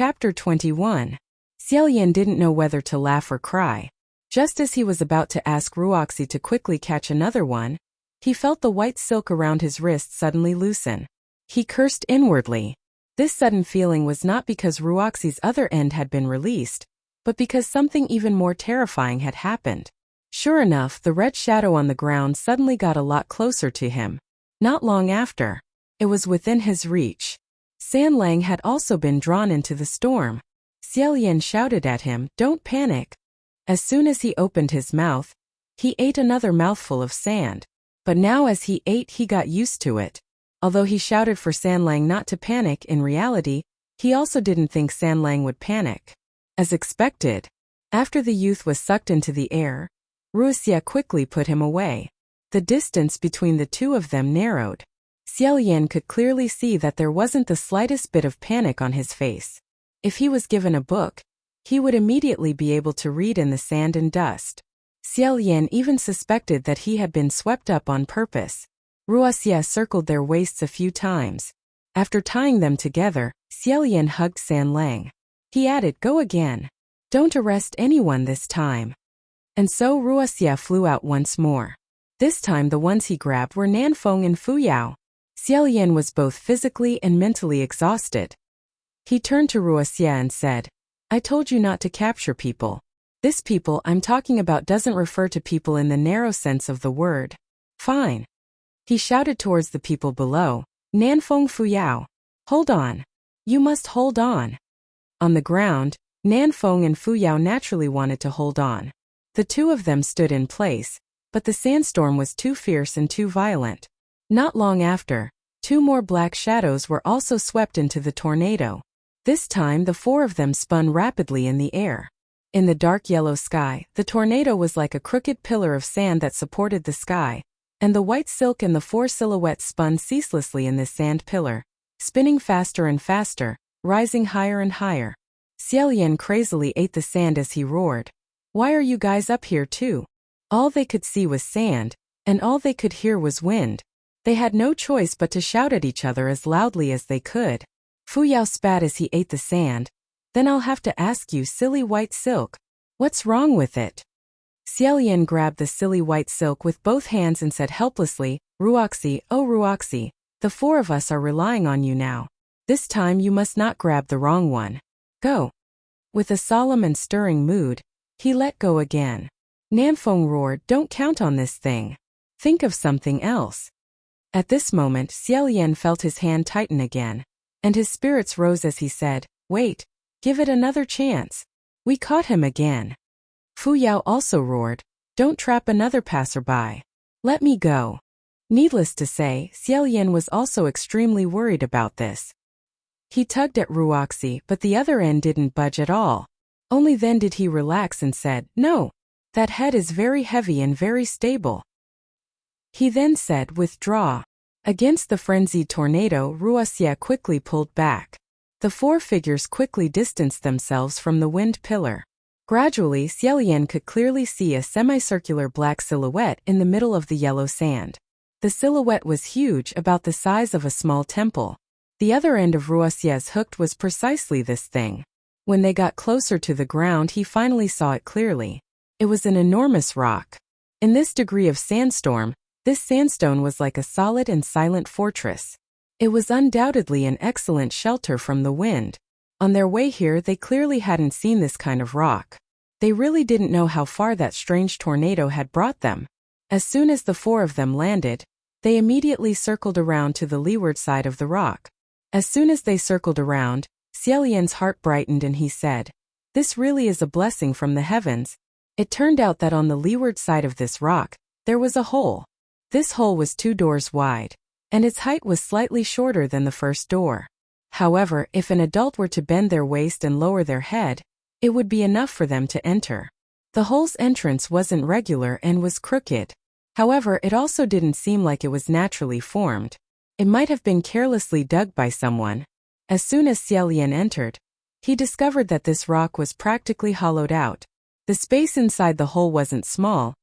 Chapter 21. Xiaolian didn't know whether to laugh or cry. Just as he was about to ask Wuxia to quickly catch another one, he felt the white silk around his wrist suddenly loosen. He cursed inwardly. This sudden feeling was not because Wuxia's other end had been released, but because something even more terrifying had happened. Sure enough, the red shadow on the ground suddenly got a lot closer to him. Not long after, it was within his reach. San Lang had also been drawn into the storm. Xiaolian shouted at him, "Don't panic." As soon as he opened his mouth, he ate another mouthful of sand. But now as he ate, he got used to it. Although he shouted for San Lang not to panic, in reality, he also didn't think San Lang would panic. As expected, after the youth was sucked into the air, Wuxia quickly put him away. The distance between the two of them narrowed. Xiaolian could clearly see that there wasn't the slightest bit of panic on his face. If he was given a book, he would immediately be able to read in the sand and dust. Xiaolian even suspected that he had been swept up on purpose. Wuxia circled their waists a few times. After tying them together, Xiaolian hugged San Lang. He added, "Go again. Don't arrest anyone this time." And so Wuxia flew out once more. This time the ones he grabbed were Nanfeng and Fuyao. Xiaolian was both physically and mentally exhausted. He turned to Wuxia and said, "I told you not to capture people. This people I'm talking about doesn't refer to people in the narrow sense of the word." "Fine." He shouted towards the people below, "Nanfeng Fuyao. Hold on. You must hold on." On the ground, Nanfeng and Fuyao naturally wanted to hold on. The two of them stood in place, but the sandstorm was too fierce and too violent. Not long after, two more black shadows were also swept into the tornado. This time the four of them spun rapidly in the air. In the dark yellow sky, the tornado was like a crooked pillar of sand that supported the sky, and the white silk and the four silhouettes spun ceaselessly in this sand pillar, spinning faster and faster, rising higher and higher. Xiaolian crazily ate the sand as he roared, "Why are you guys up here too?" All they could see was sand, and all they could hear was wind. They had no choice but to shout at each other as loudly as they could. Fuyao spat as he ate the sand. "Then I'll have to ask you, silly white silk, what's wrong with it?" Xiaolian grabbed the silly white silk with both hands and said helplessly, "Wuxia, oh Wuxia, the four of us are relying on you now. This time you must not grab the wrong one. Go." With a solemn and stirring mood, he let go again. Nanfeng roared, "Don't count on this thing. Think of something else." At this moment, Xiaolian felt his hand tighten again, and his spirits rose as he said, "Wait, give it another chance. We caught him again." Fuyao also roared, "Don't trap another passerby. Let me go." Needless to say, Xiaolian was also extremely worried about this. He tugged at Wuxia, but the other end didn't budge at all. Only then did he relax and said, "No, that head is very heavy and very stable." He then said, "Withdraw." Against the frenzied tornado, Wuxia quickly pulled back. The four figures quickly distanced themselves from the wind pillar. Gradually, Xiaolian could clearly see a semicircular black silhouette in the middle of the yellow sand. The silhouette was huge, about the size of a small temple. The other end of Wuxia's hook was precisely this thing. When they got closer to the ground, he finally saw it clearly. It was an enormous rock. In this degree of sandstorm, this sandstone was like a solid and silent fortress. It was undoubtedly an excellent shelter from the wind. On their way here, they clearly hadn't seen this kind of rock. They really didn't know how far that strange tornado had brought them. As soon as the four of them landed, they immediately circled around to the leeward side of the rock. As soon as they circled around, Xiaolian's heart brightened and he said, "This really is a blessing from the heavens." It turned out that on the leeward side of this rock, there was a hole. This hole was 2 doors wide, and its height was slightly shorter than the first door. However, if an adult were to bend their waist and lower their head, it would be enough for them to enter. The hole's entrance wasn't regular and was crooked. However, it also didn't seem like it was naturally formed. It might have been carelessly dug by someone. As soon as Xiaolian entered, he discovered that this rock was practically hollowed out. The space inside the hole wasn't small,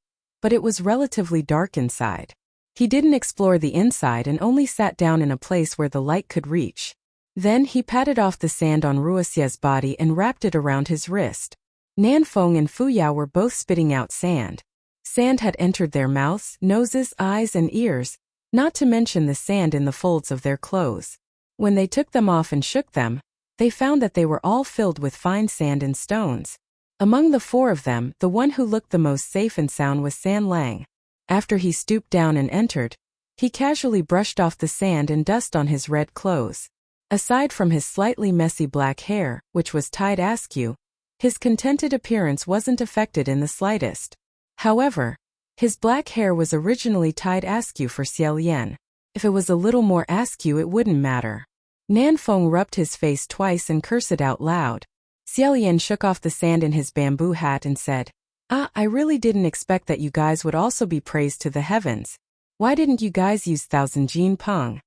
but it was relatively dark inside. He didn't explore the inside and only sat down in a place where the light could reach. Then he patted off the sand on Wuxia's body and wrapped it around his wrist. Nanfeng and Fu Yao were both spitting out sand. Sand had entered their mouths, noses, eyes, and ears, not to mention the sand in the folds of their clothes. When they took them off and shook them, they found that they were all filled with fine sand and stones. Among the four of them, the one who looked the most safe and sound was San Lang. After he stooped down and entered, he casually brushed off the sand and dust on his red clothes. Aside from his slightly messy black hair, which was tied askew, his contented appearance wasn't affected in the slightest. However, his black hair was originally tied askew for Xiaolian. If it was a little more askew it wouldn't matter. Nanfeng rubbed his face twice and cursed out loud. Xiaolian shook off the sand in his bamboo hat and said, I really didn't expect that you guys would also be praised to the heavens. Why didn't you guys use Thousand Jin Peng?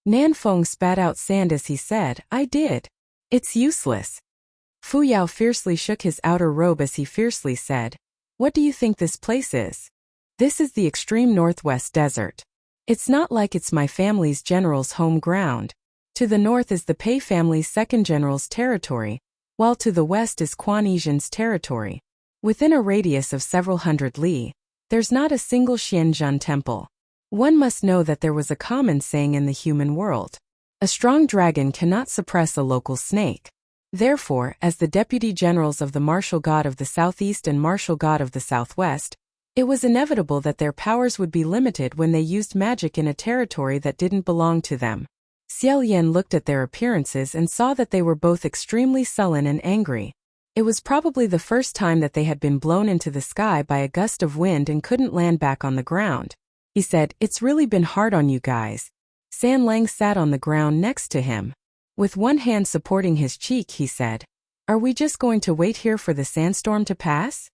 Nanfeng spat out sand as he said, I did. It's useless. Fu Yao fiercely shook his outer robe as he fiercely said, What do you think this place is? This is the extreme northwest desert. It's not like it's my family's general's home ground. To the north is the Pei family's second general's territory, while to the west is Quan Yizhen's territory. Within a radius of several hundred li, there's not a single Xianzhen temple. One must know that there was a common saying in the human world. A strong dragon cannot suppress a local snake. Therefore, as the deputy generals of the martial god of the southeast and martial god of the southwest, it was inevitable that their powers would be limited when they used magic in a territory that didn't belong to them. Xiaolian looked at their appearances and saw that they were both extremely sullen and angry. It was probably the first time that they had been blown into the sky by a gust of wind and couldn't land back on the ground. He said, It's really been hard on you guys. San Lang sat on the ground next to him. With one hand supporting his cheek, he said, Are we just going to wait here for the sandstorm to pass?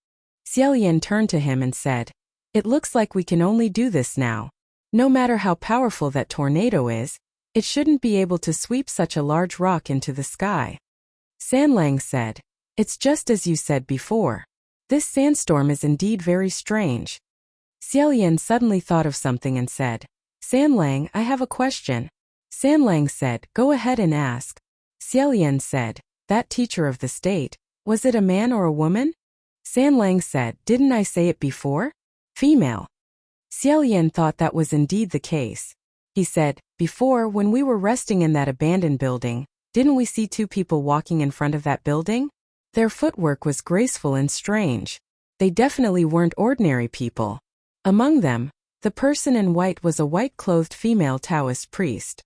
Xiaolian turned to him and said, It looks like we can only do this now. No matter how powerful that tornado is, it shouldn't be able to sweep such a large rock into the sky. San Lang said, It's just as you said before. This sandstorm is indeed very strange. Xiaolian suddenly thought of something and said, San Lang, I have a question. San Lang said, Go ahead and ask. Xiaolian said, That teacher of the state, was it a man or a woman? San Lang said, Didn't I say it before? Female. Xiaolian thought that was indeed the case. He said, Before, when we were resting in that abandoned building, didn't we see two people walking in front of that building? Their footwork was graceful and strange. They definitely weren't ordinary people. Among them, the person in white was a white-clothed female Taoist priest.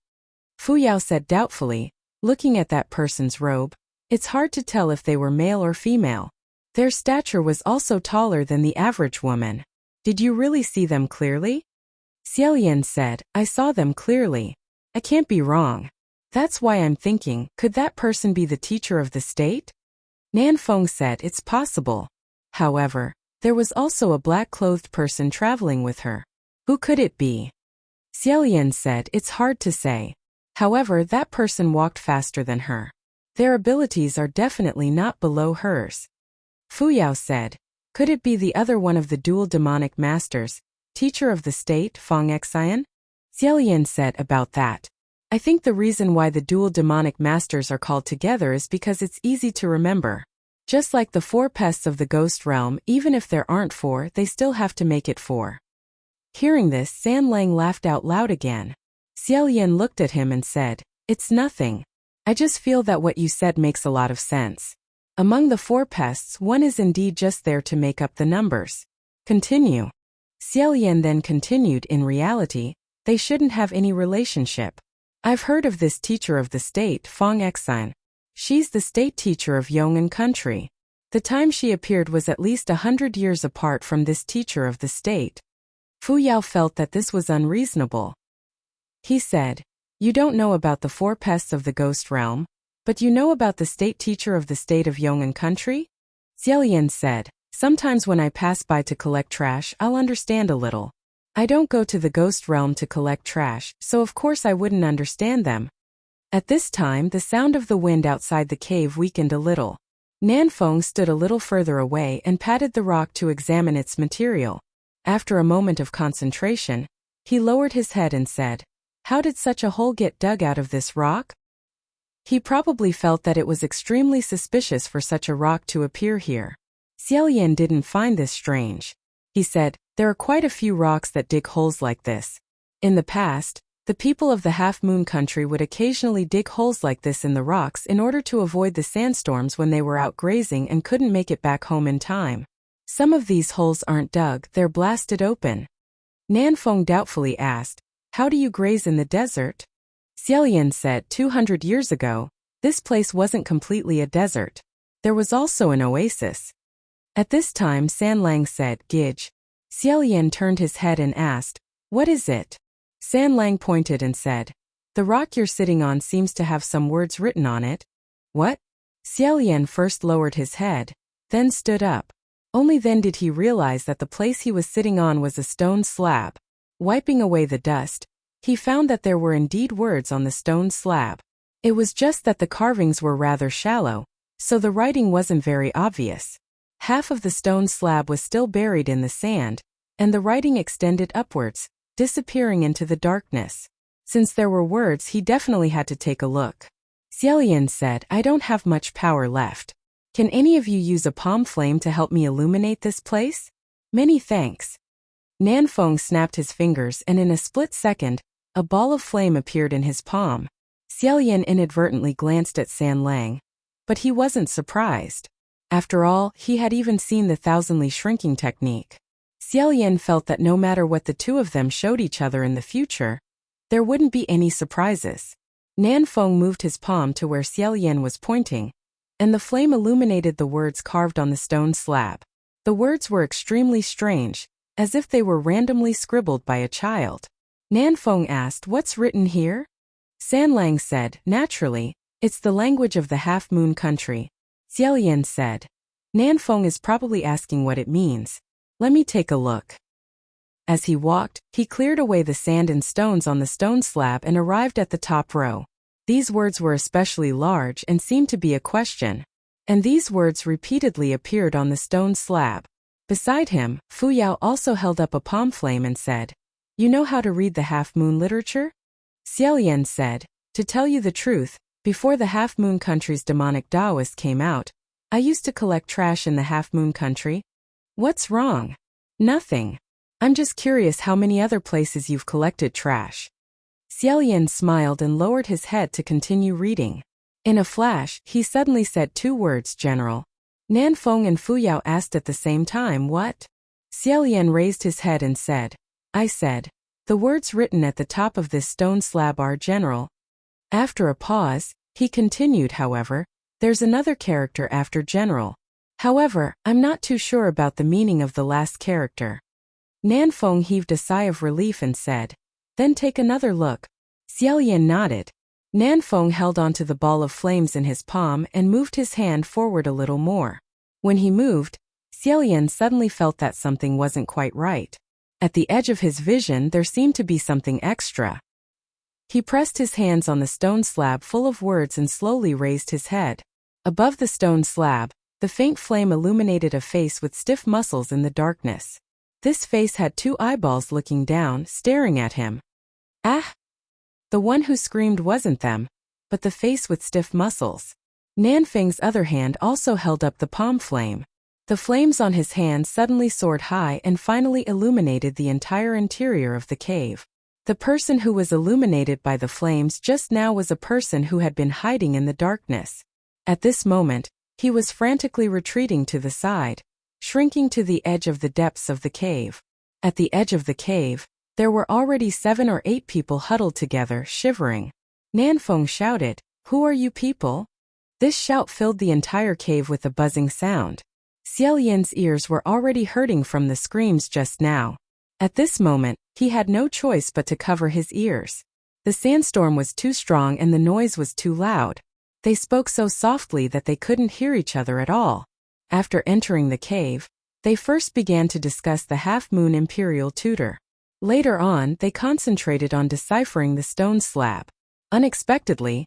Fu Yao said doubtfully, looking at that person's robe, It's hard to tell if they were male or female. Their stature was also taller than the average woman. Did you really see them clearly? Xiaolian said, I saw them clearly. I can't be wrong. That's why I'm thinking, could that person be the teacher of the state? Nanfeng said, It's possible. However, there was also a black-clothed person traveling with her. Who could it be? Xiaolian said, It's hard to say. However, that person walked faster than her. Their abilities are definitely not below hers. Fu Yao said, Could it be the other one of the dual demonic masters, teacher of the state, Feng Xian? Xiaolian said about that. I think the reason why the dual demonic masters are called together is because it's easy to remember. Just like the four pests of the ghost realm, even if there aren't four, they still have to make it four. Hearing this, San Lang laughed out loud again. Xiaolian looked at him and said, It's nothing. I just feel that what you said makes a lot of sense. Among the four pests, one is indeed just there to make up the numbers. Continue. Xiaolian then continued, In reality, they shouldn't have any relationship. I've heard of this teacher of the state, Feng Xian. She's the state teacher of Yong'an country. The time she appeared was at least 100 years apart from this teacher of the state. Fu Yao felt that this was unreasonable. He said, You don't know about the four pests of the ghost realm, but you know about the state teacher of the state of Yong'an country? Xiaolian said, Sometimes when I pass by to collect trash, I'll understand a little. I don't go to the ghost realm to collect trash, so of course I wouldn't understand them. At this time, the sound of the wind outside the cave weakened a little. Nanfeng stood a little further away and patted the rock to examine its material. After a moment of concentration, he lowered his head and said, How did such a hole get dug out of this rock? He probably felt that it was extremely suspicious for such a rock to appear here. Xiaoyan didn't find this strange. He said, "There are quite a few rocks that dig holes like this. In the past, the people of the Half-Moon Country would occasionally dig holes like this in the rocks in order to avoid the sandstorms when they were out grazing and couldn't make it back home in time. Some of these holes aren't dug, they're blasted open." Nanfeng doubtfully asked, "How do you graze in the desert?" Xiaoyan said, 200 years ago, this place wasn't completely a desert. There was also an oasis. At this time Sanlang said, "Gij." Xiaoyan turned his head and asked, "What is it?" Sanlang pointed and said, "The rock you're sitting on seems to have some words written on it." "What?" Xiaoyan first lowered his head, then stood up. Only then did he realize that the place he was sitting on was a stone slab. Wiping away the dust, he found that there were indeed words on the stone slab. It was just that the carvings were rather shallow, so the writing wasn't very obvious. Half of the stone slab was still buried in the sand, and the writing extended upwards, disappearing into the darkness. Since there were words, he definitely had to take a look. Xiaoyan said, "I don't have much power left. Can any of you use a palm flame to help me illuminate this place? Many thanks." Nanfeng snapped his fingers and in a split second, a ball of flame appeared in his palm. Xiaoyan inadvertently glanced at Sanlang, but he wasn't surprised. After all, he had even seen the thousandly shrinking technique. Xiaoyan felt that no matter what the two of them showed each other in the future, there wouldn't be any surprises. Nanfeng moved his palm to where Xiaoyan was pointing, and the flame illuminated the words carved on the stone slab. The words were extremely strange, as if they were randomly scribbled by a child. Nanfeng asked, "What's written here?" Sanlang said, "Naturally, it's the language of the Half-Moon Country." Xiaoyan said, "Nanfeng is probably asking what it means. Let me take a look." As he walked, he cleared away the sand and stones on the stone slab and arrived at the top row. These words were especially large and seemed to be a question. And these words repeatedly appeared on the stone slab. Beside him, Fu Yao also held up a palm flame and said, "You know how to read the Half-Moon literature?" Xiaoyan said, "To tell you the truth, before the Half-Moon Country's demonic Taoist came out, I used to collect trash in the Half-Moon Country." "What's wrong?" "Nothing. I'm just curious how many other places you've collected trash." Xiaoyan smiled and lowered his head to continue reading. In a flash, he suddenly said two words, "General." Nanfeng and Fu Yao asked at the same time, "What?" Xiaoyan raised his head and said, "I said, the words written at the top of this stone slab are General." After a pause, he continued, "However, there's another character after General. However, I'm not too sure about the meaning of the last character." Nanfeng heaved a sigh of relief and said, "Then take another look." Xiaoyan nodded. Nanfeng held onto the ball of flames in his palm and moved his hand forward a little more. When he moved, Xiaoyan suddenly felt that something wasn't quite right. At the edge of his vision there seemed to be something extra. He pressed his hands on the stone slab full of words and slowly raised his head. Above the stone slab, the faint flame illuminated a face with stiff muscles in the darkness. This face had two eyeballs looking down, staring at him. "Ah!" The one who screamed wasn't them, but the face with stiff muscles. Nanfeng's other hand also held up the palm flame. The flames on his hand suddenly soared high and finally illuminated the entire interior of the cave. The person who was illuminated by the flames just now was a person who had been hiding in the darkness. At this moment, he was frantically retreating to the side, shrinking to the edge of the depths of the cave. At the edge of the cave, there were already 7 or 8 people huddled together, shivering. Nanfeng shouted, "Who are you people?" This shout filled the entire cave with a buzzing sound. Xiaoyan's ears were already hurting from the screams just now. At this moment, he had no choice but to cover his ears. The sandstorm was too strong and the noise was too loud. They spoke so softly that they couldn't hear each other at all. After entering the cave, they first began to discuss the half-moon imperial tutor. Later on, they concentrated on deciphering the stone slab. Unexpectedly,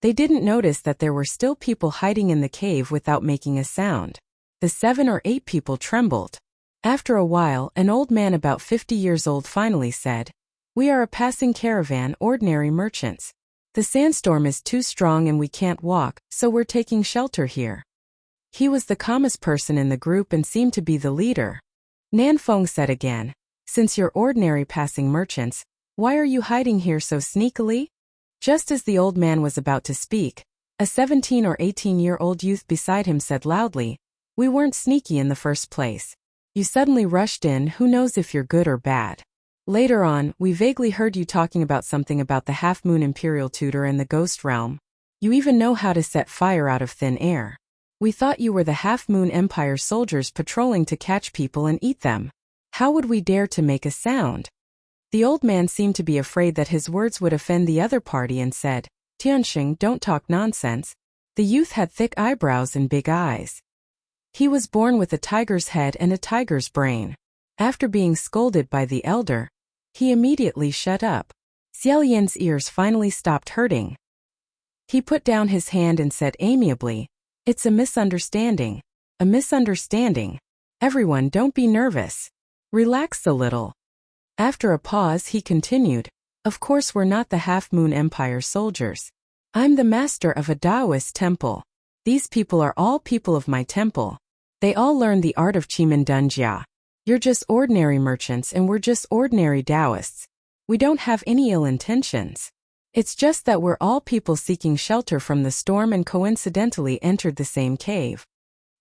they didn't notice that there were still people hiding in the cave without making a sound. The 7 or 8 people trembled. After a while, an old man about 50 years old finally said, "We are a passing caravan, ordinary merchants. The sandstorm is too strong and we can't walk, so we're taking shelter here. He was the calmest person in the group and seemed to be the leader. Nanfeng said again, since you're ordinary passing merchants, why are you hiding here so sneakily? Just as the old man was about to speak, a 17 or 18-year-old youth beside him said loudly, we weren't sneaky in the first place. You suddenly rushed in, who knows if you're good or bad. Later on, we vaguely heard you talking about something about the half-moon imperial tutor and the ghost realm. You even know how to set fire out of thin air. We thought you were the half-moon empire soldiers patrolling to catch people and eat them. How would we dare to make a sound? The old man seemed to be afraid that his words would offend the other party and said, Tianxing, don't talk nonsense. The youth had thick eyebrows and big eyes. He was born with a tiger's head and a tiger's brain. After being scolded by the elder, he immediately shut up. Xiao Yan's ears finally stopped hurting. He put down his hand and said amiably, it's a misunderstanding. A misunderstanding. Everyone, don't be nervous. Relax a little. After a pause, he continued, of course we're not the half-moon empire soldiers. I'm the master of a Taoist temple. These people are all people of my temple. They all learned the art of Qimendunjia. You're just ordinary merchants and we're just ordinary Taoists. We don't have any ill intentions. It's just that we're all people seeking shelter from the storm and coincidentally entered the same cave.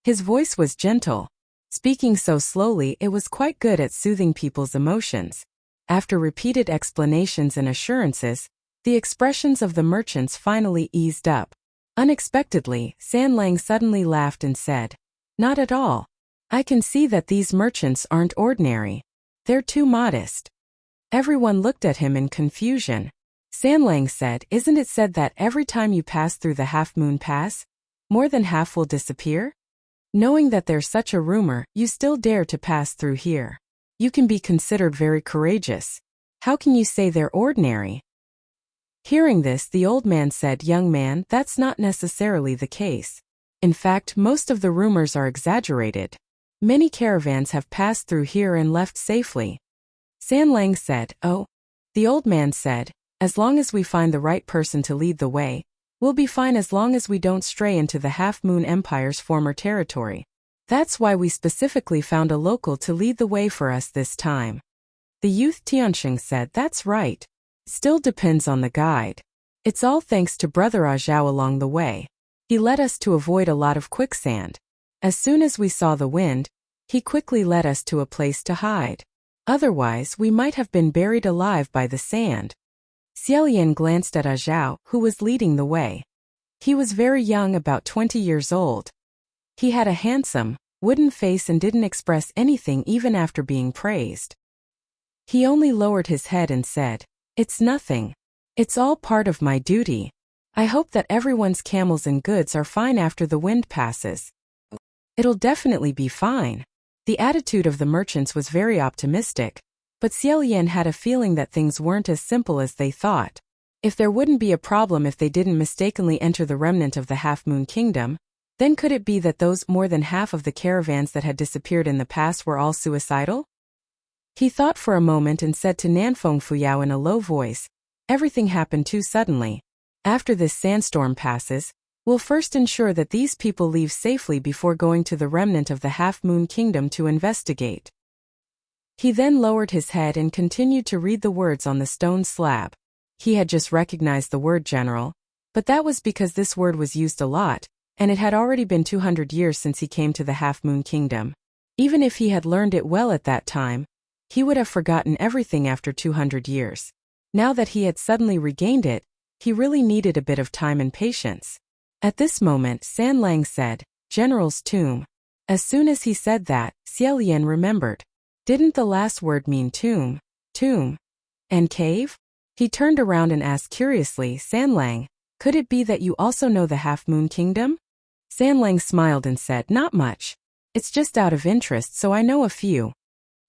His voice was gentle. Speaking so slowly, it was quite good at soothing people's emotions. After repeated explanations and assurances, the expressions of the merchants finally eased up. Unexpectedly, Sanlang suddenly laughed and said, not at all. I can see that these merchants aren't ordinary. They're too modest. Everyone looked at him in confusion. Sanlang said, isn't it said that every time you pass through the half-moon pass, more than half will disappear? Knowing that there's such a rumor, you still dare to pass through here. You can be considered very courageous. How can you say they're ordinary? Hearing this, the old man said, young man, that's not necessarily the case. In fact, most of the rumors are exaggerated. Many caravans have passed through here and left safely. Sanlang said, oh. The old man said, as long as we find the right person to lead the way, we'll be fine as long as we don't stray into the Half-Moon Empire's former territory. That's why we specifically found a local to lead the way for us this time. The youth Tianxing said, that's right. Still depends on the guide. It's all thanks to Brother Zhao along the way. He led us to avoid a lot of quicksand. As soon as we saw the wind, he quickly led us to a place to hide. Otherwise, we might have been buried alive by the sand. Xiaolian glanced at Zhao, who was leading the way. He was very young, about 20 years old. He had a handsome, wooden face and didn't express anything even after being praised. He only lowered his head and said, it's nothing. It's all part of my duty. I hope that everyone's camels and goods are fine after the wind passes. It'll definitely be fine. The attitude of the merchants was very optimistic, but Xiaolian had a feeling that things weren't as simple as they thought. If there wouldn't be a problem if they didn't mistakenly enter the remnant of the Half-Moon Kingdom, then could it be that those more than half of the caravans that had disappeared in the past were all suicidal? He thought for a moment and said to Nanfeng Fuyao in a low voice, everything happened too suddenly. After this sandstorm passes, we'll first ensure that these people leave safely before going to the remnant of the Half-Moon Kingdom to investigate. He then lowered his head and continued to read the words on the stone slab. He had just recognized the word general, but that was because this word was used a lot, and it had already been 200 years since he came to the Half-Moon Kingdom. Even if he had learned it well at that time, he would have forgotten everything after 200 years. Now that he had suddenly regained it, he really needed a bit of time and patience. At this moment, Sanlang said, General's tomb. As soon as he said that, Xiaolian remembered. Didn't the last word mean tomb, and cave? He turned around and asked curiously, Sanlang, could it be that you also know the Half-Moon Kingdom? Sanlang smiled and said, not much. It's just out of interest, so I know a few.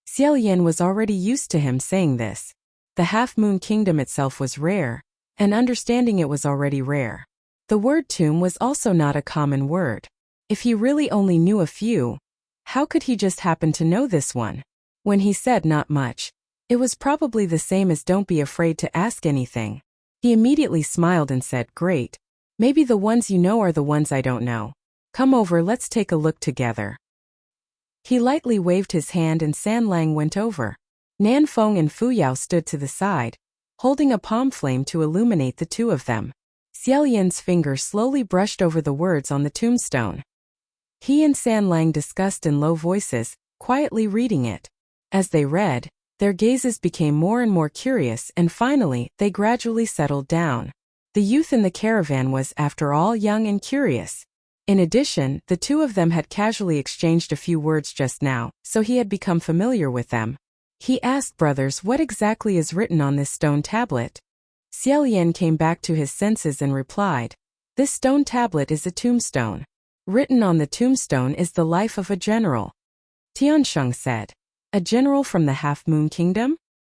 Xiaolian was already used to him saying this. The Half-Moon Kingdom itself was rare, and understanding it was already rare. The word tomb was also not a common word. If he really only knew a few, how could he just happen to know this one? When he said not much, it was probably the same as don't be afraid to ask anything. He immediately smiled and said, "Great. Maybe the ones you know are the ones I don't know. Come over, let's take a look together." He lightly waved his hand and San Lang went over. Nan Feng and Fu Yao stood to the side, holding a palm flame to illuminate the two of them. Xiao Yan's finger slowly brushed over the words on the tombstone. He and San Lang discussed in low voices, quietly reading it. As they read, their gazes became more and more curious and finally, they gradually settled down. The youth in the caravan was, after all, young and curious. In addition, the two of them had casually exchanged a few words just now, so he had become familiar with them. He asked, "Brothers, what exactly is written on this stone tablet?" Xiao Yan came back to his senses and replied, "This stone tablet is a tombstone. Written on the tombstone is the life of a general." Tiansheng said, "A general from the Half-Moon Kingdom?"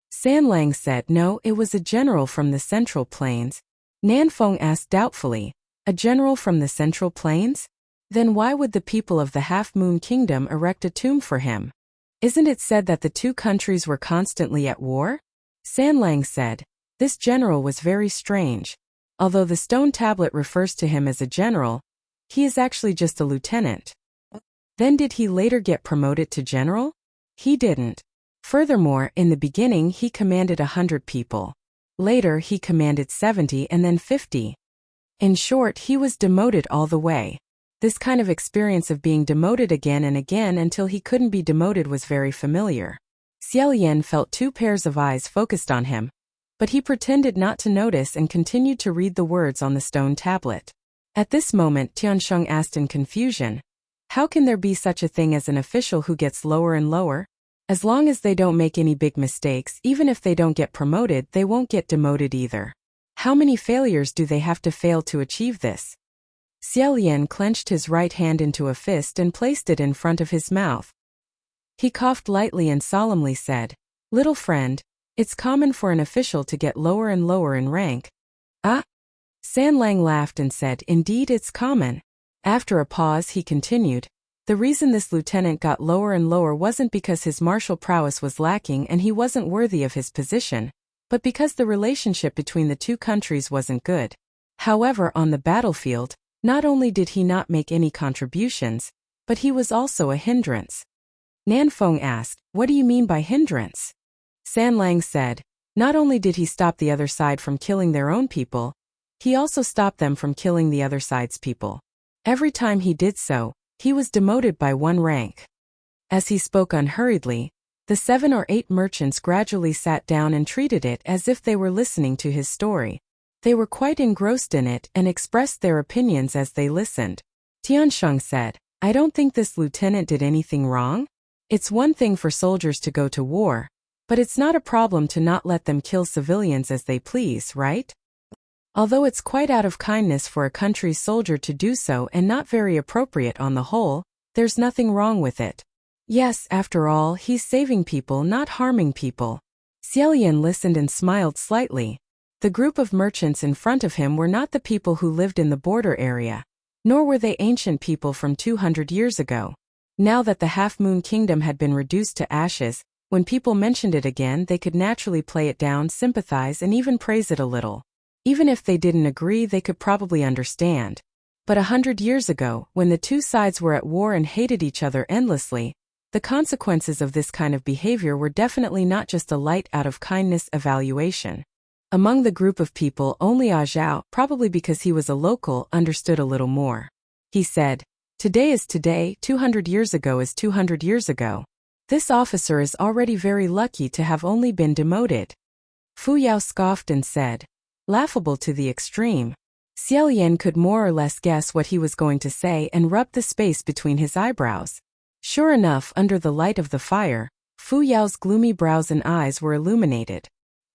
San Lang said, "No, it was a general from the Central Plains." Nan Feng asked doubtfully, "A general from the Central Plains? Then why would the people of the Half-Moon Kingdom erect a tomb for him? Isn't it said that the two countries were constantly at war?" San Lang said, "This general was very strange. Although the stone tablet refers to him as a general, he is actually just a lieutenant." "Then did he later get promoted to general?" "He didn't. Furthermore, in the beginning he commanded 100 people. Later he commanded 70 and then 50. In short, he was demoted all the way. This kind of experience of being demoted again and again until he couldn't be demoted was very familiar." Xiao Yan felt two pairs of eyes focused on him, but he pretended not to notice and continued to read the words on the stone tablet. At this moment, Tiansheng asked in confusion, "How can there be such a thing as an official who gets lower and lower? As long as they don't make any big mistakes, even if they don't get promoted, they won't get demoted either. How many failures do they have to fail to achieve this?" Xiao Yan clenched his right hand into a fist and placed it in front of his mouth. He coughed lightly and solemnly said, "Little friend, it's common for an official to get lower and lower in rank." "Ah?" San Lang laughed and said, "Indeed, it's common." After a pause, he continued, "The reason this lieutenant got lower and lower wasn't because his martial prowess was lacking and he wasn't worthy of his position, but because the relationship between the two countries wasn't good. However, on the battlefield, not only did he not make any contributions, but he was also a hindrance." Nan Feng asked, "What do you mean by hindrance?" San Lang said, "Not only did he stop the other side from killing their own people, he also stopped them from killing the other side's people. Every time he did so, he was demoted by one rank." As he spoke unhurriedly, the 7 or 8 merchants gradually sat down and treated it as if they were listening to his story. They were quite engrossed in it and expressed their opinions as they listened. Tiansheng said, "I don't think this lieutenant did anything wrong. It's one thing for soldiers to go to war, but it's not a problem to not let them kill civilians as they please, right? Although it's quite out of kindness for a country's soldier to do so and not very appropriate on the whole, there's nothing wrong with it. Yes, after all, he's saving people, not harming people." Xiao Yan listened and smiled slightly. The group of merchants in front of him were not the people who lived in the border area, nor were they ancient people from 200 years ago. Now that the Half-Moon Kingdom had been reduced to ashes, when people mentioned it again, they could naturally play it down, sympathize, and even praise it a little. Even if they didn't agree, they could probably understand. But 100 years ago, when the two sides were at war and hated each other endlessly, the consequences of this kind of behavior were definitely not just a light out of kindness evaluation. Among the group of people, only Ah Zhao, probably because he was a local, understood a little more. He said, "Today is today, 200 years ago is 200 years ago. This officer is already very lucky to have only been demoted." Fu Yao scoffed and said, "Laughable to the extreme." Xiao Yan could more or less guess what he was going to say and rubbed the space between his eyebrows. Sure enough, under the light of the fire, Fu Yao's gloomy brows and eyes were illuminated.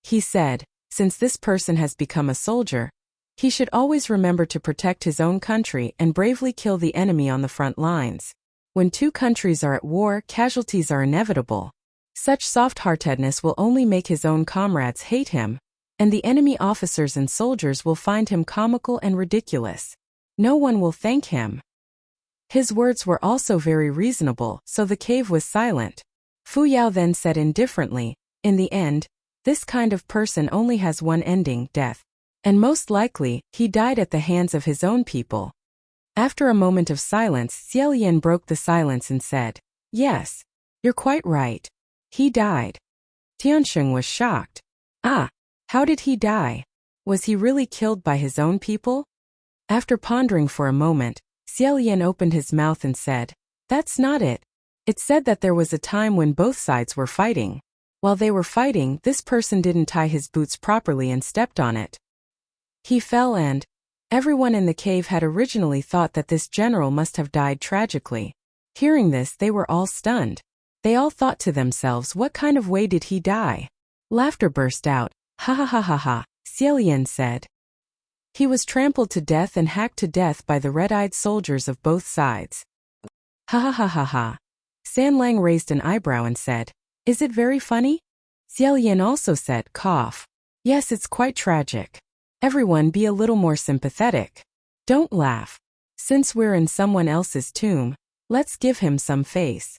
He said, "Since this person has become a soldier, he should always remember to protect his own country and bravely kill the enemy on the front lines. When two countries are at war, casualties are inevitable. Such soft-heartedness will only make his own comrades hate him, and the enemy officers and soldiers will find him comical and ridiculous. No one will thank him." His words were also very reasonable, so the cave was silent. Fu Yao then said indifferently, "In the end, this kind of person only has one ending, death. And most likely, he died at the hands of his own people. After a moment of silence, Xiaolian broke the silence and said, "Yes, you're quite right. He died." Tianxing was shocked. Ah, how did he die? Was he really killed by his own people? After pondering for a moment, Xiaolian opened his mouth and said, "That's not it. It said that there was a time when both sides were fighting. While they were fighting, this person didn't tie his boots properly and stepped on it. He fell and everyone in the cave had originally thought that this general must have died tragically. Hearing this, they were all stunned. They all thought to themselves, what kind of way did he die?" Laughter burst out. "Ha ha ha ha ha," Xiaolian said. "He was trampled to death and hacked to death by the red-eyed soldiers of both sides." Ha ha ha ha ha. San Lang raised an eyebrow and said, "Is it very funny?" Xiaolian also said, "Cough. Yes, it's quite tragic. Everyone be a little more sympathetic. Don't laugh. Since we're in someone else's tomb, let's give him some face."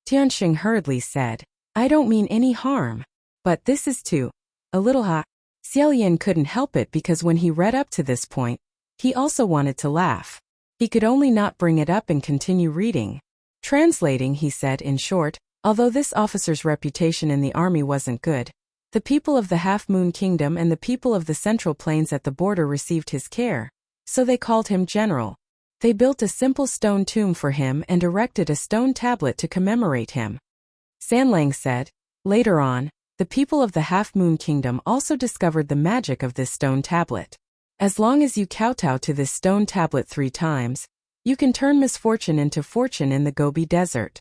Tianxing hurriedly said, "I don't mean any harm. But this is too a little ha." Xiaolian couldn't help it because when he read up to this point, he also wanted to laugh. He could only not bring it up and continue reading. Translating, he said, in short, although this officer's reputation in the army wasn't good, the people of the Half-Moon Kingdom and the people of the Central Plains at the border received his care, so they called him General. They built a simple stone tomb for him and erected a stone tablet to commemorate him. San Lang said, later on, the people of the Half-Moon Kingdom also discovered the magic of this stone tablet. As long as you kowtow to this stone tablet 3 times, you can turn misfortune into fortune in the Gobi Desert.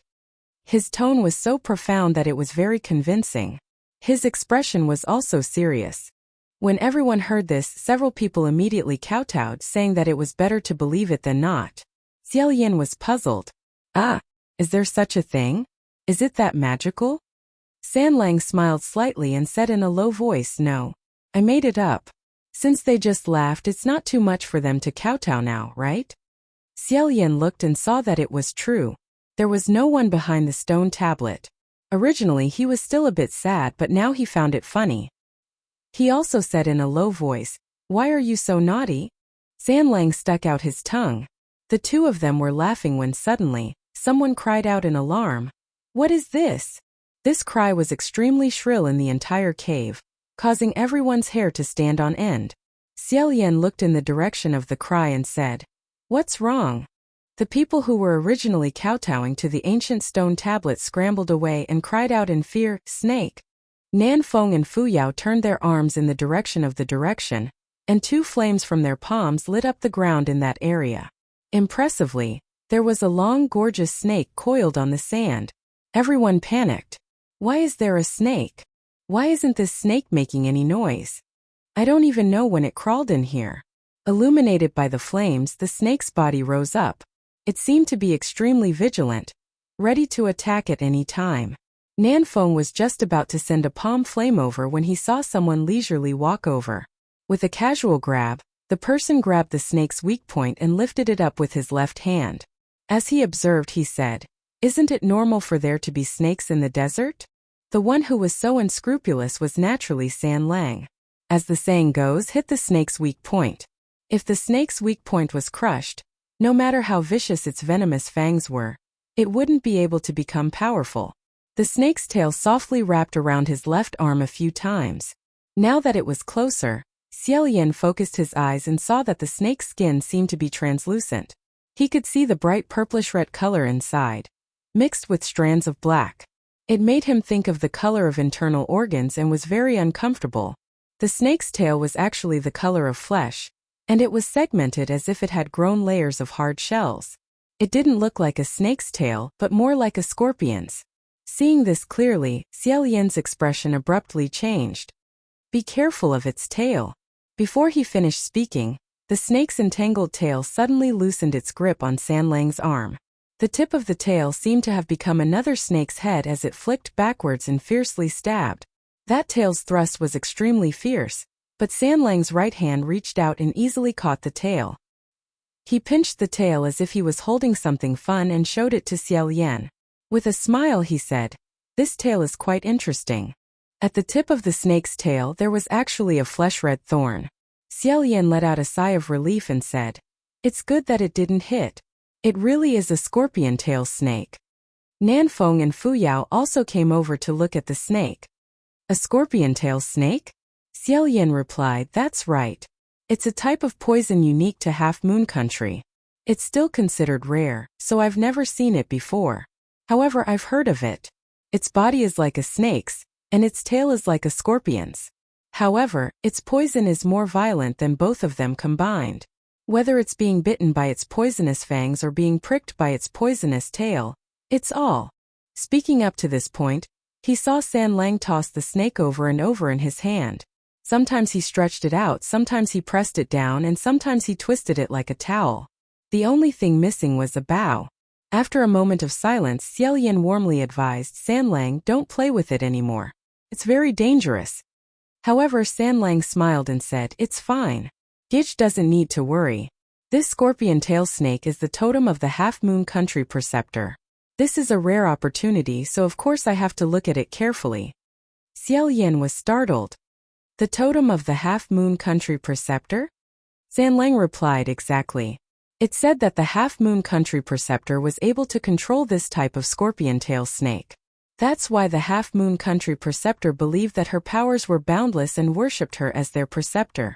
His tone was so profound that it was very convincing. His expression was also serious. When everyone heard this, several people immediately kowtowed, saying that it was better to believe it than not. Xiaolian was puzzled. "Ah, is there such a thing? Is it that magical?" San Lang smiled slightly and said in a low voice, "No. I made it up. Since they just laughed, it's not too much for them to kowtow now, right?" Xiaolian looked and saw that it was true. There was no one behind the stone tablet. Originally he was still a bit sad, but now he found it funny. He also said in a low voice, "Why are you so naughty?" San Lang stuck out his tongue. The two of them were laughing when suddenly, someone cried out in alarm. "What is this?" This cry was extremely shrill in the entire cave, causing everyone's hair to stand on end. Xiaolian looked in the direction of the cry and said, "What's wrong?" The people who were originally kowtowing to the ancient stone tablet scrambled away and cried out in fear, "Snake!" Nan Feng and Fu Yao turned their arms in the direction of the direction, and 2 flames from their palms lit up the ground in that area. Impressively, there was a long, gorgeous snake coiled on the sand. Everyone panicked. Why is there a snake? Why isn't this snake making any noise? I don't even know when it crawled in here. Illuminated by the flames, the snake's body rose up. It seemed to be extremely vigilant, ready to attack at any time. Nan Feng was just about to send a palm flame over when he saw someone leisurely walk over. With a casual grab, the person grabbed the snake's weak point and lifted it up with his left hand. As he observed, he said, "Isn't it normal for there to be snakes in the desert?" The one who was so unscrupulous was naturally San Lang. As the saying goes, hit the snake's weak point. If the snake's weak point was crushed, no matter how vicious its venomous fangs were, it wouldn't be able to become powerful. The snake's tail softly wrapped around his left arm a few times. Now that it was closer, Xiaolian focused his eyes and saw that the snake's skin seemed to be translucent. He could see the bright purplish-red color inside, mixed with strands of black. It made him think of the color of internal organs and was very uncomfortable. The snake's tail was actually the color of flesh, and it was segmented as if it had grown layers of hard shells. It didn't look like a snake's tail, but more like a scorpion's. Seeing this clearly, Xiaolian's expression abruptly changed. "Be careful of its tail." Before he finished speaking, the snake's entangled tail suddenly loosened its grip on San Lang's arm. The tip of the tail seemed to have become another snake's head as it flicked backwards and fiercely stabbed. That tail's thrust was extremely fierce, but San Lang's right hand reached out and easily caught the tail. He pinched the tail as if he was holding something fun and showed it to Xiaolian. With a smile, he said, "This tail is quite interesting." At the tip of the snake's tail there was actually a flesh-red thorn. Xiaolian let out a sigh of relief and said, "It's good that it didn't hit. It really is a scorpion tail snake." Nanfeng and Fuyao also came over to look at the snake. "A scorpion tail snake?" Xiaolian replied, "That's right. It's a type of poison unique to Half Moon Country. It's still considered rare, so I've never seen it before. However, I've heard of it. Its body is like a snake's, and its tail is like a scorpion's. However, its poison is more violent than both of them combined. Whether it's being bitten by its poisonous fangs or being pricked by its poisonous tail, it's all." Speaking up to this point, he saw San Lang toss the snake over and over in his hand. Sometimes he stretched it out, sometimes he pressed it down, and sometimes he twisted it like a towel. The only thing missing was a bow. After a moment of silence, Xiaolian warmly advised San Lang, "Don't play with it anymore. It's very dangerous." However, San Lang smiled and said, "It's fine. Gitch doesn't need to worry. This scorpion tail snake is the totem of the Half Moon Country preceptor. This is a rare opportunity, so of course I have to look at it carefully." Xiaolian was startled. "The totem of the Half Moon Country preceptor?" San Lang replied, "Exactly. It said that the Half Moon Country preceptor was able to control this type of scorpion tail snake. That's why the Half Moon Country preceptor believed that her powers were boundless and worshipped her as their preceptor."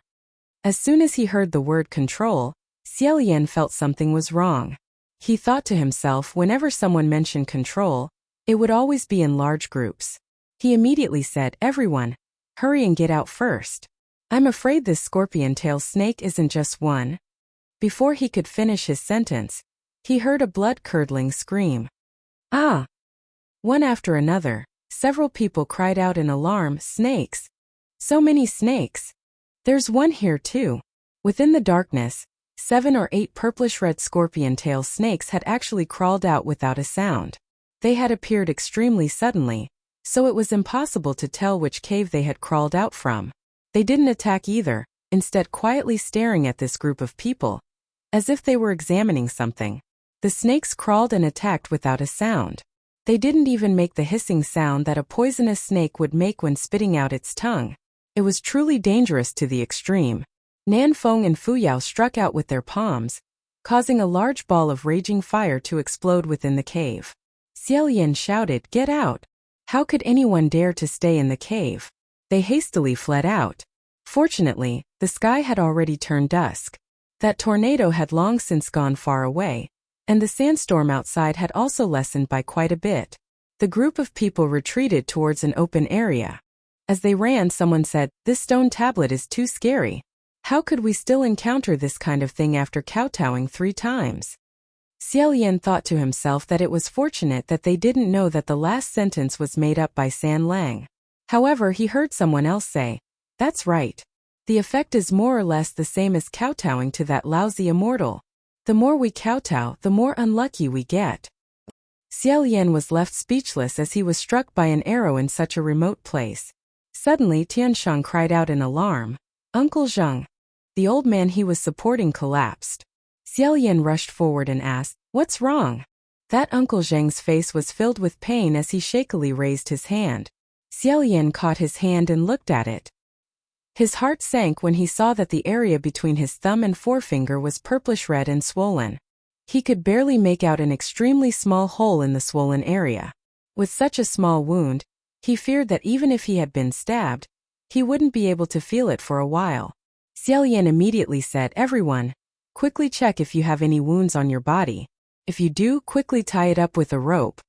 As soon as he heard the word control, Xiaolian felt something was wrong. He thought to himself, whenever someone mentioned control, it would always be in large groups. He immediately said, "Everyone, hurry and get out first. I'm afraid this scorpion tail snake isn't just one." Before he could finish his sentence, he heard a blood-curdling scream. "Ah!" One after another, several people cried out in alarm, "Snakes! So many snakes! There's one here too." Within the darkness, 7 or 8 purplish-red scorpion tail snakes had actually crawled out without a sound. They had appeared extremely suddenly, so it was impossible to tell which cave they had crawled out from. They didn't attack either, instead quietly staring at this group of people, as if they were examining something. The snakes crawled and attacked without a sound. They didn't even make the hissing sound that a poisonous snake would make when spitting out its tongue. It was truly dangerous to the extreme. Nanfeng and Fuyao struck out with their palms, causing a large ball of raging fire to explode within the cave. Xiaolian shouted, "Get out! How could anyone dare to stay in the cave?" They hastily fled out. Fortunately, the sky had already turned dusk. That tornado had long since gone far away, and the sandstorm outside had also lessened by quite a bit. The group of people retreated towards an open area. As they ran, someone said, "This stone tablet is too scary. How could we still encounter this kind of thing after kowtowing 3 times? Xiaolian thought to himself that it was fortunate that they didn't know that the last sentence was made up by San Lang. However, he heard someone else say, "That's right. The effect is more or less the same as kowtowing to that lousy immortal. The more we kowtow, the more unlucky we get." Xiaolian was left speechless as he was struck by an arrow in such a remote place. Suddenly Tiansheng cried out in alarm, "Uncle Zheng!" The old man he was supporting collapsed. Xiaolian rushed forward and asked, "What's wrong?" That Uncle Zheng's face was filled with pain as he shakily raised his hand. Xiaolian caught his hand and looked at it. His heart sank when he saw that the area between his thumb and forefinger was purplish-red and swollen. He could barely make out an extremely small hole in the swollen area. With such a small wound, he feared that even if he had been stabbed, he wouldn't be able to feel it for a while. Xiaolian immediately said, "Everyone, quickly check if you have any wounds on your body. If you do, quickly tie it up with a rope."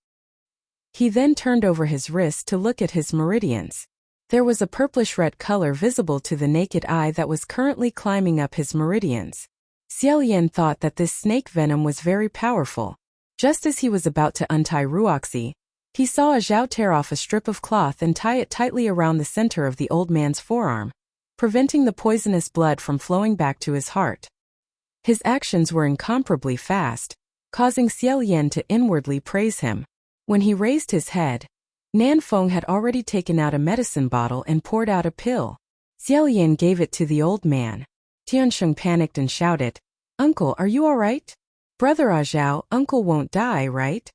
He then turned over his wrist to look at his meridians. There was a purplish-red color visible to the naked eye that was currently climbing up his meridians. Xiaolian thought that this snake venom was very powerful. Just as he was about to untie Ruoxi, he saw a Zhao tear off a strip of cloth and tie it tightly around the center of the old man's forearm, preventing the poisonous blood from flowing back to his heart. His actions were incomparably fast, causing Xiaolian to inwardly praise him. When he raised his head, Nanfeng had already taken out a medicine bottle and poured out a pill. Xiaolian gave it to the old man. Tiansheng panicked and shouted, "Uncle, are you all right? Brother Zhao, uncle won't die, right?"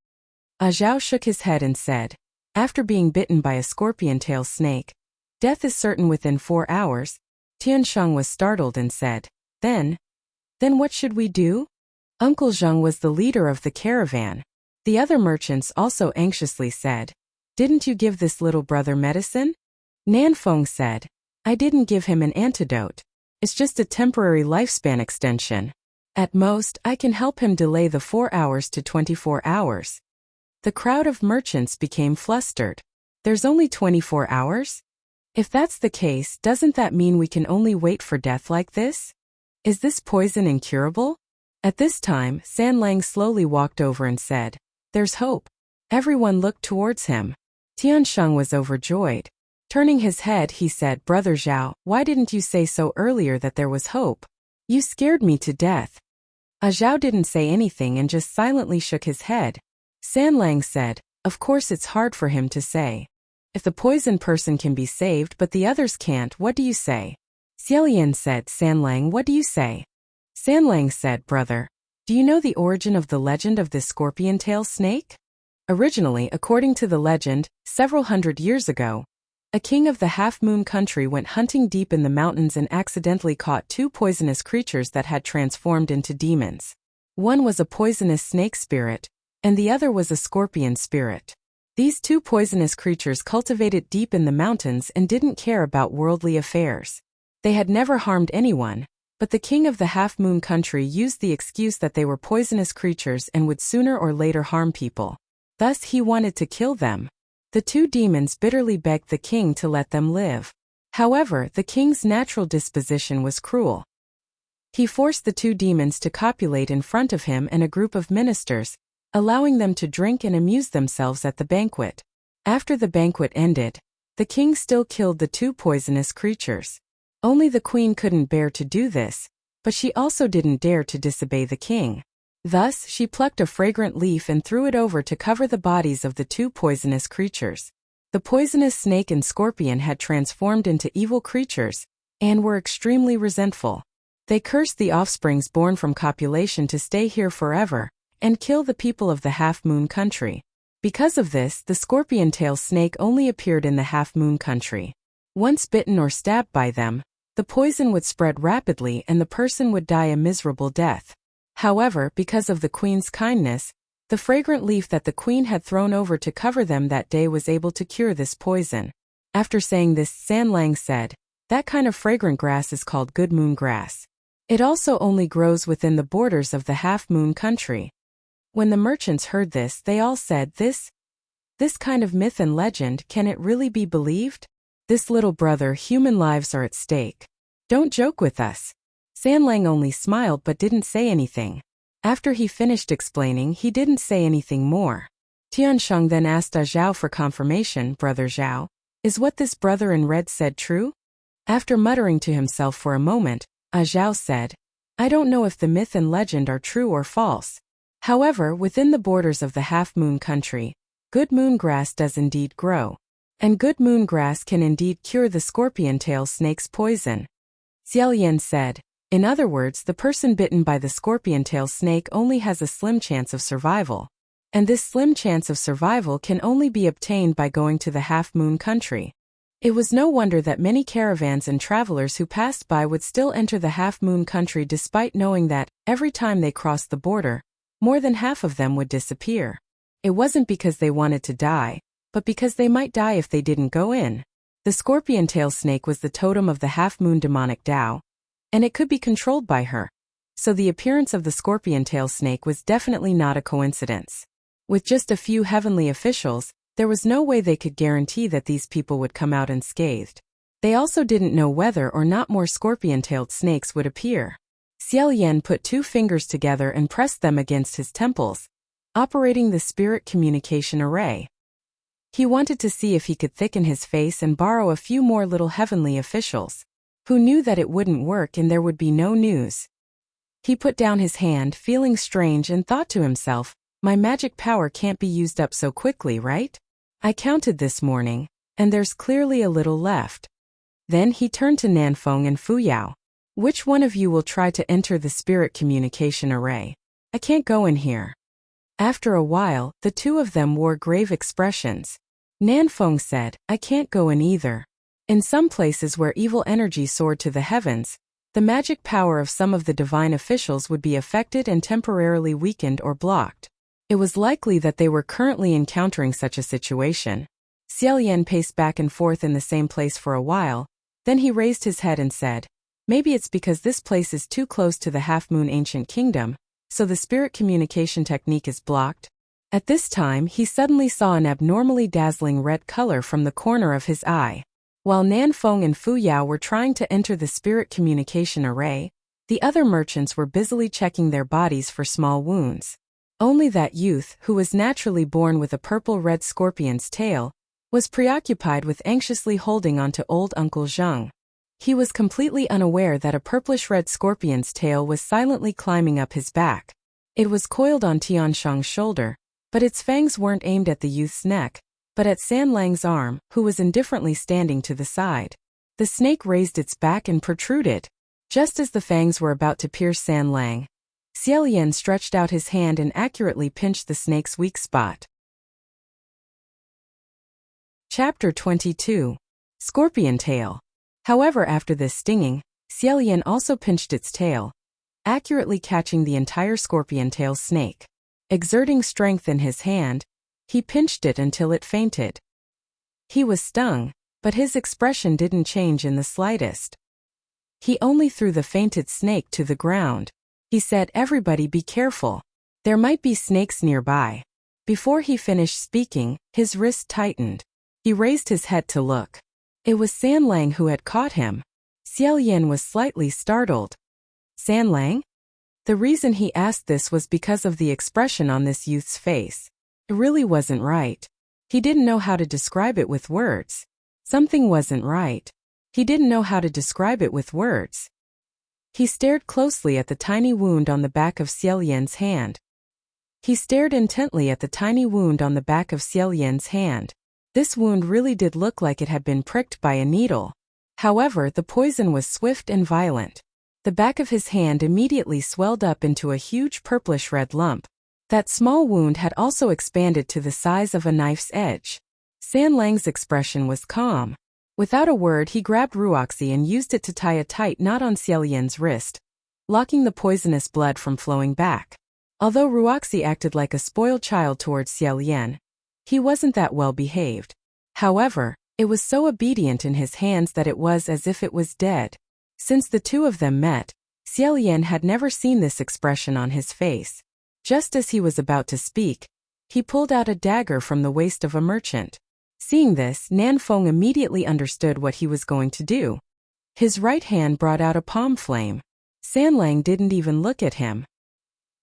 Zhao shook his head and said, "After being bitten by a scorpion tail snake, death is certain within 4 hours. Tiansheng was startled and said, Then what should we do? Uncle Zheng was the leader of the caravan. The other merchants also anxiously said, Didn't you give this little brother medicine? Nanfeng said, I didn't give him an antidote. It's just a temporary lifespan extension. At most, I can help him delay the 4 hours to 24 hours. The crowd of merchants became flustered. There's only 24 hours? If that's the case, doesn't that mean we can only wait for death like this? Is this poison incurable? At this time, San Lang slowly walked over and said, There's hope. Everyone looked towards him. Tiansheng was overjoyed. Turning his head, he said, Brother Zhao, why didn't you say so earlier that there was hope? You scared me to death. Zhao didn't say anything and just silently shook his head. San Lang said, Of course it's hard for him to say. If the poison person can be saved but the others can't, what do you say? Xiaolian said, San Lang, what do you say? San Lang said, Brother, do you know the origin of the legend of this scorpion-tail snake? Originally, according to the legend, several hundred years ago, a king of the half-moon country went hunting deep in the mountains and accidentally caught 2 poisonous creatures that had transformed into demons. One was a poisonous snake spirit, and the other was a scorpion spirit. These 2 poisonous creatures cultivated deep in the mountains and didn't care about worldly affairs. They had never harmed anyone, but the king of the half-moon country used the excuse that they were poisonous creatures and would sooner or later harm people. Thus he wanted to kill them. The 2 demons bitterly begged the king to let them live. However, the king's natural disposition was cruel. He forced the 2 demons to copulate in front of him and a group of ministers, allowing them to drink and amuse themselves at the banquet. After the banquet ended, the king still killed the 2 poisonous creatures. Only the queen couldn't bear to do this, but she also didn't dare to disobey the king. Thus, she plucked a fragrant leaf and threw it over to cover the bodies of the 2 poisonous creatures. The poisonous snake and scorpion had transformed into evil creatures, and were extremely resentful. They cursed the offsprings born from copulation to stay here forever, and kill the people of the half-moon country. Because of this, the scorpion-tail snake only appeared in the half-moon country. Once bitten or stabbed by them, the poison would spread rapidly and the person would die a miserable death. However, because of the queen's kindness, the fragrant leaf that the queen had thrown over to cover them that day was able to cure this poison. After saying this, San Lang said, That kind of fragrant grass is called good moon grass. It also only grows within the borders of the half-moon country. When the merchants heard this, they all said, This kind of myth and legend, can it really be believed? This little brother, human lives are at stake. Don't joke with us. San Lang only smiled but didn't say anything. After he finished explaining, he didn't say anything more. Tiansheng then asked Zhao for confirmation, Brother Zhao, is what this brother in red said true? After muttering to himself for a moment, Zhao said, I don't know if the myth and legend are true or false. However, within the borders of the half-moon country, good moon grass does indeed grow. And good moon grass can indeed cure the scorpion-tail snake's poison. Xiaolian said, in other words, the person bitten by the scorpion-tail snake only has a slim chance of survival. And this slim chance of survival can only be obtained by going to the half-moon country. It was no wonder that many caravans and travelers who passed by would still enter the half-moon country despite knowing that, every time they crossed the border, more than half of them would disappear. It wasn't because they wanted to die, but because they might die if they didn't go in. The scorpion-tail snake was the totem of the half-moon demonic Tao, and it could be controlled by her. So the appearance of the scorpion-tail snake was definitely not a coincidence. With just a few heavenly officials, there was no way they could guarantee that these people would come out unscathed. They also didn't know whether or not more scorpion-tailed snakes would appear. Xiaolian put 2 fingers together and pressed them against his temples, operating the spirit communication array. He wanted to see if he could thicken his face and borrow a few more little heavenly officials, who knew that it wouldn't work and there would be no news. He put down his hand, feeling strange, and thought to himself, my magic power can't be used up so quickly, right? I counted this morning, and there's clearly a little left. Then he turned to Nanfeng and Fuyao. Which one of you will try to enter the spirit communication array? I can't go in here. After a while, the 2 of them wore grave expressions. Nanfeng said, I can't go in either. In some places where evil energy soared to the heavens, the magic power of some of the divine officials would be affected and temporarily weakened or blocked. It was likely that they were currently encountering such a situation. Xiao Yan paced back and forth in the same place for a while, then he raised his head and said, "Maybe it's because this place is too close to the half-moon ancient kingdom, so the spirit communication technique is blocked." At this time he suddenly saw an abnormally dazzling red color from the corner of his eye. While Nanfeng and Fu Yao were trying to enter the spirit communication array, the other merchants were busily checking their bodies for small wounds. Only that youth, who was naturally born with a purple-red scorpion's tail, was preoccupied with anxiously holding on to old Uncle Zheng. He was completely unaware that a purplish-red scorpion's tail was silently climbing up his back. It was coiled on Tianshang's shoulder, but its fangs weren't aimed at the youth's neck, but at San Lang's arm, who was indifferently standing to the side. The snake raised its back and protruded. Just as the fangs were about to pierce San Lang, Xiao Yan stretched out his hand and accurately pinched the snake's weak spot. Chapter 22. Scorpion Tail. However, after this stinging, Xiao Yan also pinched its tail, accurately catching the entire scorpion tail snake. Exerting strength in his hand, he pinched it until it fainted. He was stung, but his expression didn't change in the slightest. He only threw the fainted snake to the ground. He said, "Everybody be careful. There might be snakes nearby." Before he finished speaking, his wrist tightened. He raised his head to look. It was San Lang who had caught him. Xiao Yan was slightly startled. San Lang? The reason he asked this was because of the expression on this youth's face. It really wasn't right. He didn't know how to describe it with words. Something wasn't right. He didn't know how to describe it with words. He stared closely at the tiny wound on the back of Xiao Yan's hand. He stared intently at the tiny wound on the back of Xiao Yan's hand. This wound really did look like it had been pricked by a needle. However, the poison was swift and violent. The back of his hand immediately swelled up into a huge purplish-red lump. That small wound had also expanded to the size of a knife's edge. San Lang's expression was calm. Without a word, he grabbed Ruoxi and used it to tie a tight knot on Xiao Yan's wrist, blocking the poisonous blood from flowing back. Although Ruoxi acted like a spoiled child towards Xiao Yan, he wasn't that well behaved. However, it was so obedient in his hands that it was as if it was dead. Since the two of them met, Xiao Yan had never seen this expression on his face. Just as he was about to speak, he pulled out a dagger from the waist of a merchant. Seeing this, Nanfeng immediately understood what he was going to do. His right hand brought out a palm flame. San Lang didn't even look at him.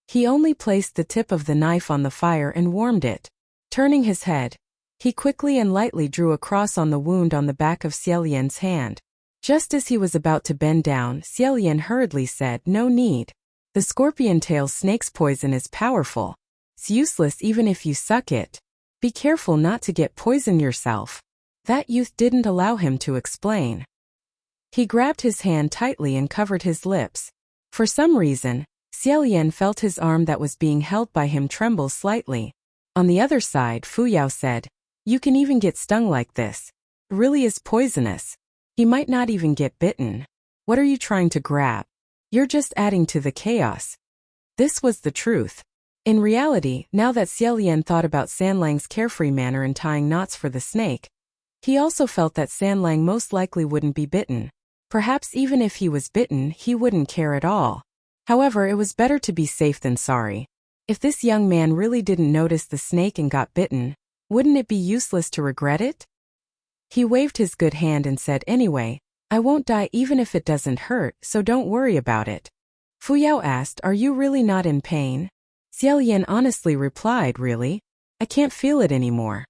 He only placed the tip of the knife on the fire and warmed it. Turning his head, he quickly and lightly drew a cross on the wound on the back of Xiao Yan's hand. Just as he was about to bend down, Xiao Yan hurriedly said, "No need. The scorpion tail snake's poison is powerful. It's useless even if you suck it. Be careful not to get poisoned yourself." That youth didn't allow him to explain. He grabbed his hand tightly and covered his lips. For some reason, Xiao Yan felt his arm that was being held by him tremble slightly. On the other side, Fu Yao said, "You can even get stung like this. It really is poisonous. He might not even get bitten. What are you trying to grab? You're just adding to the chaos." This was the truth. In reality, now that Xiao Yan thought about San Lang's carefree manner in tying knots for the snake, he also felt that San Lang most likely wouldn't be bitten. Perhaps even if he was bitten, he wouldn't care at all. However, it was better to be safe than sorry. If this young man really didn't notice the snake and got bitten, wouldn't it be useless to regret it? He waved his good hand and said, "Anyway, I won't die even if it doesn't hurt, so don't worry about it." Fu Yao asked, "Are you really not in pain?" Xiao Yan honestly replied, "Really? I can't feel it anymore."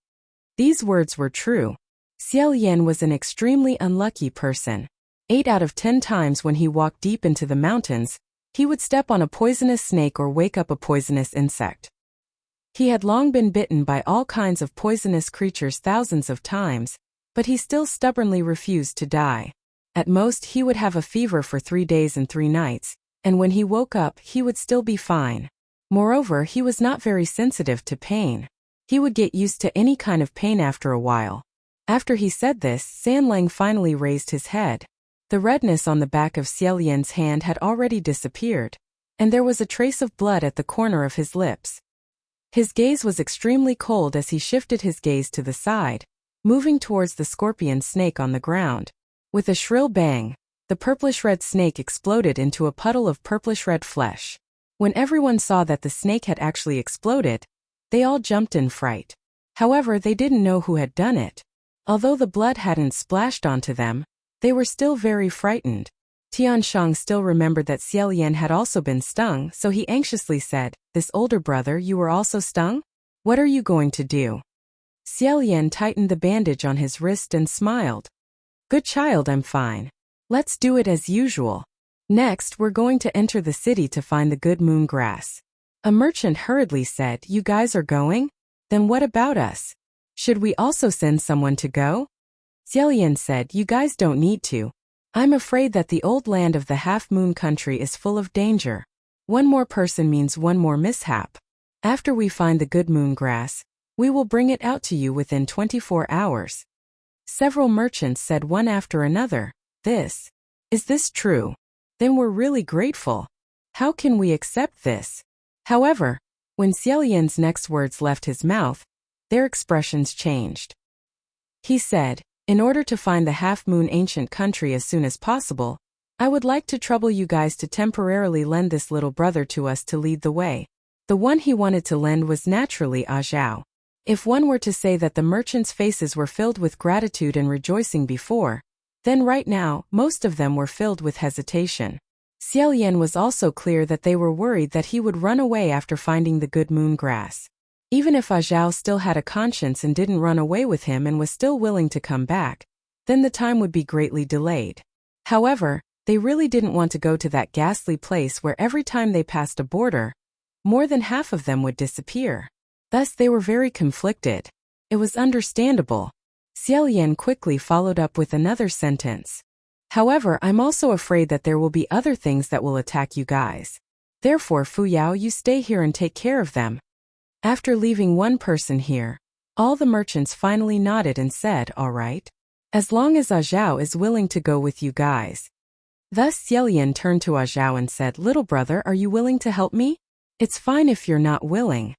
These words were true. Xiao Yan was an extremely unlucky person. 8 out of 10 times when he walked deep into the mountains, he would step on a poisonous snake or wake up a poisonous insect. He had long been bitten by all kinds of poisonous creatures thousands of times, but he still stubbornly refused to die. At most, he would have a fever for 3 days and 3 nights, and when he woke up, he would still be fine. Moreover, he was not very sensitive to pain. He would get used to any kind of pain after a while. After he said this, Sanlang finally raised his head. The redness on the back of Xiaolian's hand had already disappeared, and there was a trace of blood at the corner of his lips. His gaze was extremely cold as he shifted his gaze to the side, moving towards the scorpion snake on the ground. With a shrill bang, the purplish-red snake exploded into a puddle of purplish-red flesh. When everyone saw that the snake had actually exploded, they all jumped in fright. However, they didn't know who had done it. Although the blood hadn't splashed onto them, they were still very frightened. Tianshang still remembered that Xiaolian had also been stung, so he anxiously said, "This older brother, you were also stung? What are you going to do?" Xiaolian tightened the bandage on his wrist and smiled. "Good child, I'm fine. Let's do it as usual. Next, we're going to enter the city to find the good moon grass." A merchant hurriedly said, "You guys are going? Then what about us? Should we also send someone to go?" Xiaolian said, "You guys don't need to. I'm afraid that the old land of the half-moon country is full of danger. One more person means one more mishap. After we find the good moon grass, we will bring it out to you within 24 hours. Several merchants said one after another, Is this true? Then we're really grateful. How can we accept this?" However, when Xiaolian's next words left his mouth, their expressions changed. He said, "In order to find the half-moon ancient country as soon as possible, I would like to trouble you guys to temporarily lend this little brother to us to lead the way." The one he wanted to lend was naturally A Zhao. If one were to say that the merchants' faces were filled with gratitude and rejoicing before, then right now, most of them were filled with hesitation. Xiaolian was also clear that they were worried that he would run away after finding the good moon grass. Even if A Zhao still had a conscience and didn't run away with him and was still willing to come back, then the time would be greatly delayed. However, they really didn't want to go to that ghastly place where every time they passed a border, more than half of them would disappear. Thus they were very conflicted. It was understandable. Xiaolian quickly followed up with another sentence. "However, I'm also afraid that there will be other things that will attack you guys. Therefore, Fu Yao, you stay here and take care of them." After leaving one person here, all the merchants finally nodded and said, "All right. As long as A Zhao is willing to go with you guys." Thus Xiaolian turned to A Zhao and said, "Little brother, are you willing to help me? It's fine if you're not willing."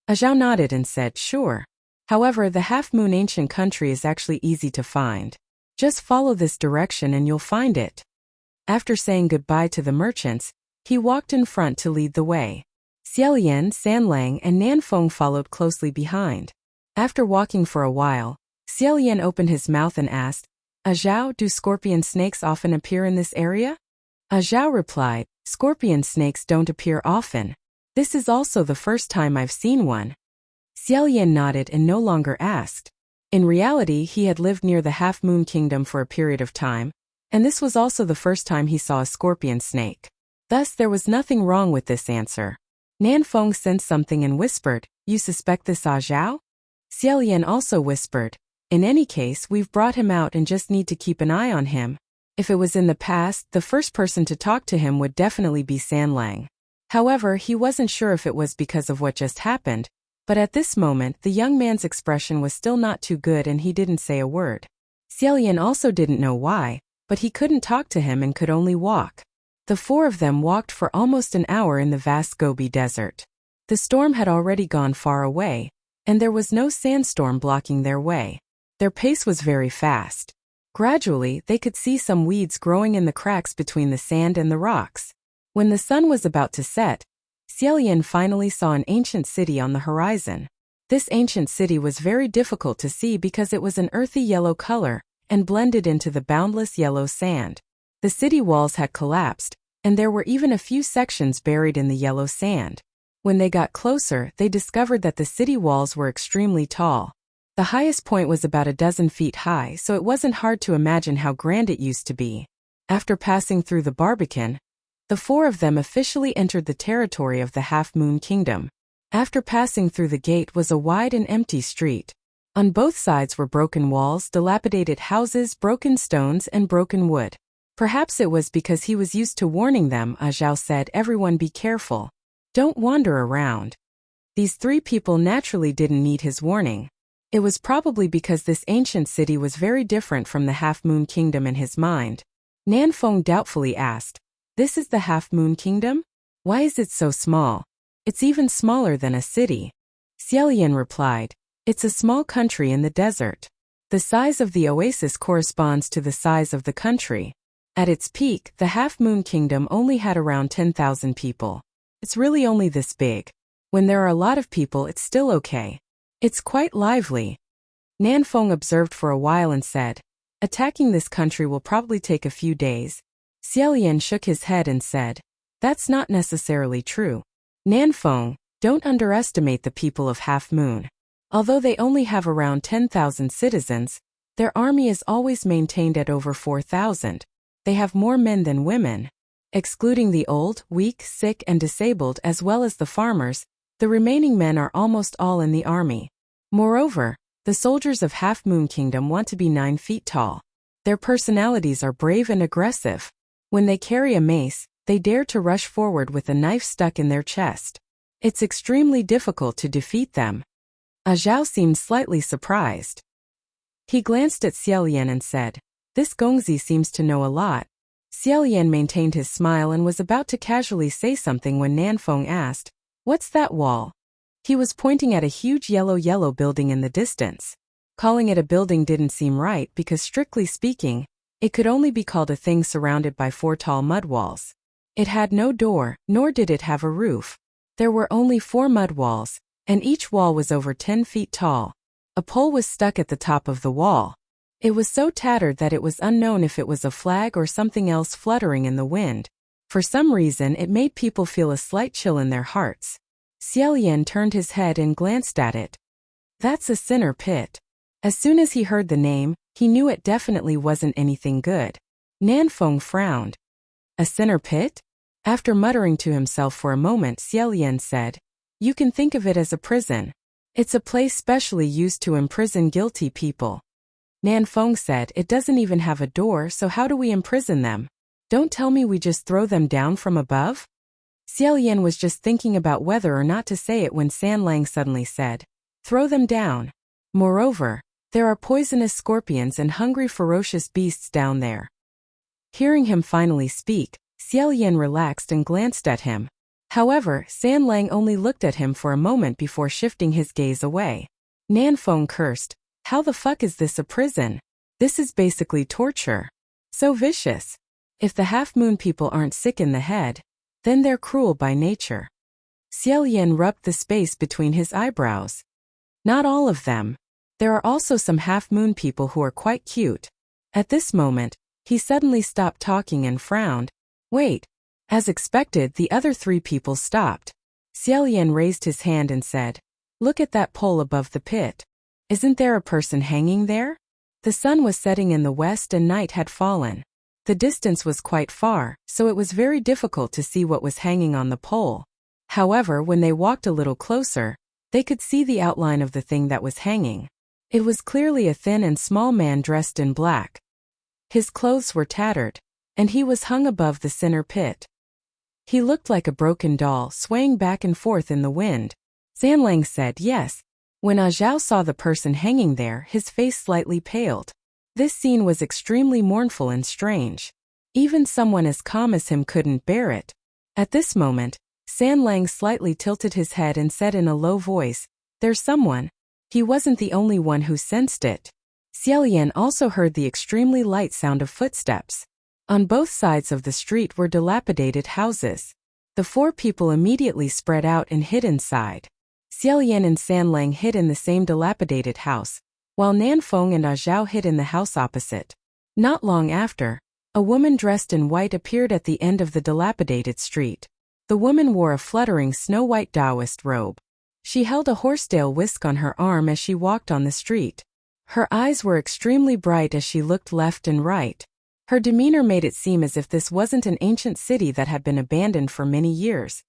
A Zhao nodded and said, "Sure. However, the half-moon ancient country is actually easy to find. Just follow this direction and you'll find it." After saying goodbye to the merchants, he walked in front to lead the way. Xiaolian, Sanlang, and Nanfeng followed closely behind. After walking for a while, Xiaolian opened his mouth and asked, "A Zhao, do scorpion snakes often appear in this area?" A Zhao replied, "Scorpion snakes don't appear often. This is also the first time I've seen one." Xiaolian nodded and no longer asked. In reality, he had lived near the half-moon kingdom for a period of time, and this was also the first time he saw a scorpion snake. Thus there was nothing wrong with this answer. Nanfeng sensed something and whispered, "You suspect this A Zhao?" Xiaolian also whispered, "In any case, we've brought him out and just need to keep an eye on him. If it was in the past, the first person to talk to him would definitely be Sanlang." However, he wasn't sure if it was because of what just happened, but at this moment the young man's expression was still not too good and he didn't say a word. Xiaolian also didn't know why, but he couldn't talk to him and could only walk. The four of them walked for almost an hour in the vast Gobi Desert. The storm had already gone far away, and there was no sandstorm blocking their way. Their pace was very fast. Gradually, they could see some weeds growing in the cracks between the sand and the rocks. When the sun was about to set, Xiaolian finally saw an ancient city on the horizon. This ancient city was very difficult to see because it was an earthy yellow color and blended into the boundless yellow sand. The city walls had collapsed, and there were even a few sections buried in the yellow sand. When they got closer, they discovered that the city walls were extremely tall. The highest point was about a dozen feet high, so it wasn't hard to imagine how grand it used to be. After passing through the Barbican, the four of them officially entered the territory of the Half-Moon Kingdom. After passing through the gate was a wide and empty street. On both sides were broken walls, dilapidated houses, broken stones, and broken wood. Perhaps it was because he was used to warning them. A Zhao said, "Everyone be careful. Don't wander around." These three people naturally didn't need his warning. It was probably because this ancient city was very different from the Half-Moon Kingdom in his mind. Nanfeng doubtfully asked, "This is the Half-Moon Kingdom? Why is it so small? It's even smaller than a city." Xiaolian replied, "It's a small country in the desert. The size of the oasis corresponds to the size of the country. At its peak, the Half-Moon Kingdom only had around 10,000 people. It's really only this big. When there are a lot of people, it's still okay. It's quite lively." Nanfeng observed for a while and said, "Attacking this country will probably take a few days." Xiaolian shook his head and said, "That's not necessarily true. Nanfeng, don't underestimate the people of Half Moon. Although they only have around 10,000 citizens, their army is always maintained at over 4,000. They have more men than women. Excluding the old, weak, sick, and disabled as well as the farmers, the remaining men are almost all in the army. Moreover, the soldiers of Half Moon Kingdom want to be 9 feet tall. Their personalities are brave and aggressive. When they carry a mace, they dare to rush forward with a knife stuck in their chest. It's extremely difficult to defeat them." Zhao seemed slightly surprised. He glanced at Xiaolian and said, "This Gongzi seems to know a lot." Xiaolian maintained his smile and was about to casually say something when Nanfeng asked, "What's that wall?" He was pointing at a huge yellow building in the distance. Calling it a building didn't seem right because, strictly speaking, it could only be called a thing surrounded by 4 tall mud walls. It had no door, nor did it have a roof. There were only 4 mud walls, and each wall was over 10 feet tall. A pole was stuck at the top of the wall. It was so tattered that it was unknown if it was a flag or something else fluttering in the wind. For some reason, it made people feel a slight chill in their hearts. Xiaolian turned his head and glanced at it. "That's a sinner pit." As soon as he heard the name, he knew it definitely wasn't anything good. Nanfeng frowned. "A sinner pit?" After muttering to himself for a moment, Xiaolian said, "You can think of it as a prison. It's a place specially used to imprison guilty people." Nanfeng said, "It doesn't even have a door, so how do we imprison them? Don't tell me we just throw them down from above?" Xiaolian was just thinking about whether or not to say it when Sanlang suddenly said, "Throw them down. Moreover, there are poisonous scorpions and hungry ferocious beasts down there." Hearing him finally speak, Xiaolian relaxed and glanced at him. However, Sanlang only looked at him for a moment before shifting his gaze away. Nanfeng cursed, "How the fuck is this a prison? This is basically torture. So vicious. If the Half-Moon people aren't sick in the head, then they're cruel by nature." Xiaolian rubbed the space between his eyebrows. "Not all of them. There are also some Half-Moon people who are quite cute." At this moment, he suddenly stopped talking and frowned. "Wait." As expected, the other 3 people stopped. Xiaolian raised his hand and said, "Look at that pole above the pit. Isn't there a person hanging there?" The sun was setting in the west and night had fallen. The distance was quite far, so it was very difficult to see what was hanging on the pole. However, when they walked a little closer, they could see the outline of the thing that was hanging. It was clearly a thin and small man dressed in black. His clothes were tattered, and he was hung above the sinner pit. He looked like a broken doll swaying back and forth in the wind. Sanlang said yes. When Zhao saw the person hanging there, his face slightly paled. This scene was extremely mournful and strange. Even someone as calm as him couldn't bear it. At this moment, Sanlang slightly tilted his head and said in a low voice, "There's someone." He wasn't the only one who sensed it. Xiaolian also heard the extremely light sound of footsteps. On both sides of the street were dilapidated houses. The 4 people immediately spread out and hid inside. Xiaolian and Sanlang hid in the same dilapidated house, while Nanfeng and Zhao hid in the house opposite. Not long after, a woman dressed in white appeared at the end of the dilapidated street. The woman wore a fluttering snow-white Taoist robe. She held a horsetail whisk on her arm as she walked on the street. Her eyes were extremely bright as she looked left and right. Her demeanor made it seem as if this wasn't an ancient city that had been abandoned for many years,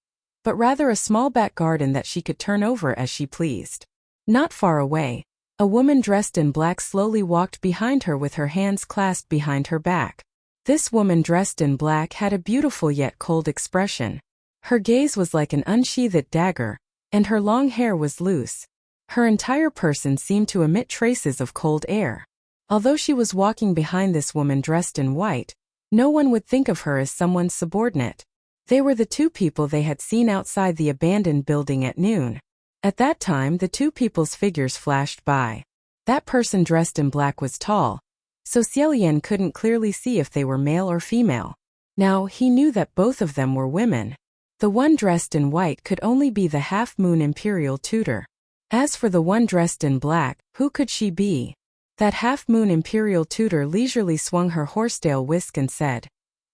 but rather a small back garden that she could turn over as she pleased. Not far away, a woman dressed in black slowly walked behind her with her hands clasped behind her back. This woman dressed in black had a beautiful yet cold expression. Her gaze was like an unsheathed dagger, and her long hair was loose. Her entire person seemed to emit traces of cold air. Although she was walking behind this woman dressed in white, no one would think of her as someone's subordinate. They were the two people they had seen outside the abandoned building at noon. At that time, the two people's figures flashed by. That person dressed in black was tall, so Xiaolian couldn't clearly see if they were male or female. Now, he knew that both of them were women. The one dressed in white could only be the half-moon imperial tutor. As for the one dressed in black, who could she be? That half-moon imperial tutor leisurely swung her horsetail whisk and said,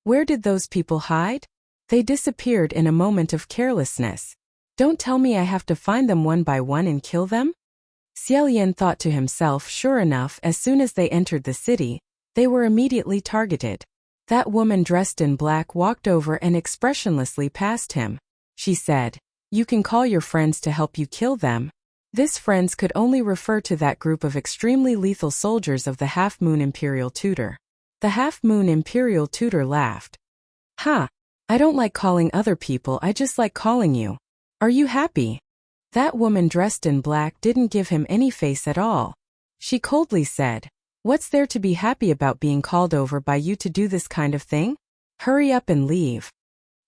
"Where did those people hide? They disappeared in a moment of carelessness. Don't tell me I have to find them one by one and kill them?" Xiaolian thought to himself, sure enough, as soon as they entered the city, they were immediately targeted. That woman dressed in black walked over and expressionlessly passed him. She said, "You can call your friends to help you kill them." This friends could only refer to that group of extremely lethal soldiers of the half-moon imperial tutor. The half-moon imperial tutor laughed. "Ha! I don't like calling other people, I just like calling you. Are you happy?" That woman dressed in black didn't give him any face at all. She coldly said, "What's there to be happy about being called over by you to do this kind of thing? Hurry up and leave."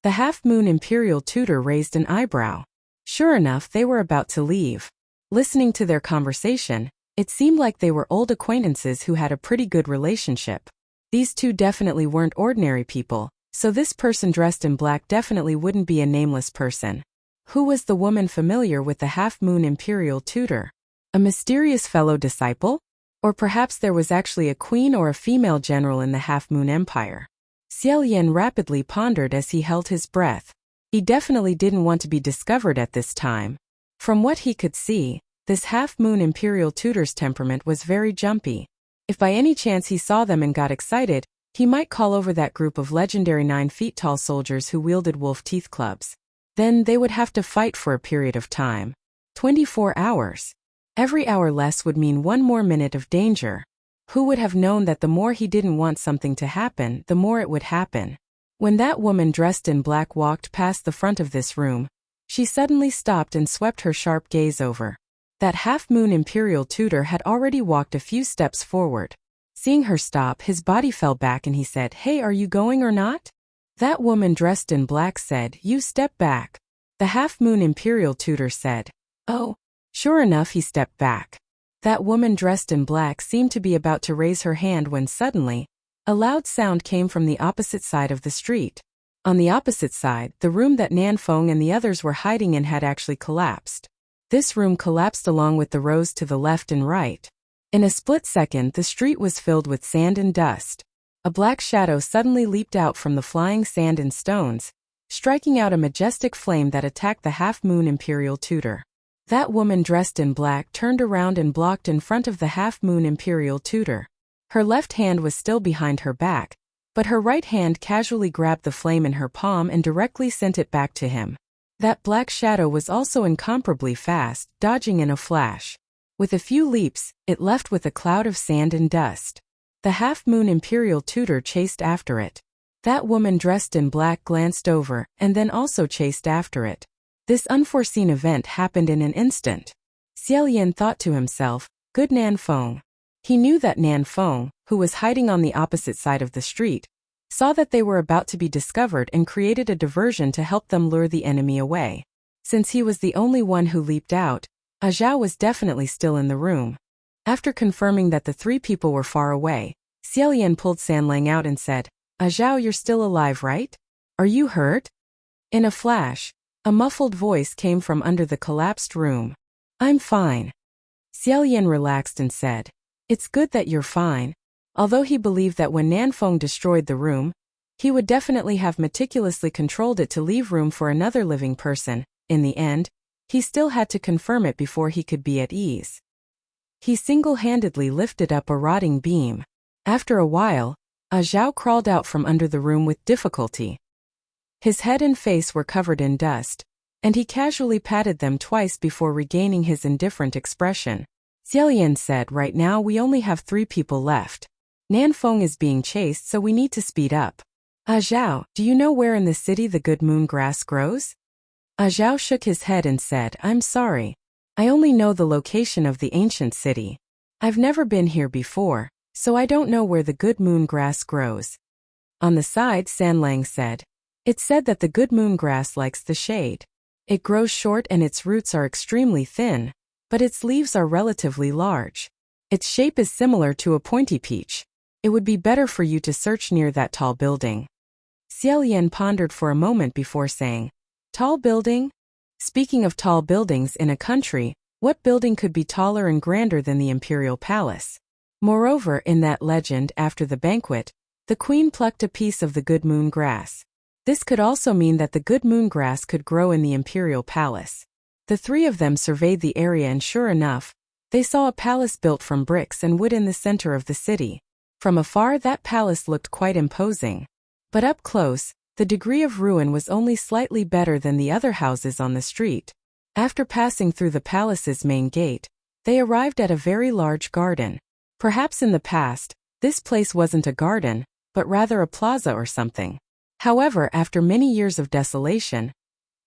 The half-moon imperial tutor raised an eyebrow. Sure enough, they were about to leave. Listening to their conversation, it seemed like they were old acquaintances who had a pretty good relationship. These two definitely weren't ordinary people, so this person dressed in black definitely wouldn't be a nameless person. Who was the woman familiar with the half-moon imperial tutor? A mysterious fellow disciple? Or perhaps there was actually a queen or a female general in the half-moon empire. Xiaolian rapidly pondered as he held his breath. He definitely didn't want to be discovered at this time. From what he could see, this half-moon imperial tutor's temperament was very jumpy. If by any chance he saw them and got excited, he might call over that group of legendary 9-feet-tall soldiers who wielded wolf teeth clubs. Then they would have to fight for a period of time. 24 hours. Every hour less would mean one more minute of danger. Who would have known that the more he didn't want something to happen, the more it would happen? When that woman dressed in black walked past the front of this room, she suddenly stopped and swept her sharp gaze over. That half-moon imperial tutor had already walked a few steps forward. Seeing her stop, his body fell back and he said, "Hey, are you going or not?" That woman dressed in black said, "You step back." The half-moon imperial tutor said, "Oh." Sure enough, he stepped back. That woman dressed in black seemed to be about to raise her hand when suddenly, a loud sound came from the opposite side of the street. On the opposite side, the room that Nanfeng and the others were hiding in had actually collapsed. This room collapsed along with the rows to the left and right. In a split second, the street was filled with sand and dust. A black shadow suddenly leaped out from the flying sand and stones, striking out a majestic flame that attacked the half-moon imperial tutor. That woman dressed in black turned around and blocked in front of the half-moon imperial tutor. Her left hand was still behind her back, but her right hand casually grabbed the flame in her palm and directly sent it back to him. That black shadow was also incomparably fast, dodging in a flash. With a few leaps, it left with a cloud of sand and dust. The half-moon imperial tutor chased after it. That woman dressed in black glanced over, and then also chased after it. This unforeseen event happened in an instant. Xiaolian thought to himself, "Good Nanfeng." He knew that Nanfeng, who was hiding on the opposite side of the street, saw that they were about to be discovered and created a diversion to help them lure the enemy away. Since he was the only one who leaped out, Zhao was definitely still in the room. After confirming that the three people were far away, Xiaolian pulled Sanlang out and said, "Zhao, you're still alive, right? Are you hurt?" In a flash, a muffled voice came from under the collapsed room. "I'm fine." Xiaolian relaxed and said, "It's good that you're fine." Although he believed that when Nanfeng destroyed the room, he would definitely have meticulously controlled it to leave room for another living person, in the end, he still had to confirm it before he could be at ease. He single-handedly lifted up a rotting beam. After a while, Zhao crawled out from under the room with difficulty. His head and face were covered in dust, and he casually patted them twice before regaining his indifferent expression. Xiaolian said, "Right now we only have 3 people left. Nanfeng is being chased, so we need to speed up. Zhao, do you know where in the city the good moon grass grows?" Zhao shook his head and said, "I'm sorry. I only know the location of the ancient city. I've never been here before, so I don't know where the good moon grass grows. On the side, Sanlang said. It's said that the good moon grass likes the shade. It grows short and its roots are extremely thin, but its leaves are relatively large. Its shape is similar to a pointy peach. It would be better for you to search near that tall building. Xiaolian pondered for a moment before saying, Tall building? Speaking of tall buildings in a country, what building could be taller and grander than the imperial palace? Moreover, in that legend, after the banquet, the queen plucked a piece of the good moon grass. This could also mean that the good moon grass could grow in the imperial palace. The three of them surveyed the area and sure enough, they saw a palace built from bricks and wood in the center of the city. From afar, that palace looked quite imposing. But up close, the degree of ruin was only slightly better than the other houses on the street. After passing through the palace's main gate, they arrived at a very large garden. Perhaps in the past, this place wasn't a garden, but rather a plaza or something. However, after many years of desolation,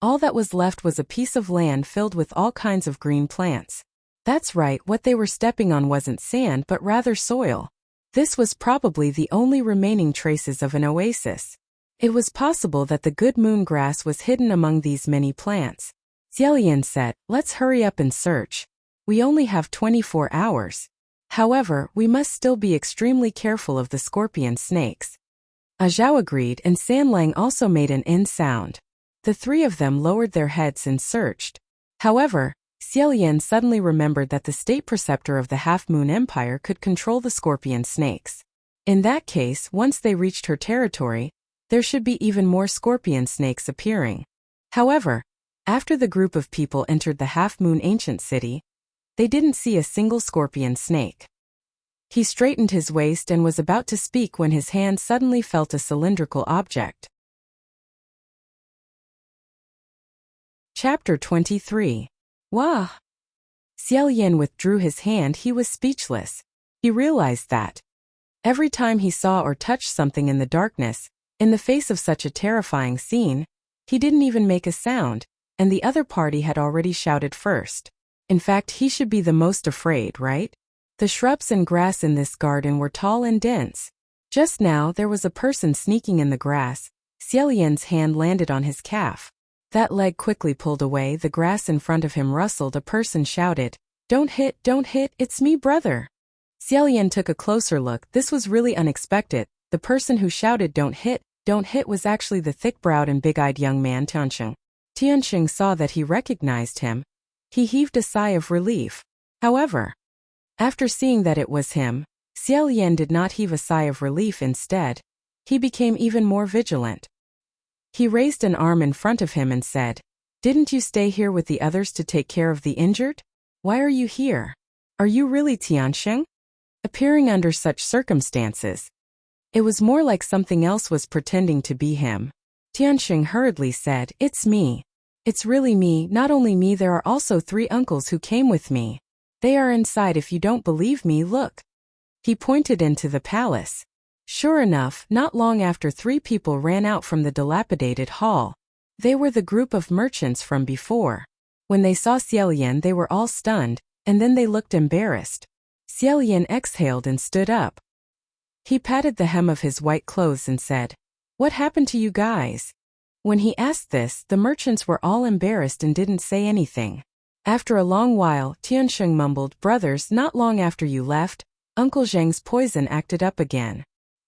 all that was left was a piece of land filled with all kinds of green plants. That's right, what they were stepping on wasn't sand but rather soil. This was probably the only remaining traces of an oasis. It was possible that the good moon grass was hidden among these many plants. Xiaolian said, Let's hurry up and search. We only have 24 hours. However, we must still be extremely careful of the scorpion snakes. Zhao agreed and Sanlang also made an in sound. The three of them lowered their heads and searched. However, Xiaolian suddenly remembered that the state preceptor of the Half-Moon Empire could control the scorpion snakes. In that case, once they reached her territory, there should be even more scorpion snakes appearing. However, after the group of people entered the Half-Moon Ancient City, they didn't see a single scorpion snake. He straightened his waist and was about to speak when his hand suddenly felt a cylindrical object. Chapter 23. Wah! Xiaolian withdrew his hand. He was speechless. He realized that every time he saw or touched something in the darkness, in the face of such a terrifying scene, he didn't even make a sound, and the other party had already shouted first. In fact, he should be the most afraid, right? The shrubs and grass in this garden were tall and dense. Just now, there was a person sneaking in the grass. Xiaolian's hand landed on his calf. That leg quickly pulled away. The grass in front of him rustled. A person shouted, don't hit, it's me, brother. Xiaolian took a closer look. This was really unexpected. The person who shouted don't hit, was actually the thick-browed and big-eyed young man Tianxing. Tianxing saw that he recognized him. He heaved a sigh of relief. However, after seeing that it was him, Xiaolian did not heave a sigh of relief. Instead, he became even more vigilant. He raised an arm in front of him and said, Didn't you stay here with the others to take care of the injured? Why are you here? Are you really Tianxing? Appearing under such circumstances, it was more like something else was pretending to be him. Tianxing hurriedly said, It's me. It's really me. Not only me, there are also 3 uncles who came with me. They are inside. If you don't believe me, look. He pointed into the palace. Sure enough, not long after 3 people ran out from the dilapidated hall. They were the group of merchants from before. When they saw Xiaolian, they were all stunned, and then they looked embarrassed. Xiaolian exhaled and stood up. He patted the hem of his white clothes and said, What happened to you guys? When he asked this, the merchants were all embarrassed and didn't say anything. After a long while, Tianxing mumbled, Brothers, not long after you left, Uncle Zheng's poison acted up again.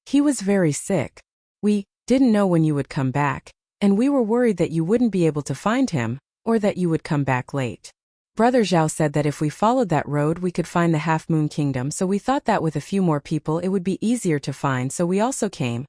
He was very sick. We didn't know when you would come back, and we were worried that you wouldn't be able to find him, or that you would come back late. Brother Zhao said that if we followed that road we could find the Half-Moon Kingdom, so we thought that with a few more people it would be easier to find, so we also came.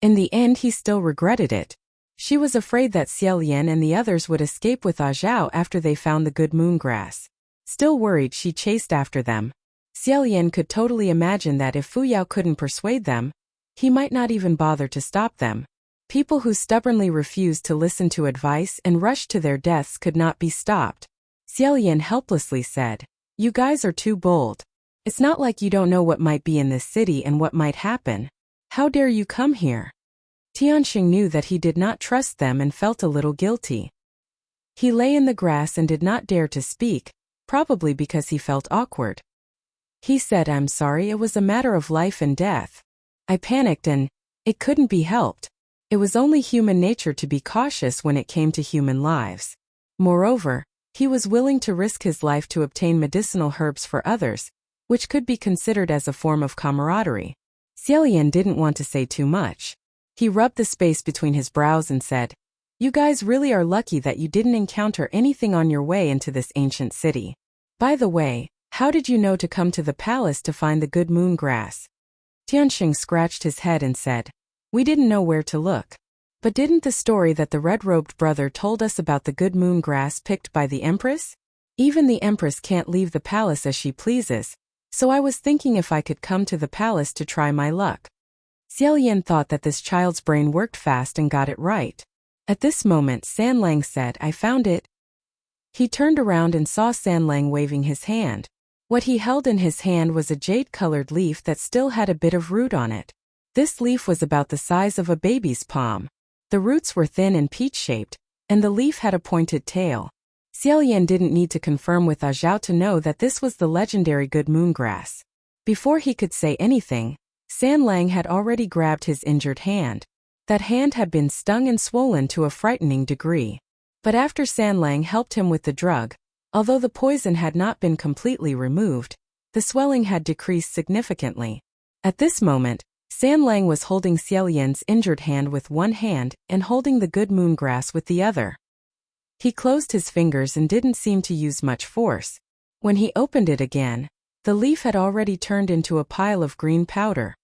In the end, he still regretted it. She was afraid that Xiaolian and the others would escape with Zhao after they found the good moon grass. Still worried, she chased after them. Xiaolian could totally imagine that if Fu Yao couldn't persuade them, he might not even bother to stop them. People who stubbornly refused to listen to advice and rushed to their deaths could not be stopped. Xiaolian helplessly said, You guys are too bold. It's not like you don't know what might be in this city and what might happen. How dare you come here? Tianxing knew that he did not trust them and felt a little guilty. He lay in the grass and did not dare to speak, probably because he felt awkward. He said, "I'm sorry, it was a matter of life and death. I panicked and it couldn't be helped. It was only human nature to be cautious when it came to human lives. Moreover, he was willing to risk his life to obtain medicinal herbs for others, which could be considered as a form of camaraderie." Xiaolian didn't want to say too much. He rubbed the space between his brows and said, "You guys really are lucky that you didn't encounter anything on your way into this ancient city. By the way, how did you know to come to the palace to find the good moon grass?" Tianxing scratched his head and said, "We didn't know where to look. But didn't the story that the red-robed brother told us about the good moon grass picked by the Empress? Even the Empress can't leave the palace as she pleases, so I was thinking if I could come to the palace to try my luck." Xiaolian thought that this child's brain worked fast and got it right. At this moment, Sanlang said, "I found it." He turned around and saw Sanlang waving his hand. What he held in his hand was a jade-colored leaf that still had a bit of root on it. This leaf was about the size of a baby's palm. The roots were thin and peach-shaped, and the leaf had a pointed tail. Xiaolian didn't need to confirm with Zhao to know that this was the legendary good moon grass. Before he could say anything, Sanlang had already grabbed his injured hand. That hand had been stung and swollen to a frightening degree. But after Sanlang helped him with the drug, although the poison had not been completely removed, the swelling had decreased significantly. At this moment, Sanlang was holding Xiaolian's injured hand with one hand and holding the good moon grass with the other. He closed his fingers and didn't seem to use much force. When he opened it again, the leaf had already turned into a pile of green powder.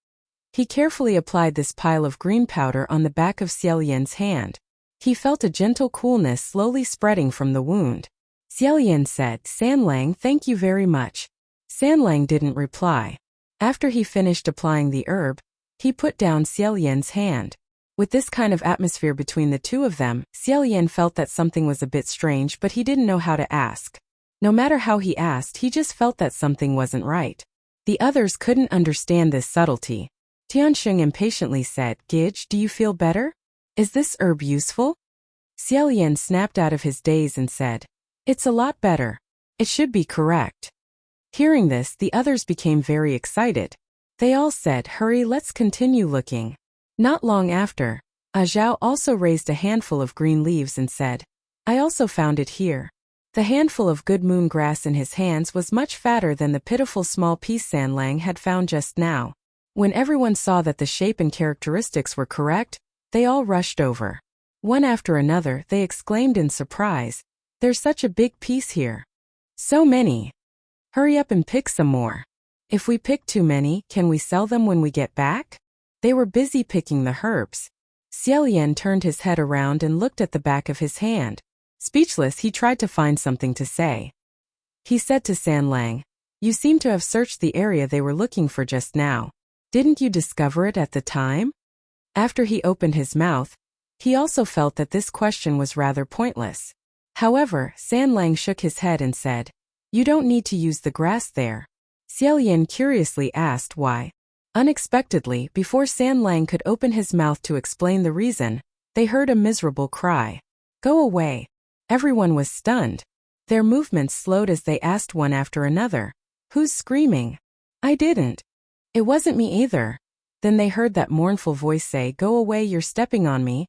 He carefully applied this pile of green powder on the back of Xiaolian's hand. He felt a gentle coolness slowly spreading from the wound. Xiaolian said, "Sanlang, thank you very much." Sanlang didn't reply. After he finished applying the herb, he put down Xiaolian's hand. With this kind of atmosphere between the two of them, Xiaolian felt that something was a bit strange, but he didn't know how to ask. No matter how he asked, he just felt that something wasn't right. The others couldn't understand this subtlety. Tianxing impatiently said, "Gij, do you feel better? Is this herb useful?" Xiaolian snapped out of his daze and said, "It's a lot better. It should be correct." Hearing this, the others became very excited. They all said, "Hurry, let's continue looking." Not long after, Zhao also raised a handful of green leaves and said, "I also found it here." The handful of good moon grass in his hands was much fatter than the pitiful small piece Sanlang had found just now. When everyone saw that the shape and characteristics were correct, they all rushed over. One after another, they exclaimed in surprise, "There's such a big piece here. So many. Hurry up and pick some more. If we pick too many, can we sell them when we get back?" They were busy picking the herbs. Xiaolian turned his head around and looked at the back of his hand. Speechless, he tried to find something to say. He said to Sanlang, "You seem to have searched the area they were looking for just now. Didn't you discover it at the time?" After he opened his mouth, he also felt that this question was rather pointless. However, Sanlang shook his head and said, "You don't need to use the grass there." Xiaolian curiously asked why. Unexpectedly, before Sanlang could open his mouth to explain the reason, they heard a miserable cry. "Go away." Everyone was stunned. Their movements slowed as they asked one after another, "Who's screaming?" "I didn't." "It wasn't me either." Then they heard that mournful voice say, "Go away, you're stepping on me."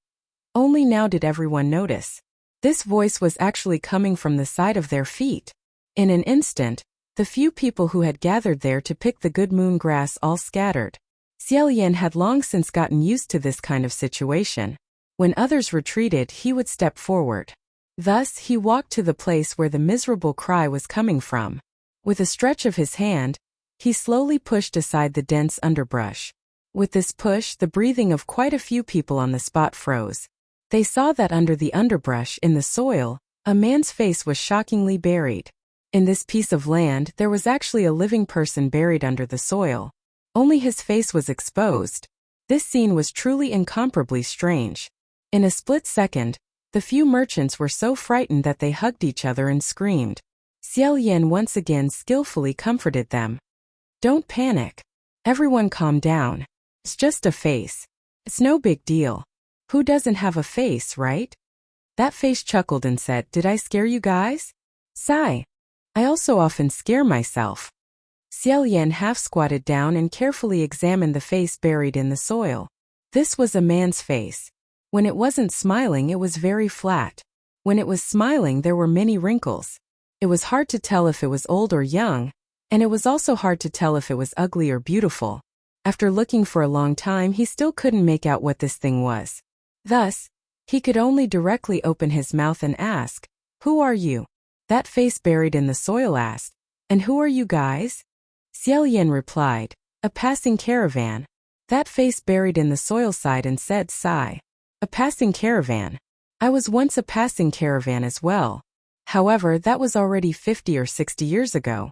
Only now did everyone notice. This voice was actually coming from the side of their feet. In an instant, the few people who had gathered there to pick the good moon grass all scattered. Xiaolian had long since gotten used to this kind of situation. When others retreated, he would step forward. Thus, he walked to the place where the miserable cry was coming from. With a stretch of his hand, he slowly pushed aside the dense underbrush. With this push, the breathing of quite a few people on the spot froze. They saw that under the underbrush in the soil, a man's face was shockingly buried. In this piece of land, there was actually a living person buried under the soil. Only his face was exposed. This scene was truly incomparably strange. In a split second, the few merchants were so frightened that they hugged each other and screamed. Xiaolian once again skillfully comforted them. "Don't panic. Everyone calm down. It's just a face. It's no big deal. Who doesn't have a face, right?" That face chuckled and said, "Did I scare you guys?" "Sigh. I also often scare myself. Xiao Yan half squatted down and carefully examined the face buried in the soil. This was a man's face. When it wasn't smiling, it was very flat. When it was smiling, there were many wrinkles. It was hard to tell if it was old or young, and it was also hard to tell if it was ugly or beautiful. After looking for a long time, he still couldn't make out what this thing was. Thus, he could only directly open his mouth and ask, "Who are you?" That face buried in the soil asked, "And who are you guys?" Xiao Yan replied, "A passing caravan." That face buried in the soil sighed and said, "Sigh. A passing caravan. I was once a passing caravan as well. However, that was already 50 or 60 years ago."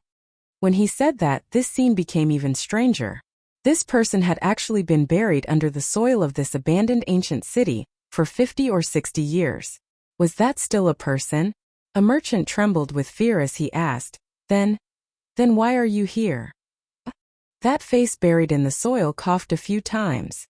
When he said that, this scene became even stranger. This person had actually been buried under the soil of this abandoned ancient city for 50 or 60 years. Was that still a person? A merchant trembled with fear as he asked, Then why are you here?" That face buried in the soil coughed a few times.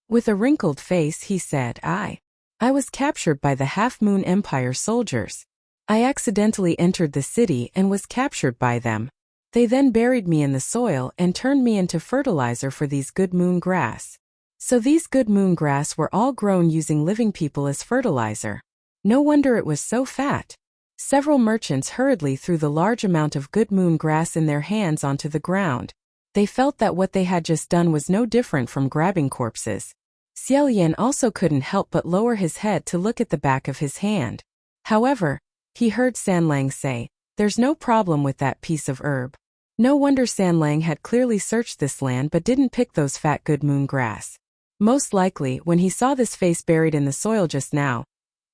With a wrinkled face, he said, I was captured by the Half Moon Empire soldiers. I accidentally entered the city and was captured by them. They then buried me in the soil and turned me into fertilizer for these good moon grass. So these good moon grass were all grown using living people as fertilizer. No wonder it was so fat. Several merchants hurriedly threw the large amount of good moon grass in their hands onto the ground. They felt that what they had just done was no different from grabbing corpses. Xiao Yan also couldn't help but lower his head to look at the back of his hand. However, he heard Sanlang say, "There's no problem with that piece of herb." No wonder Sanlang had clearly searched this land but didn't pick those fat good moon grass. Most likely, when he saw this face buried in the soil just now,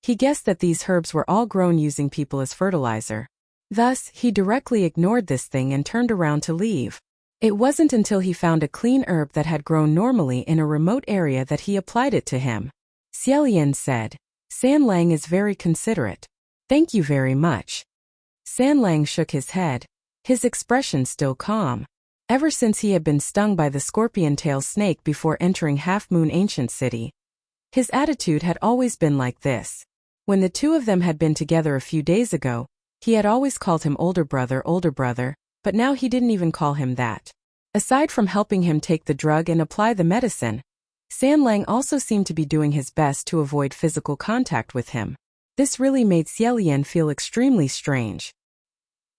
he guessed that these herbs were all grown using people as fertilizer. Thus, he directly ignored this thing and turned around to leave. It wasn't until he found a clean herb that had grown normally in a remote area that he applied it to him. Xiao Yan said, "Sanlang is very considerate. Thank you very much." Sanlang shook his head, his expression still calm. Ever since he had been stung by the scorpion-tail snake before entering Half Moon Ancient City, his attitude had always been like this. When the two of them had been together a few days ago, he had always called him older brother, but now he didn't even call him that. Aside from helping him take the drug and apply the medicine, Sanlang also seemed to be doing his best to avoid physical contact with him. This really made Xiao Yan feel extremely strange.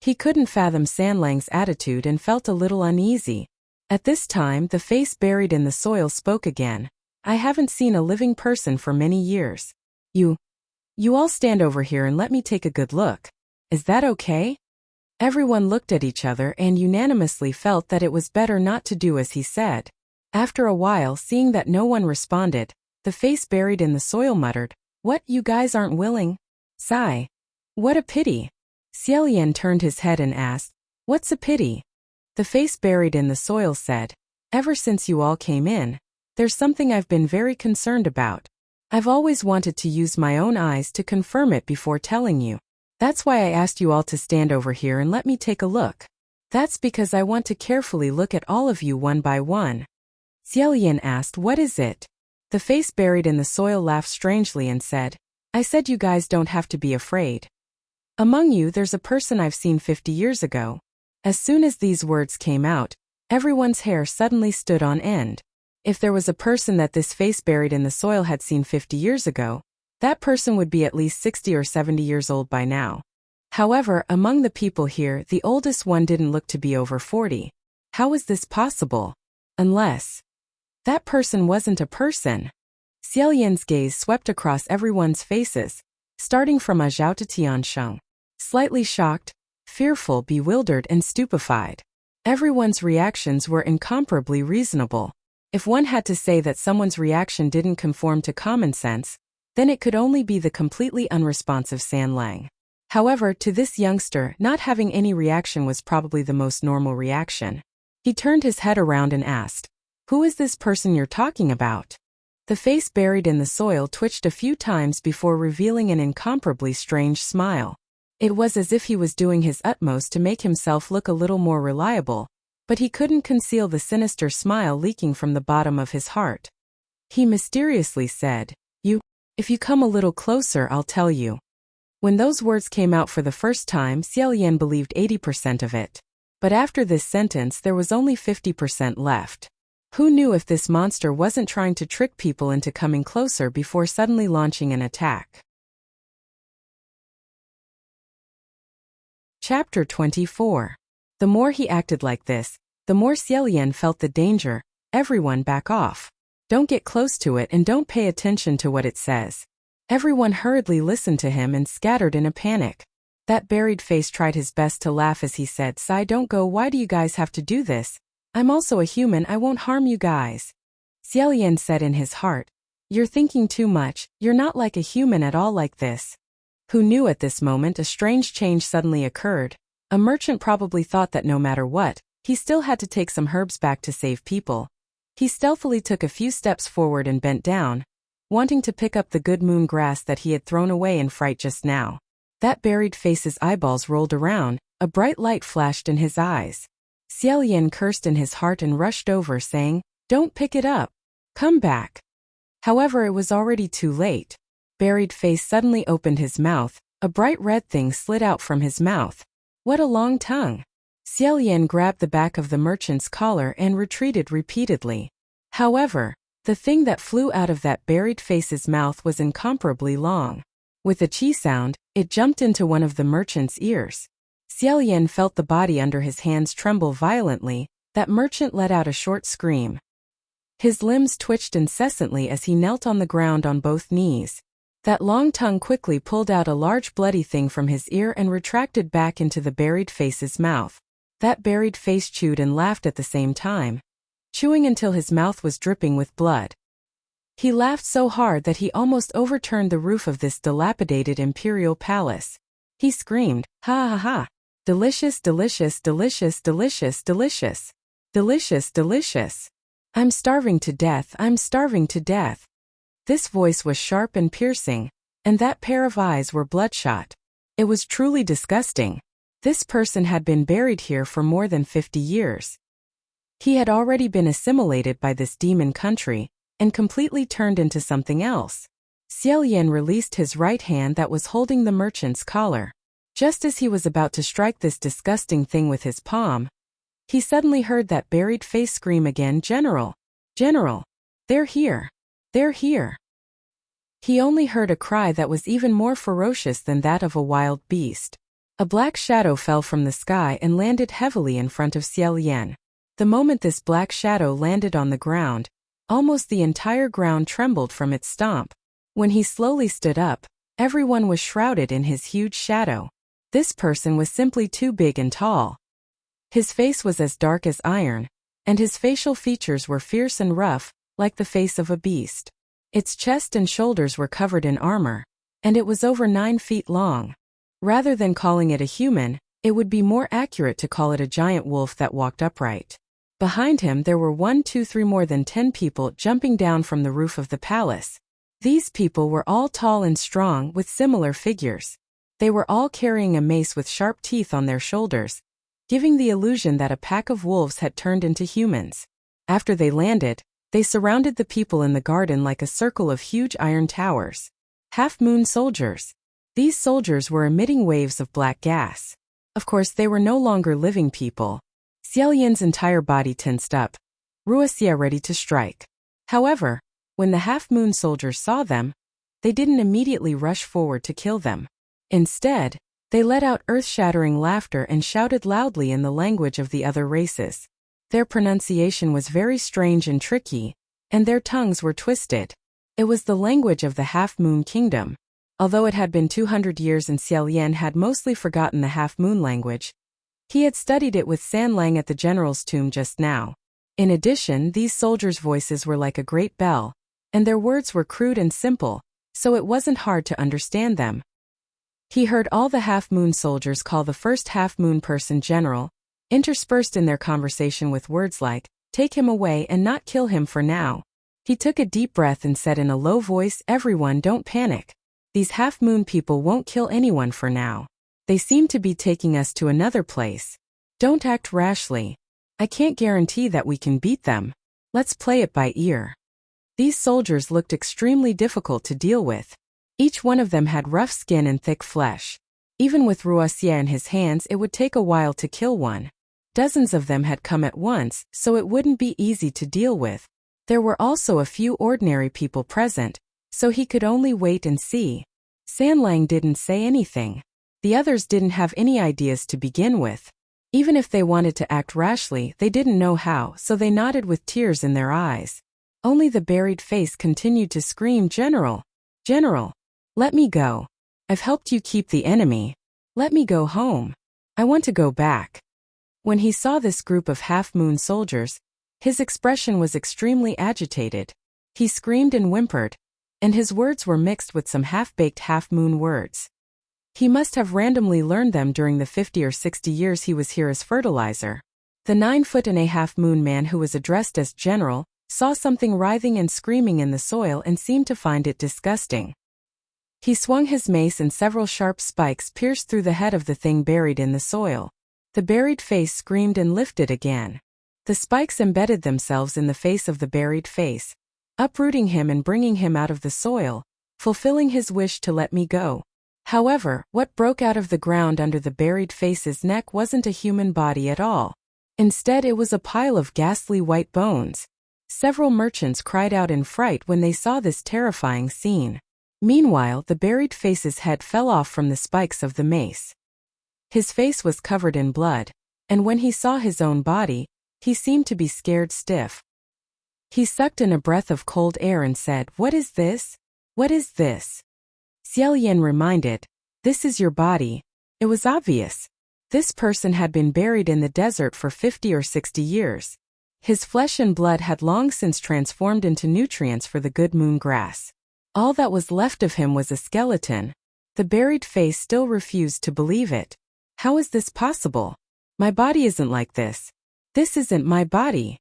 He couldn't fathom Sanlang's attitude and felt a little uneasy. At this time, the face buried in the soil spoke again. "I haven't seen a living person for many years. You all stand over here and let me take a good look. Is that okay?" Everyone looked at each other and unanimously felt that it was better not to do as he said. After a while, seeing that no one responded, the face buried in the soil muttered, "What, you guys aren't willing? Sigh. What a pity." Xiao Yan turned his head and asked, "What's a pity?" The face buried in the soil said, "Ever since you all came in, there's something I've been very concerned about. I've always wanted to use my own eyes to confirm it before telling you. That's why I asked you all to stand over here and let me take a look. That's because I want to carefully look at all of you one by one." Xiao Yan asked, "What is it?" The face buried in the soil laughed strangely and said, "I said you guys don't have to be afraid. Among you there's a person I've seen 50 years ago." As soon as these words came out, everyone's hair suddenly stood on end. If there was a person that this face buried in the soil had seen 50 years ago, that person would be at least 60 or 70 years old by now. However, among the people here, the oldest one didn't look to be over 40. How was this possible? Unless that person wasn't a person. Xiao Yan's gaze swept across everyone's faces, starting from Zhao to Tiansheng. Slightly shocked, fearful, bewildered, and stupefied. Everyone's reactions were incomparably reasonable. If one had to say that someone's reaction didn't conform to common sense, then it could only be the completely unresponsive Sanlang. However, to this youngster, not having any reaction was probably the most normal reaction. He turned his head around and asked, "Who is this person you're talking about?" The face buried in the soil twitched a few times before revealing an incomparably strange smile. It was as if he was doing his utmost to make himself look a little more reliable, but he couldn't conceal the sinister smile leaking from the bottom of his heart. He mysteriously said, If you come a little closer, I'll tell you." When those words came out for the first time, Xiao Yan believed 80% of it. But after this sentence there was only 50% left. Who knew if this monster wasn't trying to trick people into coming closer before suddenly launching an attack? Chapter 24. The more he acted like this, the more Xiao Yan felt the danger. Everyone back off. Don't get close to it and don't pay attention to what it says. Everyone hurriedly listened to him and scattered in a panic. That buried face tried his best to laugh as he said, "Sai, don't go. Why do you guys have to do this? I'm also a human. I won't harm you guys." Xiao Yan said in his heart, "You're thinking too much. You're not like a human at all like this." Who knew at this moment a strange change suddenly occurred? A merchant probably thought that no matter what, he still had to take some herbs back to save people. He stealthily took a few steps forward and bent down, wanting to pick up the good moon grass that he had thrown away in fright just now. That buried face's eyeballs rolled around, a bright light flashed in his eyes. Xiao Yan cursed in his heart and rushed over saying, "Don't pick it up. Come back." However, it was already too late. Buried face suddenly opened his mouth, a bright red thing slid out from his mouth. What a long tongue! Xiao Yan grabbed the back of the merchant's collar and retreated repeatedly. However, the thing that flew out of that buried face's mouth was incomparably long. With a chi sound, it jumped into one of the merchant's ears. Xiao Yan felt the body under his hands tremble violently. That merchant let out a short scream. His limbs twitched incessantly as he knelt on the ground on both knees. That long tongue quickly pulled out a large bloody thing from his ear and retracted back into the buried face's mouth. That buried face chewed and laughed at the same time, chewing until his mouth was dripping with blood. He laughed so hard that he almost overturned the roof of this dilapidated imperial palace. He screamed, "Ha ha ha! Delicious, delicious, delicious, delicious, delicious! Delicious, delicious! I'm starving to death, I'm starving to death!" This voice was sharp and piercing, and that pair of eyes were bloodshot. It was truly disgusting. This person had been buried here for more than 50 years. He had already been assimilated by this demon country, and completely turned into something else. Xiao Yan released his right hand that was holding the merchant's collar. Just as he was about to strike this disgusting thing with his palm, he suddenly heard that buried face scream again, "General! General! They're here! They're here!" He only heard a cry that was even more ferocious than that of a wild beast. A black shadow fell from the sky and landed heavily in front of Xiao Yan. The moment this black shadow landed on the ground, almost the entire ground trembled from its stomp. When he slowly stood up, everyone was shrouded in his huge shadow. This person was simply too big and tall. His face was as dark as iron, and his facial features were fierce and rough, like the face of a beast. Its chest and shoulders were covered in armor, and it was over 9 feet long. Rather than calling it a human, it would be more accurate to call it a giant wolf that walked upright. Behind him there were 1, 2, 3 more than 10 people jumping down from the roof of the palace. These people were all tall and strong with similar figures. They were all carrying a mace with sharp teeth on their shoulders, giving the illusion that a pack of wolves had turned into humans. After they landed, they surrounded the people in the garden like a circle of huge iron towers. Half-moon soldiers. These soldiers were emitting waves of black gas. Of course, they were no longer living people. Xiao Yan's entire body tensed up, Wuxia ready to strike. However, when the half-moon soldiers saw them, they didn't immediately rush forward to kill them. Instead, they let out earth-shattering laughter and shouted loudly in the language of the other races. Their pronunciation was very strange and tricky, and their tongues were twisted. It was the language of the half-moon kingdom. Although it had been 200 years and Xiao Yan had mostly forgotten the half-moon language, he had studied it with San Lang at the general's tomb just now. In addition, these soldiers' voices were like a great bell, and their words were crude and simple, so it wasn't hard to understand them. He heard all the half-moon soldiers call the first half-moon person general, interspersed in their conversation with words like, "Take him away and not kill him for now." He took a deep breath and said in a low voice, "Everyone, don't panic. These half-moon people won't kill anyone for now. They seem to be taking us to another place. Don't act rashly. I can't guarantee that we can beat them. Let's play it by ear." These soldiers looked extremely difficult to deal with. Each one of them had rough skin and thick flesh. Even with Wuxia in his hands, it would take a while to kill one. Dozens of them had come at once, so it wouldn't be easy to deal with. There were also a few ordinary people present, so he could only wait and see. Sanlang didn't say anything. The others didn't have any ideas to begin with. Even if they wanted to act rashly, they didn't know how, so they nodded with tears in their eyes. Only the buried face continued to scream, "General! General! Let me go. I've helped you keep the enemy. Let me go home. I want to go back." When he saw this group of half-moon soldiers, his expression was extremely agitated. He screamed and whimpered, and his words were mixed with some half-baked half-moon words. He must have randomly learned them during the 50 or 60 years he was here as fertilizer. The 9-foot-and-a-half-moon man who was addressed as General saw something writhing and screaming in the soil and seemed to find it disgusting. He swung his mace and several sharp spikes pierced through the head of the thing buried in the soil. The buried face screamed and lifted again. The spikes embedded themselves in the face of the buried face, uprooting him and bringing him out of the soil, fulfilling his wish to let me go. However, what broke out of the ground under the buried face's neck wasn't a human body at all. Instead, it was a pile of ghastly white bones. Several merchants cried out in fright when they saw this terrifying scene. Meanwhile, the buried face's head fell off from the spikes of the mace. His face was covered in blood, and when he saw his own body, he seemed to be scared stiff. He sucked in a breath of cold air and said, "What is this? What is this?" Xiao Yan reminded, "This is your body." It was obvious. This person had been buried in the desert for 50 or 60 years. His flesh and blood had long since transformed into nutrients for the good moon grass. All that was left of him was a skeleton. The buried face still refused to believe it. "How is this possible? My body isn't like this. This isn't my body."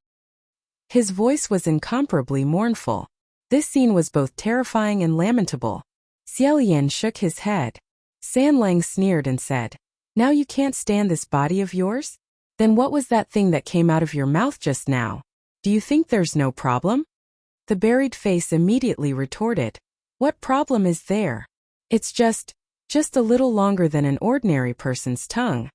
His voice was incomparably mournful. This scene was both terrifying and lamentable. Xiao Yan shook his head. Sanlang sneered and said, "Now you can't stand this body of yours? Then what was that thing that came out of your mouth just now? Do you think there's no problem?" The buried face immediately retorted, "What problem is there? It's just a little longer than an ordinary person's tongue."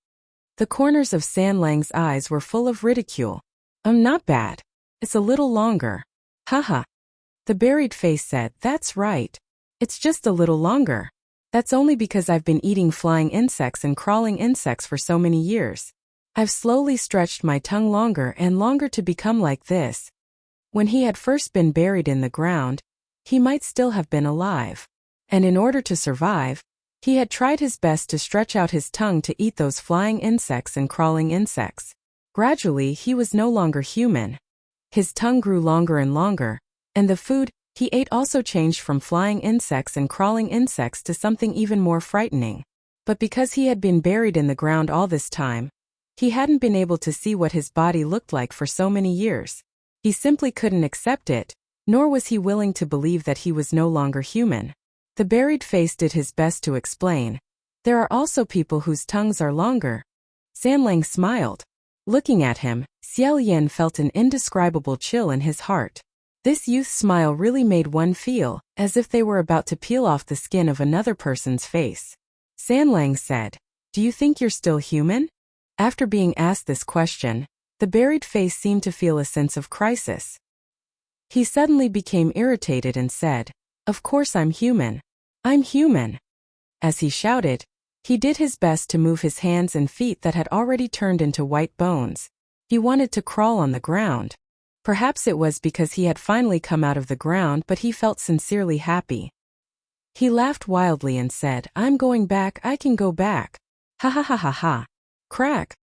The corners of Sanlang's eyes were full of ridicule. Not bad. It's a little longer. Haha. The buried face said, "That's right. It's just a little longer. That's only because I've been eating flying insects and crawling insects for so many years. I've slowly stretched my tongue longer and longer to become like this." When he had first been buried in the ground, he might still have been alive. And in order to survive, he had tried his best to stretch out his tongue to eat those flying insects and crawling insects. Gradually, he was no longer human. His tongue grew longer and longer, and the food he ate also changed from flying insects and crawling insects to something even more frightening. But because he had been buried in the ground all this time, he hadn't been able to see what his body looked like for so many years. He simply couldn't accept it, nor was he willing to believe that he was no longer human. The buried face did his best to explain, "There are also people whose tongues are longer." Sanlang smiled. Looking at him, Xiao Yan felt an indescribable chill in his heart. This youth's smile really made one feel as if they were about to peel off the skin of another person's face. Sanlang said, "Do you think you're still human?" After being asked this question, the buried face seemed to feel a sense of crisis. He suddenly became irritated and said, "Of course I'm human. I'm human." As he shouted, he did his best to move his hands and feet that had already turned into white bones. He wanted to crawl on the ground. Perhaps it was because he had finally come out of the ground, but he felt sincerely happy. He laughed wildly and said, "I'm going back, I can go back. Ha ha ha ha ha. Crack."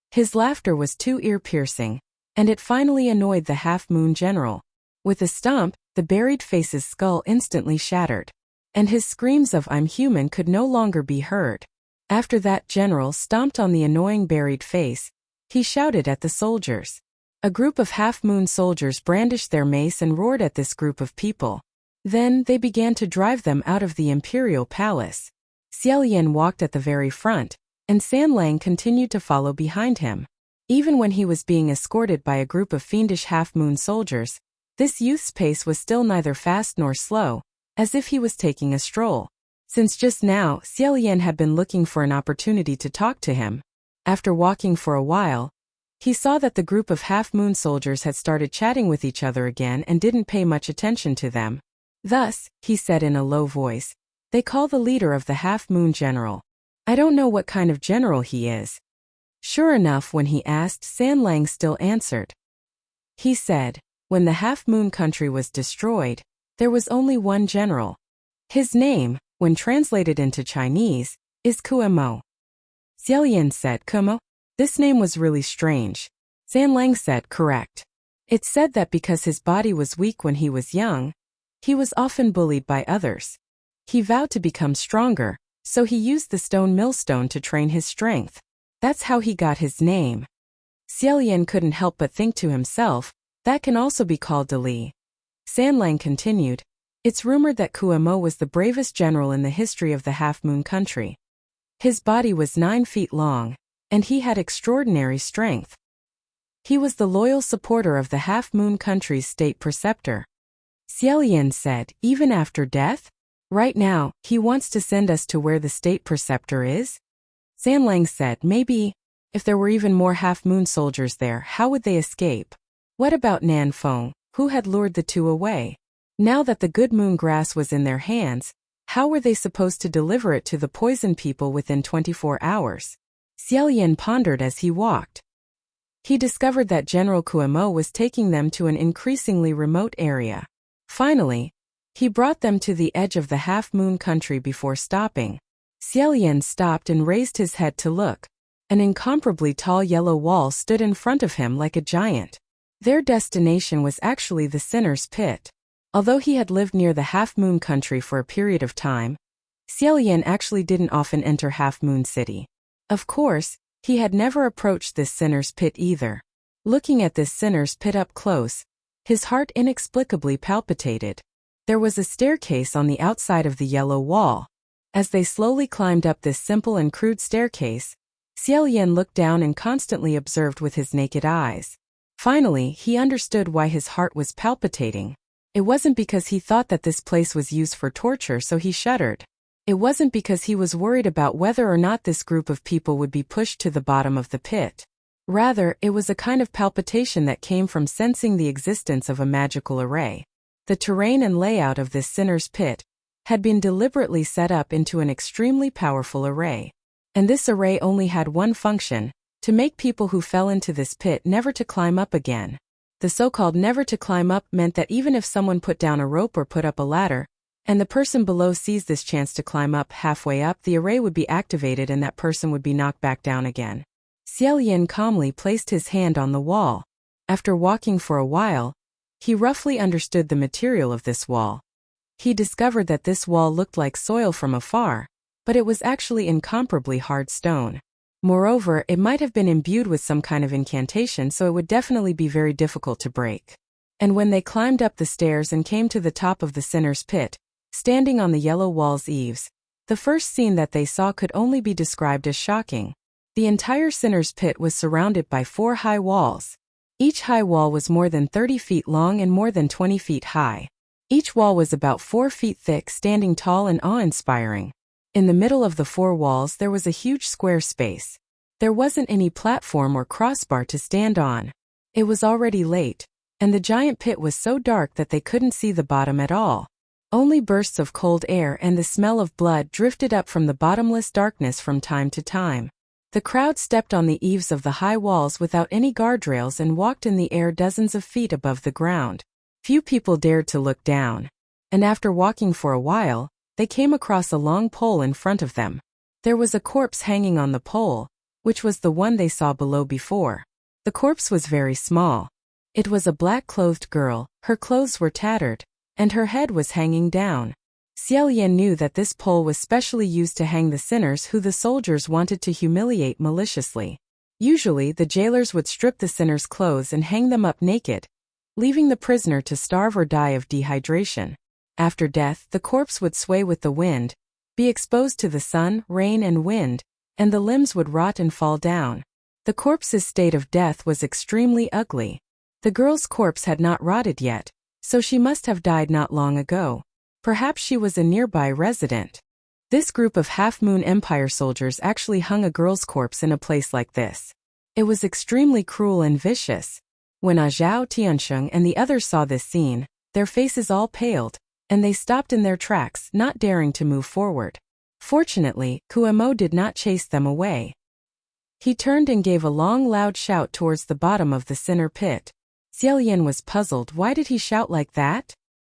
His laughter was too ear-piercing, and it finally annoyed the half-moon general. With a stomp, the buried face's skull instantly shattered, and his screams of "I'm human" could no longer be heard. After that general stomped on the annoying buried face, he shouted at the soldiers. A group of half-moon soldiers brandished their mace and roared at this group of people. Then they began to drive them out of the imperial palace. Xiao Yan walked at the very front, and Sanlang continued to follow behind him. Even when he was being escorted by a group of fiendish half-moon soldiers, this youth's pace was still neither fast nor slow. as if he was taking a stroll. Since just now, Xiaolian had been looking for an opportunity to talk to him. After walking for a while, he saw that the group of half-moon soldiers had started chatting with each other again and didn't pay much attention to them. Thus, he said in a low voice, "They call the leader of the half-moon general. I don't know what kind of general he is." Sure enough, when he asked, San Lang still answered. He said, "When the half-moon country was destroyed, there was only one general. His name, when translated into Chinese, is Kuemo." Xiaolian said, "Kuemo? This name was really strange." San Lang said, "Correct. It's said that because his body was weak when he was young, he was often bullied by others. He vowed to become stronger, so he used the stone millstone to train his strength. That's how he got his name." Xiaolian couldn't help but think to himself, that can also be called Dali. San Lang continued, "It's rumored that Kuemo was the bravest general in the history of the half-moon country. His body was 9 feet long, and he had extraordinary strength. He was the loyal supporter of the half-moon country's state preceptor." Xiaolian said, "Even after death? Right now, he wants to send us to where the state preceptor is?" San Lang said, "Maybe. If there were even more half-moon soldiers there, how would they escape? What about Nan Feng, who had lured the two away? Now that the good moon grass was in their hands, how were they supposed to deliver it to the poison people within 24 hours? Xiaolian pondered as he walked. He discovered that General Kuemo was taking them to an increasingly remote area. Finally, he brought them to the edge of the half-moon country before stopping. Xiaolian stopped and raised his head to look. An incomparably tall yellow wall stood in front of him like a giant. Their destination was actually the Sinner's Pit. Although he had lived near the half-moon country for a period of time, Xiaolian actually didn't often enter Half-Moon City. Of course, he had never approached this Sinner's Pit either. Looking at this Sinner's Pit up close, his heart inexplicably palpitated. There was a staircase on the outside of the yellow wall. As they slowly climbed up this simple and crude staircase, Xiaolian looked down and constantly observed with his naked eyes. Finally, he understood why his heart was palpitating. It wasn't because he thought that this place was used for torture, so he shuddered. It wasn't because he was worried about whether or not this group of people would be pushed to the bottom of the pit. Rather, it was a kind of palpitation that came from sensing the existence of a magical array. The terrain and layout of this Sinner's Pit had been deliberately set up into an extremely powerful array. And this array only had one function: to make people who fell into this pit never to climb up again. The so-called never to climb up meant that even if someone put down a rope or put up a ladder, and the person below sees this chance to climb up halfway up, the array would be activated and that person would be knocked back down again. Xiaolian calmly placed his hand on the wall. After walking for a while, he roughly understood the material of this wall. He discovered that this wall looked like soil from afar, but it was actually incomparably hard stone. Moreover, it might have been imbued with some kind of incantation, so it would definitely be very difficult to break. And when they climbed up the stairs and came to the top of the Sinner's Pit, standing on the yellow wall's eaves, the first scene that they saw could only be described as shocking. The entire Sinner's Pit was surrounded by 4 high walls. Each high wall was more than 30 feet long and more than 20 feet high. Each wall was about 4 feet thick, standing tall and awe-inspiring. In the middle of the 4 walls there was a huge square space. There wasn't any platform or crossbar to stand on. It was already late, and the giant pit was so dark that they couldn't see the bottom at all. Only bursts of cold air and the smell of blood drifted up from the bottomless darkness from time to time. The crowd stepped on the eaves of the high walls without any guardrails and walked in the air dozens of feet above the ground. Few people dared to look down. And after walking for a while, they came across a long pole in front of them. There was a corpse hanging on the pole, which was the one they saw below before. The corpse was very small. It was a black-clothed girl, her clothes were tattered, and her head was hanging down. Xiaolian knew that this pole was specially used to hang the sinners who the soldiers wanted to humiliate maliciously. Usually, the jailers would strip the sinners' clothes and hang them up naked, leaving the prisoner to starve or die of dehydration. After death, the corpse would sway with the wind, be exposed to the sun, rain and wind, and the limbs would rot and fall down. The corpse's state of death was extremely ugly. The girl's corpse had not rotted yet, so she must have died not long ago. Perhaps she was a nearby resident. This group of Half-Moon Empire soldiers actually hung a girl's corpse in a place like this. It was extremely cruel and vicious. When Zhao Tiansheng and the others saw this scene, their faces all paled, and they stopped in their tracks, not daring to move forward. Fortunately, Kuo-mo did not chase them away. He turned and gave a long loud shout towards the bottom of the sinner pit. Xiao Yan was puzzled. Why did he shout like that?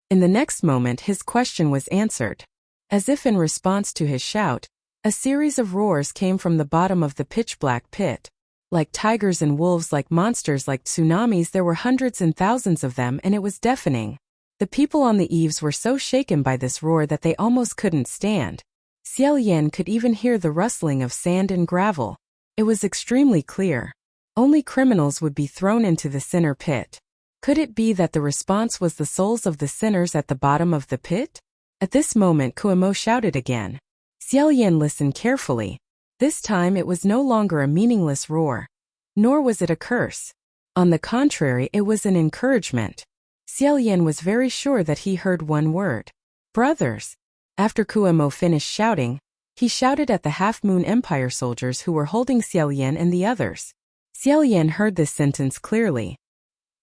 In the next moment his question was answered. As if in response to his shout, a series of roars came from the bottom of the pitch-black pit. Like tigers and wolves, like monsters, like tsunamis, there were hundreds and thousands of them, and it was deafening. The people on the eaves were so shaken by this roar that they almost couldn't stand. Xiao Yan could even hear the rustling of sand and gravel. It was extremely clear. Only criminals would be thrown into the sinner pit. Could it be that the response was the souls of the sinners at the bottom of the pit? At this moment Kuo-mo shouted again. Xiao Yan listened carefully. This time it was no longer a meaningless roar. Nor was it a curse. On the contrary, it was an encouragement. Xiao Yan was very sure that he heard one word. Brothers. After Kuo-mo finished shouting, he shouted at the Half-Moon Empire soldiers who were holding Xiao Yan and the others. Xiao Yan heard this sentence clearly.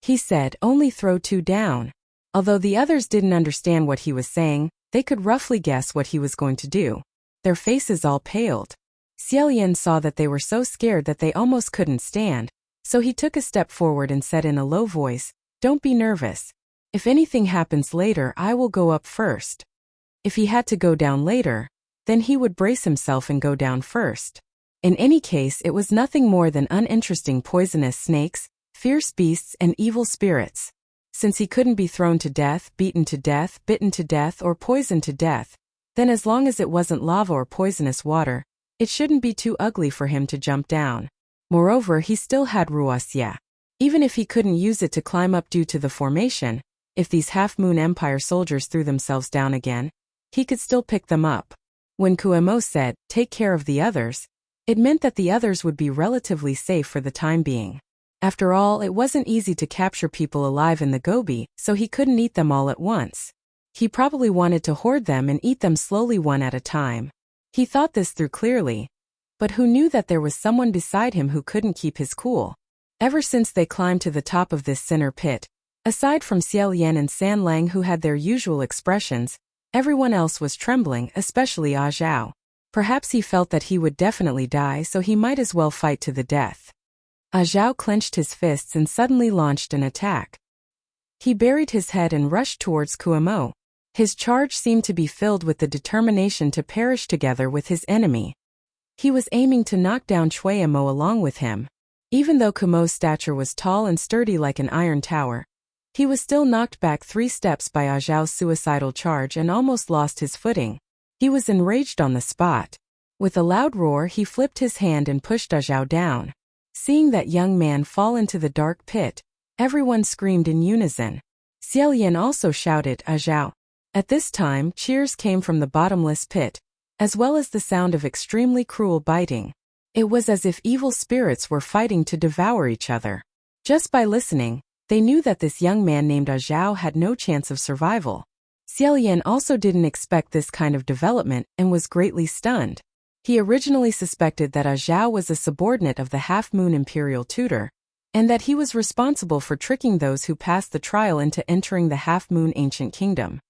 He said, "Only throw 2 down." Although the others didn't understand what he was saying, they could roughly guess what he was going to do. Their faces all paled. Xiao Yan saw that they were so scared that they almost couldn't stand, so he took a step forward and said in a low voice, "Don't be nervous. If anything happens later, I will go up first." If he had to go down later, then he would brace himself and go down first. In any case, it was nothing more than uninteresting poisonous snakes, fierce beasts, and evil spirits. Since he couldn't be thrown to death, beaten to death, bitten to death, or poisoned to death, then as long as it wasn't lava or poisonous water, it shouldn't be too ugly for him to jump down. Moreover, he still had Wuxia. Even if he couldn't use it to climb up due to the formation, if these Half-Moon Empire soldiers threw themselves down again, he could still pick them up. When Kuo-mo said, "Take care of the others," it meant that the others would be relatively safe for the time being. After all, it wasn't easy to capture people alive in the Gobi, so he couldn't eat them all at once. He probably wanted to hoard them and eat them slowly one at a time. He thought this through clearly. But who knew that there was someone beside him who couldn't keep his cool? Ever since they climbed to the top of this sinner pit, aside from Xiao Yan and San Lang who had their usual expressions, everyone else was trembling, especially Zhao. Perhaps he felt that he would definitely die, so he might as well fight to the death. Zhao clenched his fists and suddenly launched an attack. He buried his head and rushed towards Kuo-mo. His charge seemed to be filled with the determination to perish together with his enemy. He was aiming to knock down Kuo-mo along with him. Even though Kuo-mo's stature was tall and sturdy like an iron tower, he was still knocked back 3 steps by Zhao's suicidal charge and almost lost his footing. He was enraged on the spot. With a loud roar, he flipped his hand and pushed Zhao down. Seeing that young man fall into the dark pit, everyone screamed in unison. Xiao Yan also shouted, "Zhao." At this time, cheers came from the bottomless pit, as well as the sound of extremely cruel biting. It was as if evil spirits were fighting to devour each other. Just by listening, they knew that this young man named Zhao had no chance of survival. Xiao Yan also didn't expect this kind of development and was greatly stunned. He originally suspected that Zhao was a subordinate of the Half-Moon Imperial Tutor, and that he was responsible for tricking those who passed the trial into entering the Half-Moon Ancient Kingdom.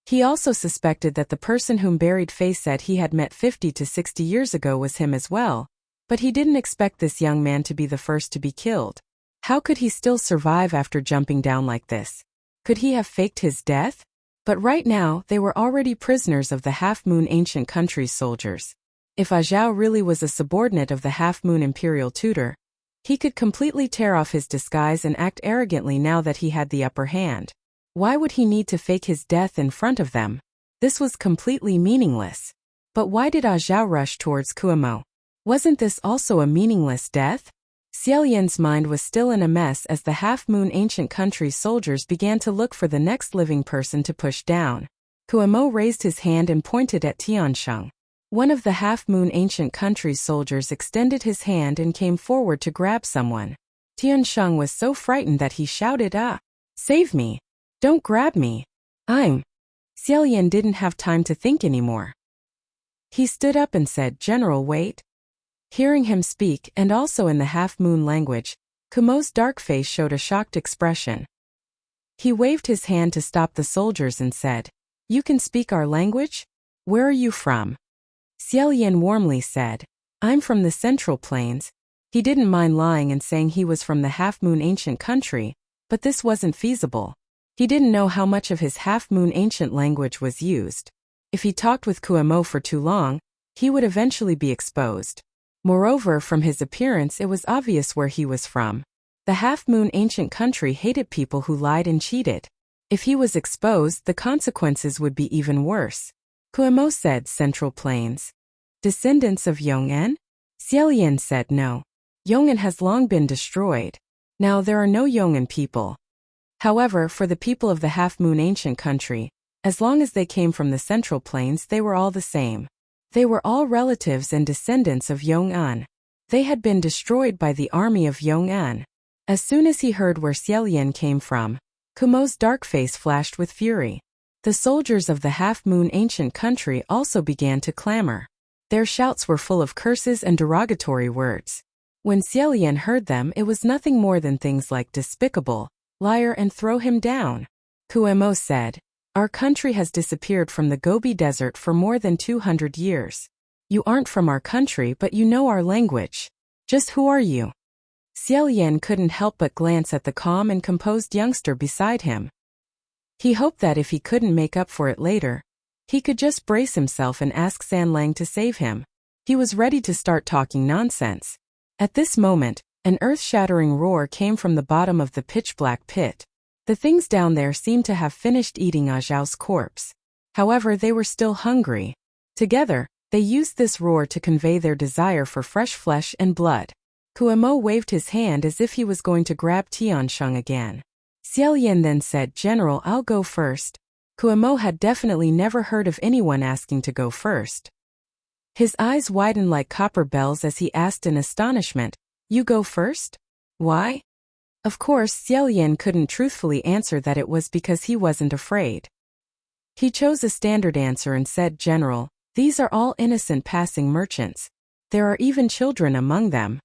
He also suspected that the person whom Buried Face said he had met 50 to 60 years ago was him as well, but he didn't expect this young man to be the first to be killed. How could he still survive after jumping down like this? Could he have faked his death? But right now, they were already prisoners of the Half-Moon Ancient Country's soldiers. If Zhao really was a subordinate of the Half-Moon Imperial Tutor, he could completely tear off his disguise and act arrogantly now that he had the upper hand. Why would he need to fake his death in front of them? This was completely meaningless. But why did Zhao rush towards Kuo-mo? Wasn't this also a meaningless death? Xiao Yan's mind was still in a mess as the Half-Moon Ancient Country's soldiers began to look for the next living person to push down. Kuo-mo raised his hand and pointed at Tiansheng. One of the Half-Moon Ancient Country's soldiers extended his hand and came forward to grab someone. Tiansheng was so frightened that he shouted, "Ah! Save me! Don't grab me! I'm..." Xiao Yan didn't have time to think anymore. He stood up and said, "General, wait." Hearing him speak, and also in the half-moon language, Kumo's dark face showed a shocked expression. He waved his hand to stop the soldiers and said, "You can speak our language? Where are you from?" Xiao Yan warmly said, "I'm from the Central Plains." He didn't mind lying and saying he was from the half-moon ancient country, but this wasn't feasible. He didn't know how much of his half-moon ancient language was used. If he talked with Kumo for too long, he would eventually be exposed. Moreover, from his appearance it was obvious where he was from. The half-moon ancient country hated people who lied and cheated. If he was exposed, the consequences would be even worse. Kumo said, "Central Plains. Descendants of Yong'an?" Xiao Yan said, "No. Yong'an has long been destroyed. Now there are no Yong'an people. However, for the people of the half-moon ancient country, as long as they came from the Central Plains, they were all the same. They were all relatives and descendants of Yong'an. They had been destroyed by the army of Yong'an." As soon as he heard where Xiao Yan came from, Kumo's dark face flashed with fury. The soldiers of the half-moon ancient country also began to clamor. Their shouts were full of curses and derogatory words. When Xiao Yan heard them, it was nothing more than things like despicable, liar, and throw him down. Kumo said, "Our country has disappeared from the Gobi Desert for more than 200 years. You aren't from our country, but you know our language. Just who are you?" Xiao Yan couldn't help but glance at the calm and composed youngster beside him. He hoped that if he couldn't make up for it later, he could just brace himself and ask San Lang to save him. He was ready to start talking nonsense. At this moment, an earth-shattering roar came from the bottom of the pitch-black pit. The things down there seemed to have finished eating A Zhao's corpse. However, they were still hungry. Together, they used this roar to convey their desire for fresh flesh and blood. Kumo waved his hand as if he was going to grab Tiansheng again. Xiao Yan then said, "General, I'll go first." Kumo had definitely never heard of anyone asking to go first. His eyes widened like copper bells as he asked in astonishment, "You go first? Why?" Of course, Xiao Yan couldn't truthfully answer that it was because he wasn't afraid. He chose a standard answer and said, "General, these are all innocent passing merchants. There are even children among them."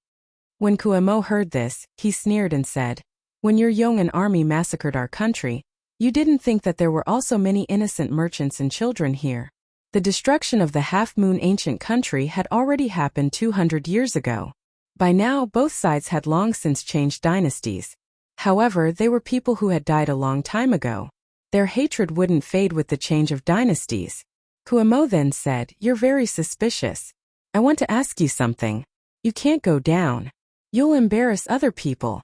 When Kumo heard this, he sneered and said, "When your Yong'an army massacred our country, you didn't think that there were also many innocent merchants and children here. The destruction of the half-moon ancient country had already happened 200 years ago. By now, both sides had long since changed dynasties. However, they were people who had died a long time ago. Their hatred wouldn't fade with the change of dynasties." Kumo then said, "You're very suspicious. I want to ask you something. You can't go down. You'll embarrass other people."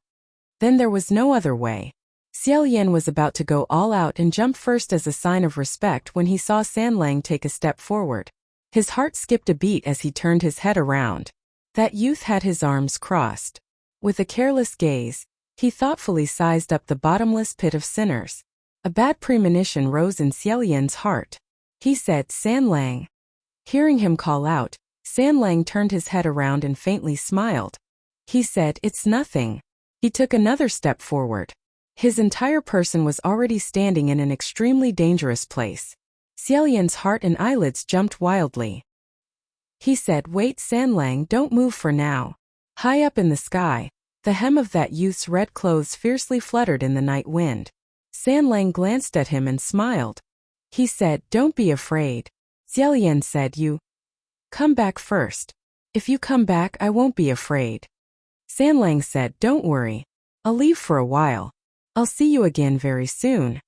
Then there was no other way. Xiao Yan was about to go all out and jump first as a sign of respect when he saw San Lang take a step forward. His heart skipped a beat as he turned his head around. That youth had his arms crossed. With a careless gaze, he thoughtfully sized up the bottomless pit of sinners. A bad premonition rose in Xiao Yan's heart. He said, "San Lang." Hearing him call out, San Lang turned his head around and faintly smiled. He said, "It's nothing." He took another step forward. His entire person was already standing in an extremely dangerous place. Xiao Yan's heart and eyelids jumped wildly. He said, "Wait, San Lang, don't move for now." High up in the sky, the hem of that youth's red clothes fiercely fluttered in the night wind. San Lang glanced at him and smiled. He said, "Don't be afraid." Xiao Yan said, "You come back first. If you come back, I won't be afraid." San Lang said, "Don't worry. I'll leave for a while. I'll see you again very soon."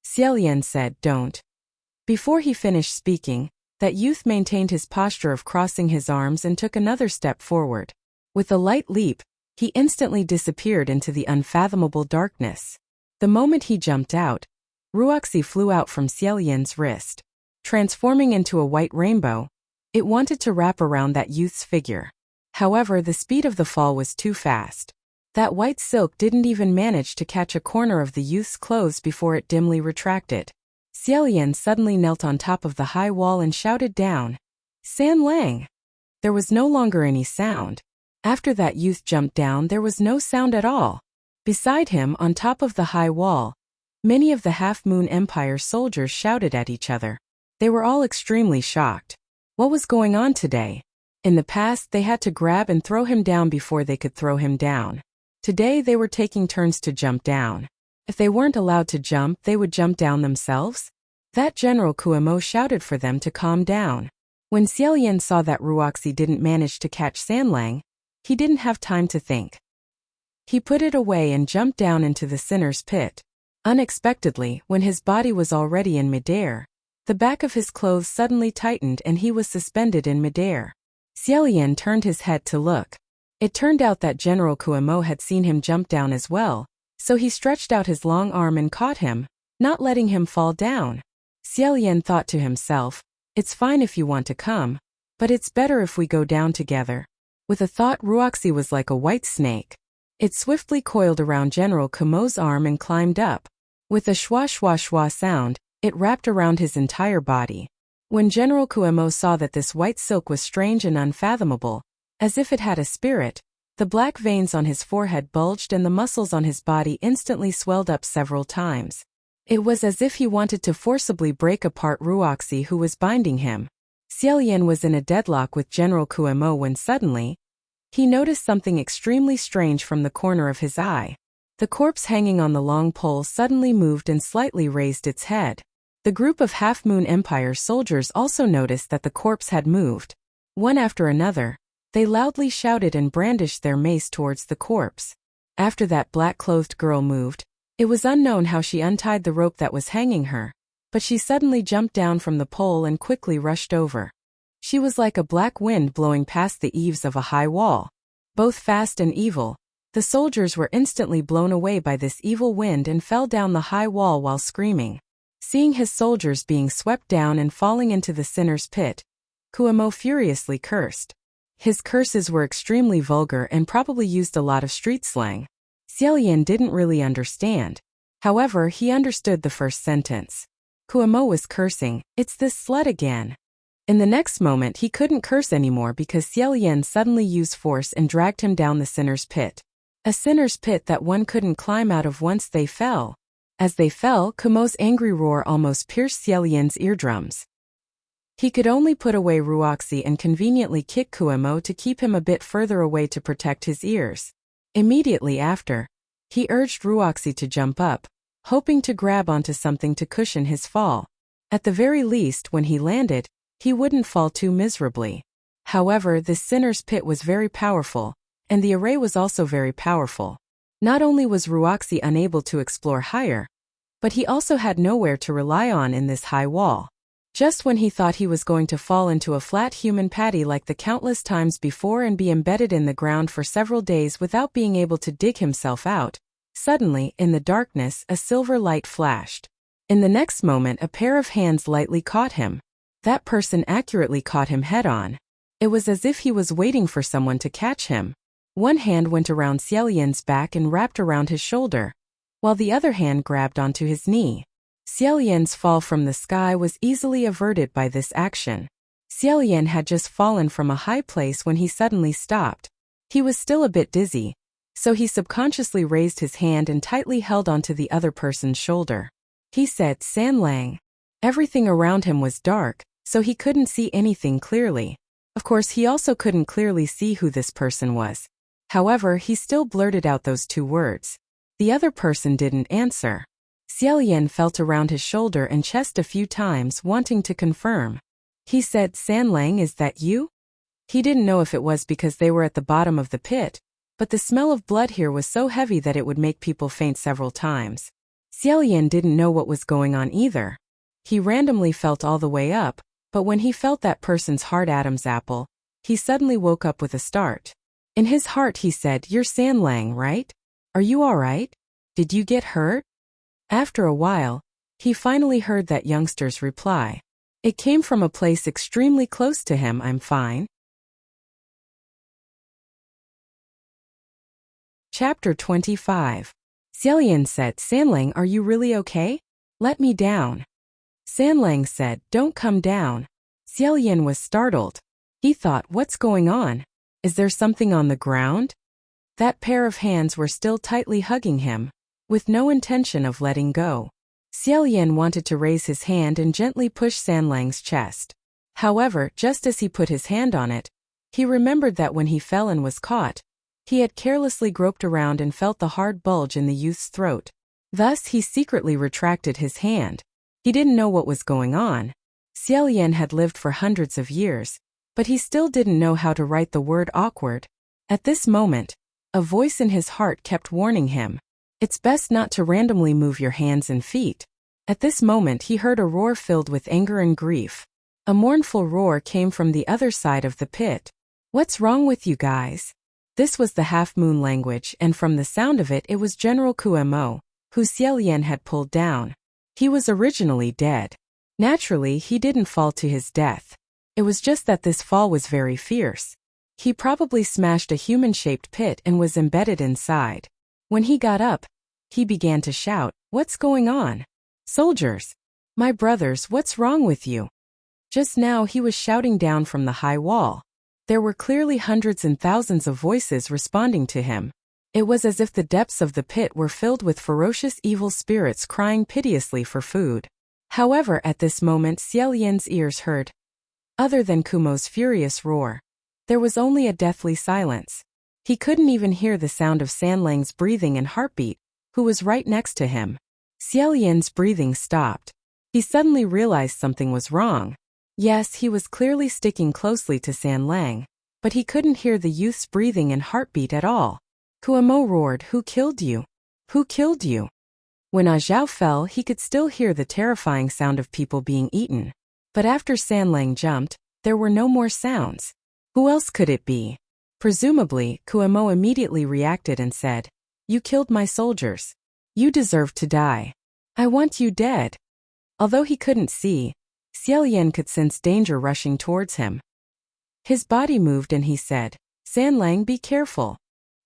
Xiao Yan said, "Don't." Before he finished speaking, that youth maintained his posture of crossing his arms and took another step forward. With a light leap, he instantly disappeared into the unfathomable darkness. The moment he jumped out, Wuxia flew out from Xiao Yan's wrist. Transforming into a white rainbow, it wanted to wrap around that youth's figure. However, the speed of the fall was too fast. That white silk didn't even manage to catch a corner of the youth's clothes before it dimly retracted. Xiao Yan suddenly knelt on top of the high wall and shouted down, "San Lang!" There was no longer any sound. After that youth jumped down, there was no sound at all. Beside him, on top of the high wall, Many of the Half-Moon Empire soldiers shouted at each other. They were all extremely shocked. What was going on today? In the past, they had to grab and throw him down before they could throw him down. Today, they were taking turns to jump down. If they weren't allowed to jump, they would jump down themselves? That General Kuemo shouted for them to calm down. When Xiaoyan saw that Ruoxi didn't manage to catch Sanlang, he didn't have time to think. He put it away and jumped down into the sinner's pit. Unexpectedly, when his body was already in midair, the back of his clothes suddenly tightened and he was suspended in midair. Xiaoyan turned his head to look. It turned out that General Kuemo had seen him jump down as well, so he stretched out his long arm and caught him, not letting him fall down. Xiaoyan thought to himself, "It's fine if you want to come, but it's better if we go down together." With a thought, Ruoxi was like a white snake. It swiftly coiled around General Kumo's arm and climbed up. With a shwa shwa shwa sound, it wrapped around his entire body. When General Kuemo saw that this white silk was strange and unfathomable, as if it had a spirit, the black veins on his forehead bulged and the muscles on his body instantly swelled up several times. It was as if he wanted to forcibly break apart Ruoxi who was binding him. Xiaoyan was in a deadlock with General Kuemo when suddenly, he noticed something extremely strange from the corner of his eye. The corpse hanging on the long pole suddenly moved and slightly raised its head. The group of Half-Moon Empire soldiers also noticed that the corpse had moved. One after another, they loudly shouted and brandished their mace towards the corpse. After that black-clothed girl moved, it was unknown how she untied the rope that was hanging her, but she suddenly jumped down from the pole and quickly rushed over. She was like a black wind blowing past the eaves of a high wall. Both fast and evil, the soldiers were instantly blown away by this evil wind and fell down the high wall while screaming. Seeing his soldiers being swept down and falling into the sinner's pit, Kuemo furiously cursed. His curses were extremely vulgar and probably used a lot of street slang. Xiaoyan didn't really understand. However, he understood the first sentence. Kuemo was cursing, "It's this slut again." In the next moment he couldn't curse anymore because Xiaoyan suddenly used force and dragged him down the sinner's pit. A sinner's pit that one couldn't climb out of once they fell. As they fell, Kumo's angry roar almost pierced Xiaoyan's eardrums. He could only put away Ruoxi and conveniently kick Kuemo to keep him a bit further away to protect his ears. Immediately after, he urged Ruoxi to jump up, hoping to grab onto something to cushion his fall. At the very least, when he landed, he wouldn't fall too miserably. However, this sinner's pit was very powerful, and the array was also very powerful. Not only was Ruoxi unable to explore higher, but he also had nowhere to rely on in this high wall. Just when he thought he was going to fall into a flat human patty like the countless times before and be embedded in the ground for several days without being able to dig himself out, suddenly, in the darkness, a silver light flashed. In the next moment, a pair of hands lightly caught him. That person accurately caught him head-on. It was as if he was waiting for someone to catch him. One hand went around Xiaoyan's back and wrapped around his shoulder, while the other hand grabbed onto his knee. Xiaoyan's fall from the sky was easily averted by this action. Xiaoyan had just fallen from a high place when he suddenly stopped. He was still a bit dizzy, so he subconsciously raised his hand and tightly held onto the other person's shoulder. He said, "Sanlang." Everything around him was dark, so he couldn't see anything clearly. Of course, he also couldn't clearly see who this person was. However, he still blurted out those two words. The other person didn't answer. Xiaoyan felt around his shoulder and chest a few times, wanting to confirm. He said, "Sanlang, is that you?" He didn't know if it was because they were at the bottom of the pit, but the smell of blood here was so heavy that it would make people faint several times. Xiaoyan didn't know what was going on either. He randomly felt all the way up, but when he felt that person's hard Adam's apple, he suddenly woke up with a start. In his heart he said, "You're Sanlang, right? Are you alright? Did you get hurt?" After a while, he finally heard that youngster's reply. It came from a place extremely close to him. "I'm fine." Chapter 25. Xiaoyan said, "Sanlang, are you really okay? Let me down." Sanlang said, "Don't come down." Xiaoyan was startled. He thought, what's going on? Is there something on the ground? That pair of hands were still tightly hugging him, with no intention of letting go. Xiao Yan wanted to raise his hand and gently push Sanlang's chest. However, just as he put his hand on it, he remembered that when he fell and was caught, he had carelessly groped around and felt the hard bulge in the youth's throat. Thus, he secretly retracted his hand. He didn't know what was going on. Xiao Yan had lived for hundreds of years, but he still didn't know how to write the word awkward. At this moment, a voice in his heart kept warning him, "It's best not to randomly move your hands and feet." At this moment he heard a roar filled with anger and grief. A mournful roar came from the other side of the pit. "What's wrong with you guys?" This was the half-moon language, and from the sound of it was General Kuemo, who Xiao Yan had pulled down. He was originally dead. Naturally, he didn't fall to his death. It was just that this fall was very fierce. He probably smashed a human-shaped pit and was embedded inside. When he got up, he began to shout, "What's going on? Soldiers! My brothers, what's wrong with you?" Just now he was shouting down from the high wall. There were clearly hundreds and thousands of voices responding to him. It was as if the depths of the pit were filled with ferocious evil spirits crying piteously for food. However, at this moment Xiao Yan's ears heard, other than Kumo's furious roar, there was only a deathly silence. He couldn't even hear the sound of Sanlang's breathing and heartbeat, who was right next to him. Xiao Yan's breathing stopped. He suddenly realized something was wrong. Yes, he was clearly sticking closely to Sanlang, but he couldn't hear the youth's breathing and heartbeat at all. Kuemo roared, "Who killed you? Who killed you?" When Zhao fell, he could still hear the terrifying sound of people being eaten. But after Sanlang jumped, there were no more sounds. Who else could it be? Presumably, Kuemo immediately reacted and said, "You killed my soldiers. You deserve to die. I want you dead." Although he couldn't see, Xiao Yan could sense danger rushing towards him. His body moved and he said, "Sanlang, be careful."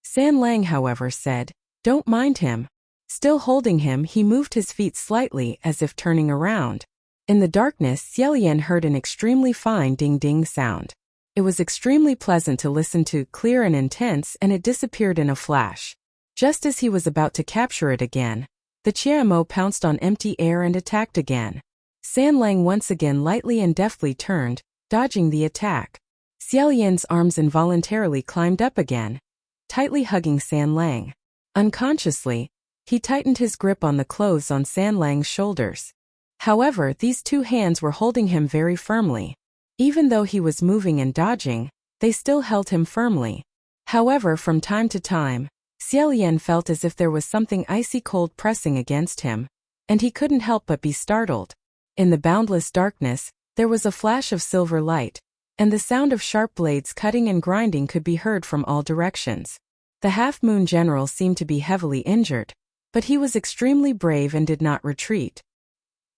Sanlang, however, said, "Don't mind him." Still holding him, he moved his feet slightly as if turning around. In the darkness, Xiao Yan heard an extremely fine ding-ding sound. It was extremely pleasant to listen to, clear and intense, and it disappeared in a flash. Just as he was about to capture it again, the Chiamo pounced on empty air and attacked again. Sanlang once again lightly and deftly turned, dodging the attack. Xiao Yan's arms involuntarily climbed up again, tightly hugging Sanlang. Unconsciously, he tightened his grip on the clothes on Sanlang's shoulders. However, these two hands were holding him very firmly. Even though he was moving and dodging, they still held him firmly. However, from time to time, Xiao Yan felt as if there was something icy cold pressing against him, and he couldn't help but be startled. In the boundless darkness, there was a flash of silver light, and the sound of sharp blades cutting and grinding could be heard from all directions. The half-moon general seemed to be heavily injured, but he was extremely brave and did not retreat.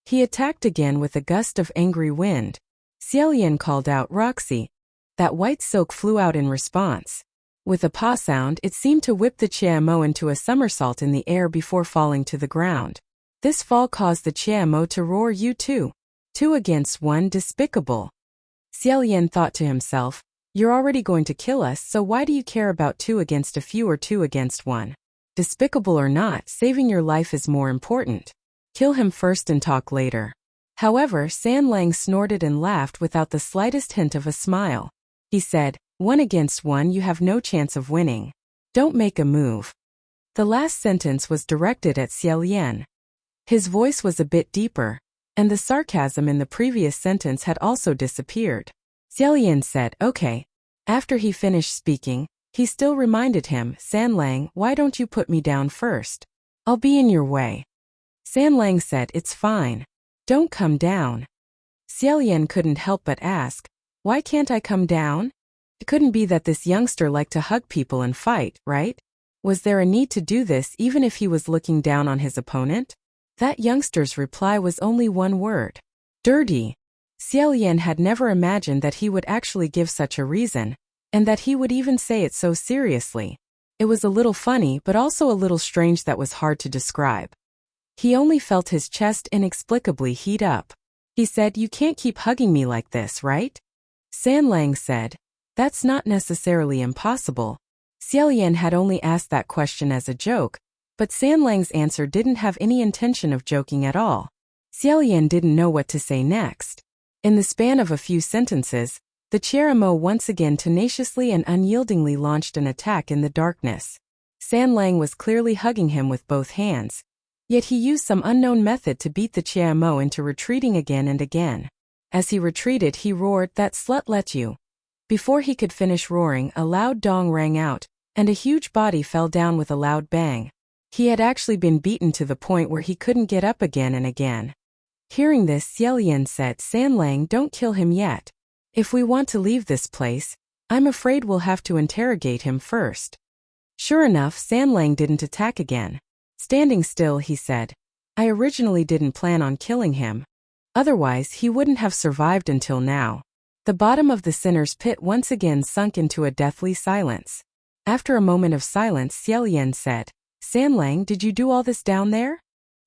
He attacked again with a gust of angry wind. Xiao Yan called out, "Roxy!" That white silk flew out in response. With a paw sound, it seemed to whip the Chiamo into a somersault in the air before falling to the ground. This fall caused the Chiamo to roar, "You two! 2 against 1, despicable!" Xiao Yan thought to himself, "You're already going to kill us, so why do you care about 2 against a few or 2 against 1? Despicable or not, saving your life is more important. Kill him first and talk later." However, Sanlang snorted and laughed without the slightest hint of a smile. He said, "1 against 1, you have no chance of winning. Don't make a move." The last sentence was directed at Xiao Yan. His voice was a bit deeper, and the sarcasm in the previous sentence had also disappeared. Xiao Yan said, "Okay." After he finished speaking, he still reminded him, "Sanlang, why don't you put me down first? I'll be in your way." Sanlang said, "It's fine. Don't come down." Xiao Yan couldn't help but ask, "Why can't I come down?" It couldn't be that this youngster liked to hug people and fight, right? Was there a need to do this even if he was looking down on his opponent? That youngster's reply was only one word: dirty. Xiao Yan had never imagined that he would actually give such a reason, and that he would even say it so seriously. It was a little funny but also a little strange that was hard to describe. He only felt his chest inexplicably heat up. He said, "You can't keep hugging me like this, right?" Sanlang said, "That's not necessarily impossible." Xiao Yan had only asked that question as a joke, But San Lang's answer didn't have any intention of joking at all. Xiao Yan didn't know what to say next. In the span of a few sentences, the Chiaramo once again tenaciously and unyieldingly launched an attack in the darkness. San Lang was clearly hugging him with both hands. Yet he used some unknown method to beat the Chiaramo into retreating again and again. As he retreated, he roared, "That slut let you." Before he could finish roaring, a loud dong rang out, and a huge body fell down with a loud bang. He had actually been beaten to the point where he couldn't get up again and again. Hearing this, Xiao Yan said, "San Lang, don't kill him yet. If we want to leave this place, I'm afraid we'll have to interrogate him first." Sure enough, San Lang didn't attack again. Standing still, he said, "I originally didn't plan on killing him. Otherwise, he wouldn't have survived until now." The bottom of the sinner's pit once again sunk into a deathly silence. After a moment of silence, Xiao Yan said, "San Lang, did you do all this down there?"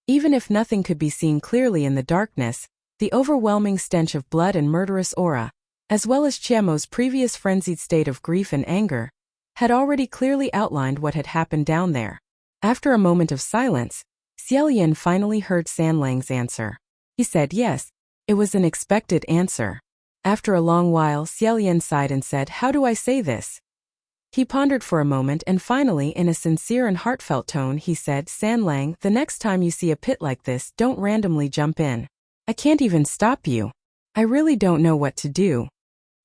Even if nothing could be seen clearly in the darkness, the overwhelming stench of blood and murderous aura, as well as Chiamo's previous frenzied state of grief and anger, had already clearly outlined what had happened down there. After a moment of silence, Xiao Yan finally heard San Lang's answer. He said yes. It was an expected answer. After a long while, Xiao Yan sighed and said, "How do I say this?" He pondered for a moment and finally, in a sincere and heartfelt tone, he said, "San Lang, the next time you see a pit like this, don't randomly jump in. I can't even stop you. I really don't know what to do."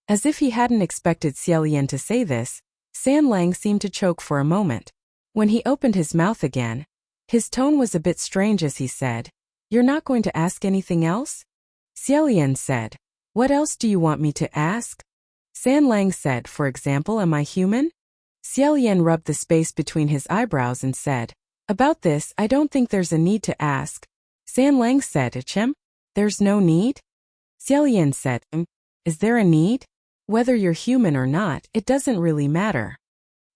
As if he hadn't expected Xiao Yan to say this, San Lang seemed to choke for a moment. When he opened his mouth again, his tone was a bit strange as he said, "You're not going to ask anything else?" Xiao Yan said, "What else do you want me to ask?" San Lang said, "For example, am I human?" Xiao Yan rubbed the space between his eyebrows and said, "About this, I don't think there's a need to ask." San Lang said, "Achem? There's no need?" Xiao Yan said, "Is there a need? Whether you're human or not, it doesn't really matter."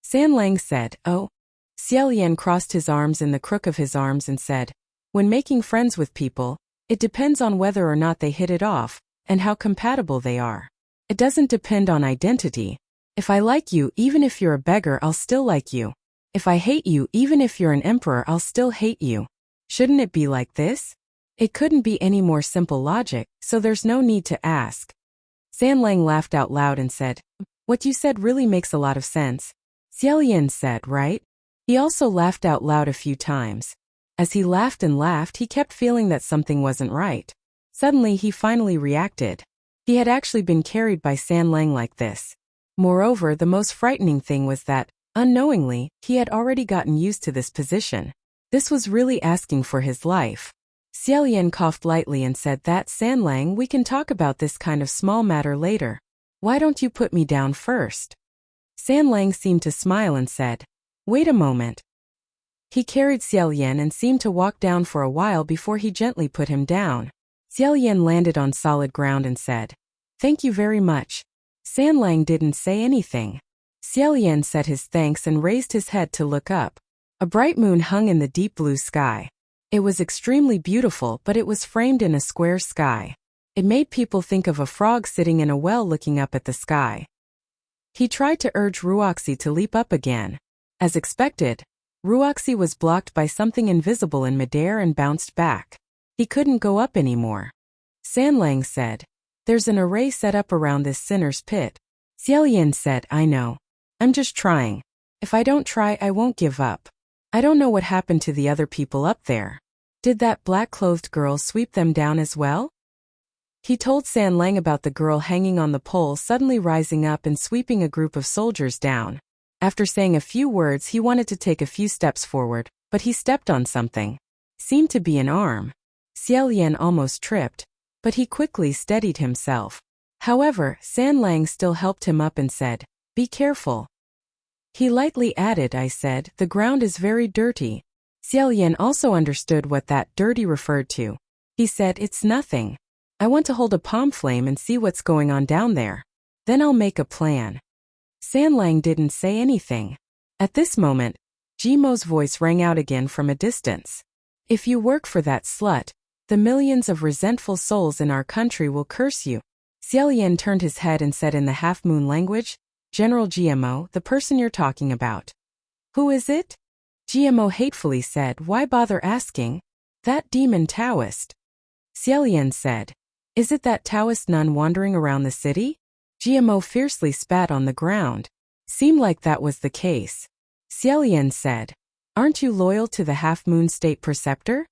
San Lang said, "Oh." Xiao Yan crossed his arms in the crook of his arms and said, "When making friends with people, it depends on whether or not they hit it off, and how compatible they are. It doesn't depend on identity. If I like you, even if you're a beggar, I'll still like you. If I hate you, even if you're an emperor, I'll still hate you. Shouldn't it be like this?" It couldn't be any more simple logic, so there's no need to ask. San Lang laughed out loud and said, "What you said really makes a lot of sense." Xiao Yan said, "Right?" He also laughed out loud a few times. As he laughed and laughed, he kept feeling that something wasn't right. Suddenly, he finally reacted. He had actually been carried by San Lang like this. Moreover, the most frightening thing was that, unknowingly, he had already gotten used to this position. This was really asking for his life. Xiao Yan coughed lightly and said, "That, San Lang, we can talk about this kind of small matter later. Why don't you put me down first?" San Lang seemed to smile and said, "Wait a moment." He carried Xiao Yan and seemed to walk down for a while before he gently put him down. Xiao Yan landed on solid ground and said, "Thank you very much." San Lang didn't say anything. Xiao Yan said his thanks and raised his head to look up. A bright moon hung in the deep blue sky. It was extremely beautiful, but it was framed in a square sky. It made people think of a frog sitting in a well looking up at the sky. He tried to urge Wuxia to leap up again. As expected, Wuxia was blocked by something invisible in midair and bounced back. He couldn't go up anymore. San Lang said, "There's an array set up around this sinner's pit." Xiao Yan said, "I know. I'm just trying. If I don't try, I won't give up. I don't know what happened to the other people up there. Did that black-clothed girl sweep them down as well?" He told San Lang about the girl hanging on the pole suddenly rising up and sweeping a group of soldiers down. After saying a few words, he wanted to take a few steps forward, but he stepped on something. Seemed to be an arm. Xiao Yan almost tripped, but he quickly steadied himself. However, San Lang still helped him up and said, "Be careful." He lightly added, "I said, the ground is very dirty." Xiao Yan also understood what that dirty referred to. He said, "It's nothing. I want to hold a palm flame and see what's going on down there. Then I'll make a plan." San Lang didn't say anything. At this moment, Jimo's voice rang out again from a distance. "If you work for that slut, the millions of resentful souls in our country will curse you." Xiao Yan turned his head and said in the half-moon language, "General GMO, the person you're talking about." "Who is it?" GMO hatefully said, why bother asking? That demon Taoist. Xiaolian said, is it that Taoist nun wandering around the city? GMO fiercely spat on the ground. Seemed like that was the case. Xiaolian said, aren't you loyal to the half-moon state preceptor?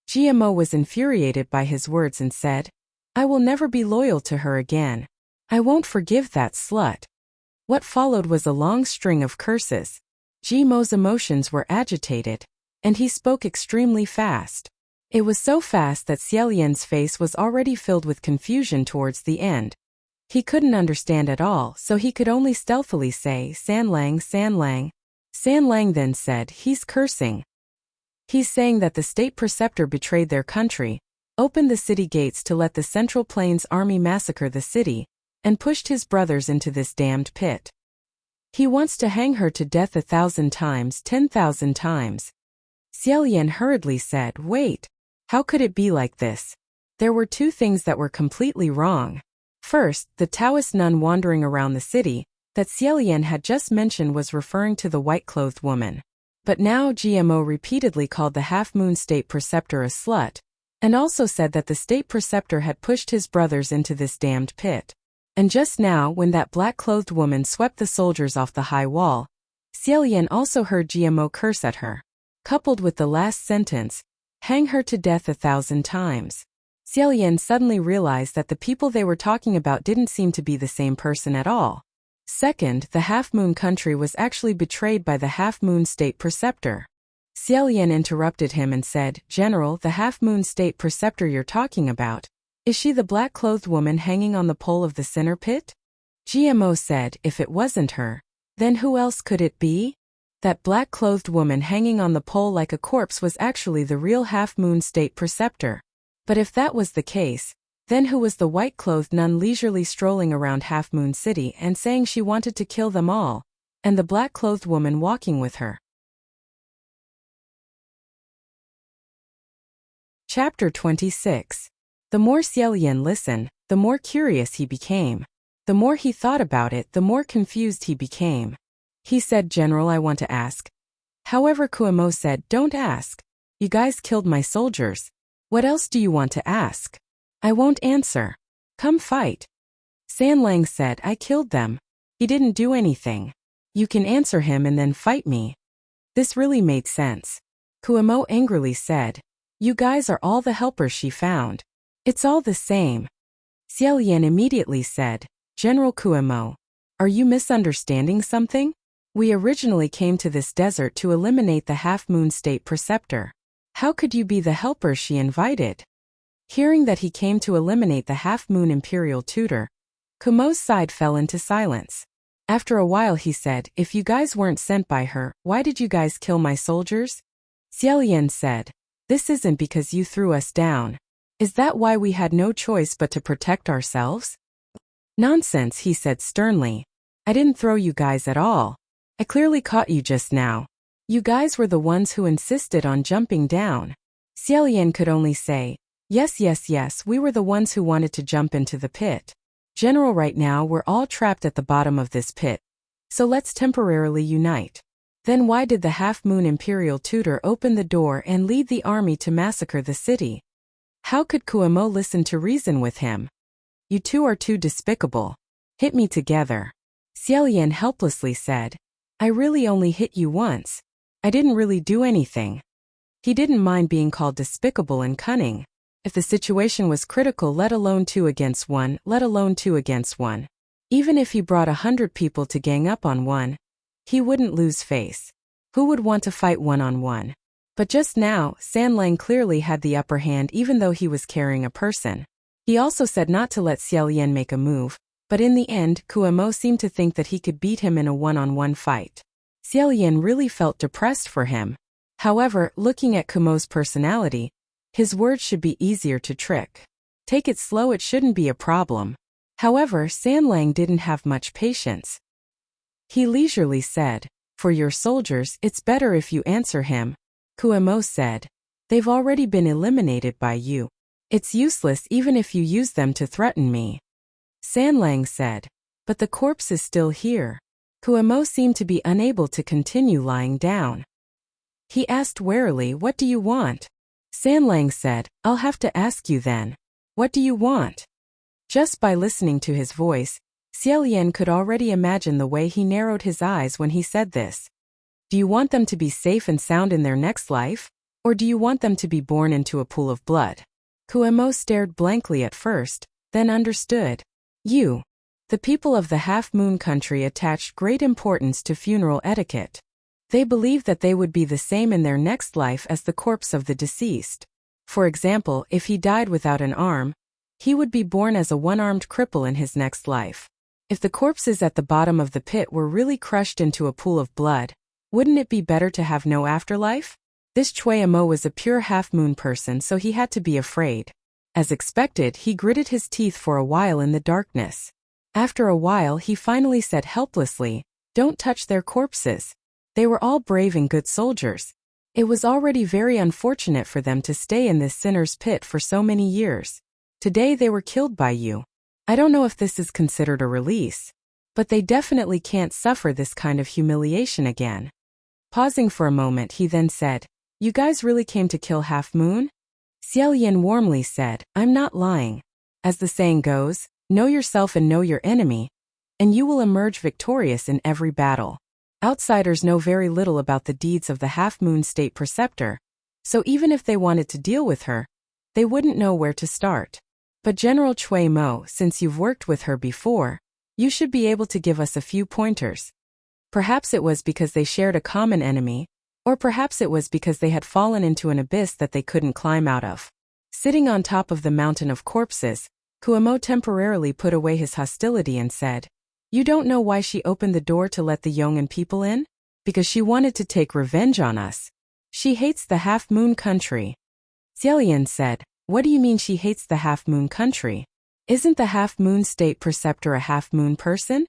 GMO was infuriated by his words and said, I will never be loyal to her again. I won't forgive that slut. What followed was a long string of curses. GMO's emotions were agitated, and he spoke extremely fast. It was so fast that Xiaolian's face was already filled with confusion towards the end. He couldn't understand at all, so he could only stealthily say, Sanlang, Sanlang. Sanlang then said, he's cursing. He's saying that the state preceptor betrayed their country, opened the city gates to let the Central Plains army massacre the city, and pushed his brothers into this damned pit. He wants to hang her to death 1,000 times, 10,000 times. Xiaolian hurriedly said, wait, how could it be like this? There were two things that were completely wrong. First, the Taoist nun wandering around the city, that Xiaolian had just mentioned was referring to the white-clothed woman. But now GMO repeatedly called the half-moon state preceptor a slut, and also said that the state preceptor had pushed his brothers into this damned pit. And just now, when that black-clothed woman swept the soldiers off the high wall, Xiaolian also heard GMO curse at her. Coupled with the last sentence, hang her to death 1,000 times. Xiaolian suddenly realized that the people they were talking about didn't seem to be the same person at all. Second, the half-moon country was actually betrayed by the half-moon state preceptor. Xiaolian interrupted him and said, General, the half-moon state preceptor you're talking about, is she the black-clothed woman hanging on the pole of the sinner pit? GMO said, if it wasn't her, then who else could it be? That black-clothed woman hanging on the pole like a corpse was actually the real half-moon state preceptor. But if that was the case, then who was the white-clothed nun leisurely strolling around Half-Moon City and saying she wanted to kill them all, and the black-clothed woman walking with her? Chapter 26. The more Xiaolian listened, the more curious he became. The more he thought about it, the more confused he became. He said, General, I want to ask. However, Kuemo said, don't ask. You guys killed my soldiers. What else do you want to ask? I won't answer. Come fight. Sanlang said, I killed them. He didn't do anything. You can answer him and then fight me. This really made sense. Kuemo angrily said, you guys are all the helpers she found. It's all the same. Xiaolian immediately said, General Kuemo, are you misunderstanding something? We originally came to this desert to eliminate the half-moon state preceptor. How could you be the helper she invited? Hearing that he came to eliminate the half-moon imperial tutor, Kumo's side fell into silence. After a while he said, if you guys weren't sent by her, why did you guys kill my soldiers? Xiaolian said, this isn't because you threw us down. Is that why we had no choice but to protect ourselves? Nonsense, he said sternly. I didn't throw you guys at all. I clearly caught you just now. You guys were the ones who insisted on jumping down. Xiaolian could only say, yes, we were the ones who wanted to jump into the pit. General, right now we're all trapped at the bottom of this pit. So let's temporarily unite. Then why did the half-moon imperial tutor open the door and lead the army to massacre the city? How could Kuemo listen to reason with him? You two are too despicable. Hit me together. Xiaolian helplessly said, I really only hit you once. I didn't really do anything. He didn't mind being called despicable and cunning. If the situation was critical, let alone 2 against 1, let alone 2 against 1. Even if he brought 100 people to gang up on one, he wouldn't lose face. Who would want to fight one-on-one? But just now, Sanlang clearly had the upper hand even though he was carrying a person. He also said not to let Xiaolian make a move, but in the end, Kuemo seemed to think that he could beat him in a one-on-one fight. Xiaolian really felt depressed for him. However, looking at Kumo's personality, his words should be easier to trick. Take it slow, it shouldn't be a problem. However, Sanlang didn't have much patience. He leisurely said, for your soldiers, it's better if you answer him. Kuemo said, they've already been eliminated by you. It's useless even if you use them to threaten me. Sanlang said, but the corpse is still here. Kuemo seemed to be unable to continue lying down. He asked warily, "What do you want?" Sanlang said, "I'll have to ask you then. What do you want?" Just by listening to his voice, Xiaolian could already imagine the way he narrowed his eyes when he said this. Do you want them to be safe and sound in their next life? Or do you want them to be born into a pool of blood? Kuemo stared blankly at first, then understood. The people of the Half-Moon Country attached great importance to funeral etiquette. They believed that they would be the same in their next life as the corpse of the deceased. For example, if he died without an arm, he would be born as a one-armed cripple in his next life. If the corpses at the bottom of the pit were really crushed into a pool of blood, wouldn't it be better to have no afterlife? This Chui Amo was a pure half-moon person, so he had to be afraid. As expected, he gritted his teeth for a while in the darkness. After a while he finally said helplessly, "Don't touch their corpses. They were all brave and good soldiers. It was already very unfortunate for them to stay in this sinner's pit for so many years. Today they were killed by you. I don't know if this is considered a release, but they definitely can't suffer this kind of humiliation again." Pausing for a moment, he then said, "You guys really came to kill Half Moon?" Xiaolian warmly said, "I'm not lying. As the saying goes, know yourself and know your enemy, and you will emerge victorious in every battle." Outsiders know very little about the deeds of the Half-Moon State Preceptor, so even if they wanted to deal with her, they wouldn't know where to start. But General Chui Mo, since you've worked with her before, you should be able to give us a few pointers. Perhaps it was because they shared a common enemy, or perhaps it was because they had fallen into an abyss that they couldn't climb out of. Sitting on top of the mountain of corpses, Kuemo temporarily put away his hostility and said, "You don't know why she opened the door to let the Yong'an people in? Because she wanted to take revenge on us. She hates the Half-Moon Country." Xiaolian said, "What do you mean she hates the Half-Moon Country? Isn't the Half-Moon State Preceptor a Half-Moon person?"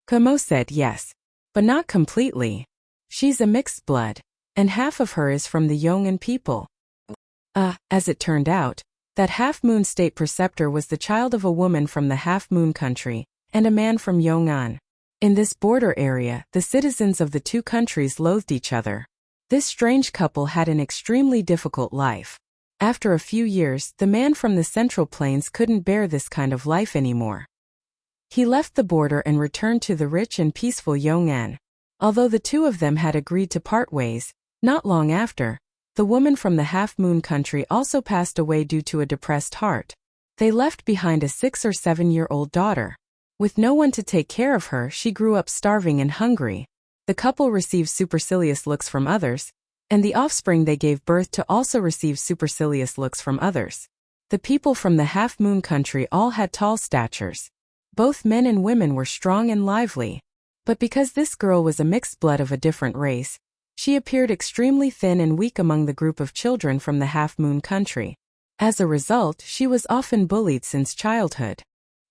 Kuemo said, "Yes, but not completely. She's a mixed blood, and half of her is from the Yong'an people." As it turned out, that Half-Moon State Preceptor was the child of a woman from the Half-Moon Country and a man from Yong'an. In this border area, the citizens of the two countries loathed each other. This strange couple had an extremely difficult life. After a few years, the man from the Central Plains couldn't bear this kind of life anymore. He left the border and returned to the rich and peaceful Yong'an. Although the two of them had agreed to part ways, not long after, the woman from the Half-Moon Country also passed away due to a depressed heart. They left behind a 6 or 7-year-old daughter. With no one to take care of her, she grew up starving and hungry. The couple received supercilious looks from others, and the offspring they gave birth to also received supercilious looks from others. The people from the Half-Moon Country all had tall statures. Both men and women were strong and lively. But because this girl was a mixed blood of a different race, she appeared extremely thin and weak among the group of children from the Half-Moon Country. As a result, she was often bullied since childhood.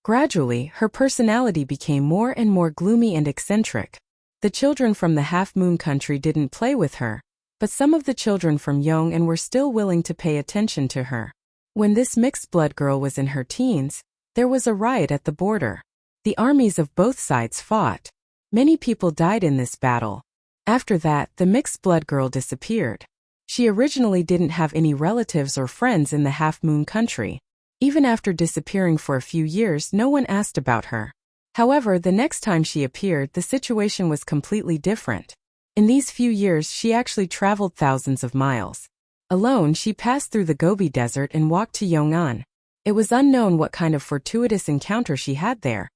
Gradually, her personality became more and more gloomy and eccentric. The children from the Half-Moon Country didn't play with her, but some of the children from Yong'an were still willing to pay attention to her. When this mixed-blood girl was in her teens, there was a riot at the border. The armies of both sides fought. Many people died in this battle. After that, the mixed-blood girl disappeared. She originally didn't have any relatives or friends in the Half-Moon Country. Even after disappearing for a few years, no one asked about her. However, the next time she appeared, the situation was completely different. In these few years, she actually traveled thousands of miles. Alone, she passed through the Gobi Desert and walked to Yong'an. It was unknown what kind of fortuitous encounter she had there,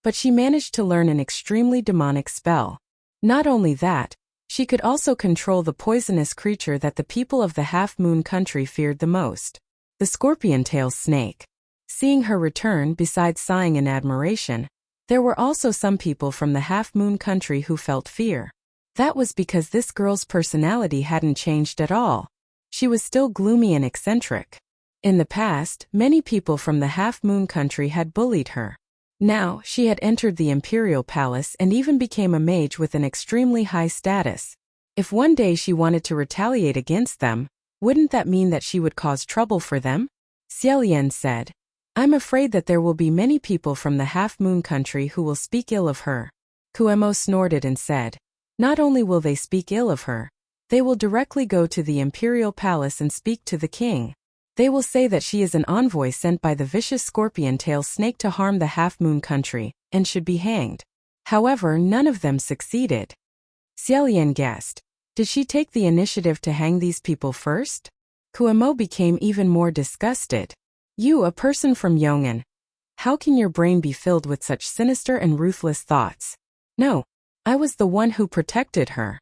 but she managed to learn an extremely demonic spell. Not only that, she could also control the poisonous creature that the people of the Half-Moon Country feared the most, the scorpion-tailed snake. Seeing her return, besides sighing in admiration, there were also some people from the Half-Moon Country who felt fear. That was because this girl's personality hadn't changed at all. She was still gloomy and eccentric. In the past, many people from the Half-Moon Country had bullied her. Now, she had entered the imperial palace and even became a mage with an extremely high status. If one day she wanted to retaliate against them, wouldn't that mean that she would cause trouble for them? Xiaolian said, "I'm afraid that there will be many people from the Half-Moon Country who will speak ill of her." Kuemo snorted and said, "Not only will they speak ill of her, They will directly go to the imperial palace and speak to the king. They will say that she is an envoy sent by the vicious scorpion-tail snake to harm the half-moon country, and should be hanged. However, none of them succeeded. Xiaolian guessed. Did she take the initiative to hang these people first? Kuemo became even more disgusted. You, a person from Yong'an. How can your brain be filled with such sinister and ruthless thoughts? No, I was the one who protected her.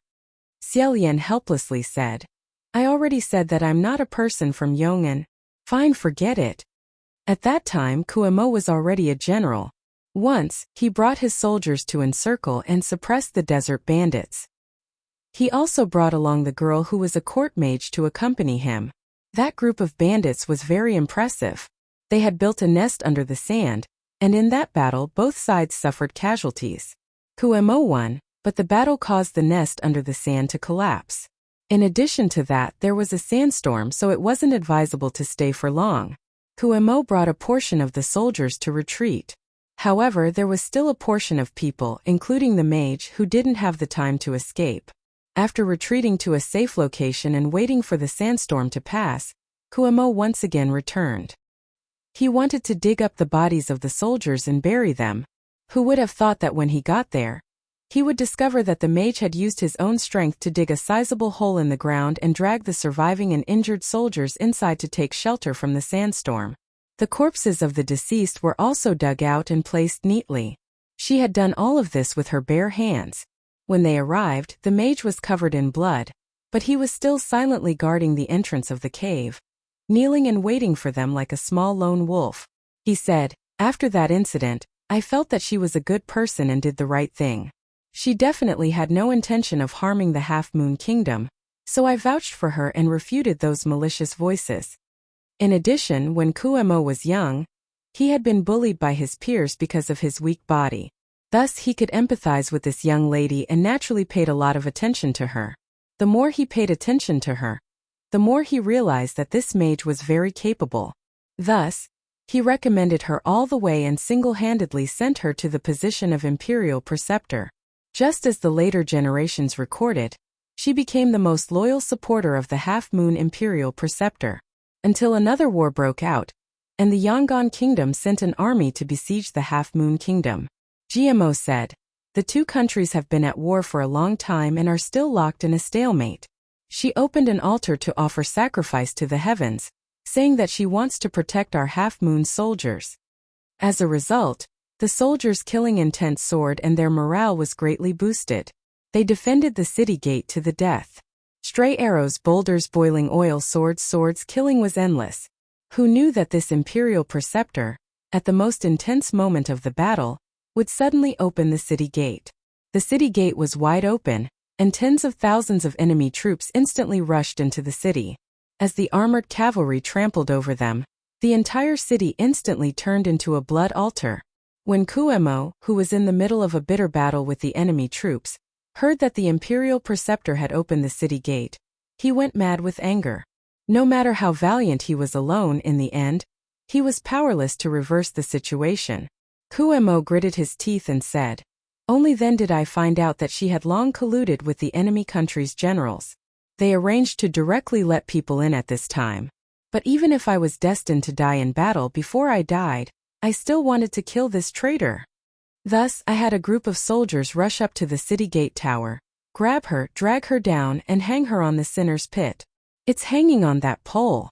Xiaolian helplessly said. I already said that I'm not a person from Yong'an. Fine, forget it. At that time, Kuemo was already a general. Once, he brought his soldiers to encircle and suppress the desert bandits. He also brought along the girl who was a court mage to accompany him. That group of bandits was very impressive. They had built a nest under the sand, and in that battle both sides suffered casualties. Kuemo won, but the battle caused the nest under the sand to collapse. In addition to that, there was a sandstorm, so it wasn't advisable to stay for long. Kuemo brought a portion of the soldiers to retreat. However, there was still a portion of people, including the mage, who didn't have the time to escape. After retreating to a safe location and waiting for the sandstorm to pass, Kuemo once again returned. He wanted to dig up the bodies of the soldiers and bury them. Who would have thought that when he got there, he would discover that the mage had used his own strength to dig a sizable hole in the ground and drag the surviving and injured soldiers inside to take shelter from the sandstorm. The corpses of the deceased were also dug out and placed neatly. She had done all of this with her bare hands. When they arrived, the mage was covered in blood, but he was still silently guarding the entrance of the cave, kneeling and waiting for them like a small lone wolf. He said, after that incident, I felt that she was a good person and did the right thing. She definitely had no intention of harming the Half-Moon Kingdom, so I vouched for her and refuted those malicious voices. In addition, when Kuemo was young, he had been bullied by his peers because of his weak body. Thus, he could empathize with this young lady and naturally paid a lot of attention to her. The more he paid attention to her, the more he realized that this mage was very capable. Thus, he recommended her all the way and single-handedly sent her to the position of Imperial Preceptor. Just as the later generations recorded, she became the most loyal supporter of the Half-Moon Imperial Preceptor, until another war broke out, and the Yongan Kingdom sent an army to besiege the Half-Moon Kingdom. GMO said, the two countries have been at war for a long time and are still locked in a stalemate. She opened an altar to offer sacrifice to the heavens, saying that she wants to protect our Half-Moon soldiers. As a result, the soldiers' killing intent soared and their morale was greatly boosted. They defended the city gate to the death. Stray arrows, boulders, boiling oil, swords, killing was endless. Who knew that this Imperial Preceptor, at the most intense moment of the battle, would suddenly open the city gate? The city gate was wide open, and tens of thousands of enemy troops instantly rushed into the city. As the armored cavalry trampled over them, the entire city instantly turned into a blood altar. When Kuemo, who was in the middle of a bitter battle with the enemy troops, heard that the Imperial Preceptor had opened the city gate, he went mad with anger. No matter how valiant he was alone, in the end, he was powerless to reverse the situation. Kuemo gritted his teeth and said, only then did I find out that she had long colluded with the enemy country's generals. They arranged to directly let people in at this time. But even if I was destined to die in battle before I died, I still wanted to kill this traitor. Thus, I had a group of soldiers rush up to the city gate tower, grab her, drag her down, and hang her on the sinner's pit. It's hanging on that pole.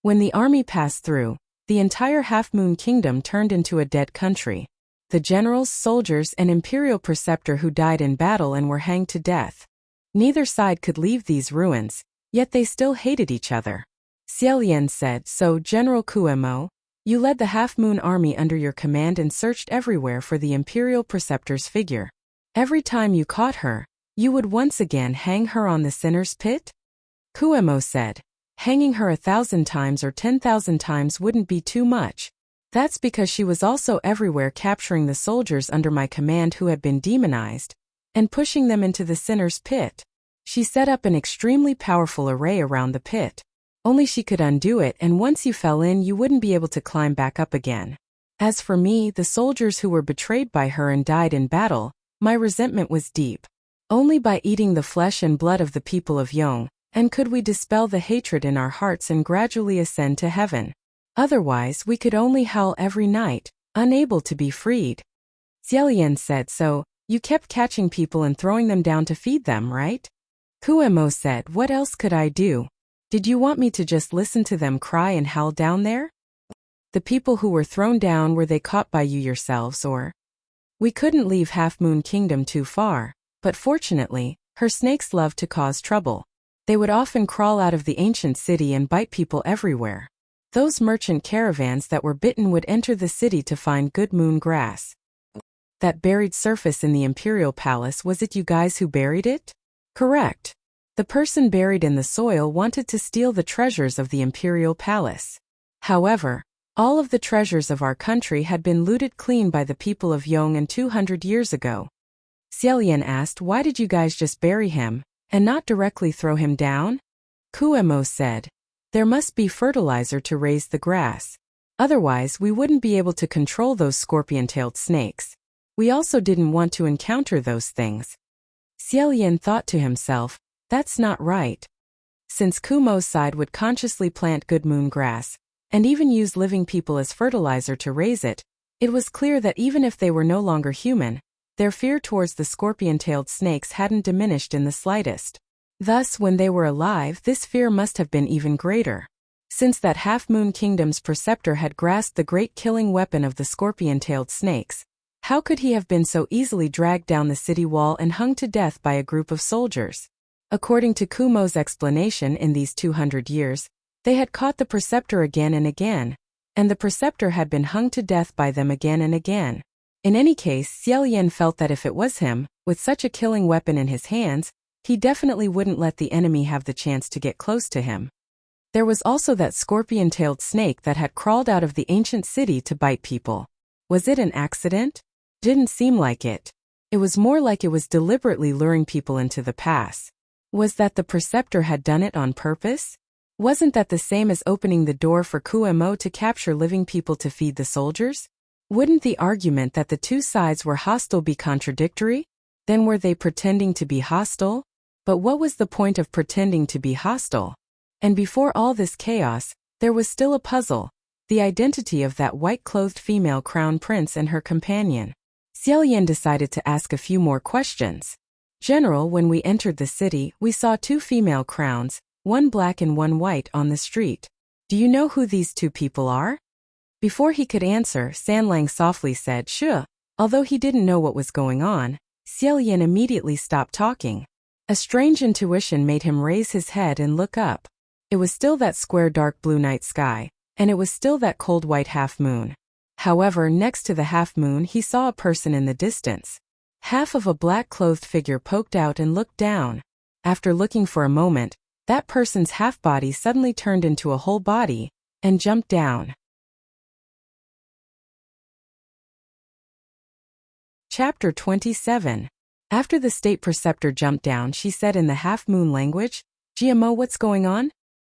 When the army passed through, the entire Half-Moon Kingdom turned into a dead country. The generals, soldiers, and Imperial Preceptor who died in battle and were hanged to death. Neither side could leave these ruins, yet they still hated each other. Xiaolian said, so General Kuemo, you led the Half-Moon army under your command and searched everywhere for the Imperial Preceptor's figure. Every time you caught her, you would once again hang her on the sinner's pit? Kuemo said, hanging her 1,000 times or 10,000 times wouldn't be too much. That's because she was also everywhere capturing the soldiers under my command who had been demonized, and pushing them into the sinner's pit. She set up an extremely powerful array around the pit. Only she could undo it, and once you fell in you wouldn't be able to climb back up again. As for me, the soldiers who were betrayed by her and died in battle, my resentment was deep. Only by eating the flesh and blood of the people of Yong, and could we dispel the hatred in our hearts and gradually ascend to heaven. Otherwise we could only howl every night, unable to be freed. Xiaolian said, so, you kept catching people and throwing them down to feed them, right? Kuemo said, what else could I do? Did you want me to just listen to them cry and howl down there? The people who were thrown down, were they caught by you yourselves or? We couldn't leave Half Moon Kingdom too far, but fortunately, her snakes loved to cause trouble. They would often crawl out of the ancient city and bite people everywhere. Those merchant caravans that were bitten would enter the city to find good moon grass. That buried surface in the Imperial Palace, was it you guys who buried it? Correct. The person buried in the soil wanted to steal the treasures of the Imperial Palace. However, all of the treasures of our country had been looted clean by the people of Yong and 200 years ago. Xiaolian asked, why did you guys just bury him, and not directly throw him down? Kuemo said, there must be fertilizer to raise the grass. Otherwise we wouldn't be able to control those scorpion-tailed snakes. We also didn't want to encounter those things. Xiaolian thought to himself, that's not right. Since Kumo's side would consciously plant good moon grass, and even use living people as fertilizer to raise it, it was clear that even if they were no longer human, their fear towards the scorpion-tailed snakes hadn't diminished in the slightest. Thus, when they were alive, this fear must have been even greater. Since that Half Moon Kingdom's preceptor had grasped the great killing weapon of the scorpion-tailed snakes, how could he have been so easily dragged down the city wall and hung to death by a group of soldiers? According to Kumo's explanation, in these 200 years, they had caught the preceptor again and again, and the preceptor had been hung to death by them again and again. In any case, Xiaolian felt that if it was him, with such a killing weapon in his hands, he definitely wouldn't let the enemy have the chance to get close to him. There was also that scorpion-tailed snake that had crawled out of the ancient city to bite people. Was it an accident? Didn't seem like it. It was more like it was deliberately luring people into the pass. Was that the preceptor had done it on purpose? Wasn't that the same as opening the door for Kuemo to capture living people to feed the soldiers? Wouldn't the argument that the two sides were hostile be contradictory? Then were they pretending to be hostile? But what was the point of pretending to be hostile? And before all this chaos, there was still a puzzle, the identity of that white-clothed female crown prince and her companion. Xiaolian decided to ask a few more questions. General, when we entered the city, we saw two female crowns, one black and one white, on the street. Do you know who these two people are? Before he could answer, Sanlang softly said, sure. Although he didn't know what was going on, Xiaolian immediately stopped talking. A strange intuition made him raise his head and look up. It was still that square dark blue night sky, and it was still that cold white half moon. However, next to the half moon he saw a person in the distance. Half of a black-clothed figure poked out and looked down. After looking for a moment, that person's half-body suddenly turned into a whole body, and jumped down. Chapter 27. After the state preceptor jumped down, she said in the half-moon language, GMO, what's going on?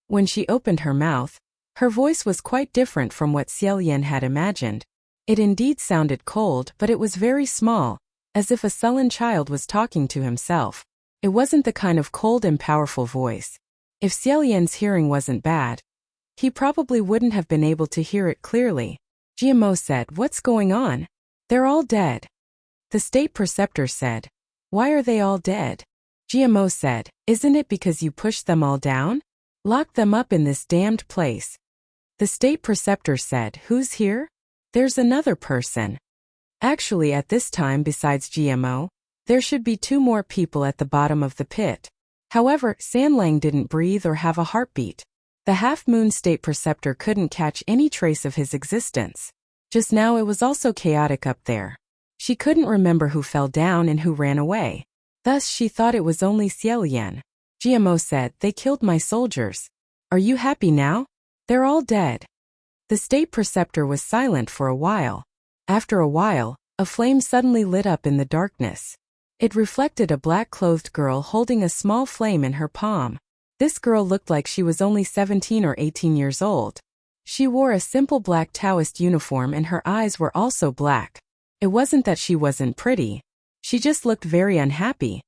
When she opened her mouth, her voice was quite different from what Xiaolian had imagined. It indeed sounded cold, but it was very small, as if a sullen child was talking to himself. It wasn't the kind of cold and powerful voice. If Xiaolian's hearing wasn't bad, he probably wouldn't have been able to hear it clearly. GMO said, what's going on? They're all dead. The state preceptor said, why are they all dead? GMO said, isn't it because you pushed them all down? Locked them up in this damned place. The state preceptor said, who's here? There's another person. Actually, at this time, besides GMO, there should be two more people at the bottom of the pit. However, Sanlang didn't breathe or have a heartbeat. The half-moon state preceptor couldn't catch any trace of his existence. Just now it was also chaotic up there. She couldn't remember who fell down and who ran away. Thus she thought it was only Xiaolian. GMO said, they killed my soldiers. Are you happy now? They're all dead. The state preceptor was silent for a while. After a while, a flame suddenly lit up in the darkness. It reflected a black-clothed girl holding a small flame in her palm. This girl looked like she was only 17 or 18 years old. She wore a simple black Taoist uniform and her eyes were also black. It wasn't that she wasn't pretty. She just looked very unhappy.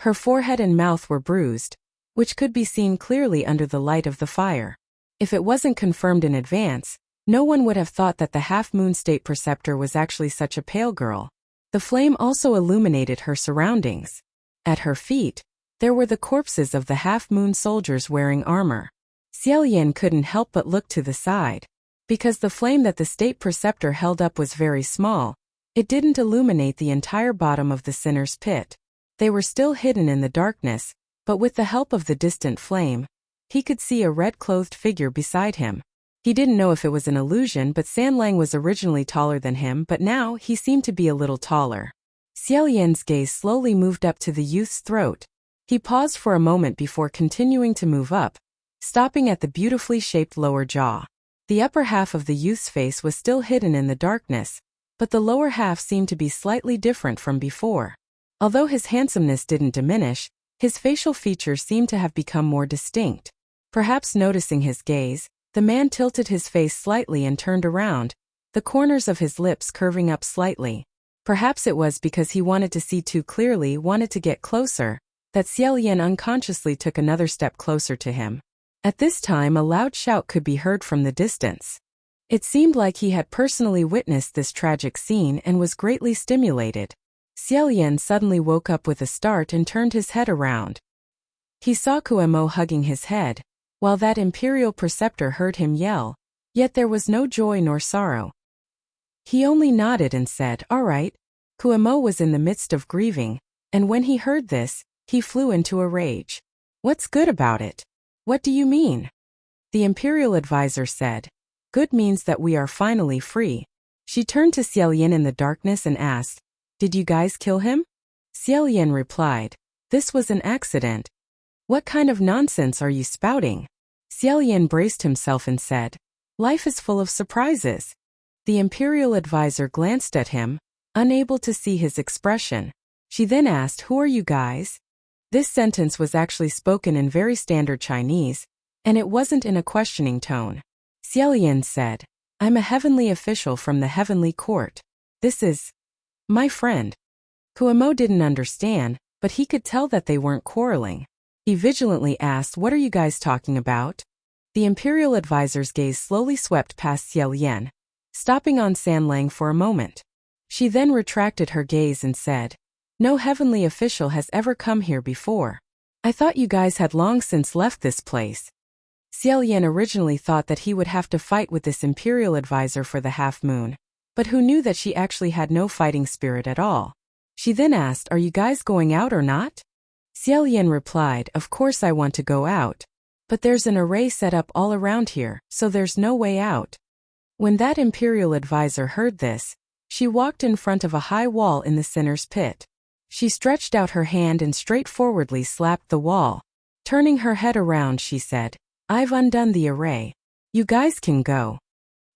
Her forehead and mouth were bruised, which could be seen clearly under the light of the fire. If it wasn't confirmed in advance, no one would have thought that the half-moon state preceptor was actually such a pale girl. The flame also illuminated her surroundings. At her feet, there were the corpses of the half-moon soldiers wearing armor. Xiaoyan couldn't help but look to the side. Because the flame that the state preceptor held up was very small, it didn't illuminate the entire bottom of the sinner's pit. They were still hidden in the darkness, but with the help of the distant flame, he could see a red-clothed figure beside him. He didn't know if it was an illusion, but Sanlang was originally taller than him, but now he seemed to be a little taller. Xiaoyan's gaze slowly moved up to the youth's throat. He paused for a moment before continuing to move up, stopping at the beautifully shaped lower jaw. The upper half of the youth's face was still hidden in the darkness, but the lower half seemed to be slightly different from before. Although his handsomeness didn't diminish, his facial features seemed to have become more distinct. Perhaps noticing his gaze, the man tilted his face slightly and turned around, the corners of his lips curving up slightly. Perhaps it was because he wanted to see too clearly, wanted to get closer, that Xiaoyan unconsciously took another step closer to him. At this time a loud shout could be heard from the distance. It seemed like he had personally witnessed this tragic scene and was greatly stimulated. Xiaoyan suddenly woke up with a start and turned his head around. He saw Kuemo hugging his head, while that imperial preceptor heard him yell, yet there was no joy nor sorrow. He only nodded and said, "All right." Kuemo was in the midst of grieving, and when he heard this, he flew into a rage. "What's good about it? What do you mean?" The imperial advisor said, "Good means that we are finally free." She turned to Xiaoyan in the darkness and asked, "Did you guys kill him?" Xiaoyan replied, "This was an accident." "What kind of nonsense are you spouting?" Xiaoyan braced himself and said, "Life is full of surprises." The imperial advisor glanced at him, unable to see his expression. She then asked, "Who are you guys?" This sentence was actually spoken in very standard Chinese, and it wasn't in a questioning tone. Xiaoyan said, "I'm a heavenly official from the heavenly court. This is my friend." Kuemo didn't understand, but he could tell that they weren't quarreling. He vigilantly asked, "What are you guys talking about?" The imperial advisor's gaze slowly swept past Xiaoyan, stopping on Sanlang for a moment. She then retracted her gaze and said, "No heavenly official has ever come here before. I thought you guys had long since left this place." Xiaoyan originally thought that he would have to fight with this imperial advisor for the half-moon, but who knew that she actually had no fighting spirit at all. She then asked, "Are you guys going out or not?" Xiaoyan replied, "Of course I want to go out. But there's an array set up all around here, so there's no way out." When that imperial advisor heard this, she walked in front of a high wall in the sinner's pit. She stretched out her hand and straightforwardly slapped the wall. Turning her head around, she said, "I've undone the array. You guys can go."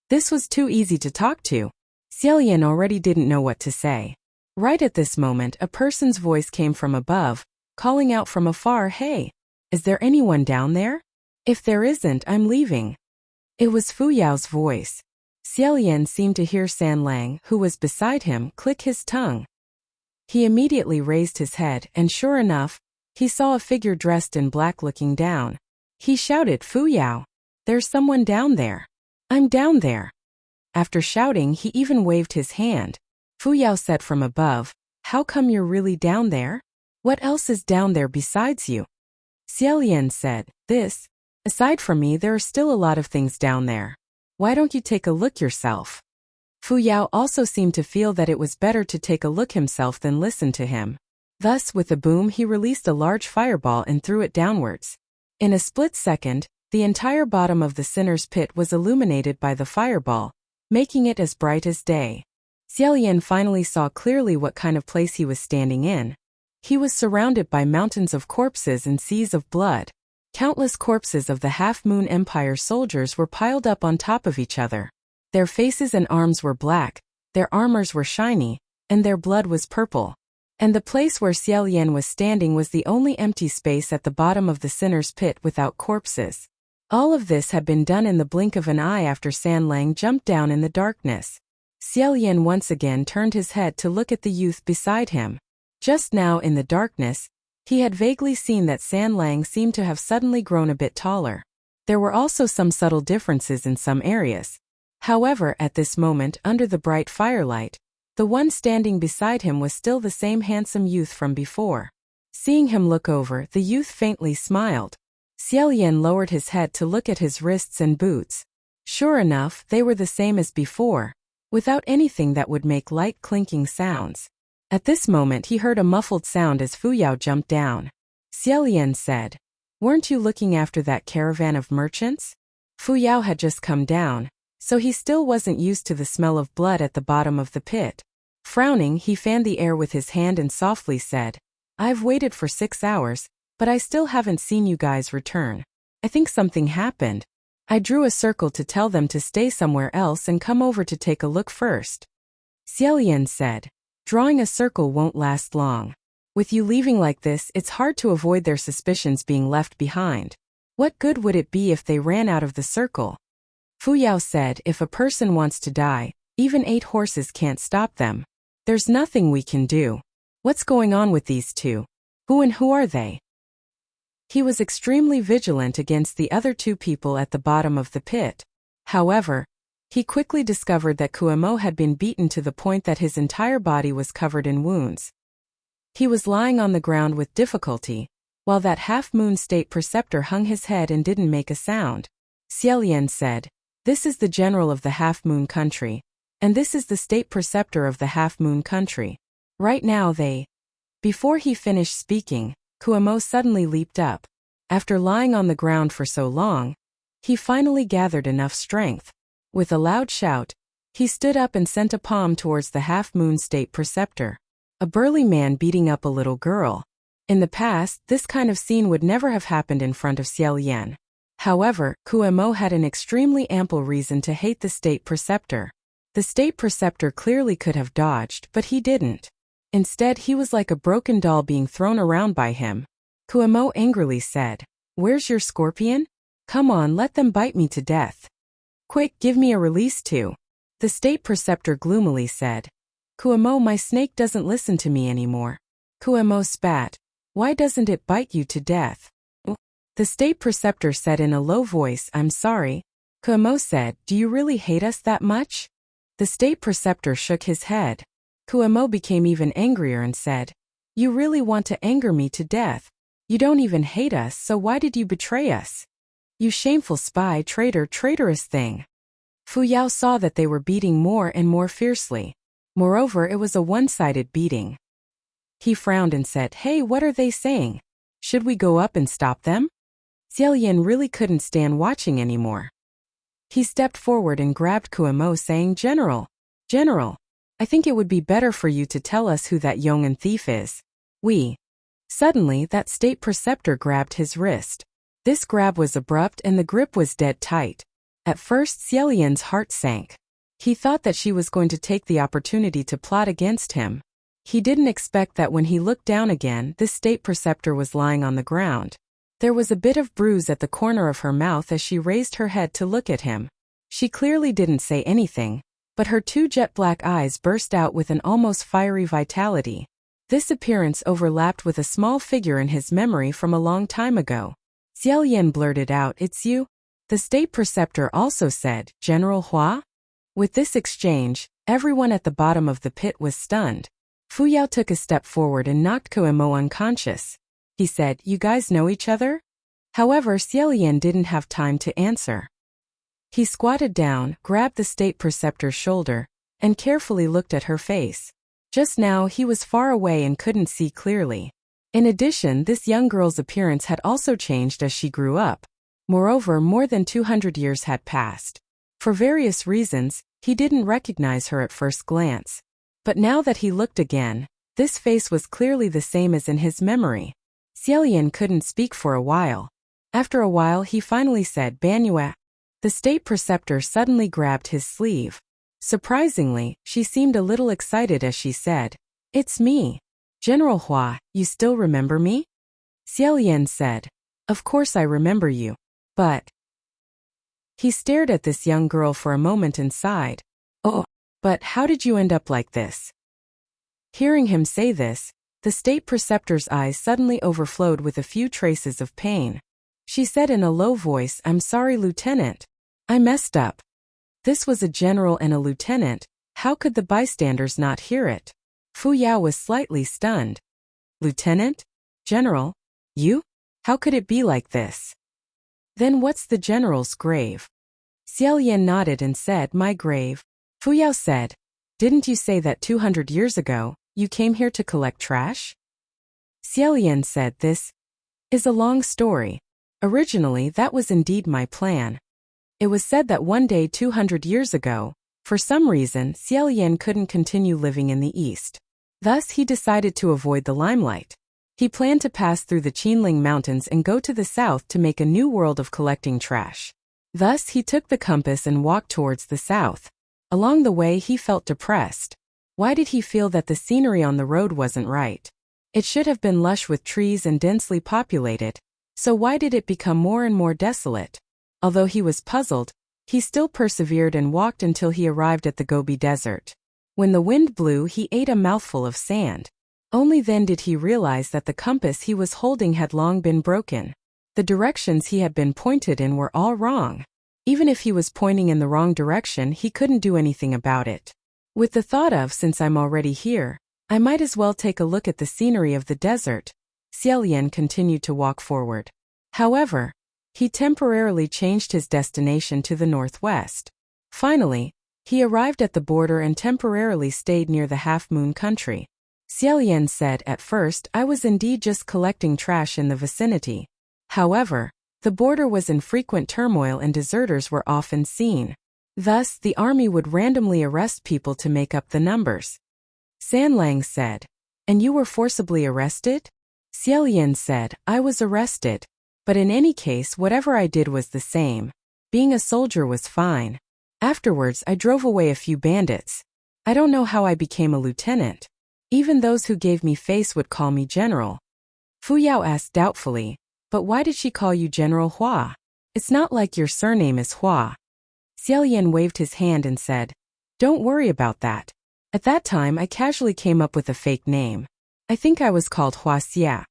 This was too easy to talk to. Xiaoyan already didn't know what to say. Right at this moment, a person's voice came from above, calling out from afar, "Hey, is there anyone down there? If there isn't, I'm leaving." It was Fu Yao's voice. Xiaoyan seemed to hear Sanlang, who was beside him, click his tongue. He immediately raised his head, and sure enough, he saw a figure dressed in black looking down. He shouted, "Fu Yao, there's someone down there. I'm down there." After shouting, he even waved his hand. Fu Yao said from above, "How come you're really down there? What else is down there besides you?" Xiaoyan said, "This. Aside from me, there are still a lot of things down there. Why don't you take a look yourself?" Fu Yao also seemed to feel that it was better to take a look himself than listen to him. Thus, with a boom, he released a large fireball and threw it downwards. In a split second, the entire bottom of the sinner's pit was illuminated by the fireball, making it as bright as day. Xiaoyan finally saw clearly what kind of place he was standing in. He was surrounded by mountains of corpses and seas of blood. Countless corpses of the Half-Moon Empire soldiers were piled up on top of each other. Their faces and arms were black, their armors were shiny, and their blood was purple. And the place where Xiaoyan was standing was the only empty space at the bottom of the sinner's pit without corpses. All of this had been done in the blink of an eye after Sanlang jumped down in the darkness. Xiaoyan once again turned his head to look at the youth beside him. Just now in the darkness, He had vaguely seen that San Lang seemed to have suddenly grown a bit taller. There were also some subtle differences in some areas. However, at this moment, under the bright firelight, the one standing beside him was still the same handsome youth from before. Seeing him look over, the youth faintly smiled. Xiao Yan lowered his head to look at his wrists and boots. Sure enough, they were the same as before, without anything that would make light clinking sounds. At this moment he heard a muffled sound as Fu Yao jumped down. Xiao Yan said, "Weren't you looking after that caravan of merchants?" Fu Yao had just come down, so he still wasn't used to the smell of blood at the bottom of the pit. Frowning, he fanned the air with his hand and softly said, "I've waited for 6 hours, but I still haven't seen you guys return. I think something happened. I drew a circle to tell them to stay somewhere else and come over to take a look first." Xiao Yan said, "Drawing a circle won't last long. With you leaving like this, it's hard to avoid their suspicions being left behind. What good would it be if they ran out of the circle?" Fu Yao said, "If a person wants to die, even 8 horses can't stop them. There's nothing we can do. What's going on with these two? Who are they?" He was extremely vigilant against the other 2 people at the bottom of the pit. However, he quickly discovered that Kuemo had been beaten to the point that his entire body was covered in wounds. He was lying on the ground with difficulty, while that half-moon state preceptor hung his head and didn't make a sound. Xiao Yan said, "This is the general of the half-moon country, and this is the state preceptor of the half-moon country. Right now they—" Before he finished speaking, Kuemo suddenly leaped up. After lying on the ground for so long, he finally gathered enough strength. With a loud shout, he stood up and sent a palm towards the half-moon state preceptor. A burly man beating up a little girl. In the past, this kind of scene would never have happened in front of Xiao Yan. However, Kuemo had an extremely ample reason to hate the state preceptor. The state preceptor clearly could have dodged, but he didn't. Instead, he was like a broken doll being thrown around by him. Kuemo angrily said, "Where's your scorpion? Come on, let them bite me to death. Quick, give me a release too." The state preceptor gloomily said, "Kuemo, my snake doesn't listen to me anymore." Kuemo spat, "Why doesn't it bite you to death?" The state preceptor said in a low voice, "I'm sorry." Kuemo said, "Do you really hate us that much?" The state preceptor shook his head. Kuemo became even angrier and said, "You really want to anger me to death. You don't even hate us, so why did you betray us? You shameful spy, traitor, traitorous thing." Fu Yao saw that they were beating more and more fiercely. Moreover, it was a one-sided beating. He frowned and said, "Hey, what are they saying? Should we go up and stop them?" Xiao Yan really couldn't stand watching anymore. He stepped forward and grabbed Kuemo, saying, General, I think it would be better for you to tell us who that Yong'an thief is." Suddenly, that state preceptor grabbed his wrist. This grab was abrupt and the grip was dead tight. At first, Xiao Yan's heart sank. He thought that she was going to take the opportunity to plot against him. He didn't expect that when he looked down again, this state preceptor was lying on the ground. There was a bit of bruise at the corner of her mouth as she raised her head to look at him. She clearly didn't say anything, but her 2 jet-black eyes burst out with an almost fiery vitality. This appearance overlapped with a small figure in his memory from a long time ago. Xiao Yan blurted out, "It's you?" The state preceptor also said, "General Hua?" With this exchange, everyone at the bottom of the pit was stunned. Fu Yao took a step forward and knocked Kuemo unconscious. He said, "You guys know each other?" However, Xiao Yan didn't have time to answer. He squatted down, grabbed the state preceptor's shoulder, and carefully looked at her face. Just now, he was far away and couldn't see clearly. In addition, this young girl's appearance had also changed as she grew up. Moreover, more than 200 years had passed. For various reasons, he didn't recognize her at first glance. But now that he looked again, this face was clearly the same as in his memory. Xiao Yan couldn't speak for a while. After a while, he finally said, "Banua." The state preceptor suddenly grabbed his sleeve. Surprisingly, she seemed a little excited as she said, "It's me. General Hua, you still remember me?" Xiao Yan said, "Of course I remember you. But—" He stared at this young girl for a moment and sighed. "Oh, but how did you end up like this?" Hearing him say this, The state preceptor's eyes suddenly overflowed with a few traces of pain. She said in a low voice, "I'm sorry, Lieutenant. I messed up." This was a general and a lieutenant. How could the bystanders not hear it? Fu Yao was slightly stunned. "Lieutenant? General? You? How could it be like this?" "Then what's the general's grave?" Xiao Yan nodded and said, "My grave." Fu Yao said, "Didn't you say that 200 years ago, you came here to collect trash?" Xiao Yan said, "This is a long story. Originally, that was indeed my plan. It was said that one day 200 years ago, for some reason, Xiao Yan couldn't continue living in the east. Thus he decided to avoid the limelight. He planned to pass through the Qinling Mountains and go to the south to make a new world of collecting trash. Thus he took the compass and walked towards the south. Along the way he felt depressed. Why did he feel that the scenery on the road wasn't right? It should have been lush with trees and densely populated. So why did it become more and more desolate? Although he was puzzled, he still persevered and walked until he arrived at the Gobi Desert. When the wind blew, he ate a mouthful of sand. Only then did he realize that the compass he was holding had long been broken. The directions he had been pointed in were all wrong. Even if he was pointing in the wrong direction, he couldn't do anything about it. With the thought of, since I'm already here, I might as well take a look at the scenery of the desert, Xiao Yan continued to walk forward. However, he temporarily changed his destination to the northwest. Finally, he arrived at the border and temporarily stayed near the half-moon country. Xiao Yan said, "At first, I was indeed just collecting trash in the vicinity. However, the border was in frequent turmoil and deserters were often seen. Thus, the army would randomly arrest people to make up the numbers." San Lang said, "And you were forcibly arrested?" Xiao Yan said, "I was arrested. But in any case, whatever I did was the same. Being a soldier was fine. Afterwards, I drove away a few bandits. I don't know how I became a lieutenant. Even those who gave me face would call me general." Fu Yao asked doubtfully, "But why did she call you General Hua? It's not like your surname is Hua." Xiao Yan waved his hand and said, "Don't worry about that. At that time, I casually came up with a fake name. I think I was called Wuxia."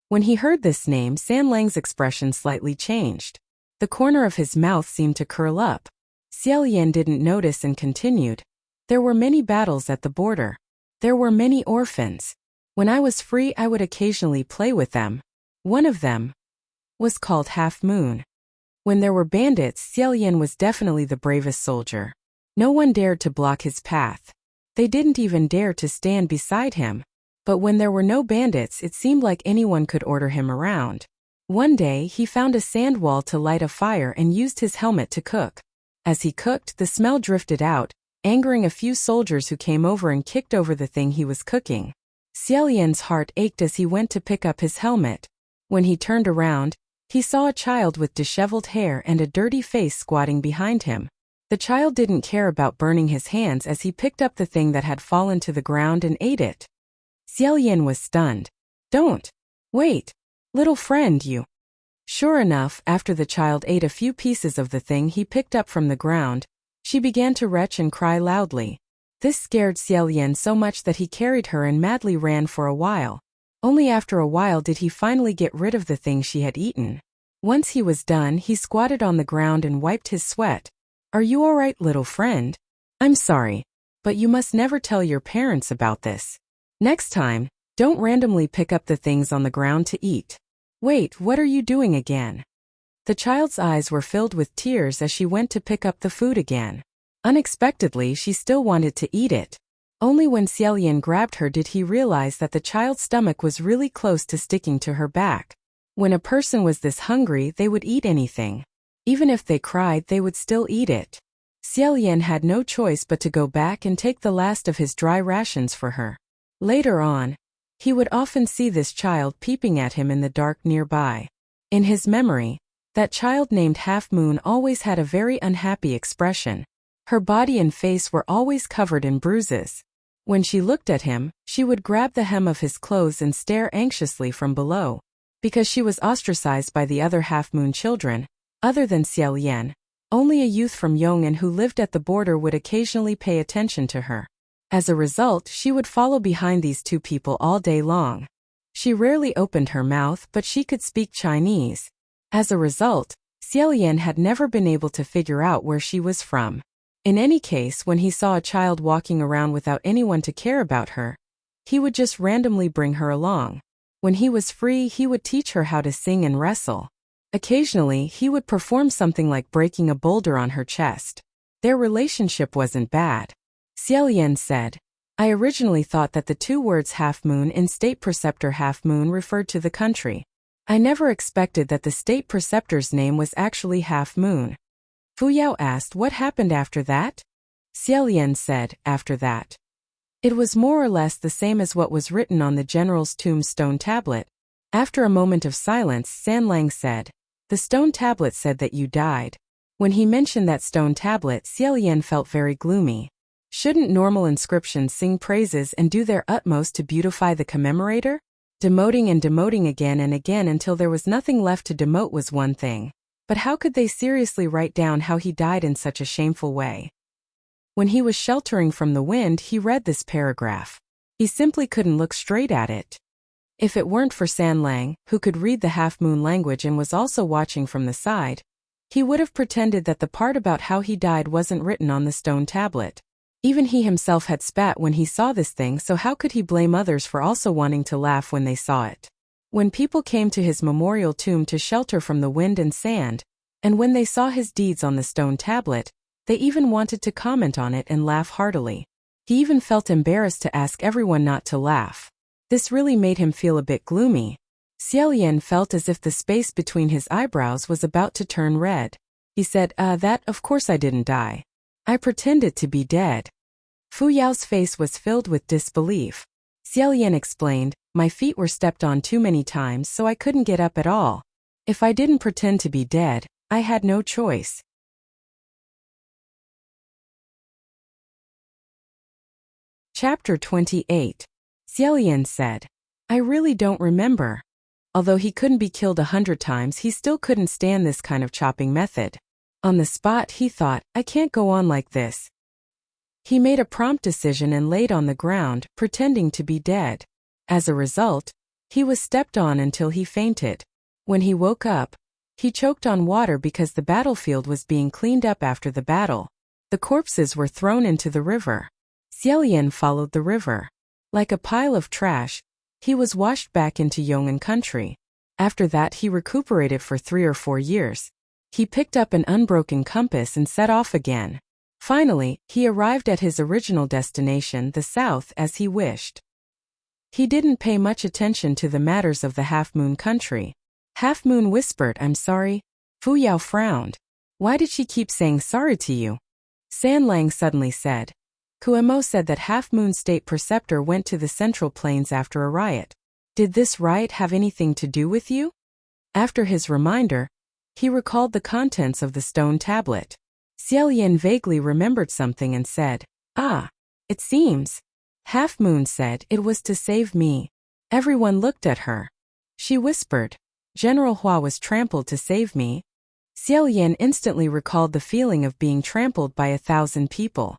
When he heard this name, San Lang's expression slightly changed. The corner of his mouth seemed to curl up. Xiao Yan didn't notice and continued, "There were many battles at the border. There were many orphans. When I was free, I would occasionally play with them. One of them was called Half Moon. When there were bandits, Xiao Yan was definitely the bravest soldier. No one dared to block his path. They didn't even dare to stand beside him. But when there were no bandits, it seemed like anyone could order him around. One day, he found a sand wall to light a fire and used his helmet to cook. As he cooked, the smell drifted out, angering a few soldiers who came over and kicked over the thing he was cooking. Xiao Yan's heart ached as he went to pick up his helmet. When he turned around, he saw a child with disheveled hair and a dirty face squatting behind him. The child didn't care about burning his hands as he picked up the thing that had fallen to the ground and ate it. Xiao Yan was stunned. "Don't. Wait. Little friend, you." Sure enough, after the child ate a few pieces of the thing he picked up from the ground, she began to retch and cry loudly. This scared Xiao Yan so much that he carried her and madly ran for a while. Only after a while did he finally get rid of the thing she had eaten. Once he was done, he squatted on the ground and wiped his sweat. "Are you all right, little friend? I'm sorry, but you must never tell your parents about this. Next time, don't randomly pick up the things on the ground to eat." "Wait, what are you doing again?" The child's eyes were filled with tears as she went to pick up the food again. Unexpectedly, she still wanted to eat it. Only when Xiao Yan grabbed her did he realize that the child's stomach was really close to sticking to her back. When a person was this hungry, they would eat anything. Even if they cried, they would still eat it. Xiao Yan had no choice but to go back and take the last of his dry rations for her. Later on, he would often see this child peeping at him in the dark nearby. In his memory, that child named Half Moon always had a very unhappy expression. Her body and face were always covered in bruises. When she looked at him, she would grab the hem of his clothes and stare anxiously from below. Because she was ostracized by the other Half Moon children, other than Xiao Yan, only a youth from Yong'an who lived at the border would occasionally pay attention to her. As a result, she would follow behind these two people all day long. She rarely opened her mouth, but she could speak Chinese. As a result, Xiaolian had never been able to figure out where she was from. In any case, when he saw a child walking around without anyone to care about her, he would just randomly bring her along. When he was free, he would teach her how to sing and wrestle. Occasionally, he would perform something like breaking a boulder on her chest. Their relationship wasn't bad. Xiaolian said, I originally thought that the two words half-moon in state preceptor half-moon referred to the country. I never expected that the state preceptor's name was actually half-moon. Fu Yao asked what happened after that? Xiaolian said, after that. It was more or less the same as what was written on the general's tombstone tablet. After a moment of silence, Sanlang said, the stone tablet said that you died. When he mentioned that stone tablet, Xiaolian felt very gloomy. Shouldn't normal inscriptions sing praises and do their utmost to beautify the commemorator? Demoting and demoting again and again until there was nothing left to demote was one thing. But how could they seriously write down how he died in such a shameful way? When he was sheltering from the wind, he read this paragraph. He simply couldn't look straight at it. If it weren't for Sanlang, who could read the half-moon language and was also watching from the side, he would have pretended that the part about how he died wasn't written on the stone tablet. Even he himself had spat when he saw this thing, so how could he blame others for also wanting to laugh when they saw it? When people came to his memorial tomb to shelter from the wind and sand, and when they saw his deeds on the stone tablet, they even wanted to comment on it and laugh heartily. He even felt embarrassed to ask everyone not to laugh. This really made him feel a bit gloomy. Xiaolian felt as if the space between his eyebrows was about to turn red. He said, that, of course I didn't die. I pretended to be dead. Fu Yao's face was filled with disbelief. Xiaolian explained, my feet were stepped on too many times so I couldn't get up at all. If I didn't pretend to be dead, I had no choice. Chapter 28. Xiaolian said, I really don't remember. Although he couldn't be killed 100 times, he still couldn't stand this kind of chopping method. On the spot, he thought, I can't go on like this. He made a prompt decision and laid on the ground, pretending to be dead. As a result, he was stepped on until he fainted. When he woke up, he choked on water because the battlefield was being cleaned up after the battle. The corpses were thrown into the river. Xiaolian followed the river. Like a pile of trash, he was washed back into Yong'an country. After that, he recuperated for 3 or 4 years. He picked up an unbroken compass and set off again. Finally, he arrived at his original destination, the south, as he wished. He didn't pay much attention to the matters of the half-moon country. Half-moon whispered, I'm sorry. Fu Yao frowned. Why did she keep saying sorry to you? Sanlang suddenly said. Kuemo said that half-moon state preceptor went to the Central Plains after a riot. Did this riot have anything to do with you? After his reminder, he recalled the contents of the stone tablet. Xiaolian vaguely remembered something and said, it seems. Half-moon said it was to save me. Everyone looked at her. She whispered, General Hua was trampled to save me. Xiaolian instantly recalled the feeling of being trampled by 1,000 people.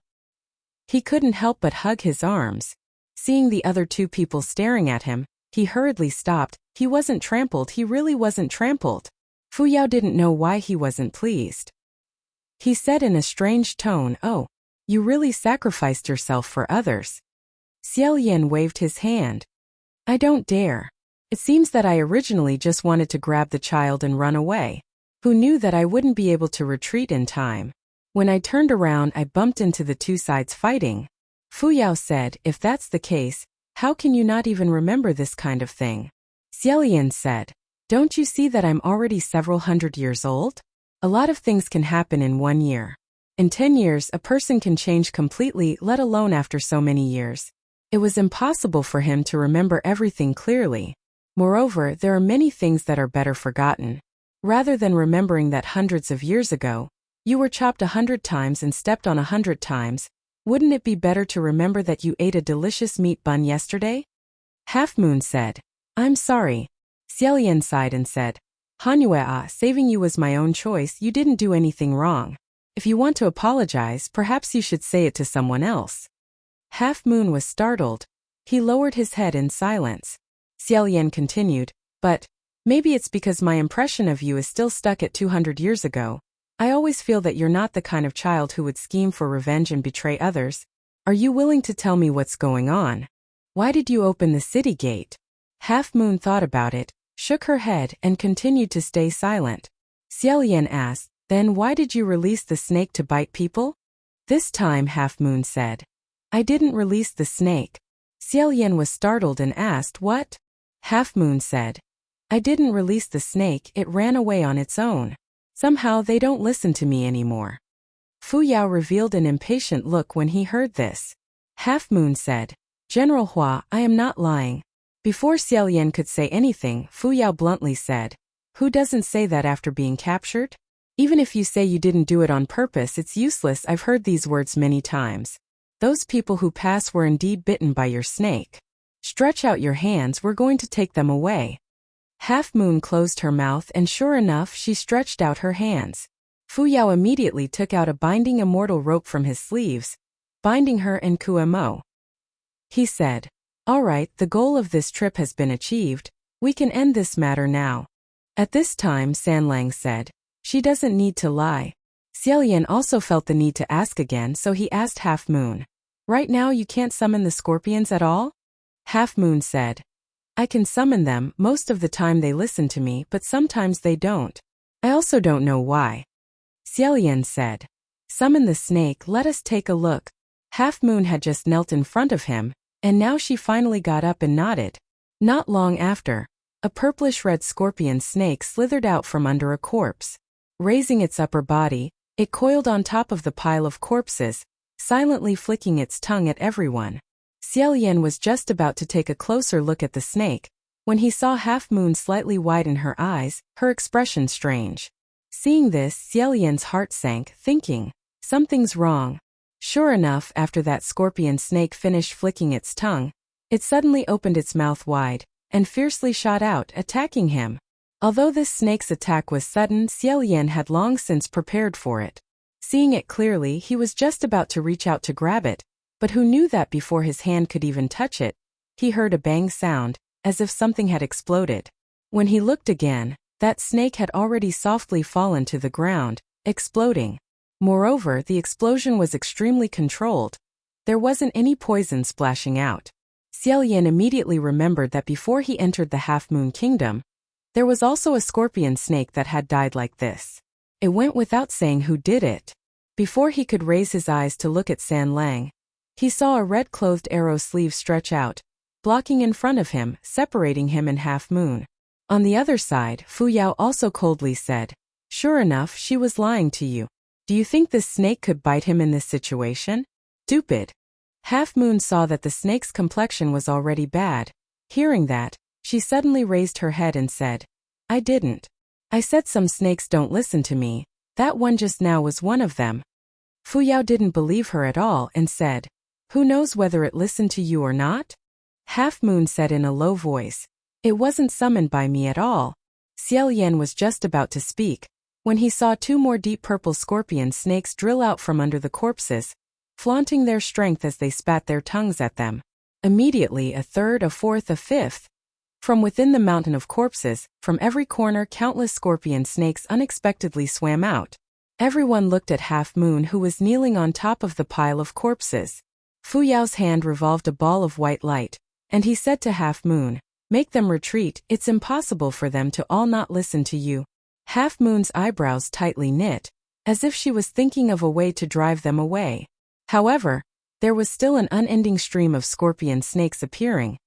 He couldn't help but hug his arms. Seeing the other 2 people staring at him, he hurriedly stopped. He wasn't trampled, he really wasn't trampled. Fu Yao didn't know why he wasn't pleased. He said in a strange tone, oh, you really sacrificed yourself for others. Xiaolian waved his hand. I don't dare. It seems that I originally just wanted to grab the child and run away. Who knew that I wouldn't be able to retreat in time? When I turned around, I bumped into the 2 sides fighting. Fu Yao said, if that's the case, how can you not even remember this kind of thing? Xiaolian said, don't you see that I'm already several hundred years old? A lot of things can happen in 1 year. In 10 years, a person can change completely, let alone after so many years. It was impossible for him to remember everything clearly. Moreover, there are many things that are better forgotten. Rather than remembering that hundreds of years ago, you were chopped 100 times and stepped on 100 times, wouldn't it be better to remember that you ate a delicious meat bun yesterday? Half-moon said, I'm sorry. Xiaolian sighed and said, Hanyue, saving you was my own choice, you didn't do anything wrong. If you want to apologize, perhaps you should say it to someone else. Half Moon was startled. He lowered his head in silence. Xiaolian continued, but maybe it's because my impression of you is still stuck at 200 years ago. I always feel that you're not the kind of child who would scheme for revenge and betray others. Are you willing to tell me what's going on? Why did you open the city gate? Half Moon thought about it, shook her head, and continued to stay silent. Xiaolian asked, then why did you release the snake to bite people? This time Half Moon said, I didn't release the snake. Xiaolian was startled and asked, what? Half Moon said, I didn't release the snake, it ran away on its own. Somehow they don't listen to me anymore. Fu Yao revealed an impatient look when he heard this. Half Moon said, General Hua, I am not lying. Before Xiaolian could say anything, Fu Yao bluntly said, who doesn't say that after being captured? Even if you say you didn't do it on purpose, it's useless. I've heard these words many times. Those people who pass were indeed bitten by your snake. Stretch out your hands, we're going to take them away. Half Moon closed her mouth and sure enough she stretched out her hands. Fu Yao immediately took out a binding immortal rope from his sleeves, binding her and Kuemo. He said, all right, the goal of this trip has been achieved, we can end this matter now. At this time Sanlang said, she doesn't need to lie. Xiaolian also felt the need to ask again, so he asked Half Moon, right now you can't summon the scorpions at all? Half Moon said, I can summon them, most of the time they listen to me, but sometimes they don't. I also don't know why. Xiaolian said, summon the snake, let us take a look. Half Moon had just knelt in front of him, and now she finally got up and nodded. Not long after, a purplish-red scorpion snake slithered out from under a corpse. Raising its upper body, it coiled on top of the pile of corpses, silently flicking its tongue at everyone. Xiaolian was just about to take a closer look at the snake, when he saw Half Moon slightly widen her eyes, her expression strange. Seeing this, Xiaolian's heart sank, thinking, something's wrong. Sure enough, after that scorpion snake finished flicking its tongue, it suddenly opened its mouth wide, and fiercely shot out, attacking him. Although this snake's attack was sudden, Xiaolian had long since prepared for it. Seeing it clearly, he was just about to reach out to grab it, but who knew that before his hand could even touch it, he heard a bang sound, as if something had exploded. When he looked again, that snake had already softly fallen to the ground, exploding. Moreover, the explosion was extremely controlled. There wasn't any poison splashing out. Xiaolian immediately remembered that before he entered the Half Moon Kingdom, there was also a scorpion snake that had died like this. It went without saying who did it. Before he could raise his eyes to look at Sanlang, he saw a red-clothed arrow sleeve stretch out, blocking in front of him, separating him and Half Moon. On the other side, Fu Yao also coldly said, sure enough, she was lying to you. Do you think this snake could bite him in this situation? Stupid. Half Moon saw that the snake's complexion was already bad. Hearing that, she suddenly raised her head and said, I didn't. I said some snakes don't listen to me. That one just now was one of them. Fu Yao didn't believe her at all and said, who knows whether it listened to you or not? Half Moon said in a low voice, it wasn't summoned by me at all. Xiaolian was just about to speak, when he saw two more deep purple scorpion snakes drill out from under the corpses, flaunting their strength as they spat their tongues at them. Immediately a third, a fourth, a fifth. From within the mountain of corpses, from every corner countless scorpion snakes unexpectedly swam out. Everyone looked at Half Moon, who was kneeling on top of the pile of corpses. Fu Yao's hand revolved a ball of white light, and he said to Half Moon, make them retreat, it's impossible for them to all not listen to you. Half Moon's eyebrows tightly knit, as if she was thinking of a way to drive them away. However, there was still an unending stream of scorpion snakes appearing,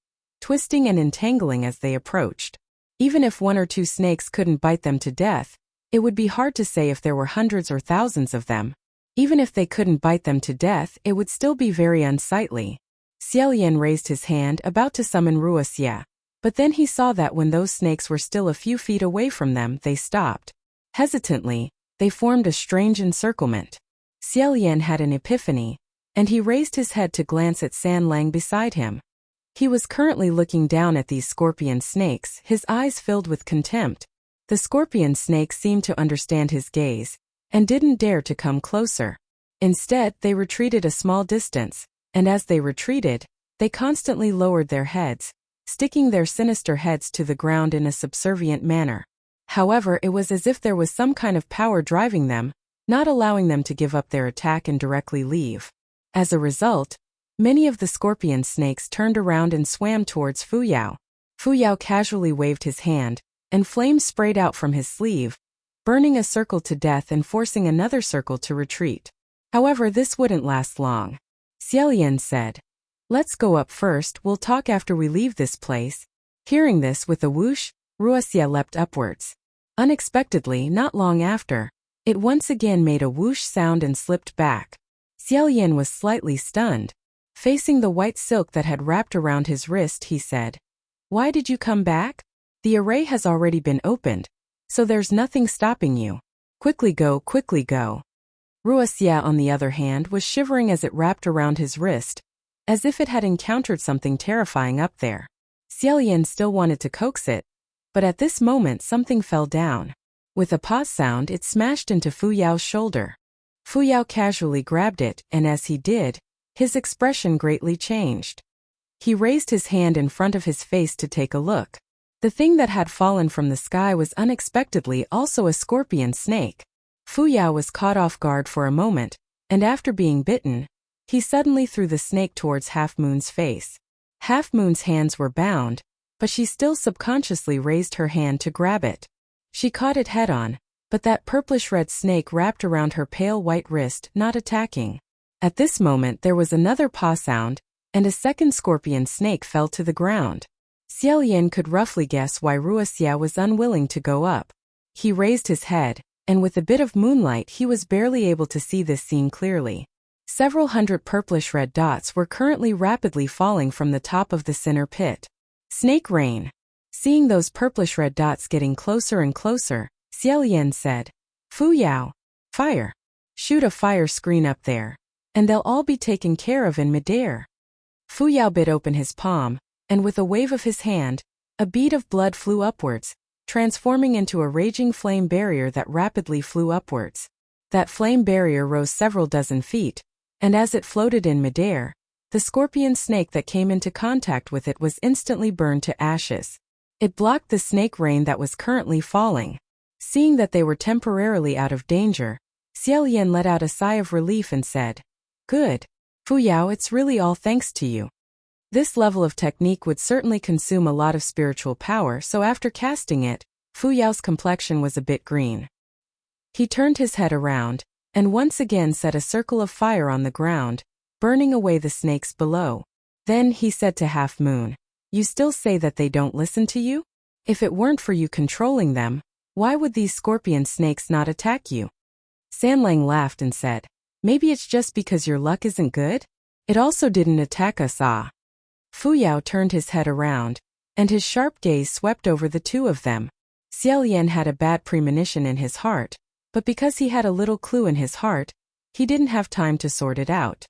twisting and entangling as they approached. Even if one or two snakes couldn't bite them to death, it would be hard to say if there were hundreds or thousands of them. Even if they couldn't bite them to death, it would still be very unsightly. Xiaolian raised his hand, about to summon Wuxia, but then he saw that when those snakes were still a few feet away from them, they stopped. Hesitantly, they formed a strange encirclement. Xiaolian had an epiphany, and he raised his head to glance at Sanlang beside him. He was currently looking down at these scorpion snakes, his eyes filled with contempt. The scorpion snakes seemed to understand his gaze, and didn't dare to come closer. Instead, they retreated a small distance, and as they retreated, they constantly lowered their heads, sticking their sinister heads to the ground in a subservient manner. However, it was as if there was some kind of power driving them, not allowing them to give up their attack and directly leave. As a result, many of the scorpion snakes turned around and swam towards Fu Yao. Fu Yao casually waved his hand, and flames sprayed out from his sleeve, burning a circle to death and forcing another circle to retreat. However, this wouldn't last long. Xiaolian said, "Let's go up first, we'll talk after we leave this place." Hearing this with a whoosh, Wuxia leapt upwards. Unexpectedly, not long after, it once again made a whoosh sound and slipped back. Xiaolian was slightly stunned. Facing the white silk that had wrapped around his wrist, he said, "Why did you come back? The array has already been opened, so there's nothing stopping you. Quickly go, quickly go." Wuxia, on the other hand, was shivering as it wrapped around his wrist, as if it had encountered something terrifying up there. Xiaolian still wanted to coax it, but at this moment something fell down. With a pause sound, it smashed into Fu Yao's shoulder. Fu Yao casually grabbed it, and as he did, his expression greatly changed. He raised his hand in front of his face to take a look. The thing that had fallen from the sky was unexpectedly also a scorpion snake. Fu Yao was caught off guard for a moment, and after being bitten, he suddenly threw the snake towards Half Moon's face. Half Moon's hands were bound, but she still subconsciously raised her hand to grab it. She caught it head-on, but that purplish-red snake wrapped around her pale white wrist, not attacking. At this moment there was another paw sound, and a second scorpion snake fell to the ground. Xiaolian could roughly guess why Wuxia was unwilling to go up. He raised his head, and with a bit of moonlight he was barely able to see this scene clearly. Several hundred purplish-red dots were currently rapidly falling from the top of the Sinner Pit. Snake rain. Seeing those purplish-red dots getting closer and closer, Xiaolian said, "Fu Yao, fire. Shoot a fire screen up there, and they'll all be taken care of in midair." Fu Yao bit open his palm, and with a wave of his hand, a bead of blood flew upwards, transforming into a raging flame barrier that rapidly flew upwards. That flame barrier rose several dozen feet, and as it floated in midair, the scorpion snake that came into contact with it was instantly burned to ashes. It blocked the snake rain that was currently falling. Seeing that they were temporarily out of danger, Xiaolian let out a sigh of relief and said, "Good. Fu Yao, it's really all thanks to you." This level of technique would certainly consume a lot of spiritual power, so after casting it, Fu Yao's complexion was a bit green. He turned his head around, and once again set a circle of fire on the ground, burning away the snakes below. Then he said to Half Moon, "You still say that they don't listen to you? If it weren't for you controlling them, why would these scorpion snakes not attack you?" Sanlang laughed and said, "Maybe it's just because your luck isn't good? It also didn't attack us, ah." Fu Yao turned his head around, and his sharp gaze swept over the two of them. Xiaolian had a bad premonition in his heart, but because he had a little clue in his heart, he didn't have time to sort it out.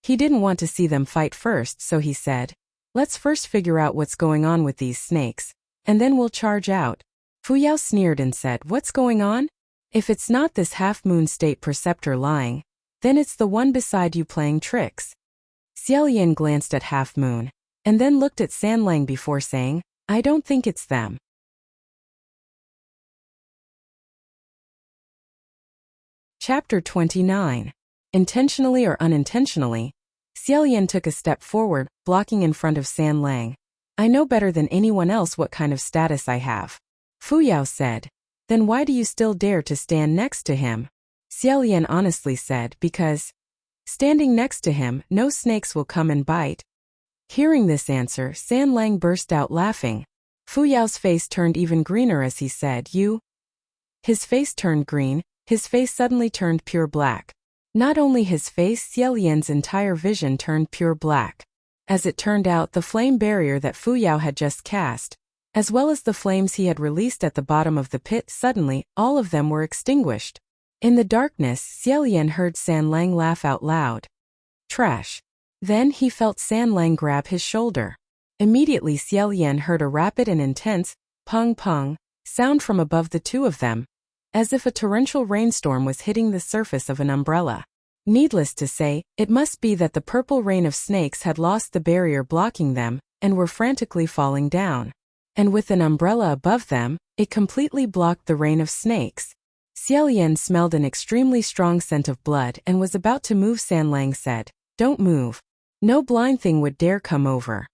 He didn't want to see them fight first, so he said, "Let's first figure out what's going on with these snakes, and then we'll charge out." Fu Yao sneered and said, "What's going on? If it's not this half-moon state preceptor lying, then it's the one beside you playing tricks." Xiaolian glanced at Half Moon, and then looked at Sanlang before saying, "I don't think it's them." Chapter 29. Intentionally or unintentionally, Xiaolian took a step forward, blocking in front of Sanlang. "I know better than anyone else what kind of status I have." Fu Yao said, "Then why do you still dare to stand next to him?" Xiaolian honestly said, "Because standing next to him, no snakes will come and bite." Hearing this answer, Sanlang burst out laughing. Fu Yao's face turned even greener as he said, "You?" His face turned green, his face suddenly turned pure black. Not only his face, Xiaolian's entire vision turned pure black. As it turned out, the flame barrier that Fu Yao had just cast, as well as the flames he had released at the bottom of the pit, suddenly, all of them were extinguished. In the darkness, Xiaolian heard Sanlang laugh out loud. "Trash." Then he felt Sanlang grab his shoulder. Immediately Xiaolian heard a rapid and intense, pong-pong, sound from above the two of them, as if a torrential rainstorm was hitting the surface of an umbrella. Needless to say, it must be that the purple rain of snakes had lost the barrier blocking them, and were frantically falling down. And with an umbrella above them, it completely blocked the rain of snakes. Xiaolian smelled an extremely strong scent of blood and was about to move. Sanlang said, "Don't move. No blind thing would dare come over."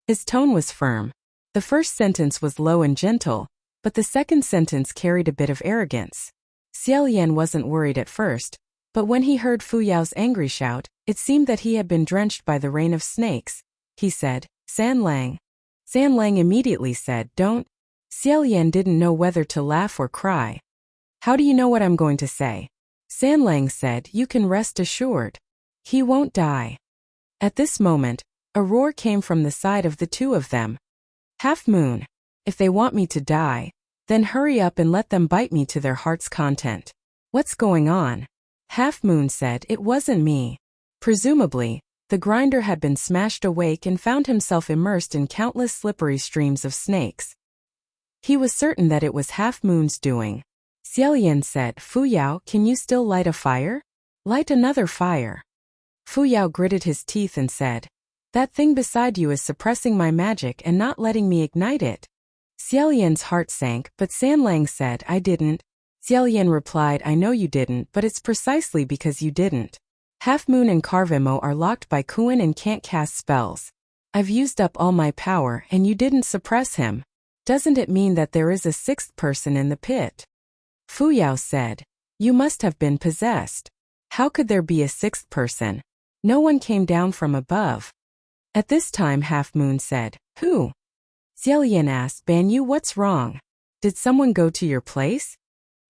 His tone was firm. The first sentence was low and gentle, but the second sentence carried a bit of arrogance. Xiaolian wasn't worried at first, but when he heard Fu Yao's angry shout, it seemed that he had been drenched by the rain of snakes. He said, "Sanlang." Sanlang immediately said, "Don't." Xiaolian didn't know whether to laugh or cry. "How do you know what I'm going to say?" Sanlang said, "You can rest assured. He won't die." At this moment, a roar came from the side of the two of them. "Half Moon, if they want me to die, then hurry up and let them bite me to their heart's content." "What's going on?" Half Moon said, "It wasn't me." Presumably, the grinder had been smashed awake and found himself immersed in countless slippery streams of snakes. He was certain that it was Half Moon's doing. Xiaolian said, "Fu Yao, can you still light a fire?" "Light another fire." Fu Yao gritted his teeth and said, "That thing beside you is suppressing my magic and not letting me ignite it." Xiaolian's heart sank, but Sanlang said, "I didn't." Xiaolian replied, "I know you didn't, but it's precisely because you didn't. Half Moon and Carvemo are locked by Kuan and can't cast spells. I've used up all my power and you didn't suppress him. Doesn't it mean that there is a sixth person in the pit?" Fu Yao said, "You must have been possessed. How could there be a sixth person? No one came down from above." At this time Half Moon said, "Who?" Xiaolian asked, "Ban Yu, what's wrong? Did someone go to your place?"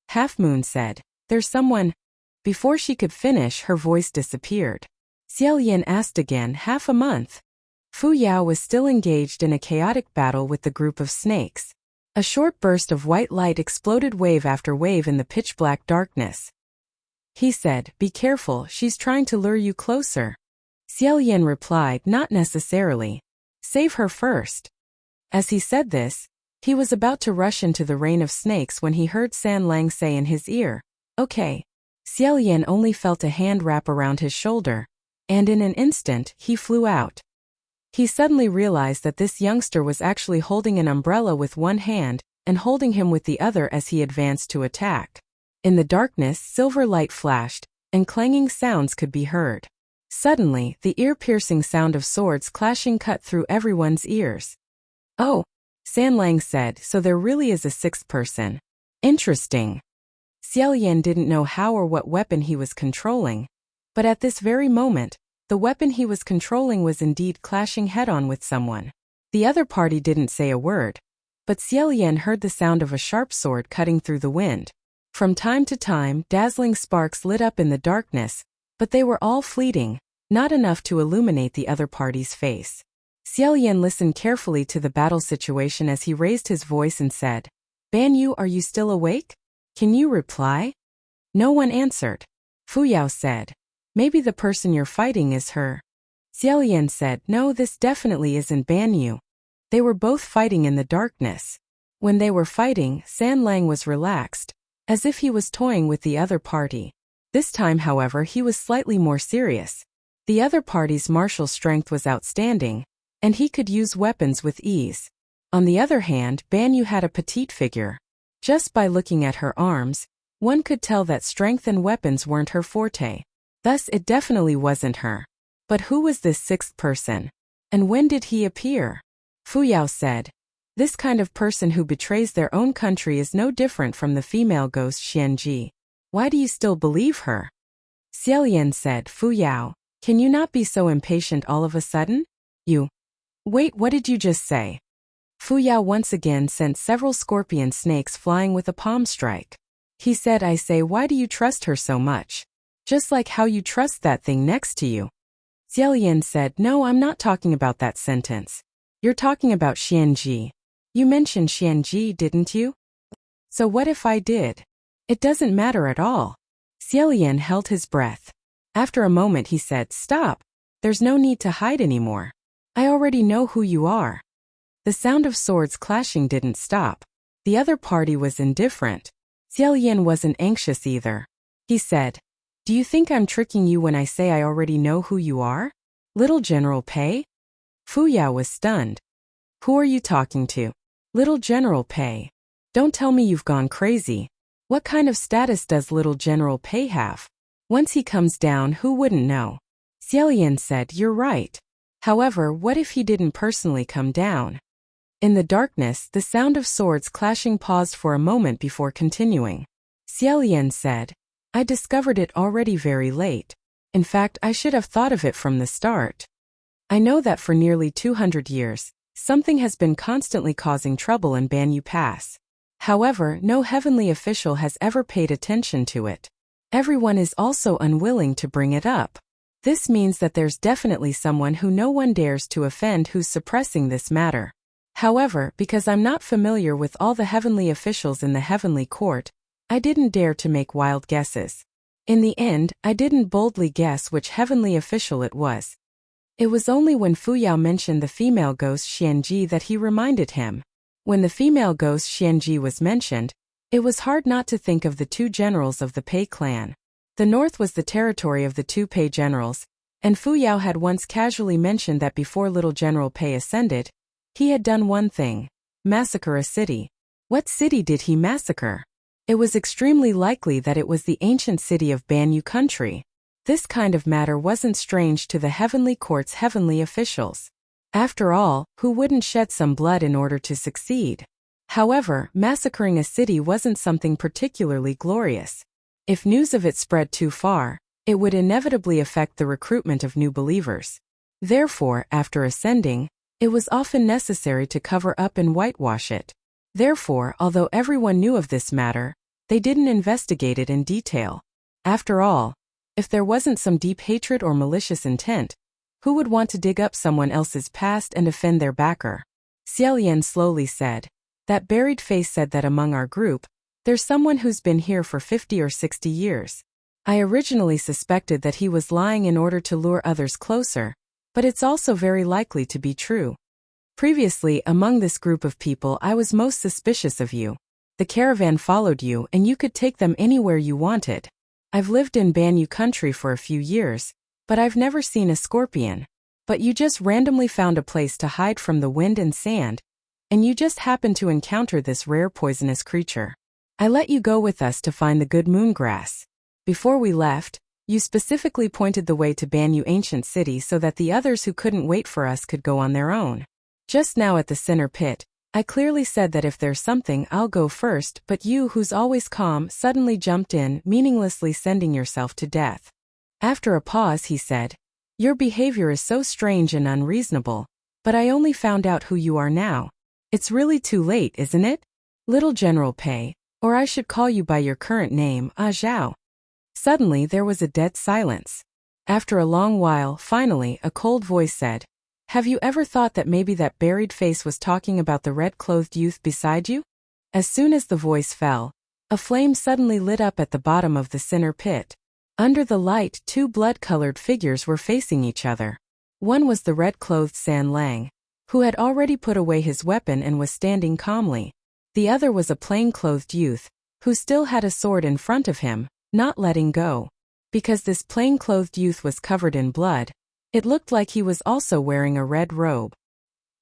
Half Moon said, "There's someone." Before she could finish, her voice disappeared. Xiaolian asked again, "Half a month?" Fu Yao was still engaged in a chaotic battle with the group of snakes. A short burst of white light exploded wave after wave in the pitch-black darkness. He said, "Be careful, she's trying to lure you closer." Xiaolian replied, "Not necessarily. Save her first." As he said this, he was about to rush into the rain of snakes when he heard Sanlang say in his ear, "Okay." Xiaolian only felt a hand wrap around his shoulder, and in an instant, he flew out. He suddenly realized that this youngster was actually holding an umbrella with one hand and holding him with the other as he advanced to attack. In the darkness, silver light flashed, and clanging sounds could be heard. Suddenly, the ear-piercing sound of swords clashing cut through everyone's ears. "Oh," Sanlang said, "so there really is a sixth person. Interesting." Xiaolian didn't know how or what weapon he was controlling, but at this very moment, the weapon he was controlling was indeed clashing head-on with someone. The other party didn't say a word, but Xiaolian heard the sound of a sharp sword cutting through the wind. From time to time, dazzling sparks lit up in the darkness, but they were all fleeting, not enough to illuminate the other party's face. Xiaolian listened carefully to the battle situation as he raised his voice and said, "Ban Yu, are you still awake? Can you reply?" No one answered. Fu Yao said, "Maybe the person you're fighting is her." Xiaolian said, "No, this definitely isn't Ban Yu." They were both fighting in the darkness. When they were fighting, Sanlang was relaxed, as if he was toying with the other party. This time, however, he was slightly more serious. The other party's martial strength was outstanding, and he could use weapons with ease. On the other hand, Ban Yu had a petite figure. Just by looking at her arms, one could tell that strength and weapons weren't her forte. Thus, it definitely wasn't her. But who was this sixth person? And when did he appear? Fu Yao said, "This kind of person who betrays their own country is no different from the female ghost Xianji. Why do you still believe her?" Xiaolian said, "Fu Yao, can you not be so impatient all of a sudden? You..." "Wait, what did you just say?" Fu Yao once again sent several scorpion snakes flying with a palm strike. He said, "I say, why do you trust her so much? Just like how you trust that thing next to you." Xiaolian said, "No, I'm not talking about that sentence. You're talking about Xianji. You mentioned Xianji, didn't you? So what if I did? It doesn't matter at all." Xiaolian held his breath. After a moment he said, "Stop. There's no need to hide anymore. I already know who you are." The sound of swords clashing didn't stop. The other party was indifferent. Xiaolian wasn't anxious either. He said, Do you think I'm tricking you when I say I already know who you are? Little General Pei? Fu Yao was stunned. Who are you talking to? Little General Pei. Don't tell me you've gone crazy. What kind of status does Little General Pei have? Once he comes down, who wouldn't know? Xiaolian said, you're right. However, what if he didn't personally come down? In the darkness, the sound of swords clashing paused for a moment before continuing. Xiaolian said, I discovered it already very late. In fact, I should have thought of it from the start. I know that for nearly 200 years, something has been constantly causing trouble in Banyu Pass. However, no heavenly official has ever paid attention to it. Everyone is also unwilling to bring it up. This means that there's definitely someone who no one dares to offend who's suppressing this matter. However, because I'm not familiar with all the heavenly officials in the heavenly court, I didn't dare to make wild guesses. In the end, I didn't boldly guess which heavenly official it was. It was only when Fu Yao mentioned the female ghost Xianji that he reminded him. When the female ghost Xianji was mentioned, it was hard not to think of the two generals of the Pei clan. The north was the territory of the two Pei generals, and Fu Yao had once casually mentioned that before Little General Pei ascended, he had done one thing: massacre a city. What city did he massacre? It was extremely likely that it was the ancient city of Banyu country. This kind of matter wasn't strange to the heavenly court's heavenly officials. After all, who wouldn't shed some blood in order to succeed? However, massacring a city wasn't something particularly glorious. If news of it spread too far, it would inevitably affect the recruitment of new believers. Therefore, after ascending, it was often necessary to cover up and whitewash it. Therefore, although everyone knew of this matter, they didn't investigate it in detail. After all, if there wasn't some deep hatred or malicious intent, who would want to dig up someone else's past and offend their backer? Xiaolian slowly said, that buried face said that among our group, there's someone who's been here for 50 or 60 years. I originally suspected that he was lying in order to lure others closer, but it's also very likely to be true. Previously, among this group of people, I was most suspicious of you. The caravan followed you and you could take them anywhere you wanted. I've lived in Banyu country for a few years, but I've never seen a scorpion. But you just randomly found a place to hide from the wind and sand, and you just happened to encounter this rare poisonous creature. I let you go with us to find the good moon grass. Before we left, you specifically pointed the way to Banyu ancient city so that the others who couldn't wait for us could go on their own. Just now at the center pit, I clearly said that if there's something, I'll go first, but you, who's always calm, suddenly jumped in, meaninglessly sending yourself to death. After a pause, he said, your behavior is so strange and unreasonable, but I only found out who you are now. It's really too late, isn't it? Little General Pei, or I should call you by your current name, Zhao. Suddenly there was a dead silence. After a long while, finally, a cold voice said, have you ever thought that maybe that buried face was talking about the red-clothed youth beside you? As soon as the voice fell, a flame suddenly lit up at the bottom of the center pit. Under the light, two blood-colored figures were facing each other. One was the red-clothed San Lang, who had already put away his weapon and was standing calmly. The other was a plain-clothed youth, who still had a sword in front of him, not letting go. Because this plain-clothed youth was covered in blood, it looked like he was also wearing a red robe.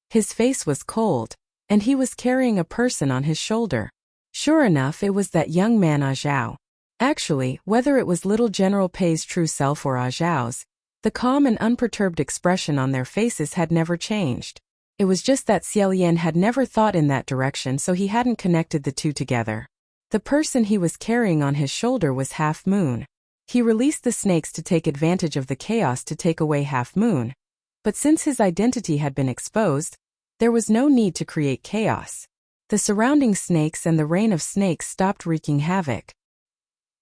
His face was cold, and he was carrying a person on his shoulder. Sure enough, it was that young man Zhao. Actually, whether it was Little General Pei's true self or Zhao's, the calm and unperturbed expression on their faces had never changed. It was just that Xiaolian had never thought in that direction, so he hadn't connected the two together. The person he was carrying on his shoulder was Half Moon. He released the snakes to take advantage of the chaos to take away Half Moon. But since his identity had been exposed, there was no need to create chaos. The surrounding snakes and the rain of snakes stopped wreaking havoc.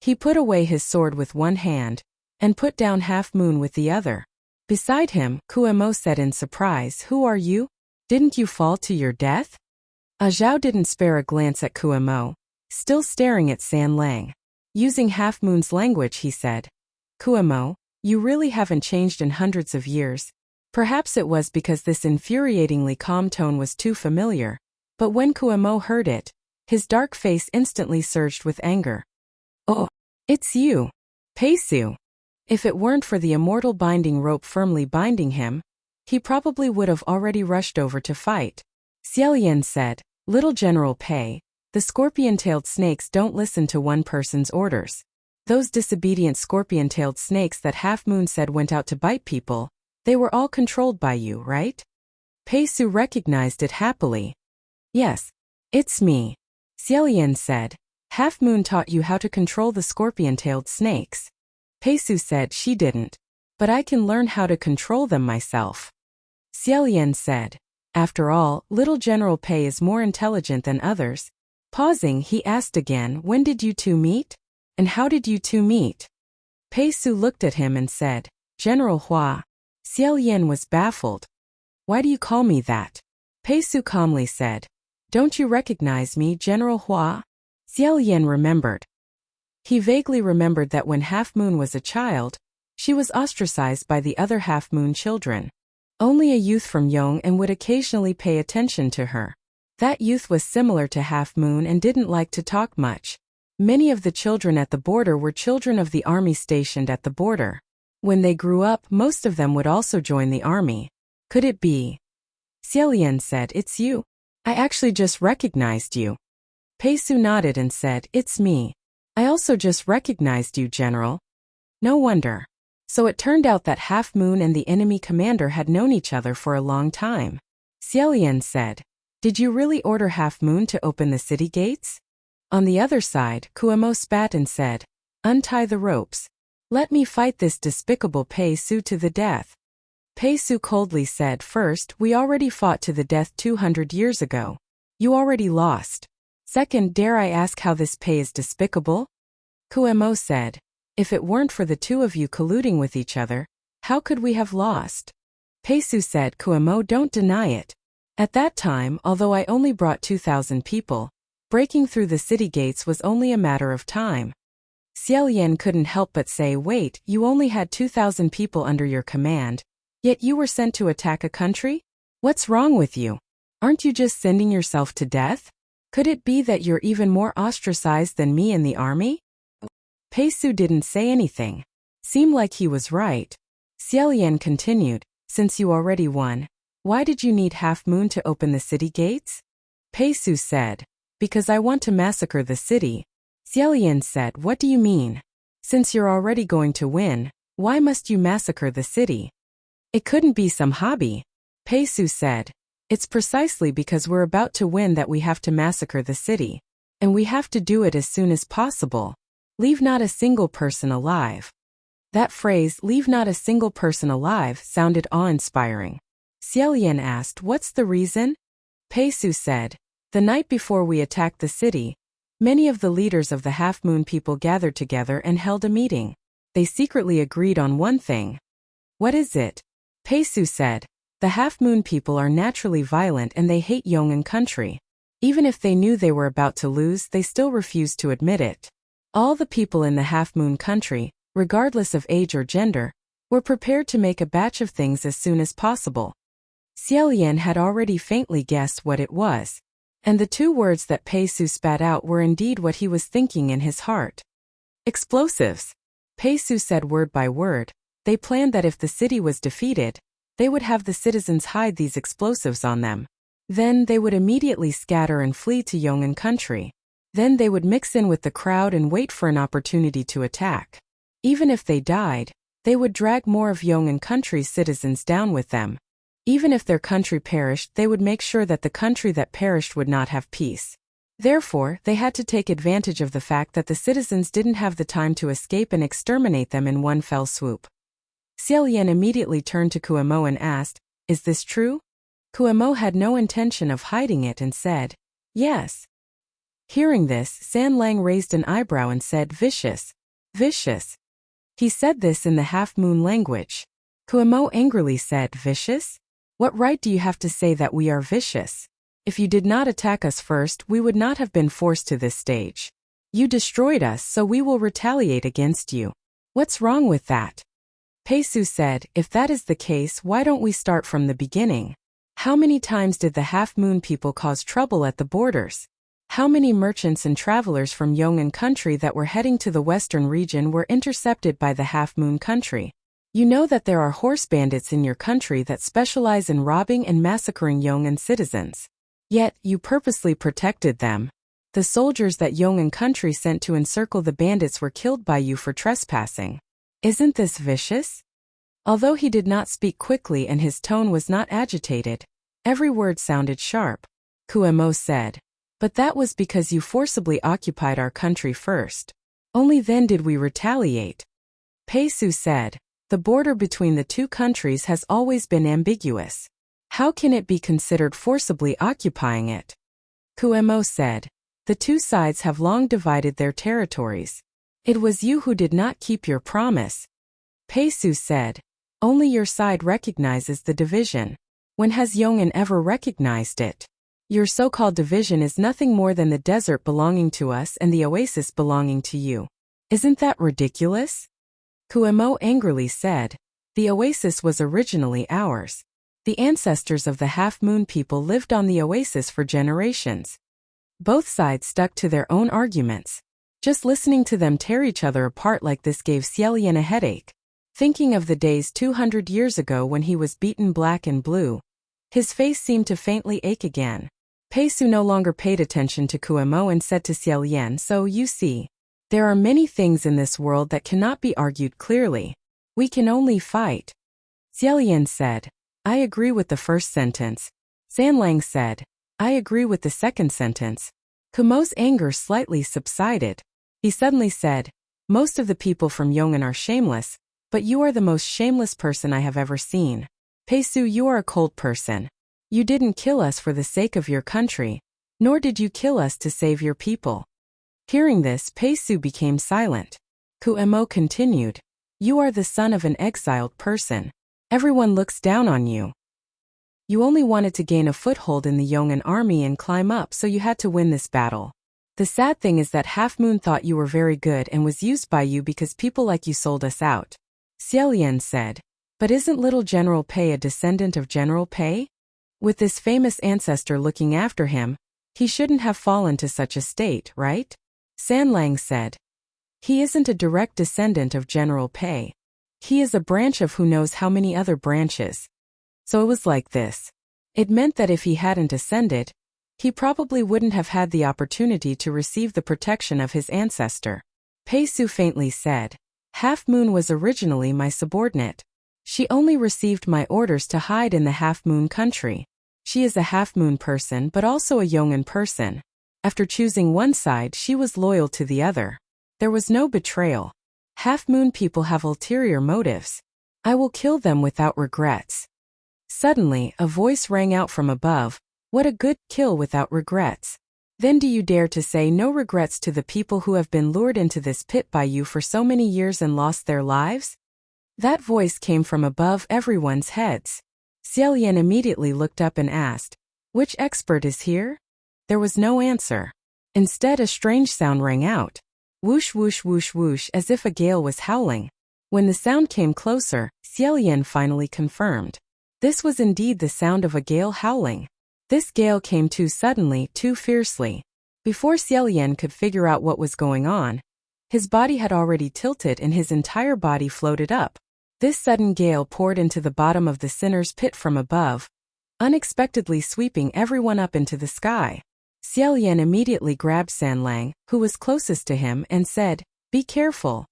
He put away his sword with one hand, and put down Half Moon with the other. Beside him, Kuemo said in surprise, who are you? Didn't you fall to your death? Zhao didn't spare a glance at Kuemo, still staring at San Lang. Using Half Moon's language, he said, Kuemo, you really haven't changed in hundreds of years. Perhaps it was because this infuriatingly calm tone was too familiar, but when Kuemo heard it, his dark face instantly surged with anger. Oh, it's you. Peisu. If it weren't for the immortal binding rope firmly binding him, he probably would have already rushed over to fight. Xiaoyan said, Little General Pei, the scorpion-tailed snakes don't listen to one person's orders. Those disobedient scorpion-tailed snakes that Half Moon said went out to bite people, they were all controlled by you, right? Peisu recognized it happily. Yes, it's me. Xiaoyan said, Half Moon taught you how to control the scorpion-tailed snakes. Peisu said she didn't, but I can learn how to control them myself. Xiaoyan said, After all, Little General Pei is more intelligent than others. Pausing, he asked again, When did you two meet? And how did you two meet? Peisu looked at him and said, General Hua. Xiaoyan was baffled. Why do you call me that? Peisu calmly said, Don't you recognize me, General Hua? Xiaoyan remembered. He vaguely remembered that when Half Moon was a child, she was ostracized by the other Half Moon children. Only a youth from Yong and would occasionally pay attention to her. That youth was similar to Half Moon and didn't like to talk much. Many of the children at the border were children of the army stationed at the border. When they grew up, most of them would also join the army. Could it be? Xiaoyan said, It's you. I actually just recognized you. Peisu nodded and said, It's me. I also just recognized you, General. No wonder. So it turned out that Half Moon and the enemy commander had known each other for a long time. Xiaoyan said, Did you really order Half Moon to open the city gates? On the other side, Kuemo spat and said, Untie the ropes. Let me fight this despicable Peisu to the death. Peisu coldly said, First, we already fought to the death 200 years ago. You already lost. Second, dare I ask how this Pei is despicable? Kuemo said, If it weren't for the two of you colluding with each other, how could we have lost? Peisu said, Kuemo, don't deny it. At that time, although I only brought 2,000 people, breaking through the city gates was only a matter of time. Xiaoyan couldn't help but say, Wait, you only had 2,000 people under your command, yet you were sent to attack a country? What's wrong with you? Aren't you just sending yourself to death? Could it be that you're even more ostracized than me in the army? Peisu didn't say anything. Seemed like he was right. Xiaoyan continued, Since you already won, why did you need Half Moon to open the city gates? Peisu said, Because I want to massacre the city. Xiaoyan said, What do you mean? Since you're already going to win, why must you massacre the city? It couldn't be some hobby. Peisu said, It's precisely because we're about to win that we have to massacre the city. And we have to do it as soon as possible. Leave not a single person alive. That phrase, leave not a single person alive, sounded awe-inspiring. Xiaoyan asked, What's the reason? Peisu said, The night before we attacked the city, many of the leaders of the Half Moon people gathered together and held a meeting. They secretly agreed on one thing. What is it? Peisu said, The Half Moon people are naturally violent and they hate Yong'an country. Even if they knew they were about to lose, they still refused to admit it. All the people in the Half Moon country, regardless of age or gender, were prepared to make a batch of things as soon as possible. Xiaoyan had already faintly guessed what it was. And the two words that Peisu spat out were indeed what he was thinking in his heart. Explosives. Peisu said word by word. They planned that if the city was defeated, they would have the citizens hide these explosives on them. Then they would immediately scatter and flee to Yong'an country. Then they would mix in with the crowd and wait for an opportunity to attack. Even if they died, they would drag more of Yong'an country's citizens down with them. Even if their country perished, they would make sure that the country that perished would not have peace. Therefore, they had to take advantage of the fact that the citizens didn't have the time to escape and exterminate them in one fell swoop. Xiaoyan immediately turned to Kuemo and asked, Is this true? Kuemo had no intention of hiding it and said, Yes. Hearing this, San Lang raised an eyebrow and said, Vicious. Vicious. He said this in the Half Moon language. Kuemo angrily said, Vicious? What right do you have to say that we are vicious? If you did not attack us first, we would not have been forced to this stage. You destroyed us, so we will retaliate against you. What's wrong with that? Peisu said, If that is the case, why don't we start from the beginning? How many times did the Half Moon people cause trouble at the borders? How many merchants and travelers from Yong'an country that were heading to the western region were intercepted by the Half-Moon country? You know that there are horse bandits in your country that specialize in robbing and massacring Yong'an citizens. Yet, you purposely protected them. The soldiers that Yong'an country sent to encircle the bandits were killed by you for trespassing. Isn't this vicious? Although he did not speak quickly and his tone was not agitated, every word sounded sharp. Kuemo said. But that was because you forcibly occupied our country first. Only then did we retaliate. Pei Su said. The border between the two countries has always been ambiguous. How can it be considered forcibly occupying it? Kuemo said. The two sides have long divided their territories. It was you who did not keep your promise. Pei Su said. Only your side recognizes the division. When has Yong'an ever recognized it? Your so-called division is nothing more than the desert belonging to us and the oasis belonging to you. Isn't that ridiculous? Kuemo angrily said. The oasis was originally ours. The ancestors of the Half-Moon people lived on the oasis for generations. Both sides stuck to their own arguments. Just listening to them tear each other apart like this gave Xiaolian a headache. Thinking of the days 200 years ago when he was beaten black and blue, his face seemed to faintly ache again. Pei Su no longer paid attention to Kuemo and said to Xiaolian, so you see, there are many things in this world that cannot be argued clearly. We can only fight. Xiaolian said, I agree with the first sentence. Sanlang said, I agree with the second sentence. Kumo's anger slightly subsided. He suddenly said, most of the people from Yong'an are shameless, but you are the most shameless person I have ever seen. Pei Su, you are a cold person. You didn't kill us for the sake of your country, nor did you kill us to save your people. Hearing this, Pei Su became silent. Kuemo continued, you are the son of an exiled person. Everyone looks down on you. You only wanted to gain a foothold in the Yong'an army and climb up, so you had to win this battle. The sad thing is that Half-Moon thought you were very good and was used by you because people like you sold us out. Xiaolian said, but isn't little General Pei a descendant of General Pei? With this famous ancestor looking after him, he shouldn't have fallen to such a state, right? Sanlang said. He isn't a direct descendant of General Pei. He is a branch of who knows how many other branches. So it was like this. It meant that if he hadn't ascended, he probably wouldn't have had the opportunity to receive the protection of his ancestor. Pei Su faintly said, Half-Moon was originally my subordinate. She only received my orders to hide in the Half-Moon country. She is a Half-Moon person but also a Yong'an person. After choosing one side, she was loyal to the other. There was no betrayal. Half-Moon people have ulterior motives. I will kill them without regrets. Suddenly, a voice rang out from above, what a good kill without regrets. Then do you dare to say no regrets to the people who have been lured into this pit by you for so many years and lost their lives? That voice came from above everyone's heads. Xiaolian immediately looked up and asked, which expert is here? There was no answer. Instead, a strange sound rang out. Whoosh whoosh whoosh whoosh, as if a gale was howling. When the sound came closer, Xiaolian finally confirmed. This was indeed the sound of a gale howling. This gale came too suddenly, too fiercely. Before Xiaolian could figure out what was going on, his body had already tilted and his entire body floated up. This sudden gale poured into the bottom of the sinner's pit from above, unexpectedly sweeping everyone up into the sky. Xiaolian immediately grabbed Sanlang, who was closest to him, and said, be careful.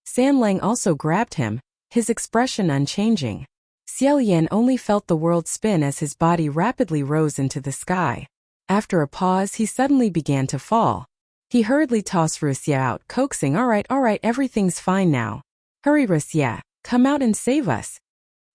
Sanlang also grabbed him, his expression unchanging. Xiaolian only felt the world spin as his body rapidly rose into the sky. After a pause, he suddenly began to fall. He hurriedly tossed Wuxia out, coaxing, all right, everything's fine now. Hurry, Wuxia, come out and save us.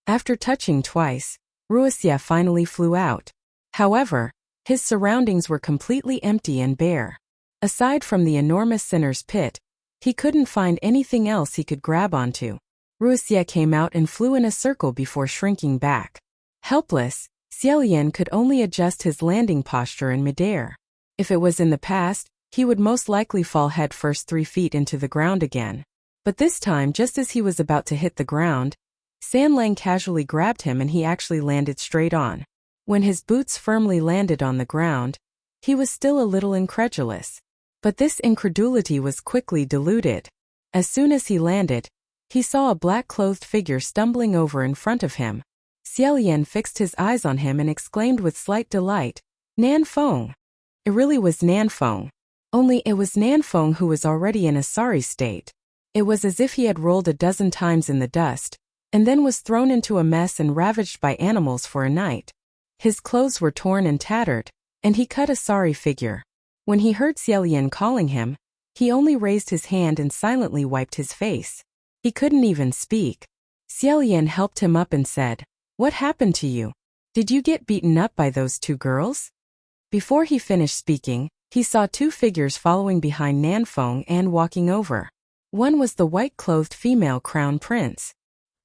After touching twice, Wuxia finally flew out. However, his surroundings were completely empty and bare. Aside from the enormous sinner's pit, he couldn't find anything else he could grab onto. Wuxia came out and flew in a circle before shrinking back. Helpless, Xiaolian could only adjust his landing posture in midair. If it was in the past, he would most likely fall headfirst 3 feet into the ground again. But this time, just as he was about to hit the ground, Sanlang casually grabbed him and he actually landed straight on. When his boots firmly landed on the ground, He was still a little incredulous. But this incredulity was quickly diluted. As soon as he landed, he saw a black-clothed figure stumbling over in front of him. Xiaolian fixed his eyes on him and exclaimed with slight delight, "Nan Feng." It really was Nan Feng. Only it was Nan Feng who was already in a sorry state. It was as if he had rolled a dozen times in the dust, and then was thrown into a mess and ravaged by animals for a night. His clothes were torn and tattered, and he cut a sorry figure. When he heard Xiaolian calling him, he only raised his hand and silently wiped his face. He couldn't even speak. Xiaolian helped him up and said, "What happened to you? Did you get beaten up by those two girls?" Before he finished speaking, he saw two figures following behind Nan Feng and walking over. One was the white-clothed female crown prince.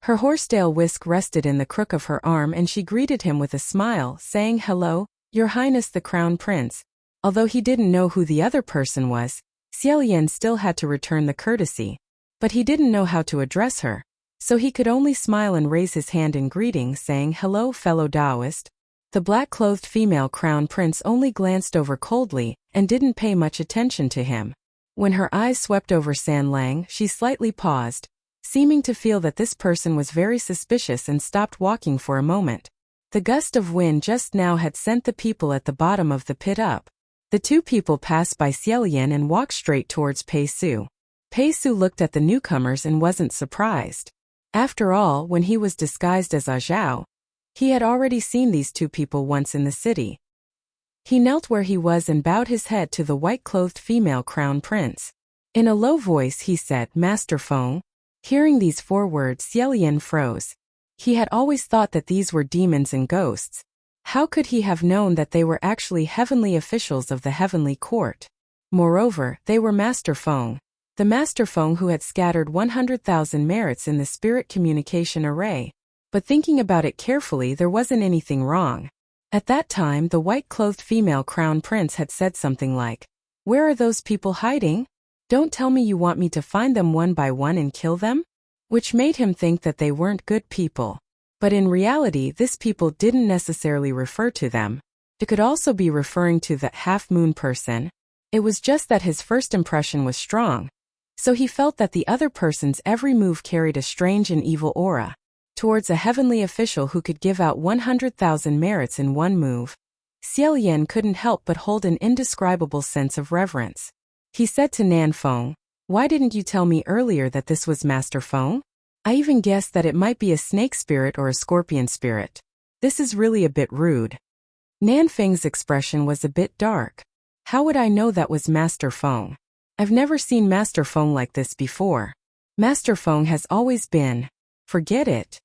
Her horsetail whisk rested in the crook of her arm and she greeted him with a smile, saying, "Hello, Your Highness the Crown Prince." Although he didn't know who the other person was, Xiaolian still had to return the courtesy. But he didn't know how to address her, so he could only smile and raise his hand in greeting, saying, "Hello, fellow Taoist." The black-clothed female crown prince only glanced over coldly and didn't pay much attention to him. When her eyes swept over San Lang, she slightly paused, seeming to feel that this person was very suspicious, and stopped walking for a moment. The gust of wind just now had sent the people at the bottom of the pit up. The two people passed by Xiaolian and walked straight towards Pei Su. Pei Su looked at the newcomers and wasn't surprised. After all, when he was disguised as A Zhao, he had already seen these two people once in the city. He knelt where he was and bowed his head to the white-clothed female crown prince. In a low voice he said, "Master Feng." Hearing these 4 words, Xiaolian froze. He had always thought that these were demons and ghosts. How could he have known that they were actually heavenly officials of the heavenly court? Moreover, they were Master Feng. The Master Feng who had scattered 100,000 merits in the spirit communication array. But thinking about it carefully, there wasn't anything wrong. At that time, the white-clothed female crown prince had said something like, "Where are those people hiding? Don't tell me you want me to find them one by one and kill them?" Which made him think that they weren't good people. But in reality, this people didn't necessarily refer to them. It could also be referring to the half-moon person. It was just that his first impression was strong. So he felt that the other person's every move carried a strange and evil aura towards a heavenly official who could give out 100,000 merits in one move. Xiaolian couldn't help but hold an indescribable sense of reverence. He said to Nan Feng, "Why didn't you tell me earlier that this was Master Feng? I even guessed that it might be a snake spirit or a scorpion spirit. This is really a bit rude." Nan Feng's expression was a bit dark. "How would I know that was Master Feng? I've never seen Master Feng like this before. Master Feng has always been. Forget it."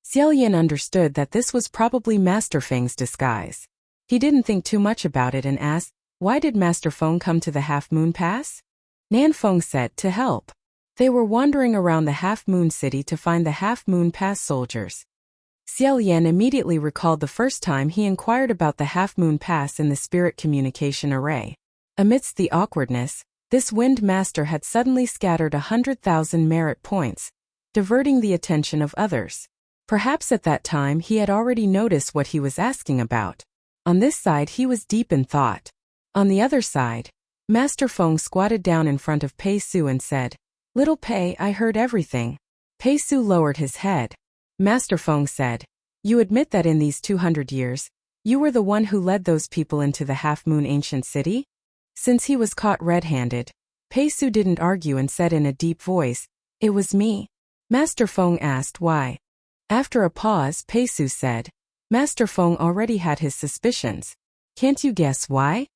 Xiaolian understood that this was probably Master Feng's disguise. He didn't think too much about it and asked, "Why did Master Feng come to the Half-Moon Pass?" Nan Feng said, "To help." They were wandering around the Half-Moon City to find the Half-Moon Pass soldiers. Xiaolian immediately recalled the first time he inquired about the Half-Moon Pass in the spirit communication array. Amidst the awkwardness, this Wind Master had suddenly scattered 100,000 merit points, diverting the attention of others. Perhaps at that time he had already noticed what he was asking about. On this side he was deep in thought. On the other side, Master Feng squatted down in front of Pei Su and said, "Little Pei, I heard everything." Pei Su lowered his head. Master Feng said, "You admit that in these 200 years, you were the one who led those people into the Half-Moon Ancient City?" Since he was caught red-handed, Pei Su didn't argue and said in a deep voice, "It was me." Master Feng asked why. After a pause, Pei Su said, "Master Feng already had his suspicions. Can't you guess why?"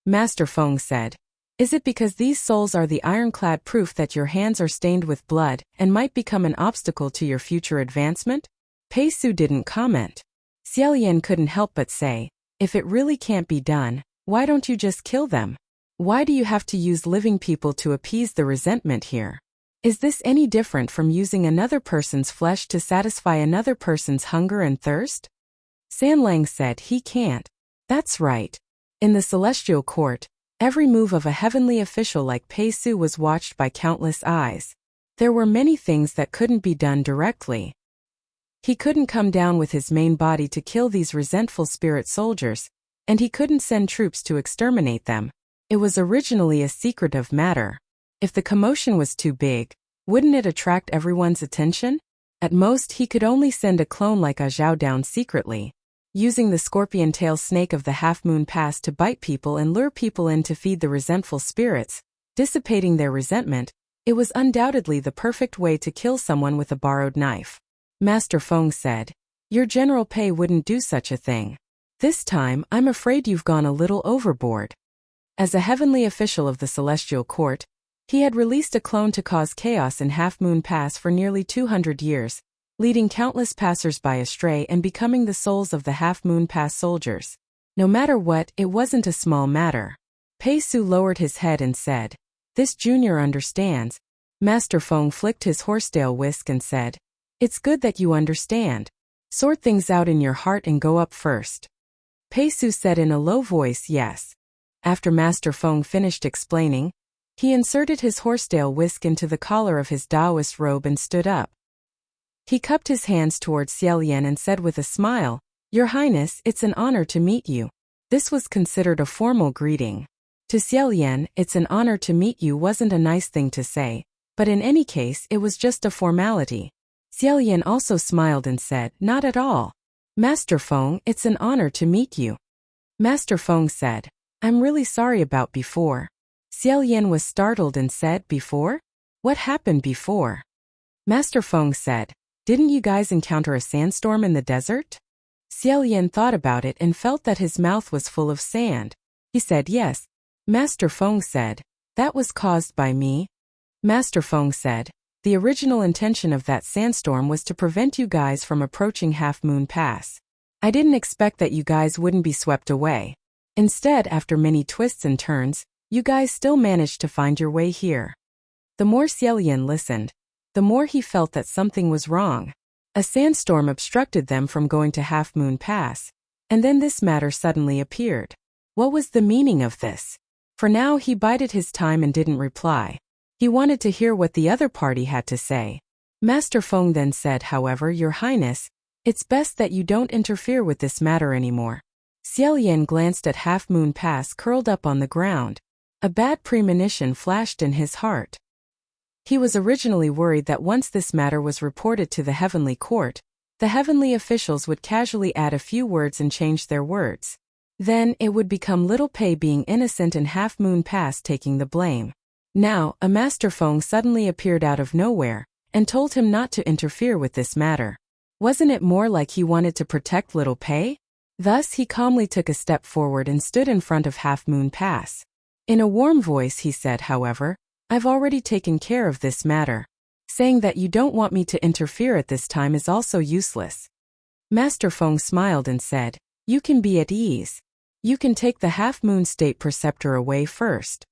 Master Feng said, "Is it because these souls are the ironclad proof that your hands are stained with blood and might become an obstacle to your future advancement?" Pei Su didn't comment. Xiaolian couldn't help but say, "If it really can't be done, why don't you just kill them? Why do you have to use living people to appease the resentment here? Is this any different from using another person's flesh to satisfy another person's hunger and thirst?" San Lang said, "He can't." That's right. In the celestial court, every move of a heavenly official like Pei Su was watched by countless eyes. There were many things that couldn't be done directly. He couldn't come down with his main body to kill these resentful spirit soldiers, and he couldn't send troops to exterminate them. It was originally a secretive matter. If the commotion was too big, wouldn't it attract everyone's attention? At most, he could only send a clone like A Zhao down secretly, using the scorpion tail snake of the Half-Moon Pass to bite people and lure people in to feed the resentful spirits, dissipating their resentment. It was undoubtedly the perfect way to kill someone with a borrowed knife. Master Feng said, "Your General Pei wouldn't do such a thing. This time, I'm afraid you've gone a little overboard." As a heavenly official of the Celestial Court, he had released a clone to cause chaos in Half-Moon Pass for nearly 200 years, leading countless passers-by astray and becoming the souls of the Half-Moon Pass soldiers. No matter what, it wasn't a small matter. Pei Su lowered his head and said, "This junior understands." Master Feng flicked his horsetail whisk and said, "It's good that you understand. Sort things out in your heart and go up first." Pei Su said in a low voice, "Yes." After Master Feng finished explaining, he inserted his horsetail whisk into the collar of his Taoist robe and stood up. He cupped his hands towards Xiaolian and said with a smile, "Your Highness, it's an honor to meet you." This was considered a formal greeting. To Xiaolian, "It's an honor to meet you" wasn't a nice thing to say, but in any case it was just a formality. Xiaolian also smiled and said, "Not at all. Master Feng, it's an honor to meet you." Master Feng said, "I'm really sorry about before." Xiaolian was startled and said, "Before? What happened before?" Master Feng said, "Didn't you guys encounter a sandstorm in the desert?" Xiaolian thought about it and felt that his mouth was full of sand. He said, "Yes." Master Feng said, "That was caused by me." Master Feng said, "The original intention of that sandstorm was to prevent you guys from approaching Half-Moon Pass. I didn't expect that you guys wouldn't be swept away. Instead, after many twists and turns, you guys still managed to find your way here." The more Xiaolian listened, the more he felt that something was wrong. A sandstorm obstructed them from going to Half-Moon Pass, and then this matter suddenly appeared. What was the meaning of this? For now he bided his time and didn't reply. He wanted to hear what the other party had to say. Master Feng then said, "However, Your Highness, it's best that you don't interfere with this matter anymore." Xiaolian glanced at Half-Moon Pass curled up on the ground. A bad premonition flashed in his heart. He was originally worried that once this matter was reported to the Heavenly Court, the heavenly officials would casually add a few words and change their words. Then, it would become Little Pei being innocent and Half-Moon Pass taking the blame. Now, a Master Feng suddenly appeared out of nowhere, and told him not to interfere with this matter. Wasn't it more like he wanted to protect Little Pei? Thus, he calmly took a step forward and stood in front of Half-Moon Pass. In a warm voice he said, "However, I've already taken care of this matter. Saying that you don't want me to interfere at this time is also useless." Master Feng smiled and said, "You can be at ease. You can take the Half-Moon State Preceptor away first."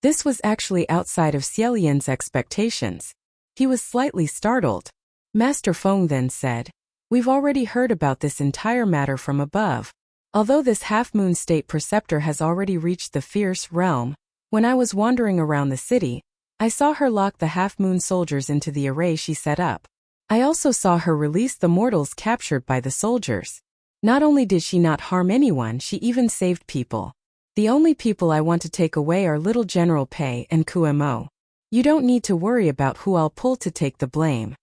This was actually outside of Xiaolian's expectations. He was slightly startled. Master Feng then said, "We've already heard about this entire matter from above. Although this Half-Moon State Preceptor has already reached the Fierce Realm, when I was wandering around the city, I saw her lock the Half-Moon soldiers into the array she set up. I also saw her release the mortals captured by the soldiers. Not only did she not harm anyone, she even saved people. The only people I want to take away are Little General Pei and Kuemo. You don't need to worry about who I'll pull to take the blame."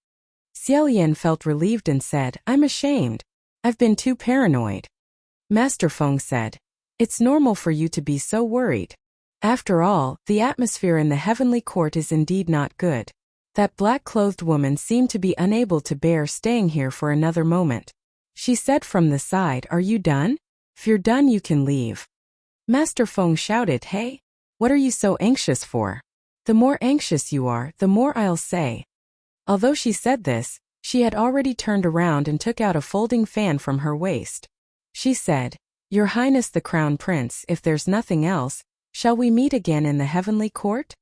Xiaolian felt relieved and said, "I'm ashamed. I've been too paranoid." Master Feng said, "It's normal for you to be so worried. After all, the atmosphere in the Heavenly Court is indeed not good." That black-clothed woman seemed to be unable to bear staying here for another moment. She said from the side, "Are you done? If you're done, you can leave." Master Feng shouted, "Hey! What are you so anxious for? The more anxious you are, the more I'll say." Although she said this, she had already turned around and took out a folding fan from her waist. She said, "Your Highness the Crown Prince, if there's nothing else, shall we meet again in the Heavenly Court?"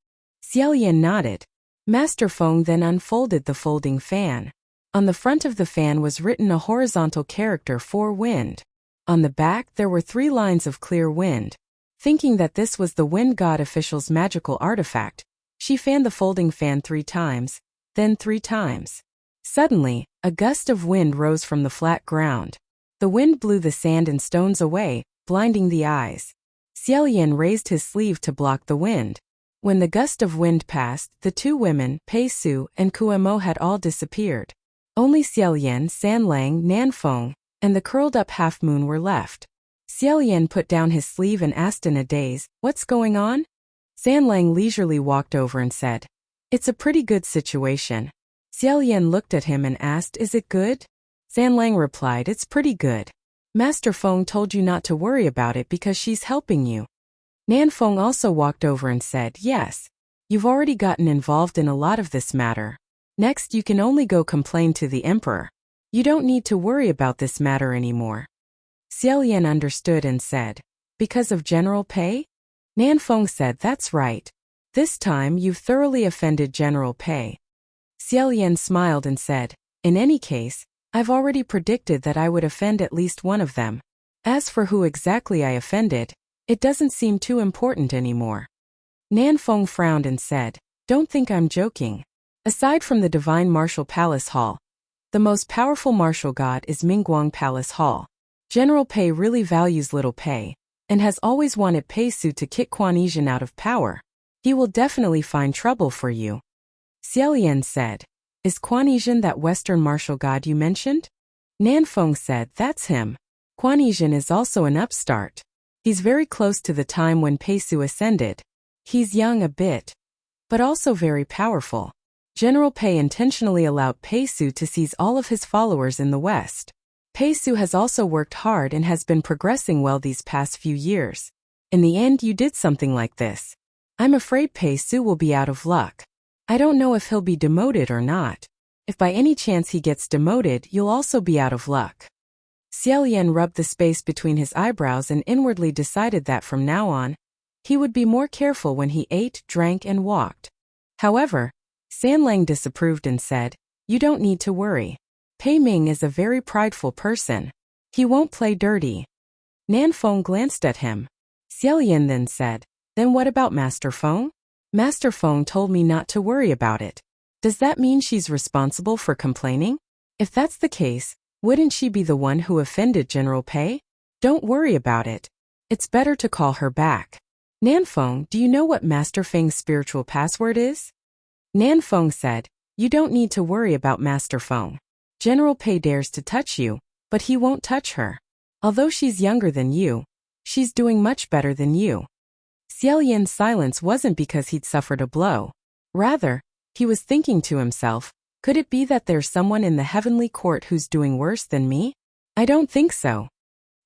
Xiaolian nodded. Master Feng then unfolded the folding fan. On the front of the fan was written a horizontal character for wind. On the back there were 3 lines of clear wind. Thinking that this was the wind god official's magical artifact, she fanned the folding fan 3 times, then 3 times. Suddenly, a gust of wind rose from the flat ground. The wind blew the sand and stones away, blinding the eyes. Xiaoyan raised his sleeve to block the wind. When the gust of wind passed, the two women, Pei Su and Kuemo, had all disappeared. Only Xiaoyan, Sanlang, Nanfeng, and the curled-up half-moon were left. Xiaoyan put down his sleeve and asked in a daze, "What's going on?" Sanlang leisurely walked over and said, "It's a pretty good situation." Xiaoyan looked at him and asked, "Is it good?" Sanlang replied, "It's pretty good. Master Feng told you not to worry about it because she's helping you." Nanfeng also walked over and said, "Yes. You've already gotten involved in a lot of this matter. Next you can only go complain to the emperor. You don't need to worry about this matter anymore." Xiaoyan understood and said, "Because of General Pei?" Nanfeng said, "That's right. This time you've thoroughly offended General Pei." Xiaoyan smiled and said, "In any case, I've already predicted that I would offend at least one of them. As for who exactly I offended, it doesn't seem too important anymore." Nanfeng frowned and said, "Don't think I'm joking. Aside from the Divine Martial Palace Hall, the most powerful martial god is Mingguang Palace Hall. General Pei really values little Pei, and has always wanted Pei Su to kick Quan Yizhen out of power. He will definitely find trouble for you." Xiaoyan said, "Is Quan Yizhen that Western martial god you mentioned?" Nanfeng said, "That's him. Quan Yizhen is also an upstart. He's very close to the time when Pei Su ascended. He's young a bit, but also very powerful. General Pei intentionally allowed Pei Su to seize all of his followers in the West. Pei Su has also worked hard and has been progressing well these past few years. In the end, you did something like this. I'm afraid Pei Su will be out of luck. I don't know if he'll be demoted or not. If by any chance he gets demoted, you'll also be out of luck." Xiaoyan rubbed the space between his eyebrows and inwardly decided that from now on, he would be more careful when he ate, drank, and walked. However, Sanlang disapproved and said, "You don't need to worry. Pei Ming is a very prideful person. He won't play dirty." Nanfeng glanced at him. Xiaoyan then said, "Then what about Master Feng? Master Feng told me not to worry about it. Does that mean she's responsible for complaining? If that's the case, wouldn't she be the one who offended General Pei? Don't worry about it. It's better to call her back." "Nanfeng, do you know what Master Feng's spiritual password is?" Nanfeng said, "You don't need to worry about Master Feng. General Pei dares to touch you, but he won't touch her. Although she's younger than you, she's doing much better than you." Xiaoyan's silence wasn't because he'd suffered a blow. Rather, he was thinking to himself, could it be that there's someone in the heavenly court who's doing worse than me? I don't think so.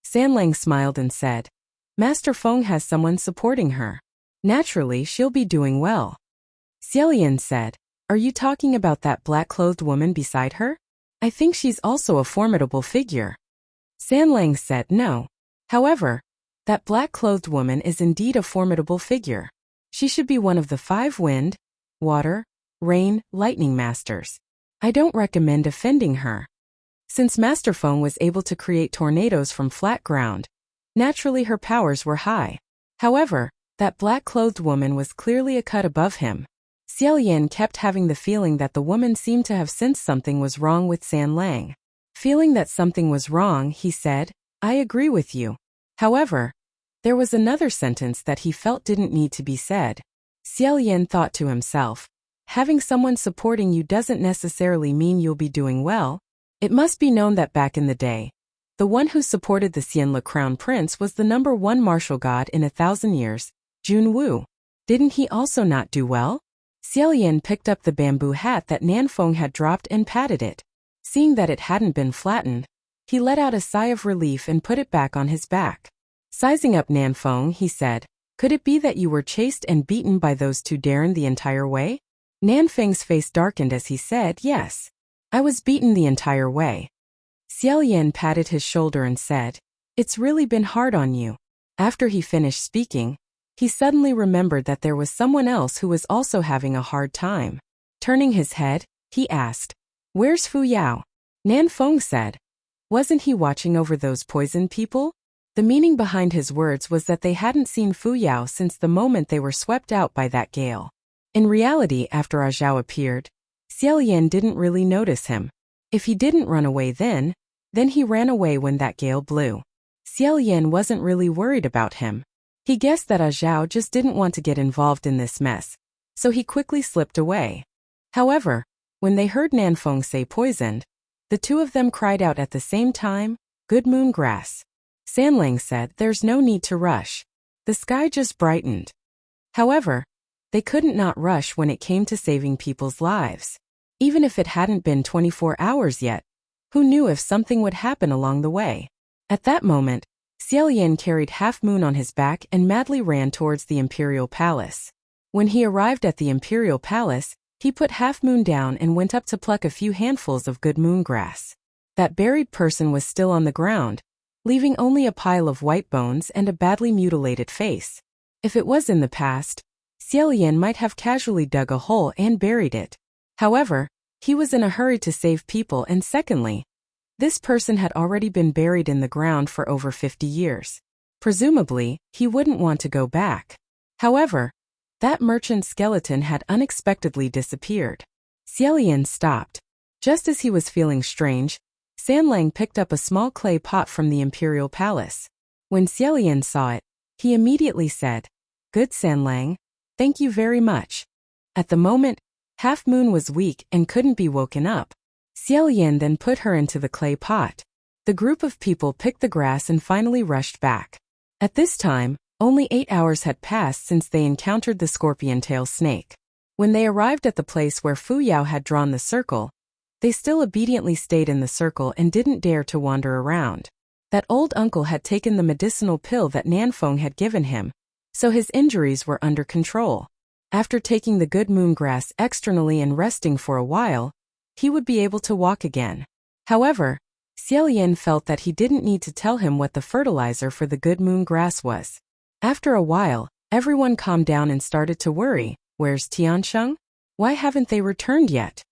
Sanlang smiled and said, "Master Feng has someone supporting her. Naturally, she'll be doing well." Xiaoyan said, "Are you talking about that black-clothed woman beside her? I think she's also a formidable figure." Sanlang said, "No. However, that black-clothed woman is indeed a formidable figure. She should be one of the 5 wind, water, rain, lightning masters. I don't recommend offending her. Since Master Feng was able to create tornadoes from flat ground, naturally her powers were high. However, that black-clothed woman was clearly a cut above him." Xiaoyan kept having the feeling that the woman seemed to have sensed something was wrong with Sanlang. Feeling that something was wrong, he said, "I agree with you." However, there was another sentence that he felt didn't need to be said. Xiaoyan thought to himself, having someone supporting you doesn't necessarily mean you'll be doing well. It must be known that back in the day, the one who supported the Xianle Crown Prince was the #1 martial god in 1,000 years, Jun Wu. Didn't he also not do well? Xiaoyan picked up the bamboo hat that Nanfeng had dropped and patted it. Seeing that it hadn't been flattened, he let out a sigh of relief and put it back on his back. Sizing up Nanfeng, he said, "Could it be that you were chased and beaten by those 2 Darren the entire way?" Nanfeng's face darkened as he said, "Yes. I was beaten the entire way." Xiaoyan patted his shoulder and said, "It's really been hard on you." After he finished speaking, he suddenly remembered that there was someone else who was also having a hard time. Turning his head, he asked, "Where's Fu Yao?" Nanfeng said, "Wasn't he watching over those poisoned people?" The meaning behind his words was that they hadn't seen Fu Yao since the moment they were swept out by that gale. In reality, after Zhao appeared, Xiaoyan didn't really notice him. If he didn't run away then he ran away when that gale blew. Xiao Yan wasn't really worried about him. He guessed that Zhao just didn't want to get involved in this mess, so he quickly slipped away. However, when they heard Nanfeng say poisoned, the two of them cried out at the same time, "Good moon grass." Sanlang said, "There's no need to rush. The sky just brightened." However, they couldn't not rush when it came to saving people's lives. Even if it hadn't been 24 hours yet, who knew if something would happen along the way? At that moment, Xiao Yan carried Half Moon on his back and madly ran towards the Imperial Palace. When he arrived at the Imperial Palace, he put Half Moon down and went up to pluck a few handfuls of good moon grass. That buried person was still on the ground, leaving only a pile of white bones and a badly mutilated face. If it was in the past, Xiao Yan might have casually dug a hole and buried it. However, he was in a hurry to save people, and secondly, this person had already been buried in the ground for over 50 years. Presumably, he wouldn't want to go back. However, that merchant's skeleton had unexpectedly disappeared. Xiao Yan stopped. Just as he was feeling strange, Sanlang picked up a small clay pot from the Imperial Palace. When Xiao Yan saw it, he immediately said, "Good Sanlang, thank you very much." At the moment, Half Moon was weak and couldn't be woken up. Xiao Yan then put her into the clay pot. The group of people picked the grass and finally rushed back. At this time, only 8 hours had passed since they encountered the scorpion-tail snake. When they arrived at the place where Fu Yao had drawn the circle, they still obediently stayed in the circle and didn't dare to wander around. That old uncle had taken the medicinal pill that Nanfeng had given him, so his injuries were under control. After taking the good moon grass externally and resting for a while, he would be able to walk again. However, Xiao Yan felt that he didn't need to tell him what the fertilizer for the good moon grass was. After a while, everyone calmed down and started to worry. Where's Tiansheng? Why haven't they returned yet?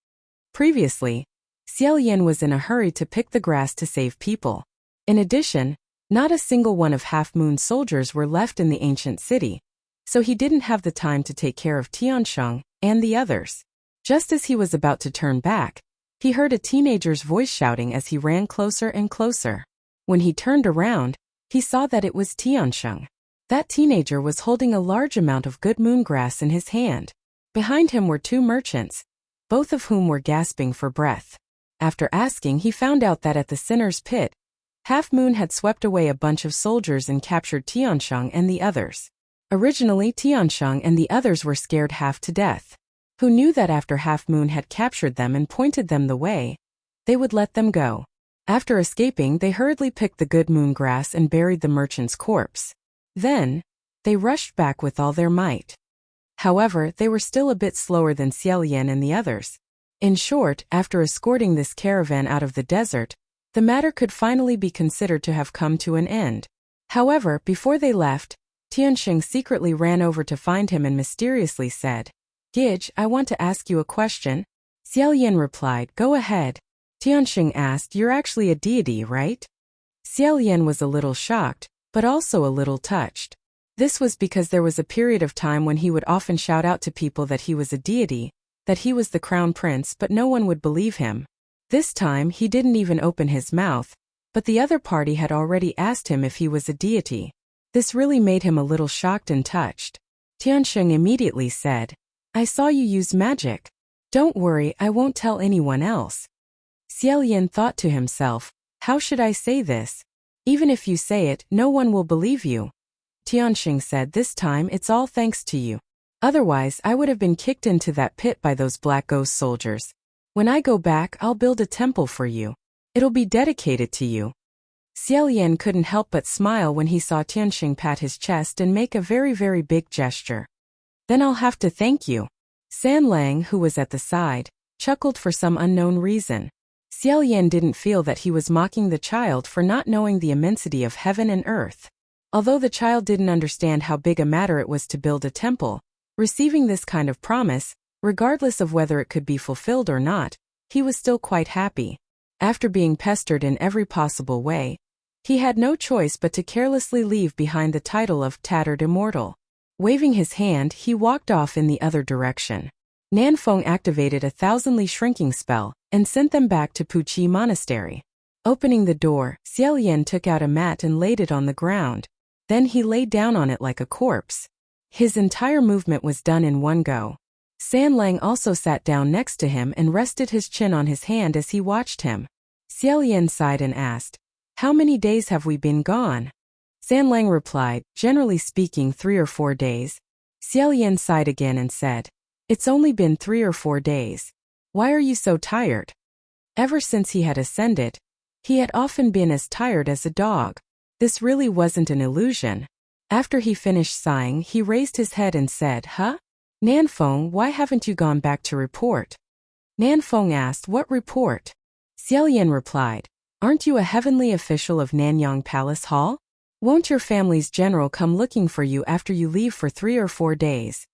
Previously, Xiao Yan was in a hurry to pick the grass to save people. In addition, not a single one of Half Moon's soldiers were left in the ancient city, so he didn't have the time to take care of Tiansheng and the others. Just as he was about to turn back, he heard a teenager's voice shouting as he ran closer and closer. When he turned around, he saw that it was Tiansheng. That teenager was holding a large amount of good moon grass in his hand. Behind him were two merchants, both of whom were gasping for breath. After asking, he found out that at the Sinner's Pit, Half Moon had swept away a bunch of soldiers and captured Tiansheng and the others. Originally, Tiansheng and the others were scared half to death. Who knew that after Half Moon had captured them and pointed them the way, they would let them go. After escaping, they hurriedly picked the good moon grass and buried the merchant's corpse. Then, they rushed back with all their might. However, they were still a bit slower than Xiao Yan and the others. In short, after escorting this caravan out of the desert, the matter could finally be considered to have come to an end. However, before they left, Tiansheng secretly ran over to find him and mysteriously said, "Gidge, I want to ask you a question." Xiao Yan replied, "Go ahead." Tiansheng asked, "You're actually a deity, right?" Xiao Yan was a little shocked, but also a little touched. This was because there was a period of time when he would often shout out to people that he was a deity, that he was the crown prince, but no one would believe him. This time he didn't even open his mouth, but the other party had already asked him if he was a deity. This really made him a little shocked and touched. Tiansheng immediately said, "I saw you use magic. Don't worry, I won't tell anyone else." Xiao Yan thought to himself, "How should I say this? Even if you say it, no one will believe you." Tiansheng said, "This time it's all thanks to you. Otherwise, I would have been kicked into that pit by those black ghost soldiers. When I go back, I'll build a temple for you. It'll be dedicated to you." Xiao Yan couldn't help but smile when he saw Tiansheng pat his chest and make a very, very big gesture. "Then I'll have to thank you." Sanlang, who was at the side, chuckled for some unknown reason. Xiao Yan didn't feel that he was mocking the child for not knowing the immensity of heaven and earth. Although the child didn't understand how big a matter it was to build a temple, receiving this kind of promise, regardless of whether it could be fulfilled or not, he was still quite happy. After being pestered in every possible way, he had no choice but to carelessly leave behind the title of Tattered Immortal. Waving his hand, he walked off in the other direction. Nanfeng activated a 1,000 Li shrinking spell and sent them back to Puqi Monastery. Opening the door, Xiao Yan took out a mat and laid it on the ground. Then he lay down on it like a corpse. His entire movement was done in one go. San Lang also sat down next to him and rested his chin on his hand as he watched him. Xiao Yan sighed and asked, "How many days have we been gone?" San Lang replied, "Generally speaking 3 or 4 days." Xiao Yan sighed again and said, "It's only been 3 or 4 days. Why are you so tired?" Ever since he had ascended, he had often been as tired as a dog. This really wasn't an illusion. After he finished sighing, he raised his head and said, "Huh? Nanfeng, why haven't you gone back to report?" Nanfeng asked, "What report?" Xiao Yan replied, "Aren't you a heavenly official of Nanyang Palace Hall? Won't your family's general come looking for you after you leave for 3 or 4 days?"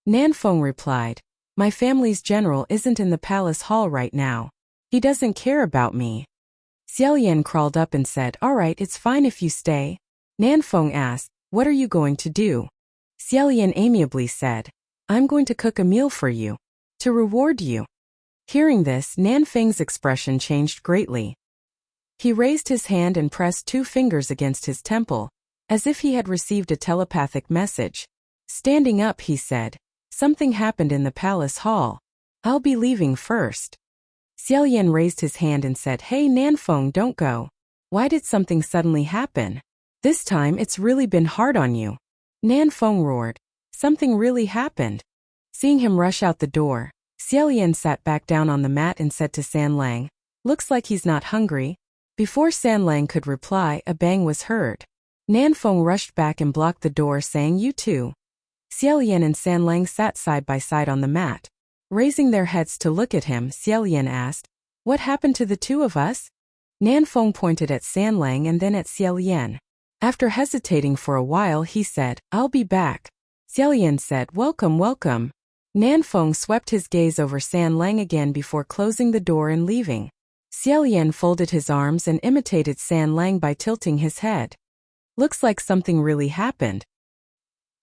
Nanfeng replied, "My family's general isn't in the palace hall right now. He doesn't care about me." Xiao Yan crawled up and said, "All right, it's fine if you stay." Nanfeng asked, "What are you going to do?" Xiao Yan amiably said, "I'm going to cook a meal for you. To reward you." Hearing this, Nanfeng's expression changed greatly. He raised his hand and pressed 2 fingers against his temple, as if he had received a telepathic message. Standing up, he said, "Something happened in the palace hall. I'll be leaving first." Xiao Yan raised his hand and said, "Hey Nanfeng, don't go. Why did something suddenly happen? This time it's really been hard on you." Nanfeng roared, "Something really happened." Seeing him rush out the door, Xiao Yan sat back down on the mat and said to San Lang, "Looks like he's not hungry." Before San Lang could reply, a bang was heard. Nanfeng rushed back and blocked the door, saying, "You too." Xiao Yan and San Lang sat side by side on the mat. Raising their heads to look at him, Xiao Yan asked, "What happened to the 2 of us?" Nanfeng pointed at San Lang and then at Xiao Yan. After hesitating for a while, he said, "I'll be back." Xiao Yan said, "Welcome, welcome." Nanfeng swept his gaze over San Lang again before closing the door and leaving. Xiao Yan folded his arms and imitated San Lang by tilting his head. "Looks like something really happened."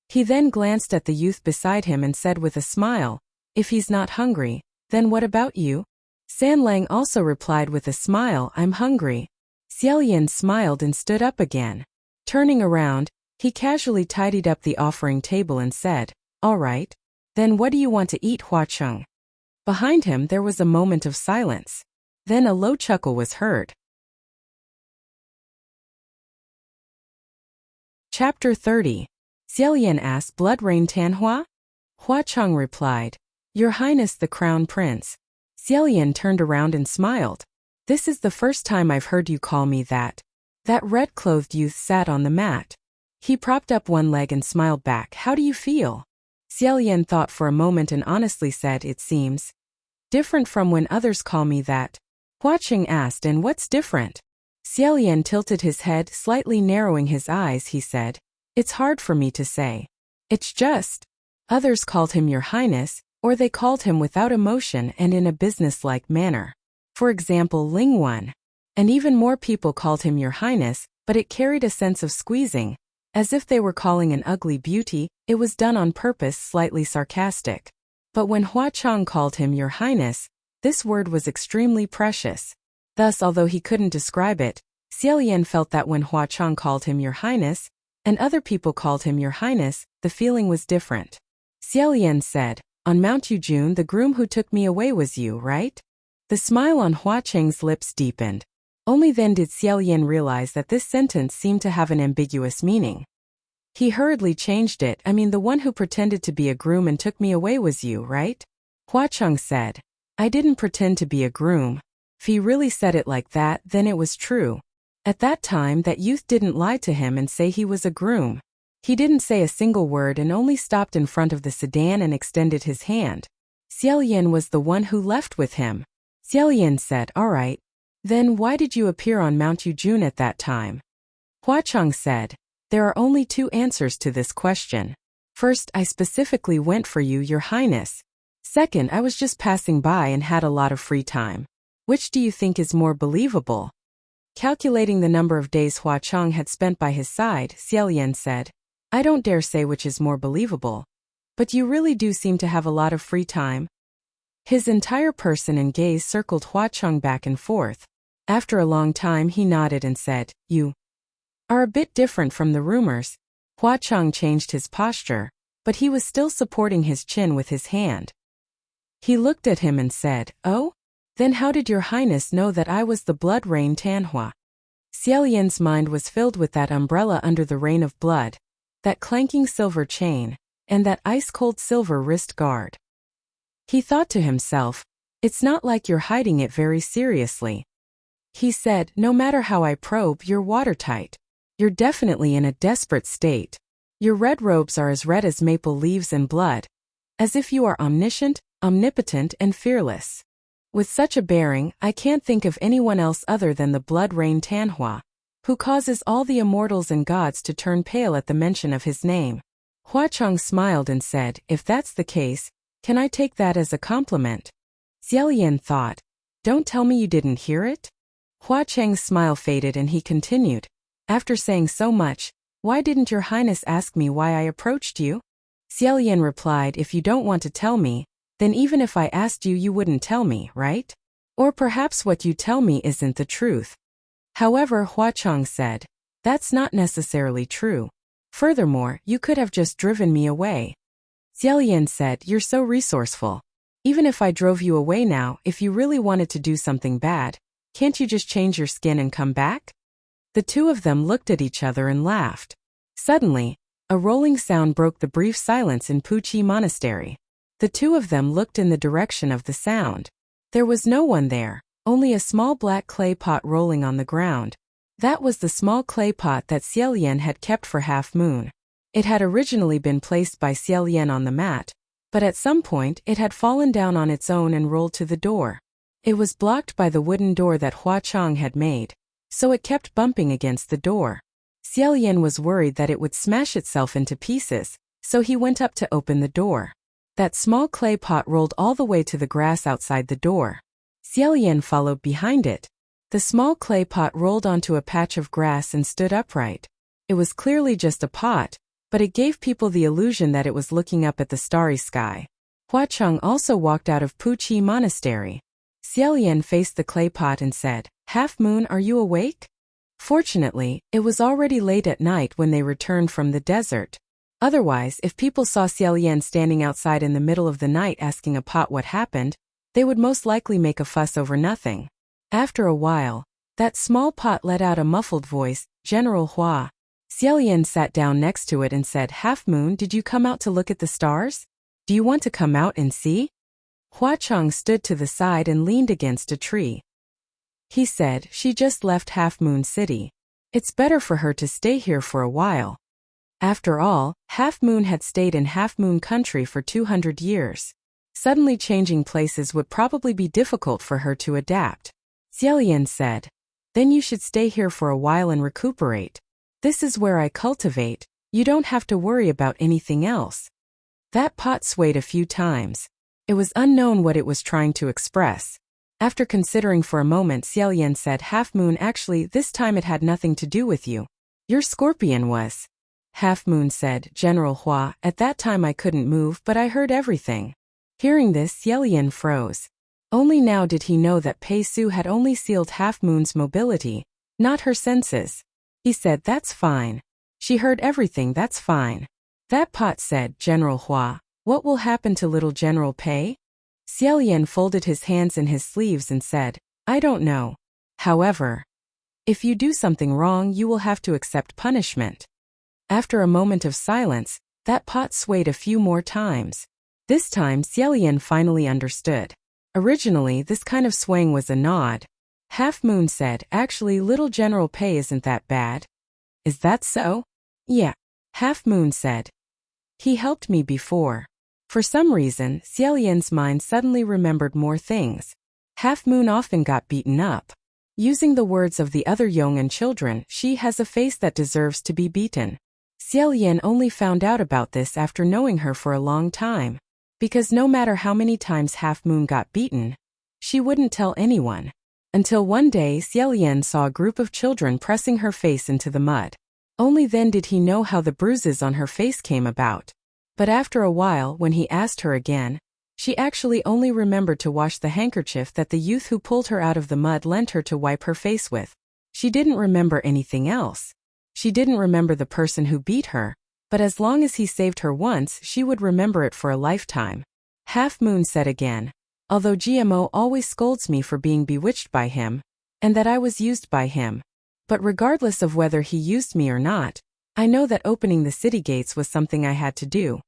He then glanced at the youth beside him and said with a smile, "If he's not hungry, then what about you?" San Lang also replied with a smile, "I'm hungry." Xiao Yan smiled and stood up again. Turning around, he casually tidied up the offering table and said, "All right. Then what do you want to eat, Hua Cheng?" Behind him there was a moment of silence. Then a low chuckle was heard. Chapter 30. Xiao Yan asked, "Blood Rain Tanhua?" Hua Cheng replied, "Your Highness the Crown Prince." Xiao Yan turned around and smiled. "This is the first time I've heard you call me that." That red-clothed youth sat on the mat. He propped up one leg and smiled back. "How do you feel?" Xiao Yan thought for a moment and honestly said, "It seems different from when others call me that." Hua Cheng asked, "And what's different?" Xiao Yan tilted his head, slightly narrowing his eyes. He said, "It's hard for me to say. It's just others called him Your Highness, or they called him without emotion and in a businesslike manner. For example, Ling Wen. And even more people called him Your Highness, but it carried a sense of squeezing. As if they were calling an ugly beauty, it was done on purpose, slightly sarcastic. But when Hua Cheng called him Your Highness, this word was extremely precious. Thus, although he couldn't describe it, Xiao Yan felt that when Hua Cheng called him Your Highness, and other people called him Your Highness, the feeling was different. Xiao Yan said, "On Mount Yujun, the groom who took me away was you, right?" The smile on Hua Cheng's lips deepened. Only then did Xiao Yan realize that this sentence seemed to have an ambiguous meaning. He hurriedly changed it. "I mean, the one who pretended to be a groom and took me away was you, right?" Hua Cheng said, "I didn't pretend to be a groom. If he really said it like that, then it was true. At that time, that youth didn't lie to him and say he was a groom. He didn't say a single word and only stopped in front of the sedan and extended his hand. Xiao Yan was the one who left with him." Xiao Yan said, "All right. Then why did you appear on Mount Yujun at that time?" Hua Cheng said, "There are only 2 answers to this question. First, I specifically went for you, Your Highness. Second, I was just passing by and had a lot of free time. Which do you think is more believable?" Calculating the number of days Hua Cheng had spent by his side, Xiao Yan said, "I don't dare say which is more believable. But you really do seem to have a lot of free time." His entire person and gaze circled Hua Cheng back and forth. After a long time he nodded and said, "You are a bit different from the rumors." Hua Cheng changed his posture, but he was still supporting his chin with his hand. He looked at him and said, "Oh? Then how did your highness know that I was the blood rain Tanhua?" Xiao Yan's mind was filled with that umbrella under the rain of blood, that clanking silver chain, and that ice-cold silver wrist guard. He thought to himself, "It's not like you're hiding it very seriously." He said, "No matter how I probe, you're watertight. You're definitely in a desperate state. Your red robes are as red as maple leaves and blood, as if you are omniscient, omnipotent, and fearless. With such a bearing, I can't think of anyone else other than the blood rain Tanhua, who causes all the immortals and gods to turn pale at the mention of his name." Hua Cheng smiled and said, "If that's the case, can I take that as a compliment?" Xiao Yan thought, "Don't tell me you didn't hear it?" Hua Cheng's smile faded and he continued, "After saying so much, why didn't your highness ask me why I approached you?" Xiao Yan replied, "If you don't want to tell me, then even if I asked you, you wouldn't tell me, right? Or perhaps what you tell me isn't the truth." However, Hua Cheng said, "That's not necessarily true. Furthermore, you could have just driven me away." Xiao Yan said, "You're so resourceful. Even if I drove you away now, if you really wanted to do something bad, can't you just change your skin and come back?" The two of them looked at each other and laughed. Suddenly, a rolling sound broke the brief silence in Puqi Monastery. The two of them looked in the direction of the sound. There was no one there, only a small black clay pot rolling on the ground. That was the small clay pot that Xiao Yan had kept for Half Moon. It had originally been placed by Xiao Yan on the mat, but at some point it had fallen down on its own and rolled to the door. It was blocked by the wooden door that Hua Cheng had made, so it kept bumping against the door. Xiao Yan was worried that it would smash itself into pieces, so he went up to open the door. That small clay pot rolled all the way to the grass outside the door. Xiao Yan followed behind it. The small clay pot rolled onto a patch of grass and stood upright. It was clearly just a pot, but it gave people the illusion that it was looking up at the starry sky. Hua Cheng also walked out of Puqi Monastery. Xiao Yan faced the clay pot and said, "Half Moon, are you awake?" Fortunately, it was already late at night when they returned from the desert. Otherwise, if people saw Xiao Yan standing outside in the middle of the night asking a pot what happened, they would most likely make a fuss over nothing. After a while, that small pot let out a muffled voice, "General Hua." Xiao Yan sat down next to it and said, "Half Moon, did you come out to look at the stars? Do you want to come out and see?" Hua Cheng stood to the side and leaned against a tree. He said, "She just left Half Moon City. It's better for her to stay here for a while." After all, Half Moon had stayed in Half Moon Country for 200 years. Suddenly changing places would probably be difficult for her to adapt. Xiao Yan said, "Then you should stay here for a while and recuperate. This is where I cultivate. You don't have to worry about anything else." That pot swayed a few times. It was unknown what it was trying to express. After considering for a moment, Xiao Yan said, "Half Moon, actually, this time it had nothing to do with you. Your scorpion was." Half Moon said, "General Hua, at that time I couldn't move, but I heard everything." Hearing this, Xiao Yan froze. Only now did he know that Pei Su had only sealed Half Moon's mobility, not her senses. He said, "That's fine. She heard everything, that's fine." That pot said, "General Hua, what will happen to little General Pei?" Xiao Yan folded his hands in his sleeves and said, "I don't know. However, if you do something wrong, you will have to accept punishment." After a moment of silence, that pot swayed a few more times. This time, Xiao Yan finally understood. Originally, this kind of swaying was a nod. Half Moon said, "Actually, little General Pei isn't that bad." "Is that so?" "Yeah." Half Moon said. "He helped me before." For some reason, Xiao Yan's mind suddenly remembered more things. Half Moon often got beaten up. Using the words of the other Yong'an children, she has a face that deserves to be beaten. Xiao Yan only found out about this after knowing her for a long time. Because no matter how many times Half Moon got beaten, she wouldn't tell anyone. Until one day Xiao Yan saw a group of children pressing her face into the mud. Only then did he know how the bruises on her face came about. But after a while, when he asked her again, She actually only remembered to wash the handkerchief that the youth who pulled her out of the mud lent her to wipe her face with. She didn't remember anything else. She didn't remember the person who beat her, but as long as he saved her once, she would remember it for a lifetime. Half Moon said again, although GMO always scolds me for being bewitched by him, and that I was used by him. But regardless of whether he used me or not, I know that opening the city gates was something I had to do.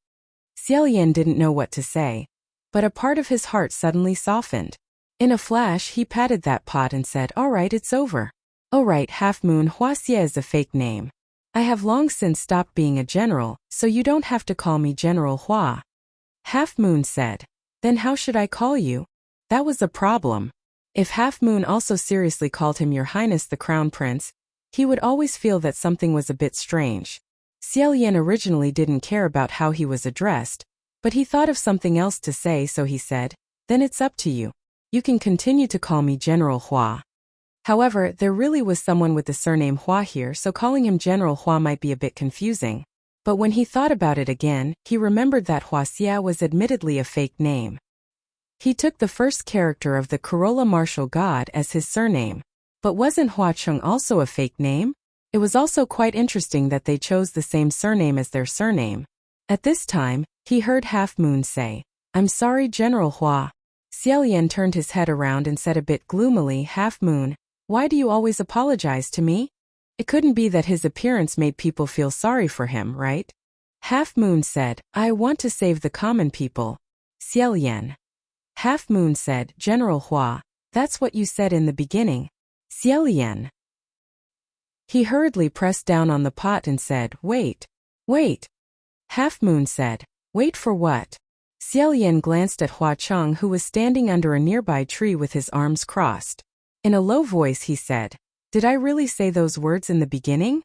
Xiaoyan didn't know what to say, but a part of his heart suddenly softened. In a flash, he patted that pot and said, "All right, it's over." "Oh right, Half Moon, Wuxia is a fake name. I have long since stopped being a general, so you don't have to call me General Hua." Half Moon said, "Then how should I call you?" That was a problem. If Half Moon also seriously called him Your Highness the Crown Prince, he would always feel that something was a bit strange. Xiaoyan originally didn't care about how he was addressed, but he thought of something else to say, so he said, "Then it's up to you. You can continue to call me General Hua." However, there really was someone with the surname Hua here, so calling him General Hua might be a bit confusing. But when he thought about it again, he remembered that Wuxia was admittedly a fake name. He took the first character of the Corolla martial god as his surname. But wasn't Huacheng also a fake name? It was also quite interesting that they chose the same surname as their surname. At this time, he heard Half Moon say, "I'm sorry, General Hua." Xiaoyan turned his head around and said a bit gloomily, "Half Moon, why do you always apologize to me?" It couldn't be that his appearance made people feel sorry for him, right? Half Moon said, "I want to save the common people." Xiaoyan. Half Moon said, "General Hua, that's what you said in the beginning." Xiaoyan. He hurriedly pressed down on the pot and said, "Wait. Wait." Half Moon said, "Wait for what?" Xiaoyan glanced at Huacheng, who was standing under a nearby tree with his arms crossed. In a low voice he said, "Did I really say those words in the beginning?"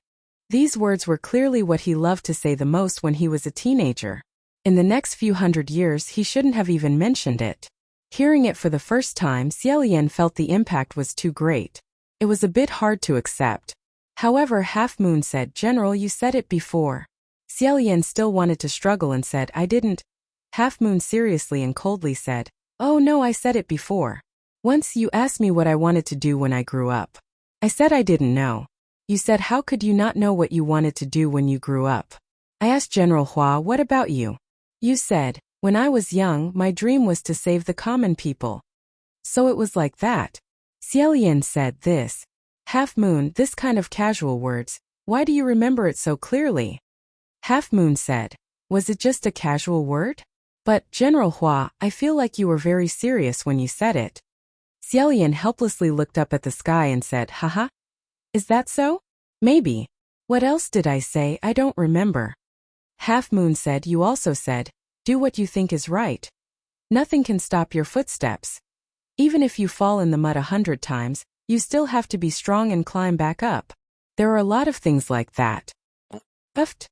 These words were clearly what he loved to say the most when he was a teenager. In the next few hundred years he shouldn't have even mentioned it. Hearing it for the first time, Xiaoyan felt the impact was too great. It was a bit hard to accept. However, Half Moon said, "General, you said it before." Xiaoyan still wanted to struggle and said, "I didn't." Half Moon seriously and coldly said, "Oh no, I said it before. Once you asked me what I wanted to do when I grew up. I said I didn't know. You said, how could you not know what you wanted to do when you grew up? I asked General Hua, what about you? You said, when I was young, my dream was to save the common people. So it was like that." Xiaoyan said this. Half Moon, this kind of casual words, why do you remember it so clearly? Half Moon said, was it just a casual word? But, General Hua, I feel like you were very serious when you said it. Xiaoyan helplessly looked up at the sky and said, haha. Is that so? Maybe. What else did I say? I don't remember. Half Moon said, you also said, do what you think is right. Nothing can stop your footsteps. Even if you fall in the mud 100 times, you still have to be strong and climb back up. There are a lot of things like that. Uft.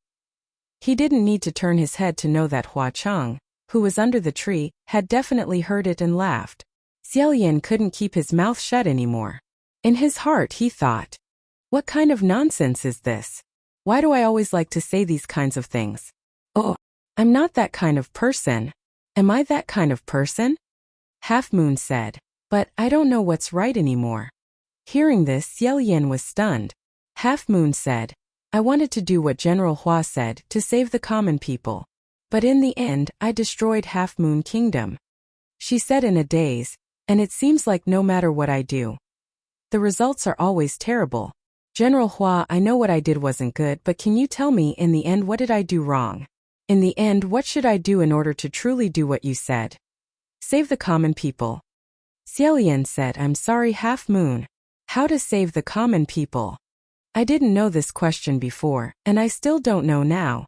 He didn't need to turn his head to know that Huacheng, who was under the tree, had definitely heard it and laughed. Xiaoyan couldn't keep his mouth shut anymore. In his heart he thought, what kind of nonsense is this? Why do I always like to say these kinds of things? Oh, I'm not that kind of person. Am I that kind of person? Half Moon said, but I don't know what's right anymore. Hearing this, Xiaoyan was stunned. Half Moon said, I wanted to do what General Hua said, to save the common people. But in the end, I destroyed Half Moon Kingdom. She said in a daze, and it seems like no matter what I do, the results are always terrible. General Hua, I know what I did wasn't good, but can you tell me in the end what did I do wrong? In the end, what should I do in order to truly do what you said? Save the common people. Xiaoyan said, I'm sorry, Half Moon. How to save the common people? I didn't know this question before, and I still don't know now.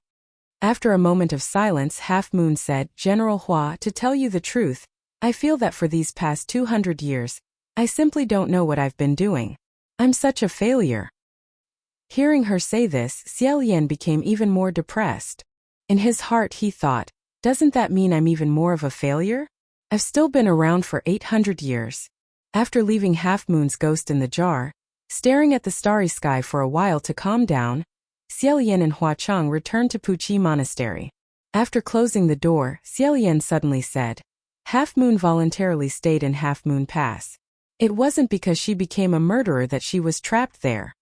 After a moment of silence, Half Moon said, General Hua, to tell you the truth, I feel that for these past 200 years, I simply don't know what I've been doing. I'm such a failure. Hearing her say this, Xiaoyan became even more depressed. In his heart he thought, doesn't that mean I'm even more of a failure? I've still been around for 800 years. After leaving Half Moon's ghost in the jar, staring at the starry sky for a while to calm down, Xiaoyan and Huacheng returned to Puqi Monastery. After closing the door, Xiaoyan suddenly said, Half Moon voluntarily stayed in Half Moon Pass. It wasn't because she became a murderer that she was trapped there.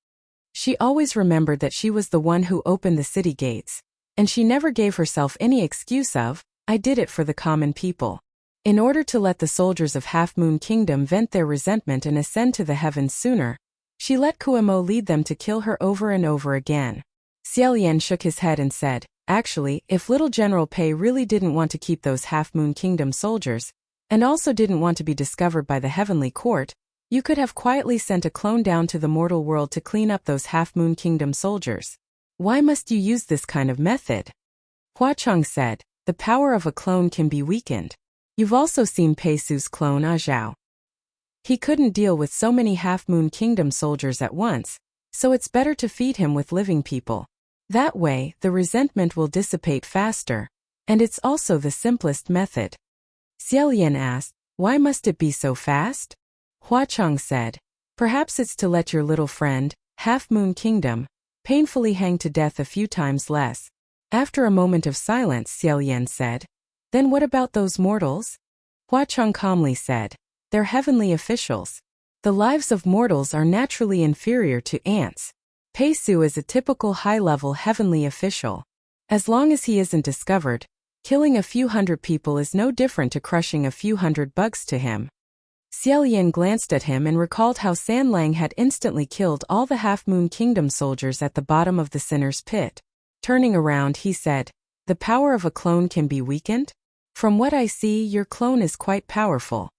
She always remembered that she was the one who opened the city gates, and she never gave herself any excuse of, I did it for the common people. In order to let the soldiers of Half Moon Kingdom vent their resentment and ascend to the heavens sooner, she let Kuemo lead them to kill her over and over again. Xiaolian shook his head and said, actually, if little General Pei really didn't want to keep those Half Moon Kingdom soldiers, and also didn't want to be discovered by the Heavenly Court, you could have quietly sent a clone down to the mortal world to clean up those Half Moon Kingdom soldiers. Why must you use this kind of method? Hua Cheng said, the power of a clone can be weakened. You've also seen Pei Su's clone A Zhao. He couldn't deal with so many Half Moon Kingdom soldiers at once, so it's better to feed him with living people. That way, the resentment will dissipate faster, and it's also the simplest method. Xiaolian asked, why must it be so fast? Hua Cheng said, perhaps it's to let your little friend, Half Moon Kingdom, painfully hang to death a few times less. After a moment of silence, Xiaolian said, then what about those mortals? Hua Cheng calmly said, they're heavenly officials. The lives of mortals are naturally inferior to ants. Pei Su is a typical high-level heavenly official. As long as he isn't discovered, killing a few hundred people is no different to crushing a few hundred bugs to him. Xiaolian glanced at him and recalled how San Lang had instantly killed all the Half Moon Kingdom soldiers at the bottom of the sinner's pit. Turning around, he said, the power of a clone can be weakened? From what I see, your clone is quite powerful.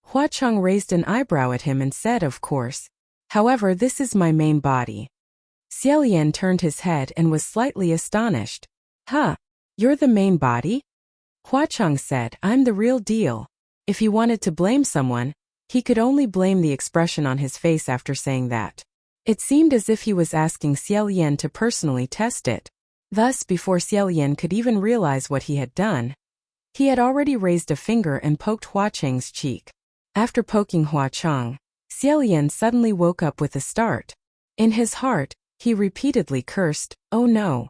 Hua Cheng raised an eyebrow at him and said, of course. However, this is my main body. Xiaolian turned his head and was slightly astonished. Huh? You're the main body? Hua Cheng said, I'm the real deal. If he wanted to blame someone, he could only blame the expression on his face after saying that. It seemed as if he was asking Xiaolian to personally test it. Thus, before Xiaolian could even realize what he had done, he had already raised a finger and poked Hua Cheng's cheek. After poking Hua Cheng, Xiaolian suddenly woke up with a start. In his heart, he repeatedly cursed, oh no.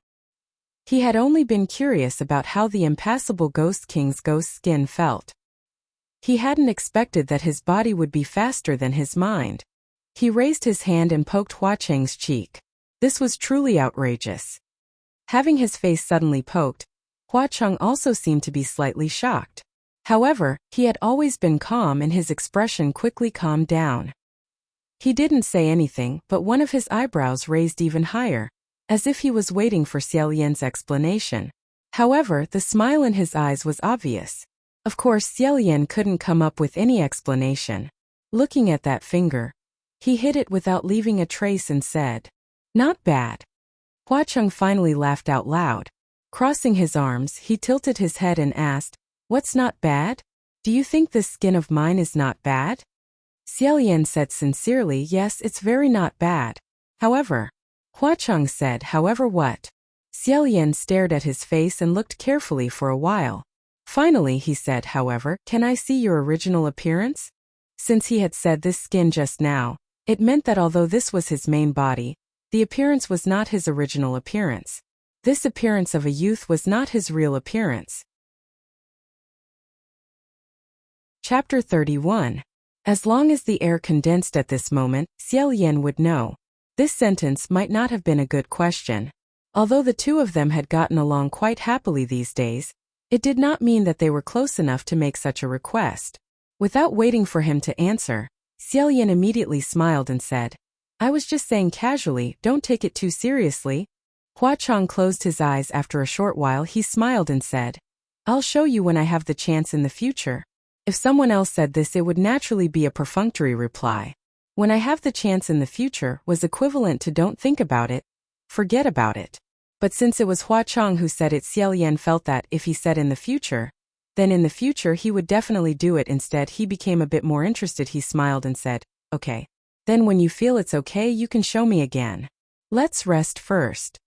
He had only been curious about how the impassible Ghost King's ghost skin felt. He hadn't expected that his body would be faster than his mind. He raised his hand and poked Hua Cheng's cheek. This was truly outrageous. Having his face suddenly poked, Hua Cheng also seemed to be slightly shocked. However, he had always been calm and his expression quickly calmed down. He didn't say anything, but one of his eyebrows raised even higher, as if he was waiting for Xiaolian's explanation. However, the smile in his eyes was obvious. Of course, Xiaolian couldn't come up with any explanation. Looking at that finger, he hit it without leaving a trace and said, not bad. Hua Cheng finally laughed out loud. Crossing his arms, he tilted his head and asked, what's not bad? Do you think this skin of mine is not bad? Xiaolian said sincerely, yes, it's very not bad. However, Hua Cheng said, however what? Xiaolian stared at his face and looked carefully for a while. Finally he said, however, can I see your original appearance? Since he had said this skin just now, it meant that although this was his main body, the appearance was not his original appearance. This appearance of a youth was not his real appearance. Chapter 31. As long as the air condensed at this moment, Xiaolian would know. This sentence might not have been a good question. Although the two of them had gotten along quite happily these days, it did not mean that they were close enough to make such a request. Without waiting for him to answer, Xiaolian immediately smiled and said, I was just saying casually, don't take it too seriously. Hua Cheng closed his eyes. After a short while he smiled and said, I'll show you when I have the chance in the future. If someone else said this, it would naturally be a perfunctory reply. When I have the chance in the future was equivalent to don't think about it, forget about it. But since it was Hua Cheng who said it, Xiaolian felt that if he said in the future, then in the future he would definitely do it. Instead, he became a bit more interested. He smiled and said, okay. Then when you feel it's okay, you can show me again. Let's rest first.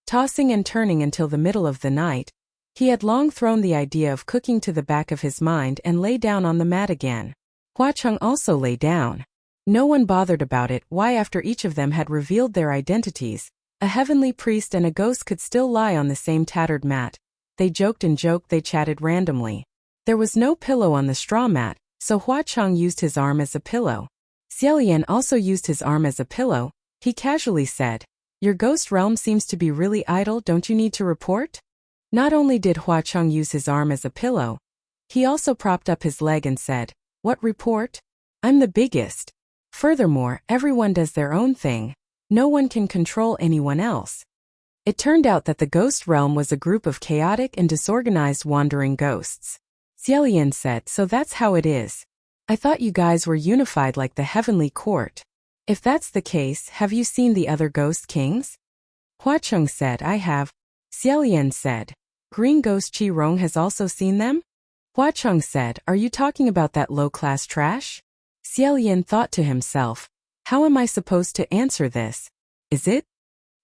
Tossing and turning until the middle of the night, he had long thrown the idea of cooking to the back of his mind and lay down on the mat again. Hua Cheng also lay down. No one bothered about it. Why, after each of them had revealed their identities, a heavenly priest and a ghost could still lie on the same tattered mat. They joked and joked, they chatted randomly. There was no pillow on the straw mat, so Hua Cheng used his arm as a pillow. Xiaolian also used his arm as a pillow. He casually said, "Your ghost realm seems to be really idle, don't you need to report?" Not only did Hua Cheng use his arm as a pillow, he also propped up his leg and said, "What report? I'm the biggest. Furthermore, everyone does their own thing. No one can control anyone else." It turned out that the ghost realm was a group of chaotic and disorganized wandering ghosts. Xiaolian said, "So that's how it is. I thought you guys were unified like the heavenly court. If that's the case, have you seen the other ghost kings?" Hua Cheng said, "I have." Xiaolian said, "Green ghost Qi Rong has also seen them?" Hua Cheng said, "Are you talking about that low-class trash?" Xiaolian thought to himself, "How am I supposed to answer this? Is it?"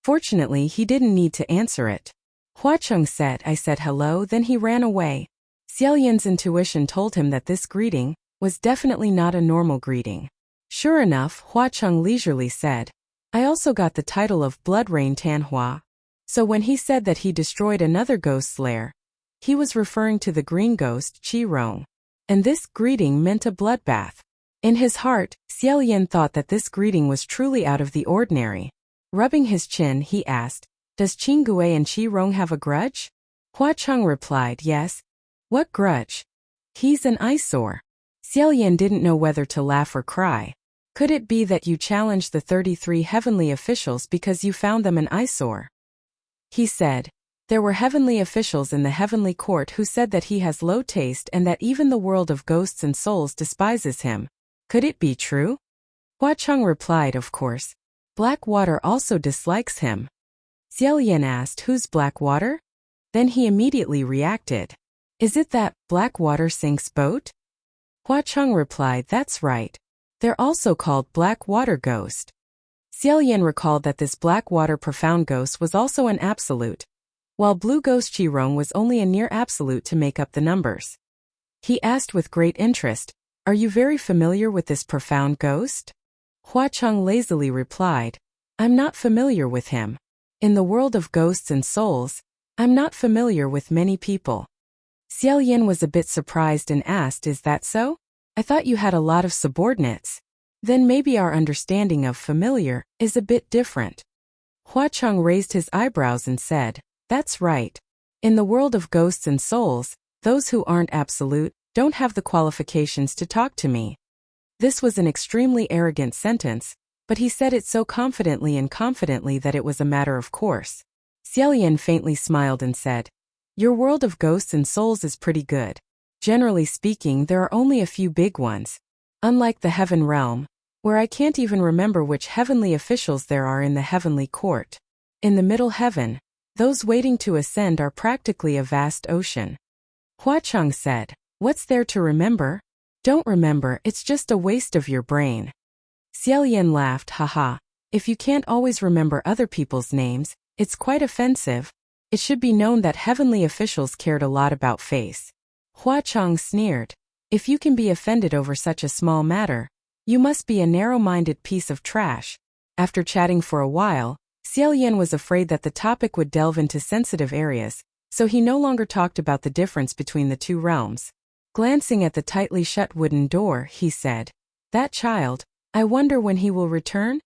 Fortunately, he didn't need to answer it. Hua Cheng said, "I said hello," then he ran away. Xiaolian's intuition told him that this greeting was definitely not a normal greeting. Sure enough, Hua Cheng leisurely said, "I also got the title of Blood Rain Tanhua." So when he said that he destroyed another ghost's lair, he was referring to the green ghost Qi Rong. And this greeting meant a bloodbath. In his heart, Xiaolian thought that this greeting was truly out of the ordinary. Rubbing his chin, he asked, "Does Qing Gui and Qi Rong have a grudge?" Hua Cheng replied, "Yes." "What grudge?" "He's an eyesore." Xiaolian didn't know whether to laugh or cry. Could it be that you challenged the 33 heavenly officials because you found them an eyesore? He said, "There were heavenly officials in the heavenly court who said that he has low taste and that even the world of ghosts and souls despises him. Could it be true?" Hua Cheng replied, "Of course. Blackwater also dislikes him." Xiaolian asked, "Who's Blackwater?" Then he immediately reacted, "Is it that Blackwater sinks boat?" Hua Cheng replied, "That's right. They're also called Blackwater Ghost." Xiaolian recalled that this Blackwater Profound Ghost was also an absolute, while Blue Ghost Qi Rong was only a near absolute to make up the numbers. He asked with great interest, "Are you very familiar with this profound ghost?" Hua Cheng lazily replied, "I'm not familiar with him. In the world of ghosts and souls, I'm not familiar with many people." Xiaolian was a bit surprised and asked, "Is that so? I thought you had a lot of subordinates. Then maybe our understanding of familiar is a bit different." Hua Cheng raised his eyebrows and said, "That's right. In the world of ghosts and souls, those who aren't absolute don't have the qualifications to talk to me." This was an extremely arrogant sentence, but he said it so confidently that it was a matter of course. Xiaolian faintly smiled and said, "Your world of ghosts and souls is pretty good. Generally speaking, there are only a few big ones. Unlike the heaven realm, where I can't even remember which heavenly officials there are in the heavenly court. In the middle heaven, those waiting to ascend are practically a vast ocean." Hua Cheng said, "What's there to remember? Don't remember, it's just a waste of your brain." Xiaolian laughed, "Haha. If you can't always remember other people's names, it's quite offensive. It should be known that heavenly officials cared a lot about face." Hua Cheng sneered, "If you can be offended over such a small matter, you must be a narrow-minded piece of trash." After chatting for a while, Xiaolian was afraid that the topic would delve into sensitive areas, so he no longer talked about the difference between the two realms. Glancing at the tightly shut wooden door, he said, "That child, I wonder when he will return?"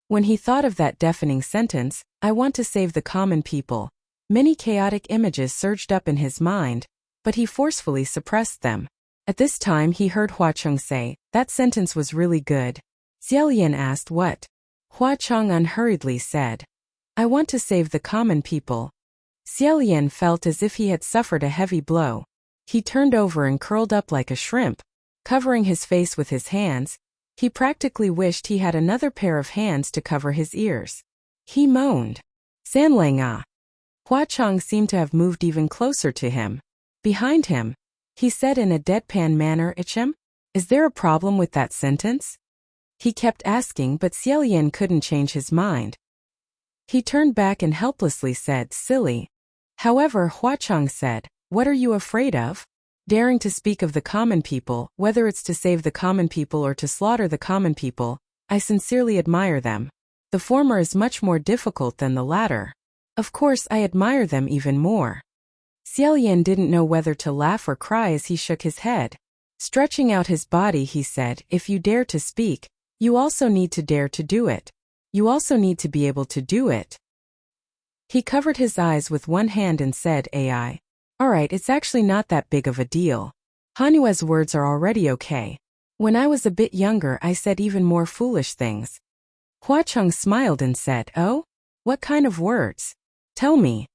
When he thought of that deafening sentence, "I want to save the common people," many chaotic images surged up in his mind, but he forcefully suppressed them. At this time he heard Hua Cheng say, "That sentence was really good." Xiaolian asked, "What?" Hua Cheng unhurriedly said, "I want to save the common people." Xiaolian felt as if he had suffered a heavy blow. He turned over and curled up like a shrimp, covering his face with his hands. He practically wished he had another pair of hands to cover his ears. He moaned, "Sanlang ah." Hua Cheng seemed to have moved even closer to him. Behind him, he said in a deadpan manner, "Ichem? Is there a problem with that sentence?" He kept asking, but Xiaolian couldn't change his mind. He turned back and helplessly said, "Silly." However, Hua Cheng said, "What are you afraid of?" Daring to speak of the common people, whether it's to save the common people or to slaughter the common people, I sincerely admire them. The former is much more difficult than the latter. Of course, I admire them even more. Xiaoyan didn't know whether to laugh or cry as he shook his head. Stretching out his body, he said, "If you dare to speak, you also need to dare to do it. You also need to be able to do it." He covered his eyes with one hand and said, "Ai. Alright, it's actually not that big of a deal. Hanua's words are already okay. When I was a bit younger, I said even more foolish things." Hua Cheng smiled and said, "Oh? What kind of words? Tell me."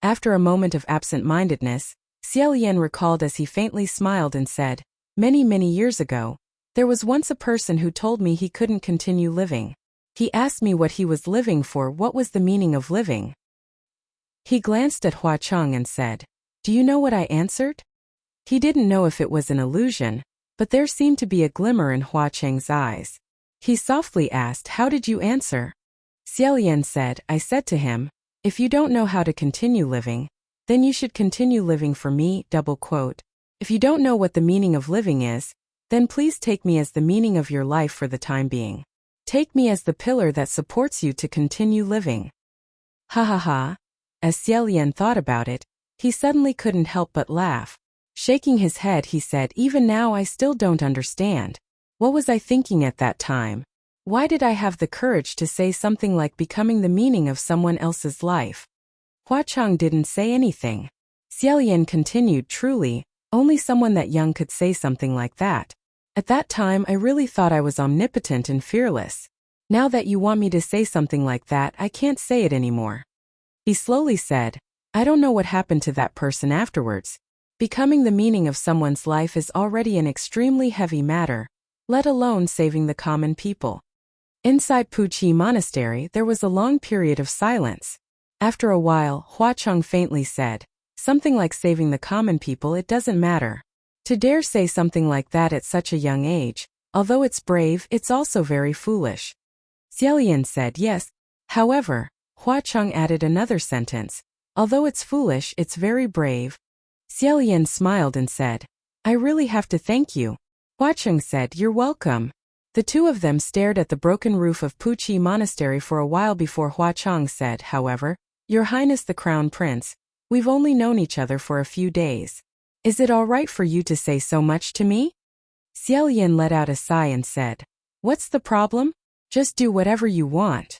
After a moment of absent-mindedness, Xiaoyan recalled as he faintly smiled and said, "Many, many years ago, there was once a person who told me he couldn't continue living. He asked me what he was living for, what was the meaning of living." He glanced at Hua Cheng and said, "Do you know what I answered?" He didn't know if it was an illusion, but there seemed to be a glimmer in Hua Cheng's eyes. He softly asked, "How did you answer?" Xiaoyan said, "I said to him, if you don't know how to continue living, then you should continue living for me, double quote. If you don't know what the meaning of living is, then please take me as the meaning of your life for the time being. Take me as the pillar that supports you to continue living." Ha ha ha. As Xiaoyan thought about it, he suddenly couldn't help but laugh. Shaking his head, he said, "Even now I still don't understand. What was I thinking at that time? Why did I have the courage to say something like becoming the meaning of someone else's life?" Hua Cheng didn't say anything. Xiaoyan continued, "Truly, only someone that young could say something like that. At that time I really thought I was omnipotent and fearless. Now that you want me to say something like that, I can't say it anymore." He slowly said, "I don't know what happened to that person afterwards. Becoming the meaning of someone's life is already an extremely heavy matter, let alone saving the common people." Inside Puqi Monastery, there was a long period of silence. After a while, Hua Cheng faintly said, "Something like saving the common people, it doesn't matter. To dare say something like that at such a young age, although it's brave, it's also very foolish." Xiaoyan said, "Yes. However," Hua Cheng added another sentence, "although it's foolish, it's very brave." Xiaoyan smiled and said, "I really have to thank you." Hua Cheng said, "You're welcome." The two of them stared at the broken roof of Puqi Monastery for a while before Hua Cheng said, "However, Your Highness the Crown Prince, we've only known each other for a few days. Is it all right for you to say so much to me?" Xiaoyan let out a sigh and said, "What's the problem? Just do whatever you want.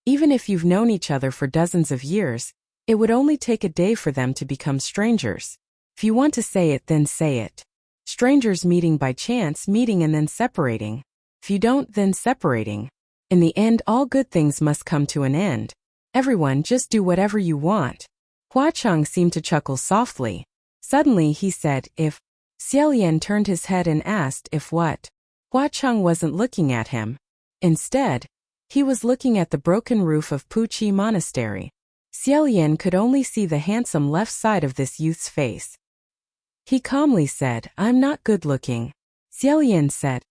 Even if you've known each other for dozens of years, it would only take a day for them to become strangers. If you want to say it, then say it. Strangers meeting by chance, meeting and then separating. If you don't, then separating. In the end, all good things must come to an end. Everyone, just do whatever you want." Hua Cheng seemed to chuckle softly. Suddenly he said, "If..." Xiaoyan turned his head and asked, "If what?" Hua Cheng wasn't looking at him. Instead, he was looking at the broken roof of Puqi Monastery. Xiaoyan could only see the handsome left side of this youth's face. He calmly said, "I'm not good-looking." Xiaoyan said.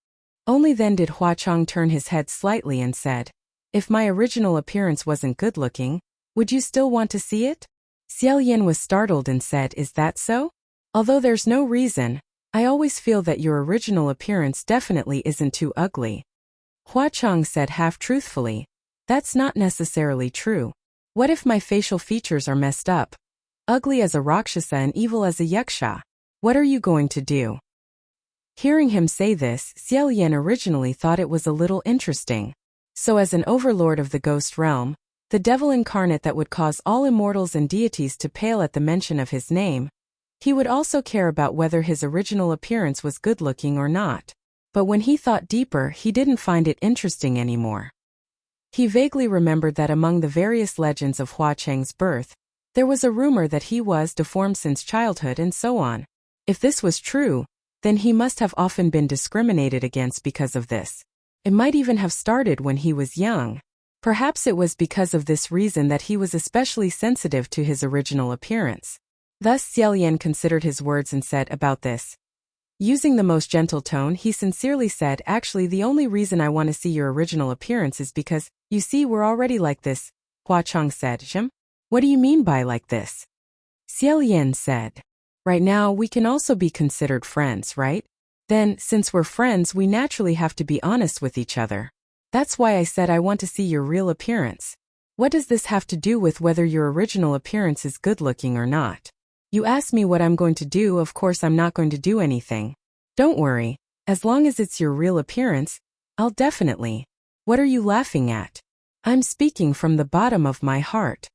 Only then did Hua Cheng turn his head slightly and said, "If my original appearance wasn't good-looking, would you still want to see it?" Xiaoyan was startled and said, "Is that so? Although there's no reason, I always feel that your original appearance definitely isn't too ugly." Hua Cheng said half-truthfully, "That's not necessarily true. What if my facial features are messed up? Ugly as a Rakshasa and evil as a Yaksha? What are you going to do?" Hearing him say this, Xiaoyan originally thought it was a little interesting. So as an overlord of the ghost realm, the devil incarnate that would cause all immortals and deities to pale at the mention of his name, he would also care about whether his original appearance was good-looking or not. But when he thought deeper, he didn't find it interesting anymore. He vaguely remembered that among the various legends of Hua Cheng's birth, there was a rumor that he was deformed since childhood and so on. If this was true, then he must have often been discriminated against because of this. It might even have started when he was young. Perhaps it was because of this reason that he was especially sensitive to his original appearance. Thus Xiaoyan considered his words and said about this. Using the most gentle tone, he sincerely said, "Actually, the only reason I want to see your original appearance is because, you see, we're already like this." Hua Cheng said, What do you mean by like this?" Xiaoyan said, "Right now, we can also be considered friends, right? Then, since we're friends, we naturally have to be honest with each other. That's why I said I want to see your real appearance. What does this have to do with whether your original appearance is good-looking or not?" You asked me what I'm going to do, of course I'm not going to do anything. Don't worry, as long as it's your real appearance, I'll definitely. What are you laughing at? I'm speaking from the bottom of my heart.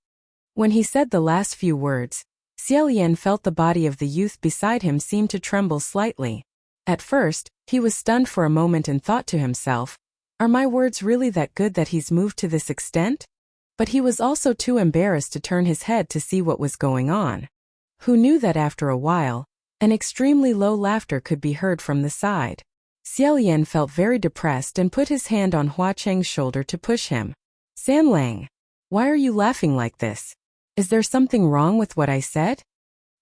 When he said the last few words, Xiaolian felt the body of the youth beside him seem to tremble slightly. At first, he was stunned for a moment and thought to himself, are my words really that good that he's moved to this extent? But he was also too embarrassed to turn his head to see what was going on. Who knew that after a while, an extremely low laughter could be heard from the side. Xiaolian felt very depressed and put his hand on Hua Cheng's shoulder to push him. Sanlang, why are you laughing like this? Is there something wrong with what I said?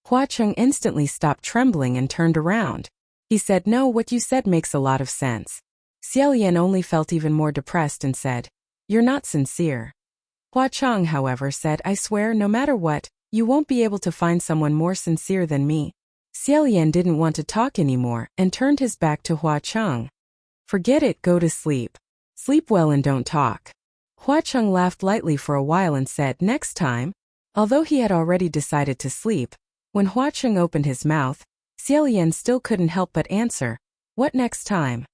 Hua Cheng instantly stopped trembling and turned around. He said, no, what you said makes a lot of sense. Xiaolian only felt even more depressed and said, you're not sincere. Hua Cheng, however, said, I swear, no matter what, you won't be able to find someone more sincere than me. Xiaolian didn't want to talk anymore and turned his back to Hua Cheng. Forget it, go to sleep. Sleep well and don't talk. Hua Cheng laughed lightly for a while and said, next time. Although he had already decided to sleep, when Hua Cheng opened his mouth, Xiaolian still couldn't help but answer, what next time?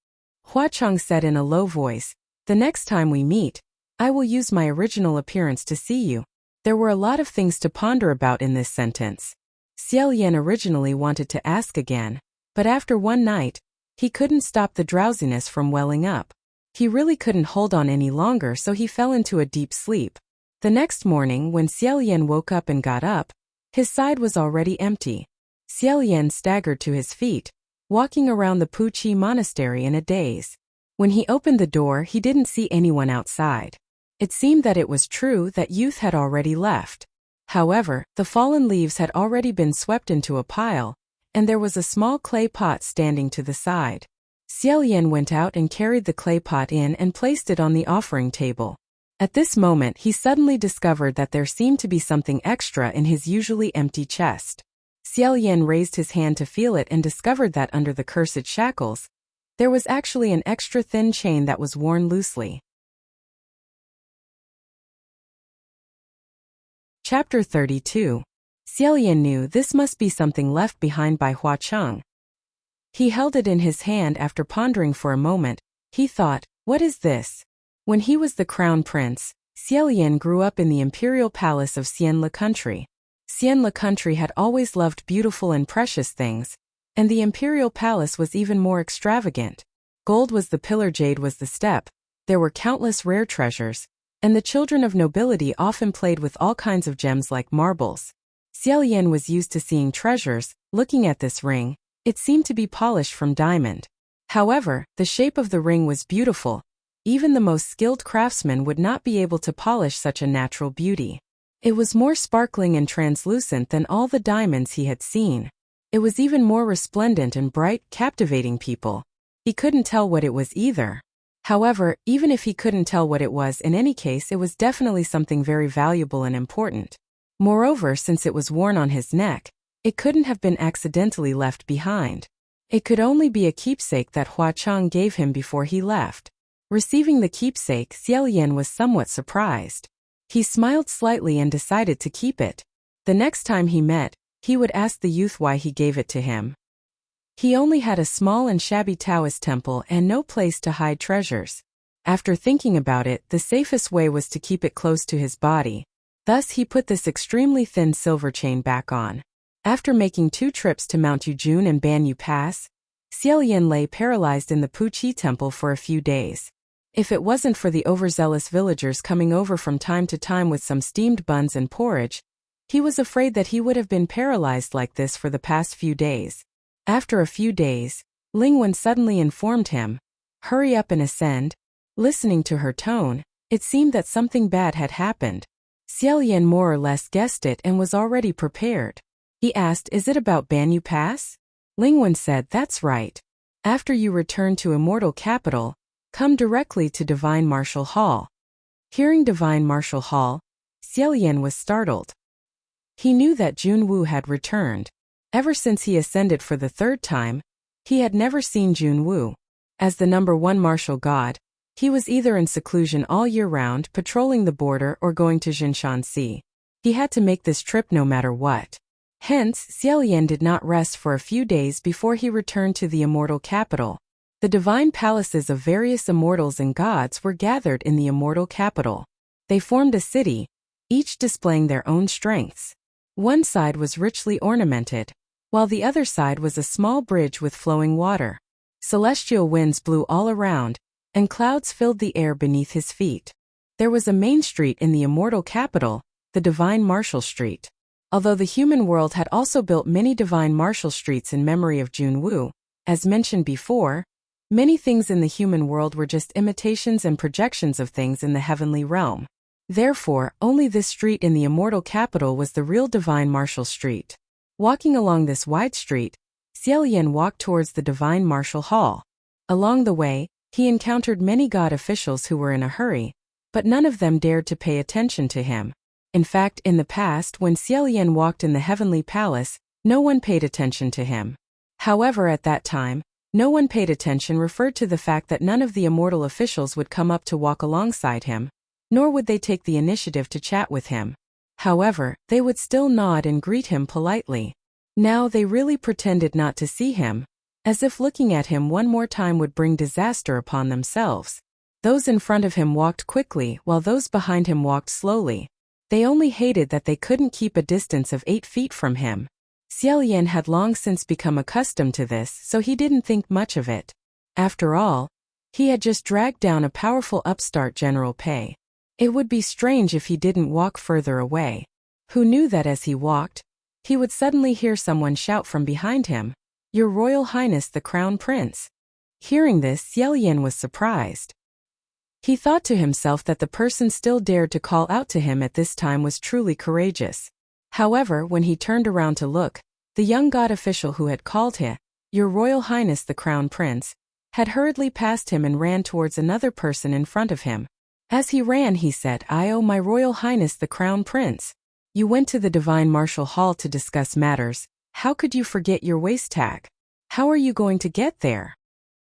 Hua Cheng said in a low voice, the next time we meet, I will use my original appearance to see you. There were a lot of things to ponder about in this sentence. Xiaolian originally wanted to ask again, but after one night, he couldn't stop the drowsiness from welling up. He really couldn't hold on any longer, so he fell into a deep sleep. The next morning, when Xiaolian woke up and got up, his side was already empty. Xiaolian staggered to his feet, walking around the Puqi monastery in a daze. When he opened the door, he didn't see anyone outside. It seemed that it was true that youth had already left. However, the fallen leaves had already been swept into a pile, and there was a small clay pot standing to the side. Xiaolian went out and carried the clay pot in and placed it on the offering table. At this moment, he suddenly discovered that there seemed to be something extra in his usually empty chest. Xiaolian raised his hand to feel it and discovered that under the cursed shackles, there was actually an extra thin chain that was worn loosely. Chapter 32. Xiaolian knew this must be something left behind by Hua Cheng. He held it in his hand after pondering for a moment. He thought, what is this? When he was the crown prince, Xiaolian grew up in the imperial palace of Xianle country. Xianle country had always loved beautiful and precious things, and the imperial palace was even more extravagant. Gold was the pillar, jade was the step, there were countless rare treasures, and the children of nobility often played with all kinds of gems like marbles. Xiaolian was used to seeing treasures. Looking at this ring, it seemed to be polished from diamond. However, the shape of the ring was beautiful. Even the most skilled craftsman would not be able to polish such a natural beauty. It was more sparkling and translucent than all the diamonds he had seen. It was even more resplendent and bright, captivating people. He couldn't tell what it was either. However, even if he couldn't tell what it was, in any case it was definitely something very valuable and important. Moreover, since it was worn on his neck, it couldn't have been accidentally left behind. It could only be a keepsake that Hua Cheng gave him before he left. Receiving the keepsake, Xiaolian was somewhat surprised. He smiled slightly and decided to keep it. The next time he met, he would ask the youth why he gave it to him. He only had a small and shabby Taoist temple and no place to hide treasures. After thinking about it, the safest way was to keep it close to his body. Thus he put this extremely thin silver chain back on. After making 2 trips to Mount Yujun and Banyu Pass, Xiaolian lay paralyzed in the Puqi temple for a few days. If it wasn't for the overzealous villagers coming over from time to time with some steamed buns and porridge, he was afraid that he would have been paralyzed like this for the past few days. After a few days, Lingwen suddenly informed him, "Hurry up and ascend." Listening to her tone, it seemed that something bad had happened. Xiaolian more or less guessed it and was already prepared. He asked, "Is it about Banyu Pass?" Lingwen said, "That's right. After you return to Immortal Capital, come directly to Divine Martial Hall." Hearing Divine Martial Hall, Xiaolian was startled. He knew that Junwu had returned. Ever since he ascended for the 3rd time, he had never seen Junwu. As the #1 martial god, he was either in seclusion all year round, patrolling the border, or going to Jinshan Sea. He had to make this trip no matter what. Hence, Xiaolian did not rest for a few days before he returned to the immortal capital. The divine palaces of various immortals and gods were gathered in the immortal capital. They formed a city, each displaying their own strengths. One side was richly ornamented, while the other side was a small bridge with flowing water. Celestial winds blew all around, and clouds filled the air beneath his feet. There was a main street in the immortal capital, the Divine Martial Street. Although the human world had also built many divine martial streets in memory of Junwu, as mentioned before, many things in the human world were just imitations and projections of things in the heavenly realm. Therefore, only this street in the immortal capital was the real divine martial street. Walking along this wide street, Xiaolian walked towards the divine martial hall. Along the way, he encountered many god officials who were in a hurry, but none of them dared to pay attention to him. In fact, in the past, when Xiaolian walked in the heavenly palace, no one paid attention to him. However, at that time, no one paid attention referred to the fact that none of the immortal officials would come up to walk alongside him, nor would they take the initiative to chat with him. However, they would still nod and greet him politely. Now they really pretended not to see him, as if looking at him one more time would bring disaster upon themselves. Those in front of him walked quickly while those behind him walked slowly. They only hated that they couldn't keep a distance of 8 feet from him. Xiaolian had long since become accustomed to this, so he didn't think much of it. After all, he had just dragged down a powerful upstart General Pei. It would be strange if he didn't walk further away. Who knew that as he walked, he would suddenly hear someone shout from behind him, "Your Royal Highness the Crown Prince." Hearing this, Xiaolian was surprised. He thought to himself that the person still dared to call out to him at this time was truly courageous. However, when he turned around to look, the young god official who had called him, "Your Royal Highness the Crown Prince," had hurriedly passed him and ran towards another person in front of him. As he ran, he said, "Oh, my Royal Highness the Crown Prince. You went to the Divine Martial Hall to discuss matters. How could you forget your waist tag? How are you going to get there?"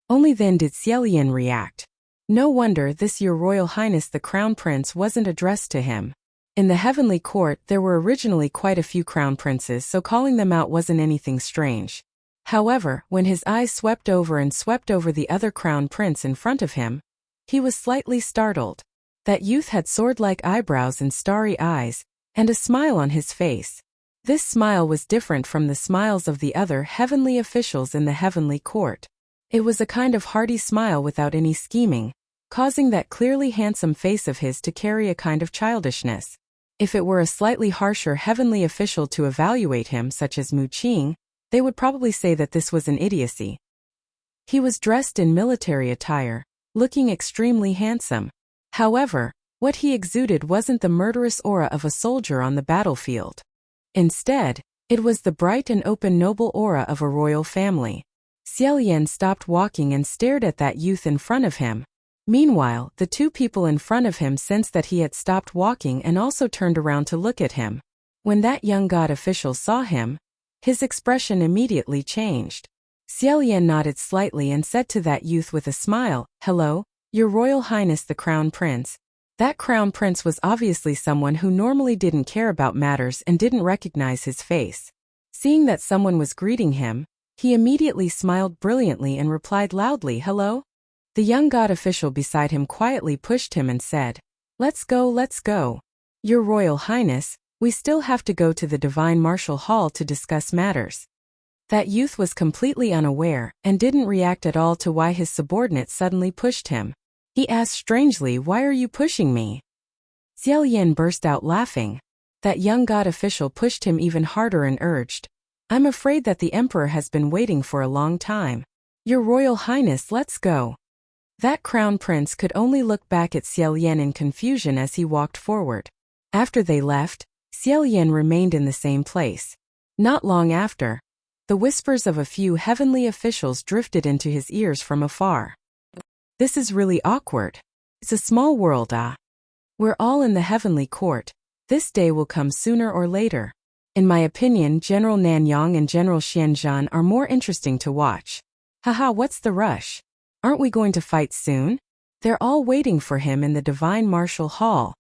Only then did Xiaolian react. No wonder this Your Royal Highness the Crown Prince wasn't addressed to him. In the heavenly court there were originally quite a few crown princes, so calling them out wasn't anything strange. However, when his eyes swept over the other crown prince in front of him, he was slightly startled. That youth had sword-like eyebrows and starry eyes, and a smile on his face. This smile was different from the smiles of the other heavenly officials in the heavenly court. It was a kind of hearty smile without any scheming, causing that clearly handsome face of his to carry a kind of childishness. If it were a slightly harsher heavenly official to evaluate him, such as Mu Qing, they would probably say that this was an idiocy. He was dressed in military attire, looking extremely handsome. However, what he exuded wasn't the murderous aura of a soldier on the battlefield. Instead, it was the bright and open noble aura of a royal family. Xiaolian stopped walking and stared at that youth in front of him. Meanwhile, the two people in front of him sensed that he had stopped walking and also turned around to look at him. When that young god official saw him, his expression immediately changed. Xiaolian nodded slightly and said to that youth with a smile, "Hello, Your Royal Highness the Crown Prince." That crown prince was obviously someone who normally didn't care about matters and didn't recognize his face. Seeing that someone was greeting him, he immediately smiled brilliantly and replied loudly, "Hello?" The young god official beside him quietly pushed him and said, let's go. Your Royal Highness, we still have to go to the Divine Martial Hall to discuss matters." That youth was completely unaware and didn't react at all to why his subordinate suddenly pushed him. He asked strangely, "Why are you pushing me?" Xiaolian burst out laughing. That young god official pushed him even harder and urged, "I'm afraid that the Emperor has been waiting for a long time. Your Royal Highness, let's go." That crown prince could only look back at Xiaolian in confusion as he walked forward. After they left, Xiaolian remained in the same place. Not long after, the whispers of a few heavenly officials drifted into his ears from afar. "This is really awkward. It's a small world, ah. We're all in the heavenly court. This day will come sooner or later. In my opinion, General Nanyang and General Xianzhan are more interesting to watch. Haha, what's the rush? Aren't we going to fight soon? They're all waiting for him in the Divine Martial Hall."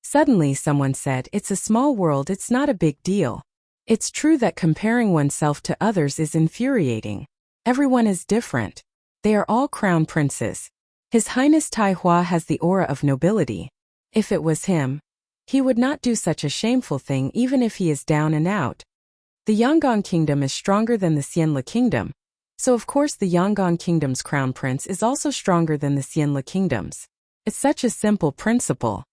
Suddenly someone said, "It's a small world, it's not a big deal. It's true that comparing oneself to others is infuriating. Everyone is different. They are all crown princes. His Highness Tai Hua has the aura of nobility. If it was him, he would not do such a shameful thing even if he is down and out. The Yangon Kingdom is stronger than the Xianle Kingdom, so of course the Yangon Kingdom's crown prince is also stronger than the Xianle Kingdom's. It's such a simple principle.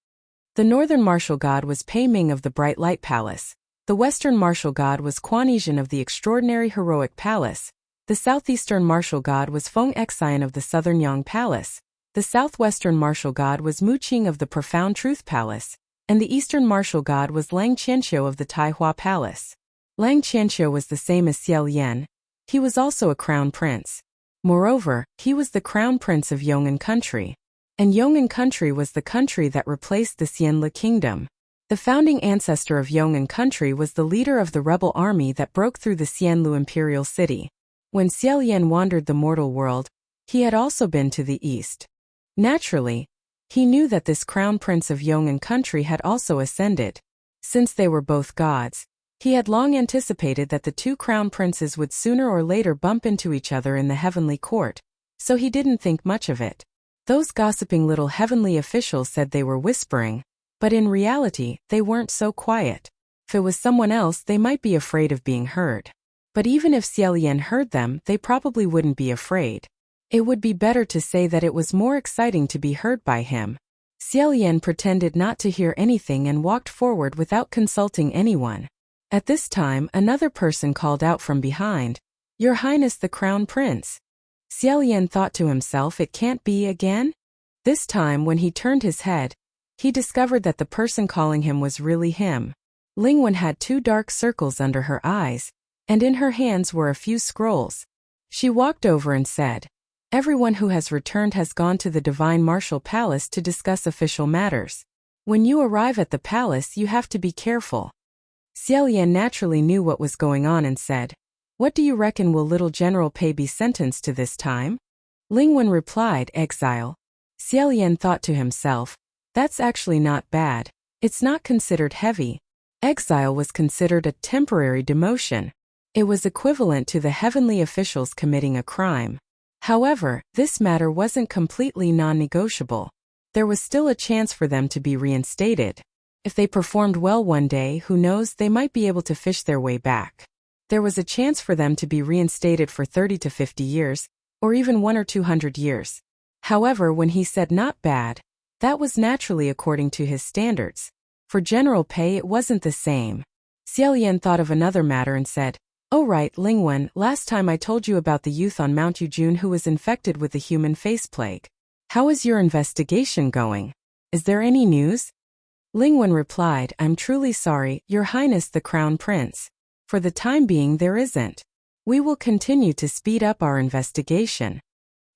The northern martial god was Pei Ming of the Bright Light Palace. The western martial god was Quan Yizhen of the Extraordinary Heroic Palace. The southeastern martial god was Feng Xian of the Southern Yang Palace. The southwestern martial god was Mu Qing of the Profound Truth Palace. And the eastern martial god was Lang Qianqiu of the Tai Hua Palace. Lang Qianqiu was the same as Xiao Yan. He was also a crown prince. Moreover, he was the crown prince of Yong'an country. And Yong'an country was the country that replaced the Xianle Kingdom. The founding ancestor of Yong'an country was the leader of the rebel army that broke through the Xianlu imperial city. When Xiao Yan wandered the mortal world, he had also been to the east. Naturally, he knew that this crown prince of Yong'an country had also ascended. Since they were both gods, he had long anticipated that the two crown princes would sooner or later bump into each other in the heavenly court, so he didn't think much of it. Those gossiping little heavenly officials said they were whispering, but in reality, they weren't so quiet. If it was someone else, they might be afraid of being heard. But even if Xiao Yan heard them, they probably wouldn't be afraid. It would be better to say that it was more exciting to be heard by him. Xiao Yan pretended not to hear anything and walked forward without consulting anyone. At this time, another person called out from behind, "Your Highness the Crown Prince." Xiao Yan thought to himself, it can't be again? This time, when he turned his head, he discovered that the person calling him was really him. Lingwen had 2 dark circles under her eyes, and in her hands were a few scrolls. She walked over and said, "Everyone who has returned has gone to the Divine Martial Palace to discuss official matters. When you arrive at the palace, you have to be careful." Xiao Yan naturally knew what was going on and said, "What do you reckon, will little General Pei be sentenced to this time?" Lingwen replied, "Exile." Xiao Yan thought to himself, that's actually not bad. It's not considered heavy. Exile was considered a temporary demotion. It was equivalent to the heavenly officials committing a crime. However, this matter wasn't completely non-negotiable. There was still a chance for them to be reinstated. If they performed well one day, who knows, they might be able to fish their way back. There was a chance for them to be reinstated for 30 to 50 years, or even 100 or 200 years. However, when he said not bad, that was naturally according to his standards. For General Pei, it wasn't the same. Xiao Yan thought of another matter and said, "Oh right, Lingwen, last time I told you about the youth on Mount Yujun who was infected with the human face plague. How is your investigation going? Is there any news?" Lingwen replied, "I'm truly sorry, Your Highness the Crown Prince. For the time being, there isn't. We will continue to speed up our investigation.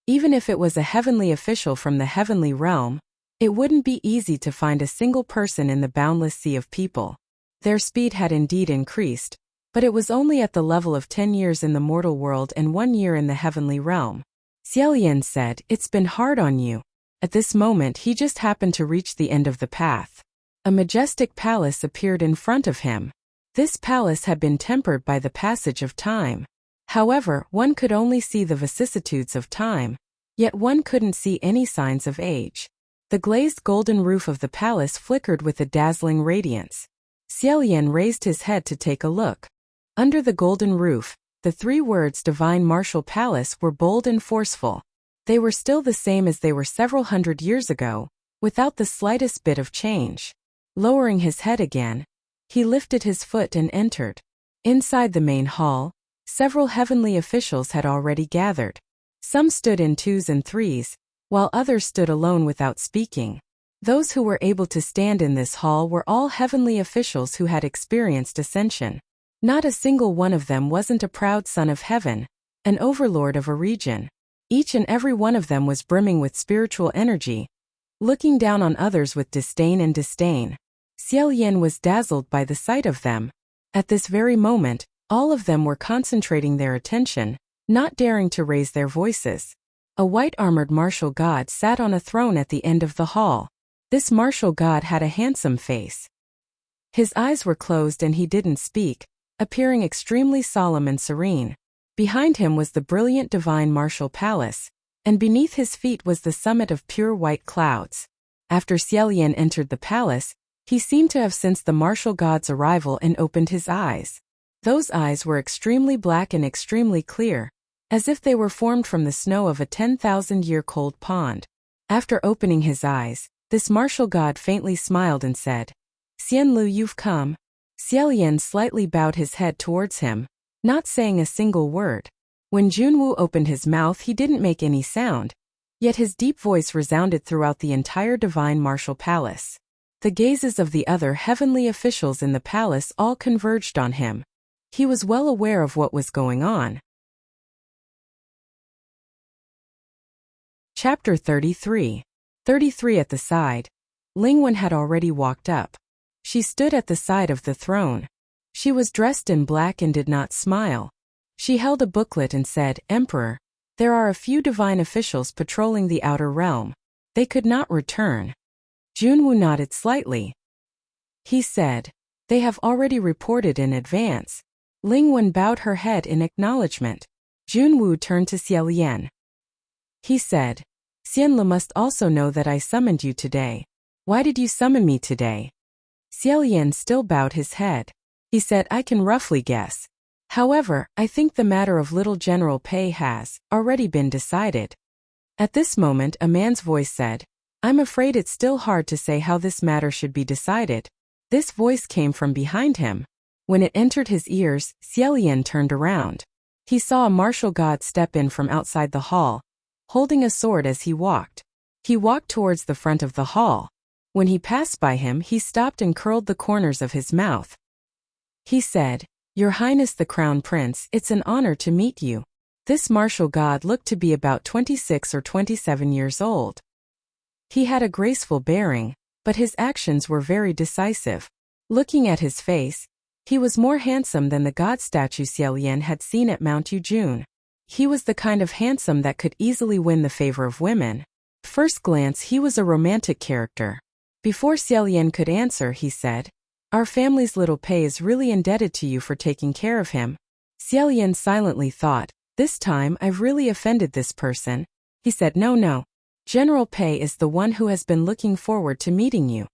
Even if it was a heavenly official from the heavenly realm, it wouldn't be easy to find a single person in the boundless sea of people." Their speed had indeed increased, but it was only at the level of 10 years in the mortal world and 1 year in the heavenly realm. Xiao Yan said, "It's been hard on you." At this moment, he just happened to reach the end of the path. A majestic palace appeared in front of him. This palace had been tempered by the passage of time. However, one could only see the vicissitudes of time, yet one couldn't see any signs of age. The glazed golden roof of the palace flickered with a dazzling radiance. Xiao Yan raised his head to take a look. Under the golden roof, the 3 words Divine Martial Palace were bold and forceful. They were still the same as they were several hundred years ago, without the slightest bit of change. Lowering his head again, he lifted his foot and entered. Inside the main hall, several heavenly officials had already gathered. Some stood in 2s and 3s, while others stood alone without speaking. Those who were able to stand in this hall were all heavenly officials who had experienced ascension. Not a single one of them wasn't a proud son of heaven, an overlord of a region. Each and every one of them was brimming with spiritual energy, looking down on others with disdain and disdain. Xiao Yan was dazzled by the sight of them. At this very moment, all of them were concentrating their attention, not daring to raise their voices. A white-armored martial god sat on a throne at the end of the hall. This martial god had a handsome face. His eyes were closed and he didn't speak, appearing extremely solemn and serene. Behind him was the brilliant divine martial palace, and beneath his feet was the summit of pure white clouds. After Xiaolian entered the palace, he seemed to have sensed the martial god's arrival and opened his eyes. Those eyes were extremely black and extremely clear, as if they were formed from the snow of a 10,000-year cold pond. After opening his eyes, this martial god faintly smiled and said, "Xianlu, you've come." Xiaolian slightly bowed his head towards him, not saying a single word. When Junwu opened his mouth, he didn't make any sound, yet his deep voice resounded throughout the entire divine martial palace. The gazes of the other heavenly officials in the palace all converged on him. He was well aware of what was going on. Chapter 33. 33 At the side. Lingwen had already walked up. She stood at the side of the throne. She was dressed in black and did not smile. She held a booklet and said, "Emperor, there are a few divine officials patrolling the outer realm. They could not return." Junwu nodded slightly. He said, "They have already reported in advance." Lingwen bowed her head in acknowledgement. Junwu turned to Xiaolian. He said, "Xianlu must also know that I summoned you today. Why did you summon me today?" Xiaolian still bowed his head. He said, "I can roughly guess. However, I think the matter of little General Pei has already been decided." At this moment a man's voice said, "I'm afraid it's still hard to say how this matter should be decided." This voice came from behind him. When it entered his ears, Xiaolian turned around. He saw a martial god step in from outside the hall, holding a sword as he walked. He walked towards the front of the hall. When he passed by him, he stopped and curled the corners of his mouth. He said, "Your Highness the Crown Prince, it's an honor to meet you." This martial god looked to be about 26 or 27 years old. He had a graceful bearing, but his actions were very decisive. Looking at his face, he was more handsome than the god statue Xiaolian had seen at Mount Yujun. He was the kind of handsome that could easily win the favor of women. At first glance, he was a romantic character. Before Xiaolian could answer, he said, "Our family's little Pei is really indebted to you for taking care of him." Xiaolian silently thought, "This time I've really offended this person." He said, No. General Pei is the one who has been looking forward to meeting you."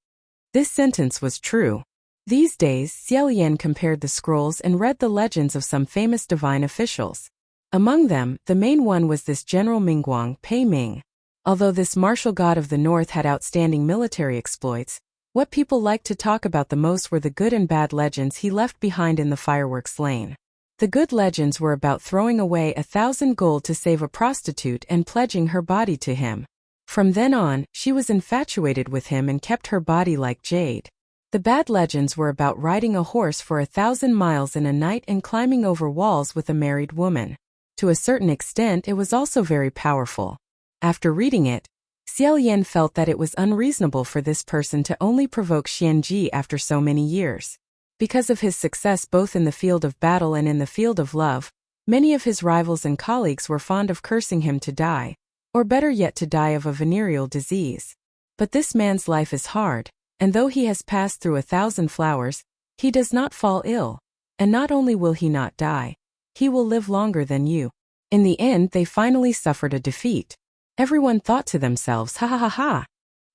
This sentence was true. These days, Xiaolian compared the scrolls and read the legends of some famous divine officials. Among them, the main one was this General Mingguang Pei Ming. Although this martial god of the north had outstanding military exploits, what people liked to talk about the most were the good and bad legends he left behind in the fireworks lane. The good legends were about throwing away 1,000 gold to save a prostitute and pledging her body to him. From then on, she was infatuated with him and kept her body like jade. The bad legends were about riding a horse for 1,000 miles in a night and climbing over walls with a married woman. To a certain extent, it was also very powerful. After reading it, Xiaolian felt that it was unreasonable for this person to only provoke Xianji after so many years. Because of his success both in the field of battle and in the field of love, many of his rivals and colleagues were fond of cursing him to die, or better yet to die of a venereal disease. But this man's life is hard, and though he has passed through 1,000 flowers, he does not fall ill. And not only will he not die, he will live longer than you. In the end, they finally suffered a defeat. Everyone thought to themselves, "Ha ha ha ha!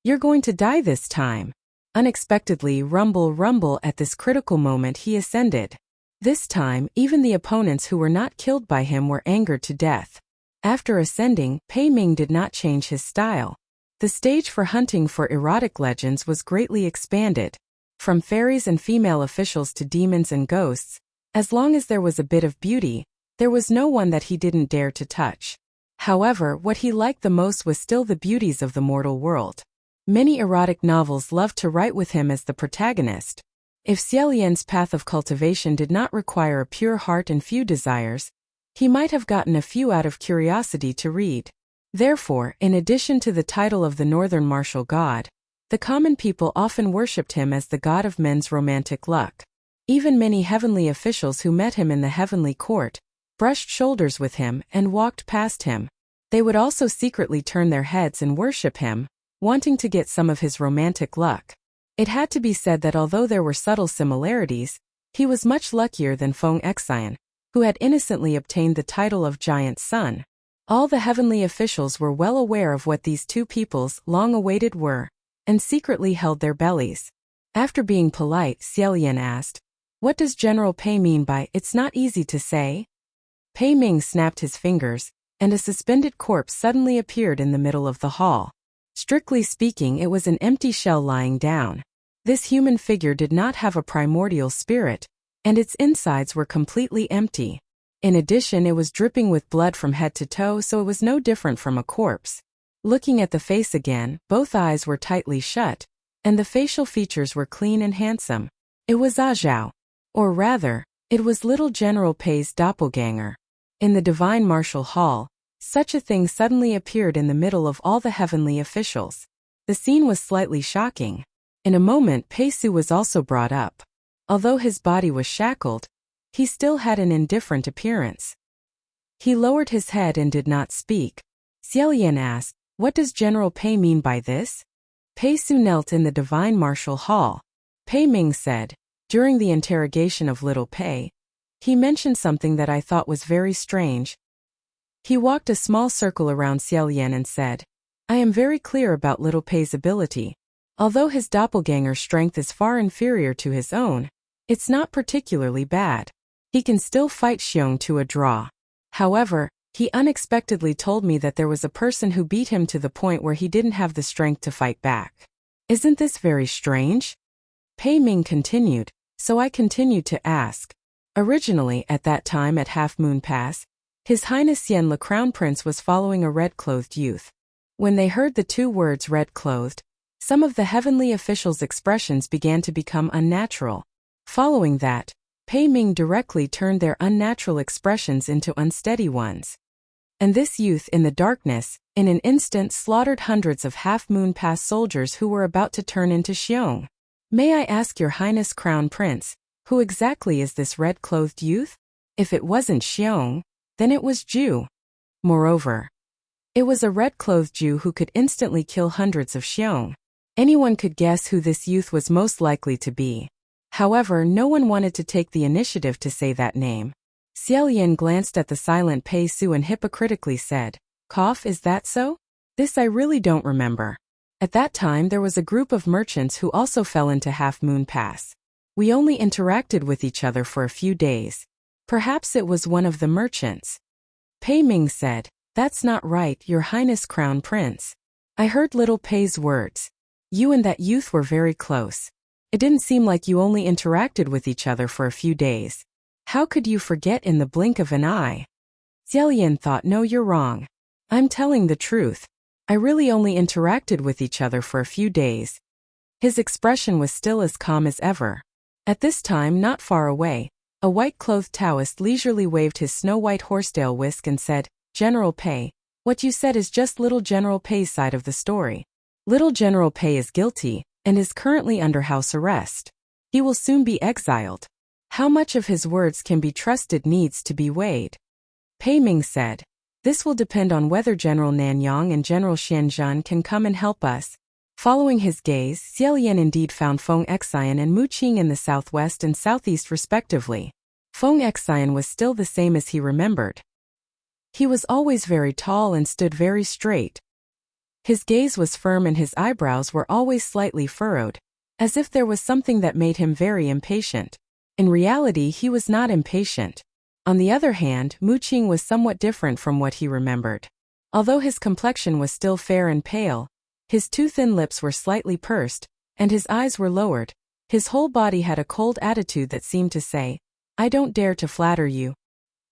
You're going to die this time." Unexpectedly, rumble rumble, at this critical moment he ascended. This time, even the opponents who were not killed by him were angered to death. After ascending, Pei Ming did not change his style. The stage for hunting for erotic legends was greatly expanded. From fairies and female officials to demons and ghosts, as long as there was a bit of beauty, there was no one that he didn't dare to touch. However, what he liked the most was still the beauties of the mortal world. Many erotic novels loved to write with him as the protagonist. If Xiaolian's path of cultivation did not require a pure heart and few desires, he might have gotten a few out of curiosity to read. Therefore, in addition to the title of the northern martial god, the common people often worshipped him as the god of men's romantic luck. Even many heavenly officials who met him in the heavenly court brushed shoulders with him and walked past him. They would also secretly turn their heads and worship him, wanting to get some of his romantic luck. It had to be said that although there were subtle similarities, He was much luckier than Feng Xian, who had innocently obtained the title of Giant Son. All the heavenly officials were well aware of what these two peoples long-awaited were, and secretly held their bellies. After being polite, Xiaolian asked, "What does General Pei mean by, 'It's not easy to say'?" Pei Ming snapped his fingers, and a suspended corpse suddenly appeared in the middle of the hall. Strictly speaking, it was an empty shell lying down. This human figure did not have a primordial spirit, and its insides were completely empty. In addition, it was dripping with blood from head to toe, so it was no different from a corpse. Looking at the face again, both eyes were tightly shut, and the facial features were clean and handsome. It was Zhao. Or rather, it was little General Pei's doppelganger. In the Divine Martial Hall, such a thing suddenly appeared in the middle of all the heavenly officials. The scene was slightly shocking. In a moment, Pei Su was also brought up. Although his body was shackled, he still had an indifferent appearance. He lowered his head and did not speak. Xiaolian asked, "What does General Pei mean by this?" Pei Su knelt in the Divine Martial Hall. Pei Ming said, "During the interrogation of little Pei, he mentioned something that I thought was very strange." He walked a small circle around Xiaolian and said, "I am very clear about little Pei's ability. Although his doppelganger's strength is far inferior to his own, it's not particularly bad. He can still fight Xiong to a draw. However, he unexpectedly told me that there was a person who beat him to the point where he didn't have the strength to fight back. Isn't this very strange?" Pei Ming continued, "So I continued to ask. Originally, at that time at Half Moon Pass, His Highness Yen Le Crown Prince was following a red-clothed youth. When they heard the two words red-clothed, some of the heavenly officials' expressions began to become unnatural. Following that, Pei Ming directly turned their unnatural expressions into unsteady ones. And this youth in the darkness, in an instant slaughtered hundreds of Half-Moon Pass soldiers who were about to turn into Xiong. May I ask your Highness Crown Prince, who exactly is this red-clothed youth? If it wasn't Xiong, then it was Ju. Moreover, it was a red-clothed Ju who could instantly kill hundreds of Xiong. Anyone could guess who this youth was most likely to be. However, no one wanted to take the initiative to say that name. Xiaolian glanced at the silent Pei Su and hypocritically said, "Cough, is that so? This I really don't remember." At that time there was a group of merchants who also fell into Half Moon Pass. We only interacted with each other for a few days. Perhaps it was one of the merchants. Pei Ming said, "That's not right, your Highness Crown Prince. I heard little Pei's words. You and that youth were very close. It didn't seem like you only interacted with each other for a few days. How could you forget in the blink of an eye?" Xiaolian thought, "No, you're wrong. I'm telling the truth. I really only interacted with each other for a few days." His expression was still as calm as ever. At this time, not far away, a white-clothed Taoist leisurely waved his snow-white horsetail whisk and said, "General Pei, what you said is just little General Pei's side of the story. Little General Pei is guilty, and is currently under house arrest. He will soon be exiled. How much of his words can be trusted needs to be weighed." Pei Ming said, "This will depend on whether General Nanyang and General Xianzhan can come and help us." Following his gaze, Xiaolian indeed found Feng Xian and Mu Qing in the southwest and southeast respectively. Feng Xian was still the same as he remembered. He was always very tall and stood very straight. His gaze was firm and his eyebrows were always slightly furrowed, as if there was something that made him very impatient. In reality, he was not impatient. On the other hand, Mu Qing was somewhat different from what he remembered. Although his complexion was still fair and pale, his two thin lips were slightly pursed, and his eyes were lowered. His whole body had a cold attitude that seemed to say, "I don't dare to flatter you."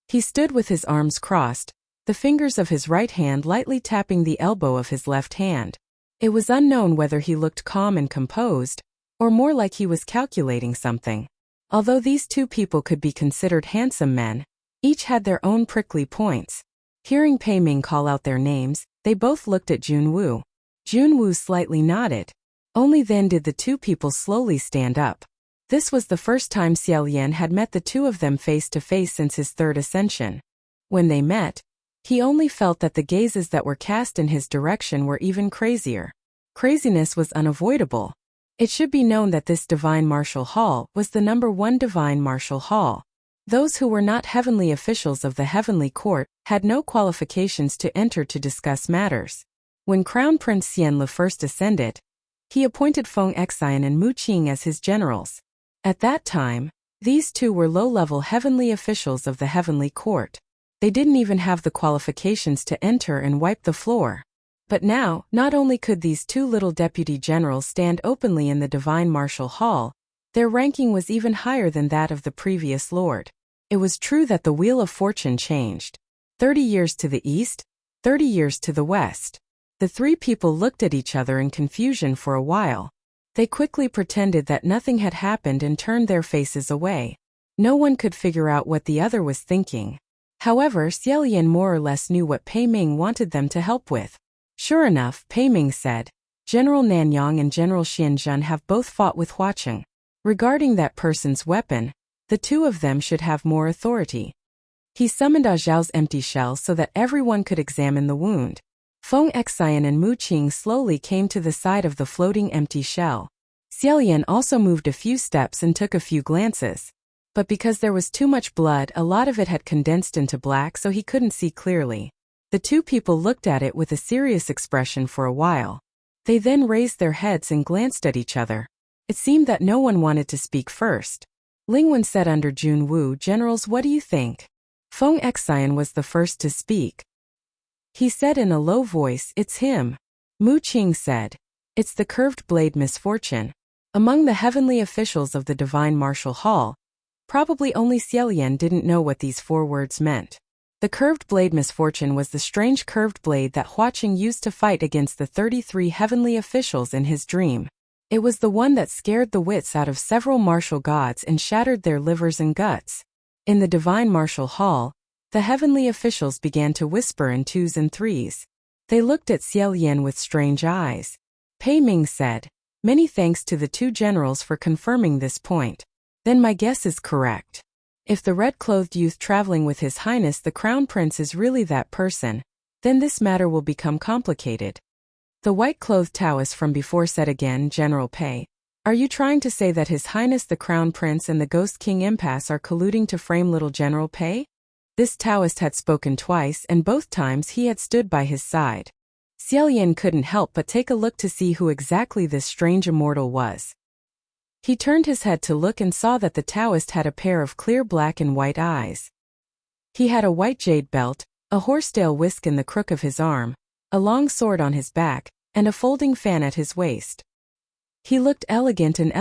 He stood with his arms crossed, the fingers of his right hand lightly tapping the elbow of his left hand. It was unknown whether he looked calm and composed, or more like he was calculating something. Although these two people could be considered handsome men, each had their own prickly points. Hearing Pei Ming call out their names, they both looked at Junwu. Junwu slightly nodded. Only then did the two people slowly stand up. This was the first time Xiaolian had met the two of them face to face since his third ascension. When they met, he only felt that the gazes that were cast in his direction were even crazier. Craziness was unavoidable. It should be known that this divine martial hall was the #1 divine martial hall. Those who were not heavenly officials of the heavenly court had no qualifications to enter to discuss matters. When Crown Prince Xianle first ascended, he appointed Feng Xian and Mu Qing as his generals. At that time, these two were low-level heavenly officials of the heavenly court. They didn't even have the qualifications to enter and wipe the floor. But now, not only could these two little deputy generals stand openly in the divine martial hall, their ranking was even higher than that of the previous lord. It was true that the wheel of fortune changed. 30 years to the east, 30 years to the west. The three people looked at each other in confusion for a while. They quickly pretended that nothing had happened and turned their faces away. No one could figure out what the other was thinking. However, Xiaolian more or less knew what Pei Ming wanted them to help with. Sure enough, Pei Ming said, General Nanyang and General Xianzhen have both fought with Huacheng. Regarding that person's weapon, the two of them should have more authority. He summoned Zhao's empty shell so that everyone could examine the wound. Feng Xian and Mu Qing slowly came to the side of the floating empty shell. Xiaolian also moved a few steps and took a few glances. But because there was too much blood, a lot of it had condensed into black, so he couldn't see clearly. The two people looked at it with a serious expression for a while. They then raised their heads and glanced at each other. It seemed that no one wanted to speak first. Lingwen said under Jun Wu, Generals, what do you think? Feng Xian was the first to speak. He said in a low voice, it's him. Mu Qing said, it's the curved blade misfortune. Among the heavenly officials of the divine martial hall, probably only Xiaolian didn't know what these 4 words meant. The curved blade misfortune was the strange curved blade that Huacheng used to fight against the 33 heavenly officials in his dream. It was the one that scared the wits out of several martial gods and shattered their livers and guts. In the divine martial hall, the heavenly officials began to whisper in 2s and 3s. They looked at Xiaolian with strange eyes. Pei Ming said, many thanks to the 2 generals for confirming this point. Then my guess is correct. If the red-clothed youth traveling with His Highness the Crown Prince is really that person, then this matter will become complicated. The white-clothed Taoist from before said again, General Pei, are you trying to say that His Highness the Crown Prince and the Ghost King Impasse are colluding to frame little General Pei? This Taoist had spoken twice, and both times he had stood by his side. Xiaolian couldn't help but take a look to see who exactly this strange immortal was. He turned his head to look and saw that the Taoist had a pair of clear black and white eyes. He had a white jade belt, a horsetail whisk in the crook of his arm, a long sword on his back, and a folding fan at his waist. He looked elegant and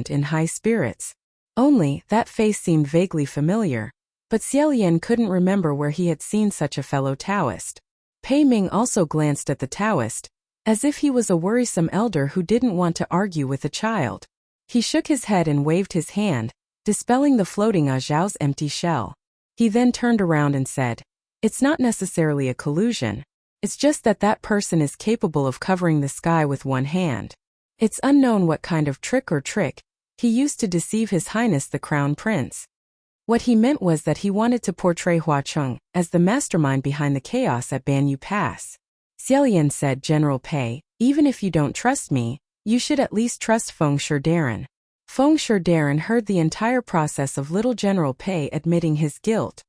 in high spirits. Only, that face seemed vaguely familiar. But Xiaolian couldn't remember where he had seen such a fellow Taoist. Pei Ming also glanced at the Taoist, as if he was a worrisome elder who didn't want to argue with a child. He shook his head and waved his hand, dispelling the floating Zhao's empty shell. He then turned around and said, it's not necessarily a collusion. It's just that that person is capable of covering the sky with one hand. It's unknown what kind of trick he used to deceive His Highness the Crown Prince. What he meant was that he wanted to portray Huacheng as the mastermind behind the chaos at Banyu Pass. Xiaolian said, General Pei, even if you don't trust me, you should at least trust Feng Sherdaren. Feng Sherdaren heard the entire process of little General Pei admitting his guilt.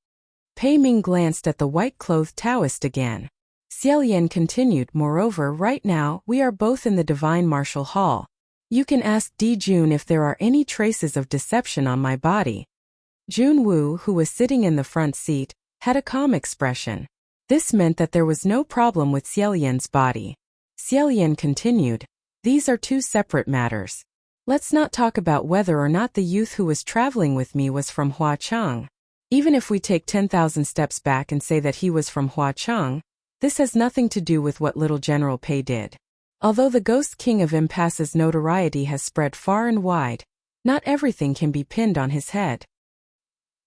Pei Ming glanced at the white-clothed Taoist again. Xiaolian continued, moreover, right now, we are both in the divine martial hall. You can ask Di Jun if there are any traces of deception on my body. Jun Wu, who was sitting in the front seat, had a calm expression. This meant that there was no problem with Xiaolian's body. Xiaolian continued, these are 2 separate matters. Let's not talk about whether or not the youth who was traveling with me was from Huacheng. Even if we take 10,000 steps back and say that he was from Huacheng, this has nothing to do with what little General Pei did. Although the Ghost King of Impasse's notoriety has spread far and wide, not everything can be pinned on his head.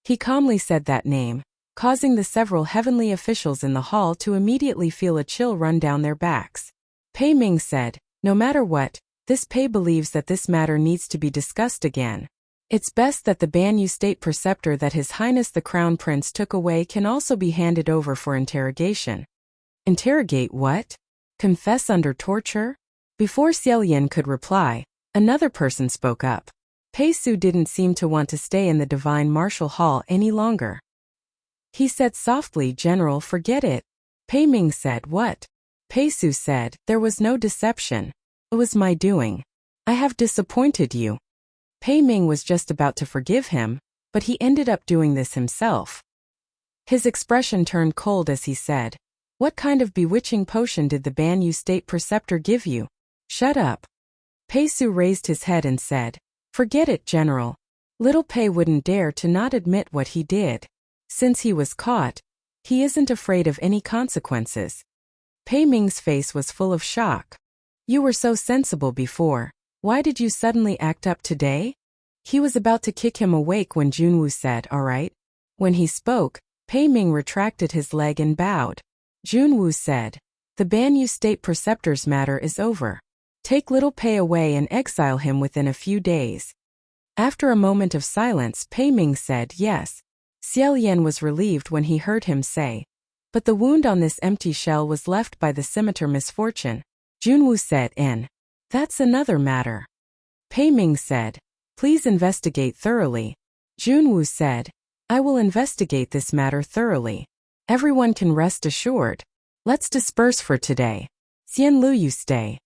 He calmly said that name, causing the several heavenly officials in the hall to immediately feel a chill run down their backs. Pei Ming said, no matter what, this Pei believes that this matter needs to be discussed again. It's best that the Banyu State Preceptor that His Highness the Crown Prince took away can also be handed over for interrogation. Interrogate what? Confess under torture? Before Xiaolian could reply, Another person spoke up. Pei Su didn't seem to want to stay in the Divine Martial Hall any longer. He said softly, "General, forget it." Pei Ming said, "What?" Pei Su said, "There was no deception. It was my doing. I have disappointed you." Pei Ming was just about to forgive him, but he ended up doing this himself. His expression turned cold as he said, "What kind of bewitching potion did the Banyu State Preceptor give you?" "Shut up." Pei Su raised his head and said, "Forget it, General." Little Pei wouldn't dare to not admit what he did. Since he was caught, he isn't afraid of any consequences. Pei Ming's face was full of shock. "You were so sensible before. Why did you suddenly act up today?" He was about to kick him awake when Junwoo said, "All right." When he spoke, Pei Ming retracted his leg and bowed. Junwoo said, "The Banyu State Preceptor's matter is over. Take little Pei away and exile him within a few days." After a moment of silence, Pei Ming said, "Yes." Xiao Yan was relieved when he heard him say, "But the wound on this empty shell was left by the scimitar misfortune." Junwoo said, "That's another matter." Pei Ming said, "Please investigate thoroughly." Junwoo said, "I will investigate this matter thoroughly. Everyone can rest assured. Let's disperse for today. Xian Lu, you stay."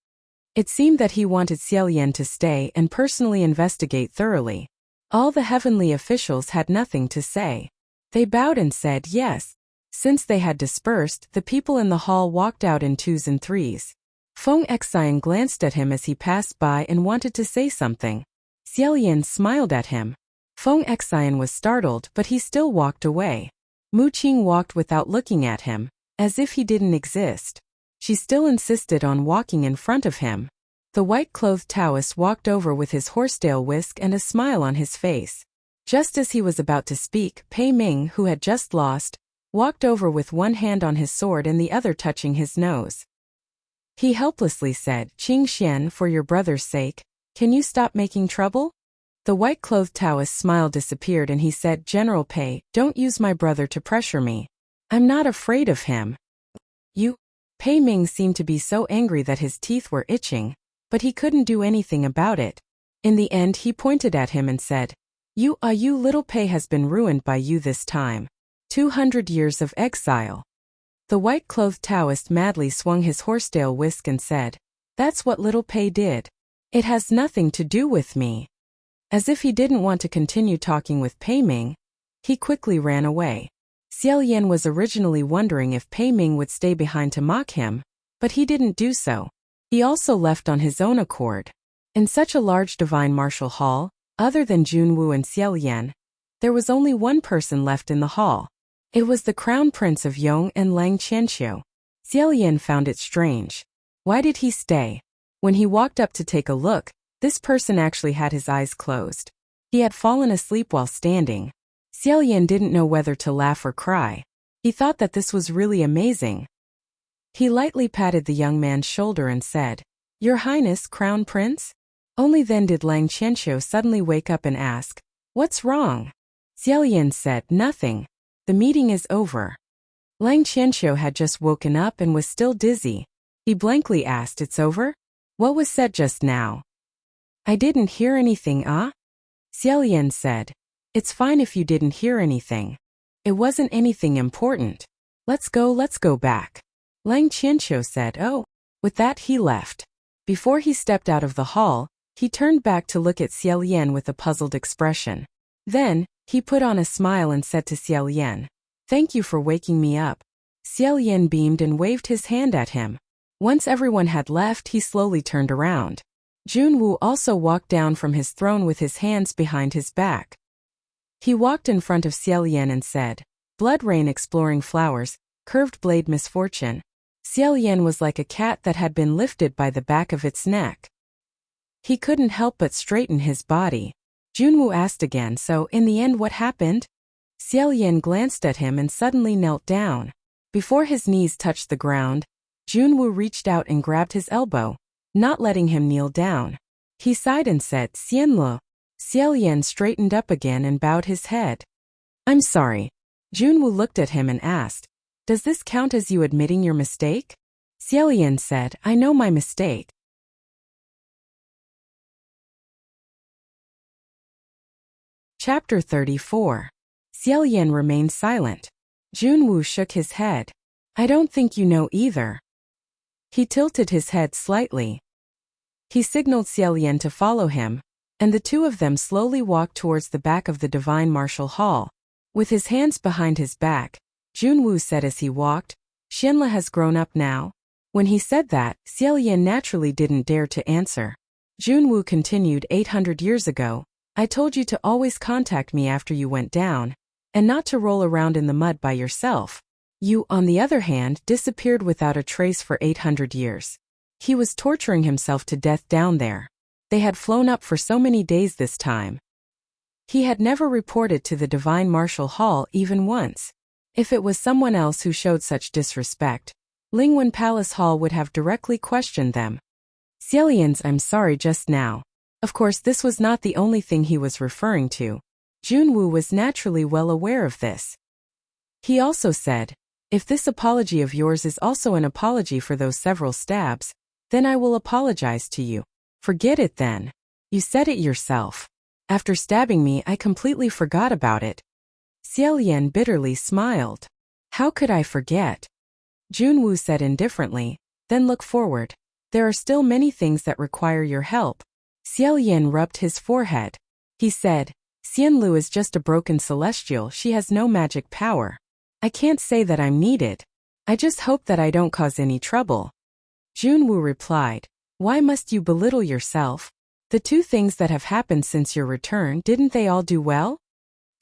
It seemed that he wanted Xiao Yan to stay and personally investigate thoroughly. All the heavenly officials had nothing to say. They bowed and said yes. Since they had dispersed, the people in the hall walked out in twos and threes. Feng Xian glanced at him as he passed by and wanted to say something. Xiao Yan smiled at him. Feng Xian was startled, but he still walked away. Mu Qing walked without looking at him, as if he didn't exist. She still insisted on walking in front of him. The white-clothed Taoist walked over with his horsetail whisk and a smile on his face. Just as he was about to speak, Pei Ming, who had just lost, walked over with one hand on his sword and the other touching his nose. He helplessly said, "Qing Xian, for your brother's sake, can you stop making trouble?" The white-clothed Taoist's smile disappeared and he said, "General Pei, don't use my brother to pressure me. I'm not afraid of him." "You?" Pei Ming seemed to be so angry that his teeth were itching, but he couldn't do anything about it. In the end, he pointed at him and said, You little Pei has been ruined by you this time. 200 years of exile." The white-clothed Taoist madly swung his horsetail whisk and said, "That's what little Pei did. It has nothing to do with me." As if he didn't want to continue talking with Pei Ming, he quickly ran away. Xiao Yan was originally wondering if Pei Ming would stay behind to mock him, but he didn't do so. He also left on his own accord. In such a large divine martial hall, other than Junwoo and Xiao Yan, there was only one person left in the hall. It was the Crown Prince of Yong and Lang Qianxiu. Xiao Yan found it strange. Why did he stay? When he walked up to take a look, this person actually had his eyes closed. He had fallen asleep while standing. Xiao Yan didn't know whether to laugh or cry. He thought that this was really amazing. He lightly patted the young man's shoulder and said, "Your Highness, Crown Prince?" Only then did Lang Qianxiu suddenly wake up and ask, "What's wrong?" Xiao Yan said, "Nothing. The meeting is over." Lang Qianxiu had just woken up and was still dizzy. He blankly asked, "It's over? What was said just now?" "I didn't hear anything, ah?" Xiao Yan said, "It's fine if you didn't hear anything. It wasn't anything important. Let's go back." Lang Qianxiu said, "Oh." With that he left. Before he stepped out of the hall, he turned back to look at Xiao Yan with a puzzled expression. Then, he put on a smile and said to Xiao Yan, "Thank you for waking me up." Xiao Yan beamed and waved his hand at him. Once everyone had left, he slowly turned around. Junwoo also walked down from his throne with his hands behind his back. He walked in front of Xiao Yan and said, "Blood rain exploring flowers, curved blade misfortune." Xiao Yan was like a cat that had been lifted by the back of its neck. He couldn't help but straighten his body. Junwoo asked again, "So, in the end what happened?" Xiao Yan glanced at him and suddenly knelt down. Before his knees touched the ground, Junwoo reached out and grabbed his elbow, not letting him kneel down. He sighed and said, "Xianle." Xiao Yan straightened up again and bowed his head. "I'm sorry." Junwoo looked at him and asked, "Does this count as you admitting your mistake?" Xiao Yan said, "I know my mistake." Chapter 34. Xiaoyan remained silent. Junwu shook his head. I don't think you know either. He tilted his head slightly. He signaled Xiaoyan to follow him, and the two of them slowly walked towards the back of the Divine Martial Hall. With his hands behind his back, Junwu said as he walked, Xianle has grown up now. When he said that, Xiaoyan naturally didn't dare to answer. Junwu continued, 800 years ago, I told you to always contact me after you went down, and not to roll around in the mud by yourself. You, on the other hand, disappeared without a trace for 800 years. He was torturing himself to death down there. They had flown up for so many days this time. He had never reported to the Divine Martial Hall even once. If it was someone else who showed such disrespect, Lingwen Palace Hall would have directly questioned them. Xiaoyan's I'm sorry just now. Of course, this was not the only thing he was referring to. Junwu was naturally well aware of this. He also said, if this apology of yours is also an apology for those several stabs, then I will apologize to you. Forget it then. You said it yourself. After stabbing me, I completely forgot about it. Xiaoyan bitterly smiled. How could I forget? Junwu said indifferently, then look forward. There are still many things that require your help. Xiaoyan rubbed his forehead. He said, Xianlu is just a broken celestial, she has no magic power. I can't say that I'm needed. I just hope that I don't cause any trouble. Junwu replied, why must you belittle yourself? The two things that have happened since your return, didn't they all do well?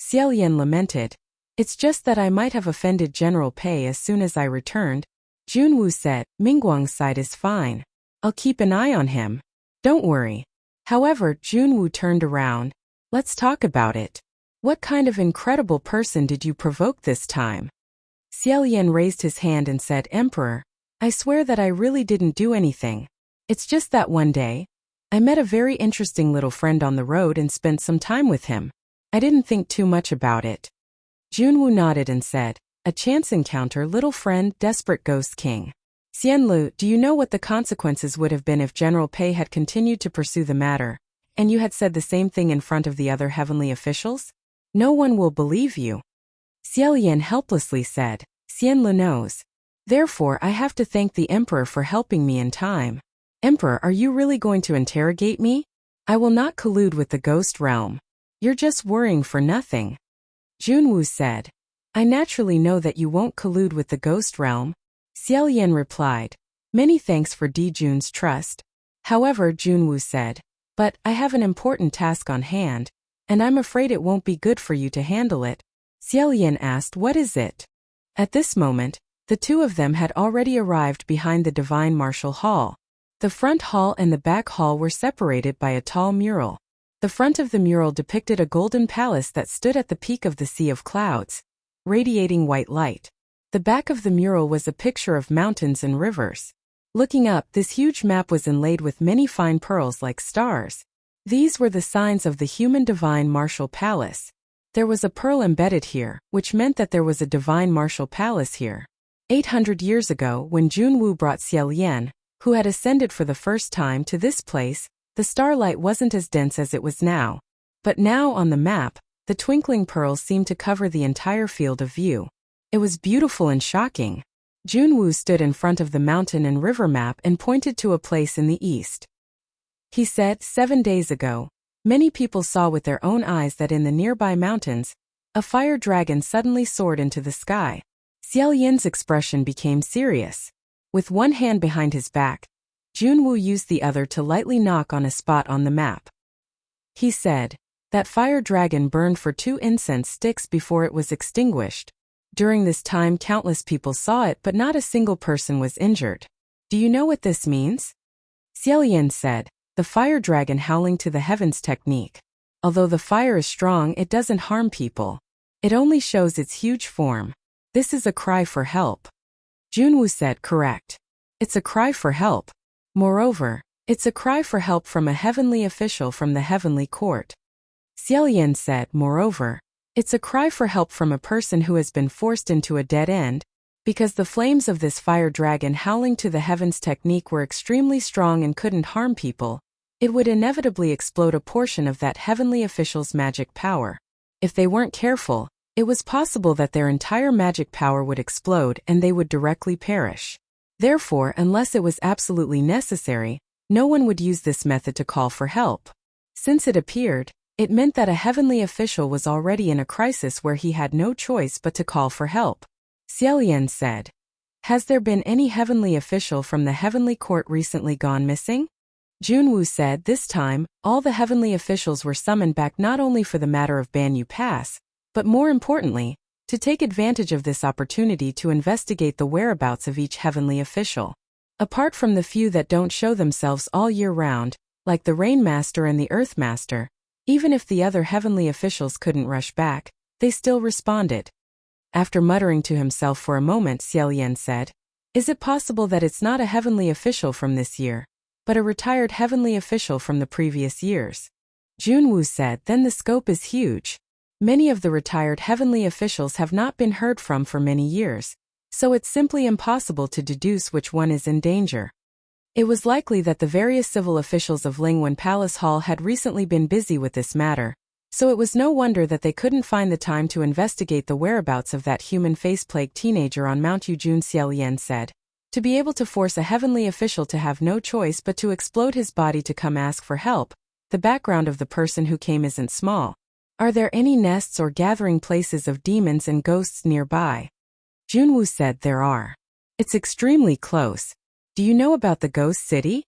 Xiaoyan lamented, it's just that I might have offended General Pei as soon as I returned. Junwu said, Mingguang's side is fine. I'll keep an eye on him. Don't worry. However, Junwu turned around. Let's talk about it. What kind of incredible person did you provoke this time? Xiaoyan raised his hand and said, Emperor, I swear that I really didn't do anything. It's just that one day, I met a very interesting little friend on the road and spent some time with him. I didn't think too much about it. Junwu nodded and said, a chance encounter, little friend, desperate ghost king. Xianlu, do you know what the consequences would have been if General Pei had continued to pursue the matter, and you had said the same thing in front of the other heavenly officials? No one will believe you. Xiaoyan helplessly said, Xianlu knows. Therefore, I have to thank the Emperor for helping me in time. Emperor, are you really going to interrogate me? I will not collude with the ghost realm. You're just worrying for nothing. Junwu said, I naturally know that you won't collude with the ghost realm. Xiaoyan replied, many thanks for Dijun's trust. However, Junwu said, but I have an important task on hand, and I'm afraid it won't be good for you to handle it. Xiaoyan asked, what is it? At this moment, the two of them had already arrived behind the Divine Martial Hall. The front hall and the back hall were separated by a tall mural. The front of the mural depicted a golden palace that stood at the peak of the sea of clouds, radiating white light. The back of the mural was a picture of mountains and rivers. Looking up, this huge map was inlaid with many fine pearls like stars. These were the signs of the human Divine Martial Palace. There was a pearl embedded here, which meant that there was a Divine Martial Palace here. 800 years ago, when Junwu brought Xiaoyan, who had ascended for the first time, to this place, the starlight wasn't as dense as it was now. But now on the map, the twinkling pearls seemed to cover the entire field of view. It was beautiful and shocking. Junwu stood in front of the mountain and river map and pointed to a place in the east. He said, 7 days ago, many people saw with their own eyes that in the nearby mountains, a fire dragon suddenly soared into the sky. Xiaoyan's expression became serious. With one hand behind his back, Junwu used the other to lightly knock on a spot on the map. He said, that fire dragon burned for 2 incense sticks before it was extinguished. During this time, countless people saw it, but not a single person was injured. Do you know what this means? Xiaoyan said, the fire dragon howling to the heavens technique. Although the fire is strong, it doesn't harm people. It only shows its huge form. This is a cry for help. Junwu said, correct. It's a cry for help. Moreover, it's a cry for help from a heavenly official from the heavenly court. Xiaoyan said, moreover, it's a cry for help from a person who has been forced into a dead end, because the flames of this fire dragon howling to the heavens technique were extremely strong and couldn't harm people. It would inevitably explode a portion of that heavenly official's magic power. If they weren't careful, it was possible that their entire magic power would explode and they would directly perish. Therefore, unless it was absolutely necessary, no one would use this method to call for help. Since it appeared, it meant that a heavenly official was already in a crisis where he had no choice but to call for help. Xiaolian said, "Has there been any heavenly official from the heavenly court recently gone missing?" Junwu said this time, all the heavenly officials were summoned back not only for the matter of Banyu Pass, but more importantly, to take advantage of this opportunity to investigate the whereabouts of each heavenly official. Apart from the few that don't show themselves all year round, like the Rain Master and the Earth Master, even if the other heavenly officials couldn't rush back, they still responded. After muttering to himself for a moment, Xiaolian said, "Is it possible that it's not a heavenly official from this year, but a retired heavenly official from the previous years?" Junwu said, "Then the scope is huge. Many of the retired heavenly officials have not been heard from for many years, so it's simply impossible to deduce which one is in danger." It was likely that the various civil officials of Lingwen Palace Hall had recently been busy with this matter, so it was no wonder that they couldn't find the time to investigate the whereabouts of that human face-plagued teenager on Mount Yujun. Xiaolian said, "To be able to force a heavenly official to have no choice but to explode his body to come ask for help, the background of the person who came isn't small. Are there any nests or gathering places of demons and ghosts nearby?" Junwu said there are. "It's extremely close. Do you know about the ghost city?"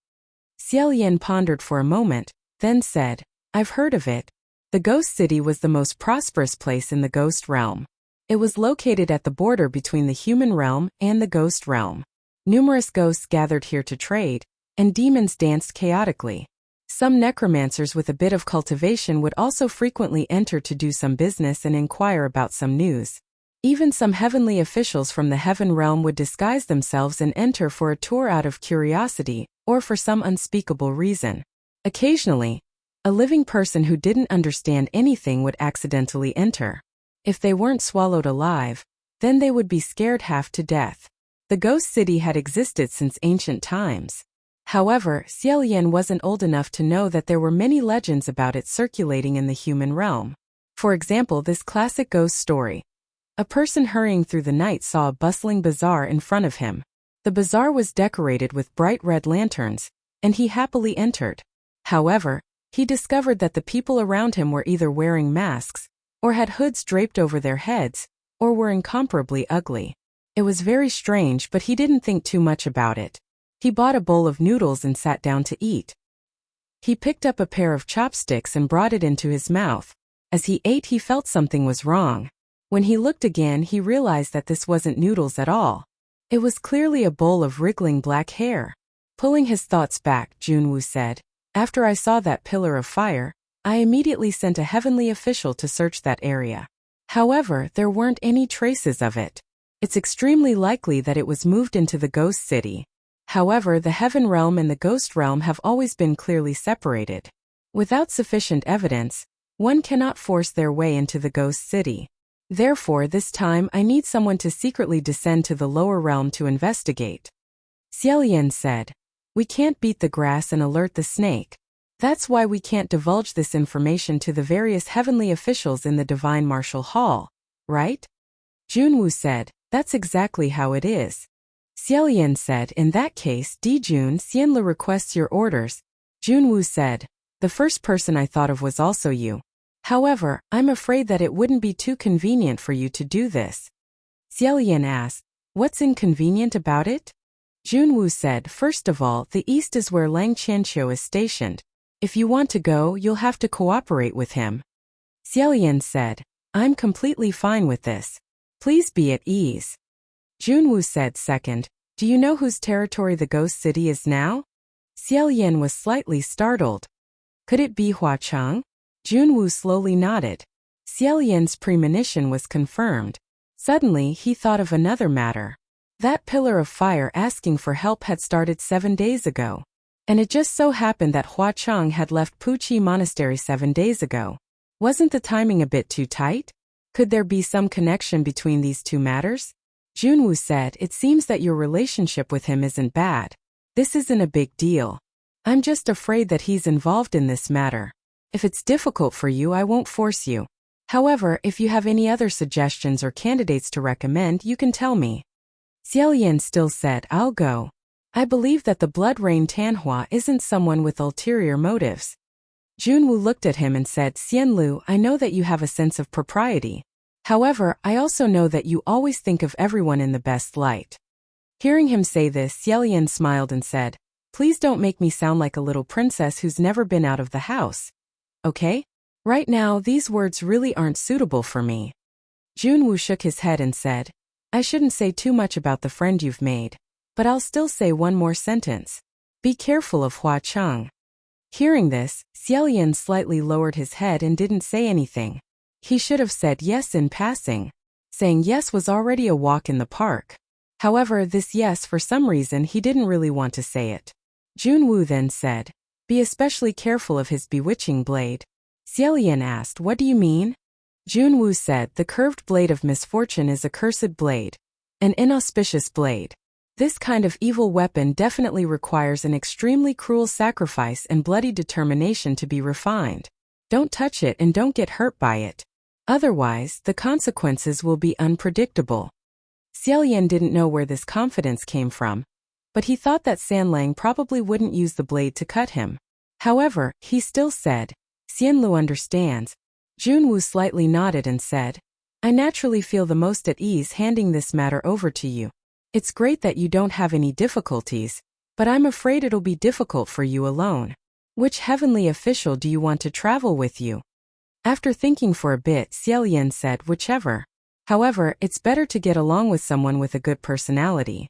Xiaolian pondered for a moment, then said, "I've heard of it. The ghost city was the most prosperous place in the ghost realm. It was located at the border between the human realm and the ghost realm. Numerous ghosts gathered here to trade, and demons danced chaotically. Some necromancers with a bit of cultivation would also frequently enter to do some business and inquire about some news. Even some heavenly officials from the heaven realm would disguise themselves and enter for a tour out of curiosity, or for some unspeakable reason. Occasionally, a living person who didn't understand anything would accidentally enter. If they weren't swallowed alive, then they would be scared half to death. The ghost city had existed since ancient times. However, Xiaolian wasn't old enough to know that there were many legends about it circulating in the human realm. For example, this classic ghost story. A person hurrying through the night saw a bustling bazaar in front of him. The bazaar was decorated with bright red lanterns, and he happily entered. However, he discovered that the people around him were either wearing masks, or had hoods draped over their heads, or were incomparably ugly. It was very strange, but he didn't think too much about it. He bought a bowl of noodles and sat down to eat. He picked up a pair of chopsticks and brought it into his mouth. As he ate, he felt something was wrong. When he looked again, he realized that this wasn't noodles at all. It was clearly a bowl of wriggling black hair. Pulling his thoughts back, Junwu said, "After I saw that pillar of fire, I immediately sent a heavenly official to search that area. However, there weren't any traces of it. It's extremely likely that it was moved into the ghost city. However, the heaven realm and the ghost realm have always been clearly separated. Without sufficient evidence, one cannot force their way into the ghost city. Therefore, this time I need someone to secretly descend to the lower realm to investigate." Xiaolian said, "We can't beat the grass and alert the snake. That's why we can't divulge this information to the various heavenly officials in the Divine Martial Hall, right?" Junwu said, "That's exactly how it is." Xiaolian said, "In that case, Dijun Xianle requests your orders." Junwu said, "The first person I thought of was also you. However, I'm afraid that it wouldn't be too convenient for you to do this." Xiaolian asked, "What's inconvenient about it?" Junwu said, "First of all, the east is where Lang Qianqiu is stationed. If you want to go, you'll have to cooperate with him." Xiaolian said, "I'm completely fine with this. Please be at ease." Junwu said, "Second, do you know whose territory the ghost city is now?" Xiaolian was slightly startled. Could it be Huacheng? Junwu slowly nodded. Xiaolian's premonition was confirmed. Suddenly, he thought of another matter. That pillar of fire asking for help had started 7 days ago. And it just so happened that Huacheng had left Puqi Monastery 7 days ago. Wasn't the timing a bit too tight? Could there be some connection between these two matters? Junwu said, "It seems that your relationship with him isn't bad. This isn't a big deal. I'm just afraid that he's involved in this matter. If it's difficult for you, I won't force you. However, if you have any other suggestions or candidates to recommend, you can tell me. Xiao Yan still said, I'll go. I believe that the Blood Rain Tanhua isn't someone with ulterior motives. Junwu looked at him and said, Xian Lu, I know that you have a sense of propriety. However, I also know that you always think of everyone in the best light. Hearing him say this, Xiao Yan smiled and said, Please don't make me sound like a little princess who's never been out of the house. Okay? Right now, these words really aren't suitable for me. Junwu shook his head and said, I shouldn't say too much about the friend you've made, but I'll still say one more sentence. Be careful of Hua Cheng. Hearing this, Xiao Yan slightly lowered his head and didn't say anything. He should have said yes in passing. Saying yes was already a walk in the park. However, this yes, for some reason, he didn't really want to say it. Junwu then said, Be especially careful of his bewitching blade. Xiao Yan asked, What do you mean? Junwu said, The curved blade of misfortune is a cursed blade. An inauspicious blade. This kind of evil weapon definitely requires an extremely cruel sacrifice and bloody determination to be refined. Don't touch it and don't get hurt by it. Otherwise, the consequences will be unpredictable. Xiao Yan didn't know where this confidence came from, but he thought that Sanlang probably wouldn't use the blade to cut him. However, he still said, Xianlu understands. Junwu slightly nodded and said, I naturally feel the most at ease handing this matter over to you. It's great that you don't have any difficulties, but I'm afraid it'll be difficult for you alone. Which heavenly official do you want to travel with you? After thinking for a bit, Xiao Yan said, Whichever. However, it's better to get along with someone with a good personality.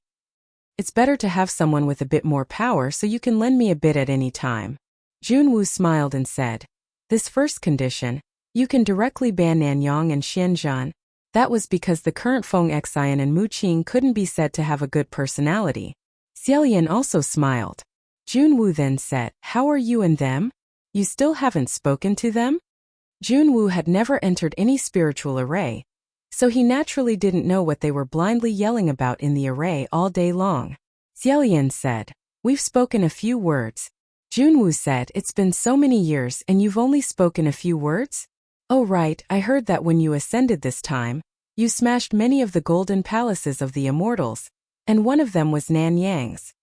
It's better to have someone with a bit more power so you can lend me a bit at any time. Junwu smiled and said, This first condition, you can directly ban Nanyang and Xianzhan. That was because the current Feng Xian and Mu Qing couldn't be said to have a good personality. Xiao Yan also smiled. Junwu then said, How are you and them? You still haven't spoken to them? Junwu had never entered any spiritual array, so he naturally didn't know what they were blindly yelling about in the array all day long. Xiao Yan said, We've spoken a few words. Junwu said, It's been so many years and you've only spoken a few words? Oh right, I heard that when you ascended this time, you smashed many of the golden palaces of the immortals, and one of them was Nanyang's.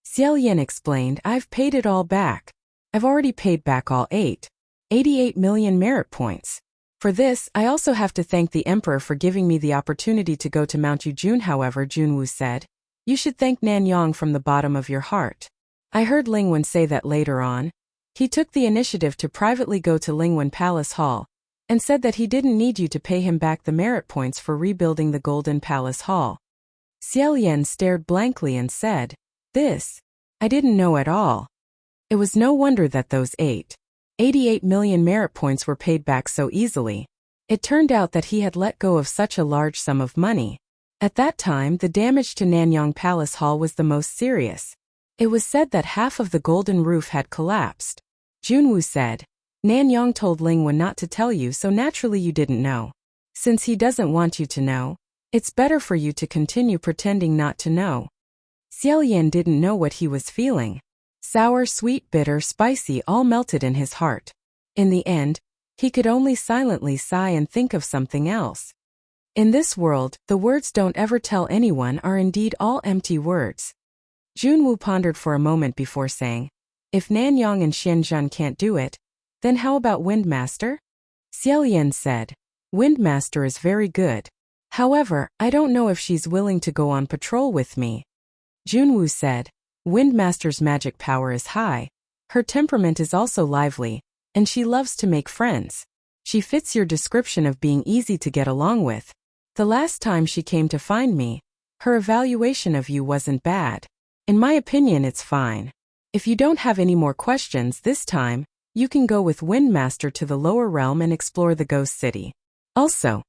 Xiao Yan explained, I've paid it all back. I've already paid back all 88 million merit points. For this, I also have to thank the Emperor for giving me the opportunity to go to Mount Yujun. However, Junwu said, You should thank Nanyang from the bottom of your heart. I heard Lingwen say that later on. He took the initiative to privately go to Lingwen Palace Hall, and said that he didn't need you to pay him back the merit points for rebuilding the Golden Palace Hall. Xiao Yan stared blankly and said, This, I didn't know at all. It was no wonder that those 88 million merit points were paid back so easily. It turned out that he had let go of such a large sum of money. At that time, the damage to Nanyang Palace Hall was the most serious. It was said that half of the golden roof had collapsed. Junwu said, Nanyang told Lingwen not to tell you, so naturally you didn't know. Since he doesn't want you to know, it's better for you to continue pretending not to know. Xiao Yan didn't know what he was feeling. Sour, sweet, bitter, spicy all melted in his heart. In the end, he could only silently sigh and think of something else. In this world, the words don't ever tell anyone are indeed all empty words. Junwu pondered for a moment before saying, If Nanyang and Xianzhan can't do it, then how about Windmaster? Xiao Yan said, Windmaster is very good. However, I don't know if she's willing to go on patrol with me. Junwu said, Windmaster's magic power is high. Her temperament is also lively, and she loves to make friends. She fits your description of being easy to get along with. The last time she came to find me, her evaluation of you wasn't bad. In my opinion, it's fine. If you don't have any more questions this time, you can go with Windmaster to the lower realm and explore the ghost city. Also,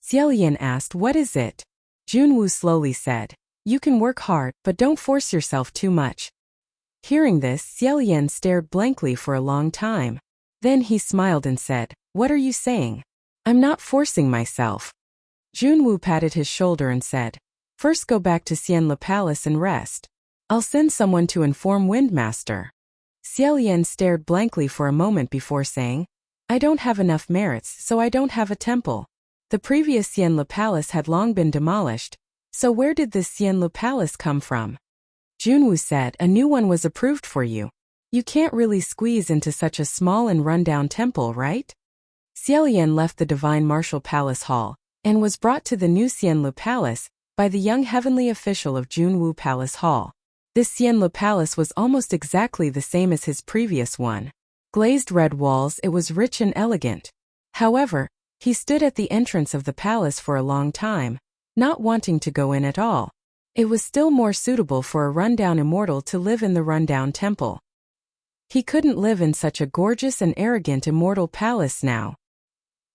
Xiao Yan asked, What is it? Junwu slowly said, You can work hard, but don't force yourself too much. Hearing this, Xiao Yan stared blankly for a long time. Then he smiled and said, What are you saying? I'm not forcing myself. Junwu patted his shoulder and said, First go back to Xianle Palace and rest. I'll send someone to inform Windmaster. Xiao Yan stared blankly for a moment before saying, I don't have enough merits, so I don't have a temple. The previous Xianlu Palace had long been demolished, so where did this Xianlu Palace come from? Junwu said, a new one was approved for you. You can't really squeeze into such a small and rundown temple, right? Xiaolian left the Divine Martial Palace Hall, and was brought to the new Xianlu Palace by the young heavenly official of Junwu Palace Hall. This Xianlu Palace was almost exactly the same as his previous one. Glazed red walls, it was rich and elegant. However, he stood at the entrance of the palace for a long time, not wanting to go in at all. It was still more suitable for a rundown immortal to live in the rundown temple. He couldn't live in such a gorgeous and arrogant immortal palace now.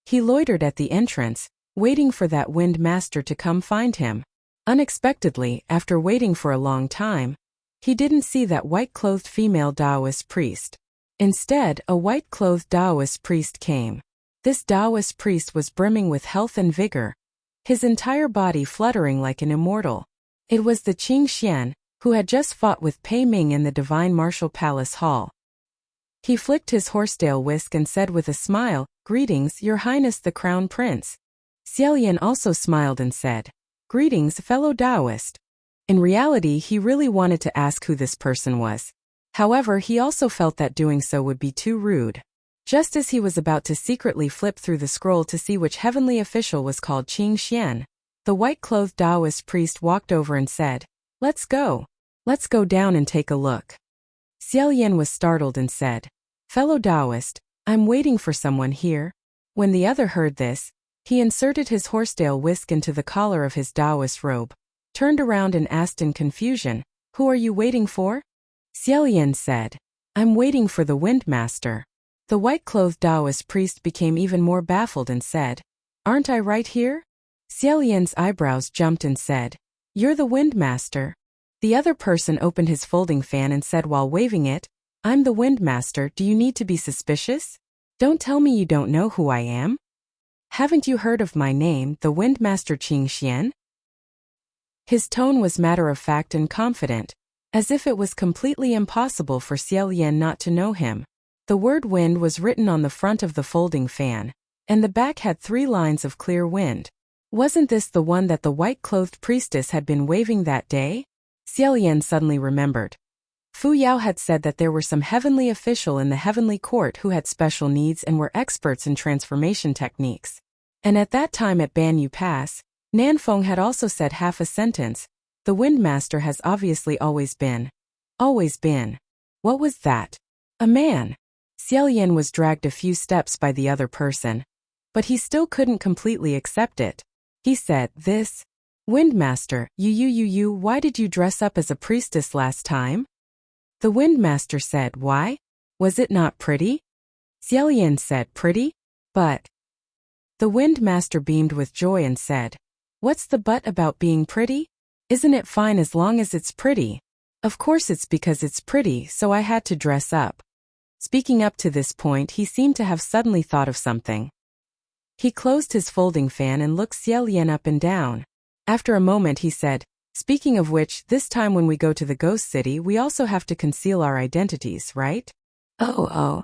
He loitered at the entrance, waiting for that wind master to come find him. Unexpectedly, after waiting for a long time, he didn't see that white-clothed female Taoist priest. Instead, a white-clothed Taoist priest came. This Taoist priest was brimming with health and vigor, his entire body fluttering like an immortal. It was the Qing Xian, who had just fought with Pei Ming in the Divine Martial Palace Hall. He flicked his horsetail whisk and said with a smile, "Greetings, Your Highness the Crown Prince." Xiaolian also smiled and said, "Greetings, fellow Taoist." In reality, he really wanted to ask who this person was. However, he also felt that doing so would be too rude. Just as he was about to secretly flip through the scroll to see which heavenly official was called Qing Xian, the white-clothed Taoist priest walked over and said, "Let's go. Let's go down and take a look." Xiaolian was startled and said, "Fellow Taoist, I'm waiting for someone here." When the other heard this, he inserted his horsetail whisk into the collar of his Taoist robe, turned around and asked in confusion, "Who are you waiting for?" Xiaolian said, "I'm waiting for the Wind Master." The white-clothed Taoist priest became even more baffled and said, "Aren't I right here?" Xiaolian's eyebrows jumped and said, "You're the Wind Master." The other person opened his folding fan and said while waving it, "I'm the Wind Master, do you need to be suspicious? Don't tell me you don't know who I am. Haven't you heard of my name, the Wind Master Qing Xian?" His tone was matter-of-fact and confident, as if it was completely impossible for Xiaolian not to know him. The word wind was written on the front of the folding fan, and the back had 3 lines of clear wind. Wasn't this the one that the white-clothed priestess had been waving that day? Xiaolian suddenly remembered. Fu Yao had said that there were some heavenly official in the heavenly court who had special needs and were experts in transformation techniques. And at that time at Banyu Pass, Nanfeng had also said half a sentence, "The Wind Master has obviously always been." Always been. What was that? A man. Xiaolian was dragged a few steps by the other person, but he still couldn't completely accept it. He said, "This Wind Master, you, why did you dress up as a priestess last time?" The Wind Master said, "Why? Was it not pretty?" Xiaolian said, "Pretty? But..." The Wind Master beamed with joy and said, "What's the but about being pretty? Isn't it fine as long as it's pretty? Of course it's because it's pretty, so I had to dress up." Speaking up to this point, he seemed to have suddenly thought of something. He closed his folding fan and looked Xiaolian up and down. After a moment he said, "Speaking of which, this time when we go to the ghost city we also have to conceal our identities, right?" Oh.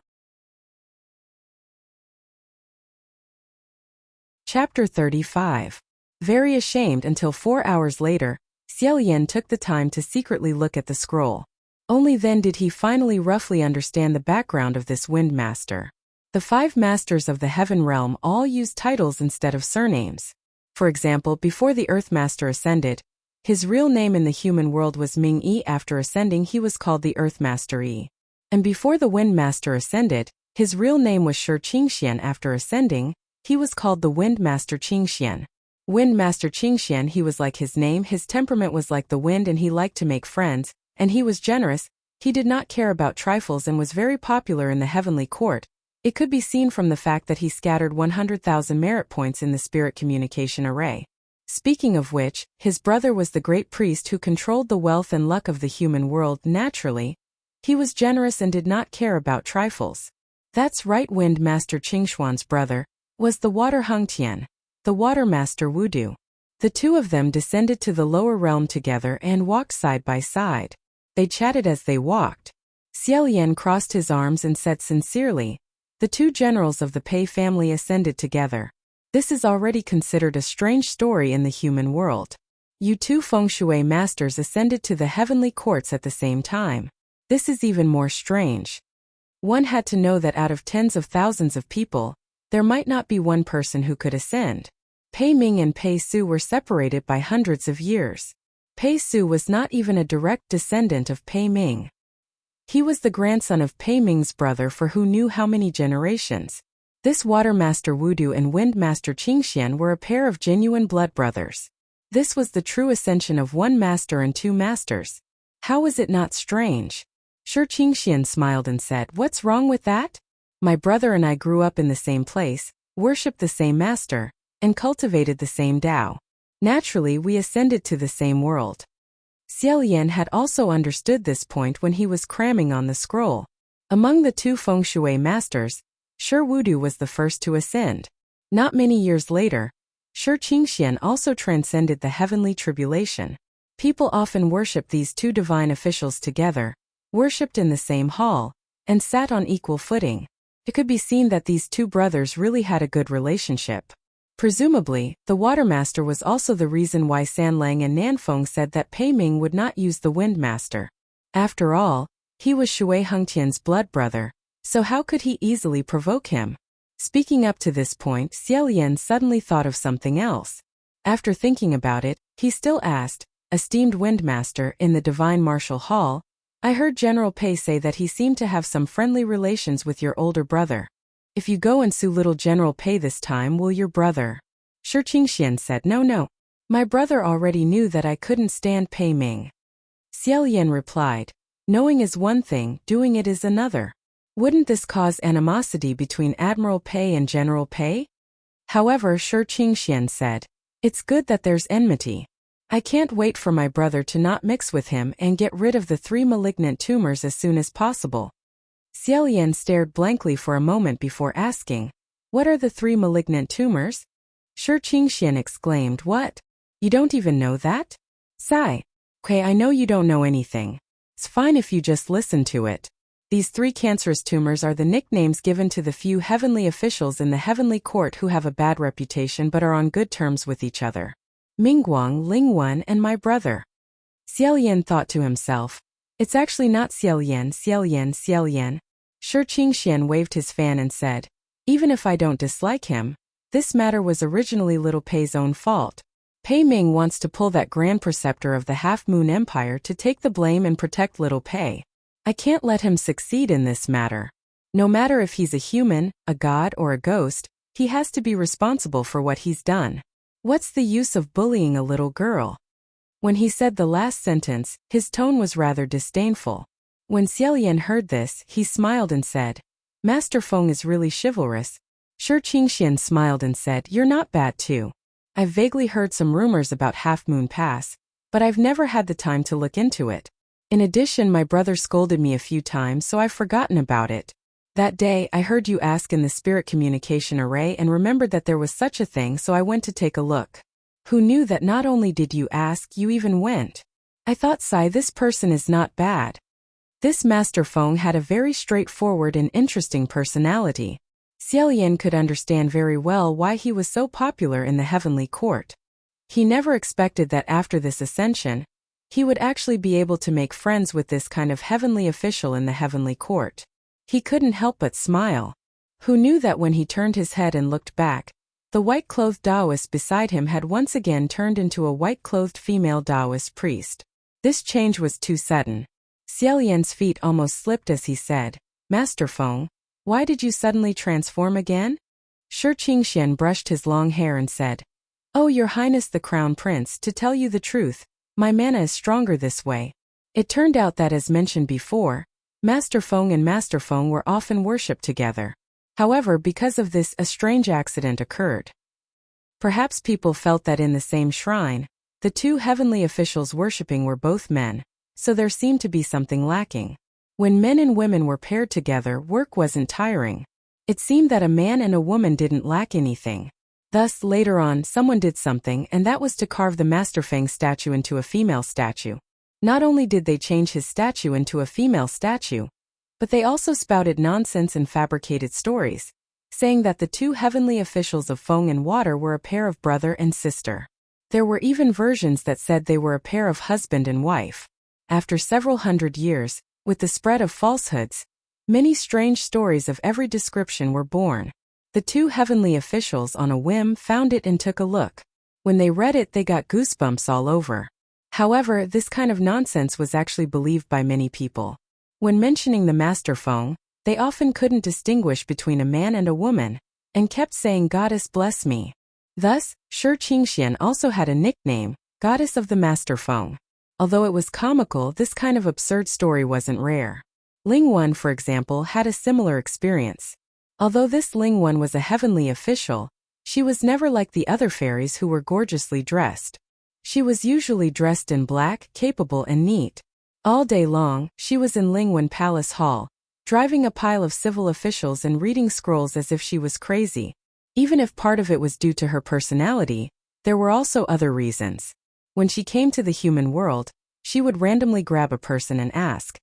Chapter 35. Very ashamed until 4 hours later, Xiaolian took the time to secretly look at the scroll. Only then did he finally roughly understand the background of this Wind Master. The 5 masters of the Heaven Realm all used titles instead of surnames. For example, before the Earth Master ascended, his real name in the human world was Ming Yi. After ascending he was called the Earth Master Yi. And before the Wind Master ascended, his real name was Shi Qingxian. After ascending, he was called the Wind Master Qingxian. Wind Master Qingxian, he was like his name, his temperament was like the wind and he liked to make friends, and he was generous, he did not care about trifles and was very popular in the heavenly court. It could be seen from the fact that he scattered 100,000 merit points in the spirit communication array. Speaking of which, his brother was the great priest who controlled the wealth and luck of the human world. Naturally, he was generous and did not care about trifles. That's right, Wind Master Qingshuan's brother was the Water Hengtian, the Water Master Wudu. The two of them descended to the lower realm together and walked side by side. They chatted as they walked. Xiaolian crossed his arms and said sincerely, The two generals of the Pei family ascended together. This is already considered a strange story in the human world. Two feng shui masters ascended to the heavenly courts at the same time. This is even more strange. One had to know that out of tens of thousands of people, there might not be one person who could ascend. Pei Ming and Pei Su were separated by hundreds of years. Pei Su was not even a direct descendant of Pei Ming. He was the grandson of Pei Ming's brother for who knew how many generations. This Water Master Wudu and Wind Master Qingxian were a pair of genuine blood brothers. This was the true ascension of one master and two masters. How is it not strange? Sure, Qingxian smiled and said, "What's wrong with that? My brother and I grew up in the same place, worshipped the same master, and cultivated the same Tao. Naturally, we ascended to the same world." Xiao Yan had also understood this point when he was cramming on the scroll. Among the two feng shui masters, Shi Wudu was the first to ascend. Not many years later, Shi Qingxian also transcended the heavenly tribulation. People often worship these two divine officials together, worshipped in the same hall, and sat on equal footing. It could be seen that these two brothers really had a good relationship. Presumably, the Water Master was also the reason why Sanlang and Nanfeng said that Pei Ming would not use the Wind Master. After all, he was Shui Hengtian's blood brother, so how could he easily provoke him? Speaking up to this point, Xiao Yan suddenly thought of something else. After thinking about it, he still asked, "Esteemed Wind Master, in the Divine Martial Hall, I heard General Pei say that he seemed to have some friendly relations with your older brother. If you go and sue little General Pei this time, will your brother?" Shi Qingxian said, No. My brother already knew that I couldn't stand Pei Ming." Xiao Yan replied, "Knowing is one thing, doing it is another. Wouldn't this cause animosity between Admiral Pei and General Pei?" However, Shi Qingxian said, "It's good that there's enmity. I can't wait for my brother to not mix with him and get rid of the 3 malignant tumors as soon as possible." Xiao Yan stared blankly for a moment before asking, "What are the 3 malignant tumors?" Shi Qingxian exclaimed, "What? You don't even know that? Sigh. Okay, I know you don't know anything. It's fine if you just listen to it. These 3 cancerous tumors are the nicknames given to the few heavenly officials in the heavenly court who have a bad reputation but are on good terms with each other. Mingguang, Lingwen, and my brother." Xiao Yan thought to himself, "It's actually not Xiao Yan. Shi Qingxian waved his fan and said, "Even if I don't dislike him, this matter was originally little Pei's own fault. Pei Ming wants to pull that Grand Preceptor of the Half-Moon Empire to take the blame and protect little Pei. I can't let him succeed in this matter. No matter if he's a human, a god, or a ghost, he has to be responsible for what he's done. What's the use of bullying a little girl?" When he said the last sentence, his tone was rather disdainful. When Xiao Yan heard this, he smiled and said, "Master Feng is really chivalrous." Shi Qingxian smiled and said, "You're not bad too. I've vaguely heard some rumors about Half Moon Pass, but I've never had the time to look into it. In addition, my brother scolded me a few times, so I've forgotten about it. That day, I heard you ask in the spirit communication array and remembered that there was such a thing, so I went to take a look. Who knew that not only did you ask, you even went? I thought, this person is not bad." This Master Feng had a very straightforward and interesting personality. Xiao Yan could understand very well why he was so popular in the heavenly court. He never expected that after this ascension, he would actually be able to make friends with this kind of heavenly official in the heavenly court. He couldn't help but smile. Who knew that when he turned his head and looked back, the white-clothed Taoist beside him had once again turned into a white-clothed female Taoist priest. This change was too sudden. Xiao Yan's feet almost slipped as he said, "Master Feng, why did you suddenly transform again?" Shi Qingxian brushed his long hair and said, "Oh, Your Highness the Crown Prince, to tell you the truth, my mana is stronger this way." It turned out that, as mentioned before, Master Feng and Master Feng were often worshipped together. However, because of this, a strange accident occurred. Perhaps people felt that in the same shrine, the 2 heavenly officials worshipping were both men, so there seemed to be something lacking. When men and women were paired together, work wasn't tiring. It seemed that a man and a woman didn't lack anything. Thus, later on, someone did something, and that was to carve the Master Feng statue into a female statue. Not only did they change his statue into a female statue, But they also spouted nonsense and fabricated stories, saying that the two heavenly officials of Feng and Water were a pair of brother and sister. There were even versions that said they were a pair of husband and wife. After several hundred years, with the spread of falsehoods, many strange stories of every description were born. The two heavenly officials on a whim found it and took a look. When they read it, they got goosebumps all over. However, this kind of nonsense was actually believed by many people. When mentioning the Master Feng, they often couldn't distinguish between a man and a woman, and kept saying, "Goddess bless me." Thus, Shi Qingxian also had a nickname, Goddess of the Master Feng. Although it was comical, this kind of absurd story wasn't rare. Ling Wen, for example, had a similar experience. Although this Ling Wen was a heavenly official, she was never like the other fairies who were gorgeously dressed. She was usually dressed in black, capable and neat. All day long, she was in Ling Wen Palace Hall, driving a pile of civil officials and reading scrolls as if she was crazy. Even if part of it was due to her personality, there were also other reasons. When she came to the human world, she would randomly grab a person and ask,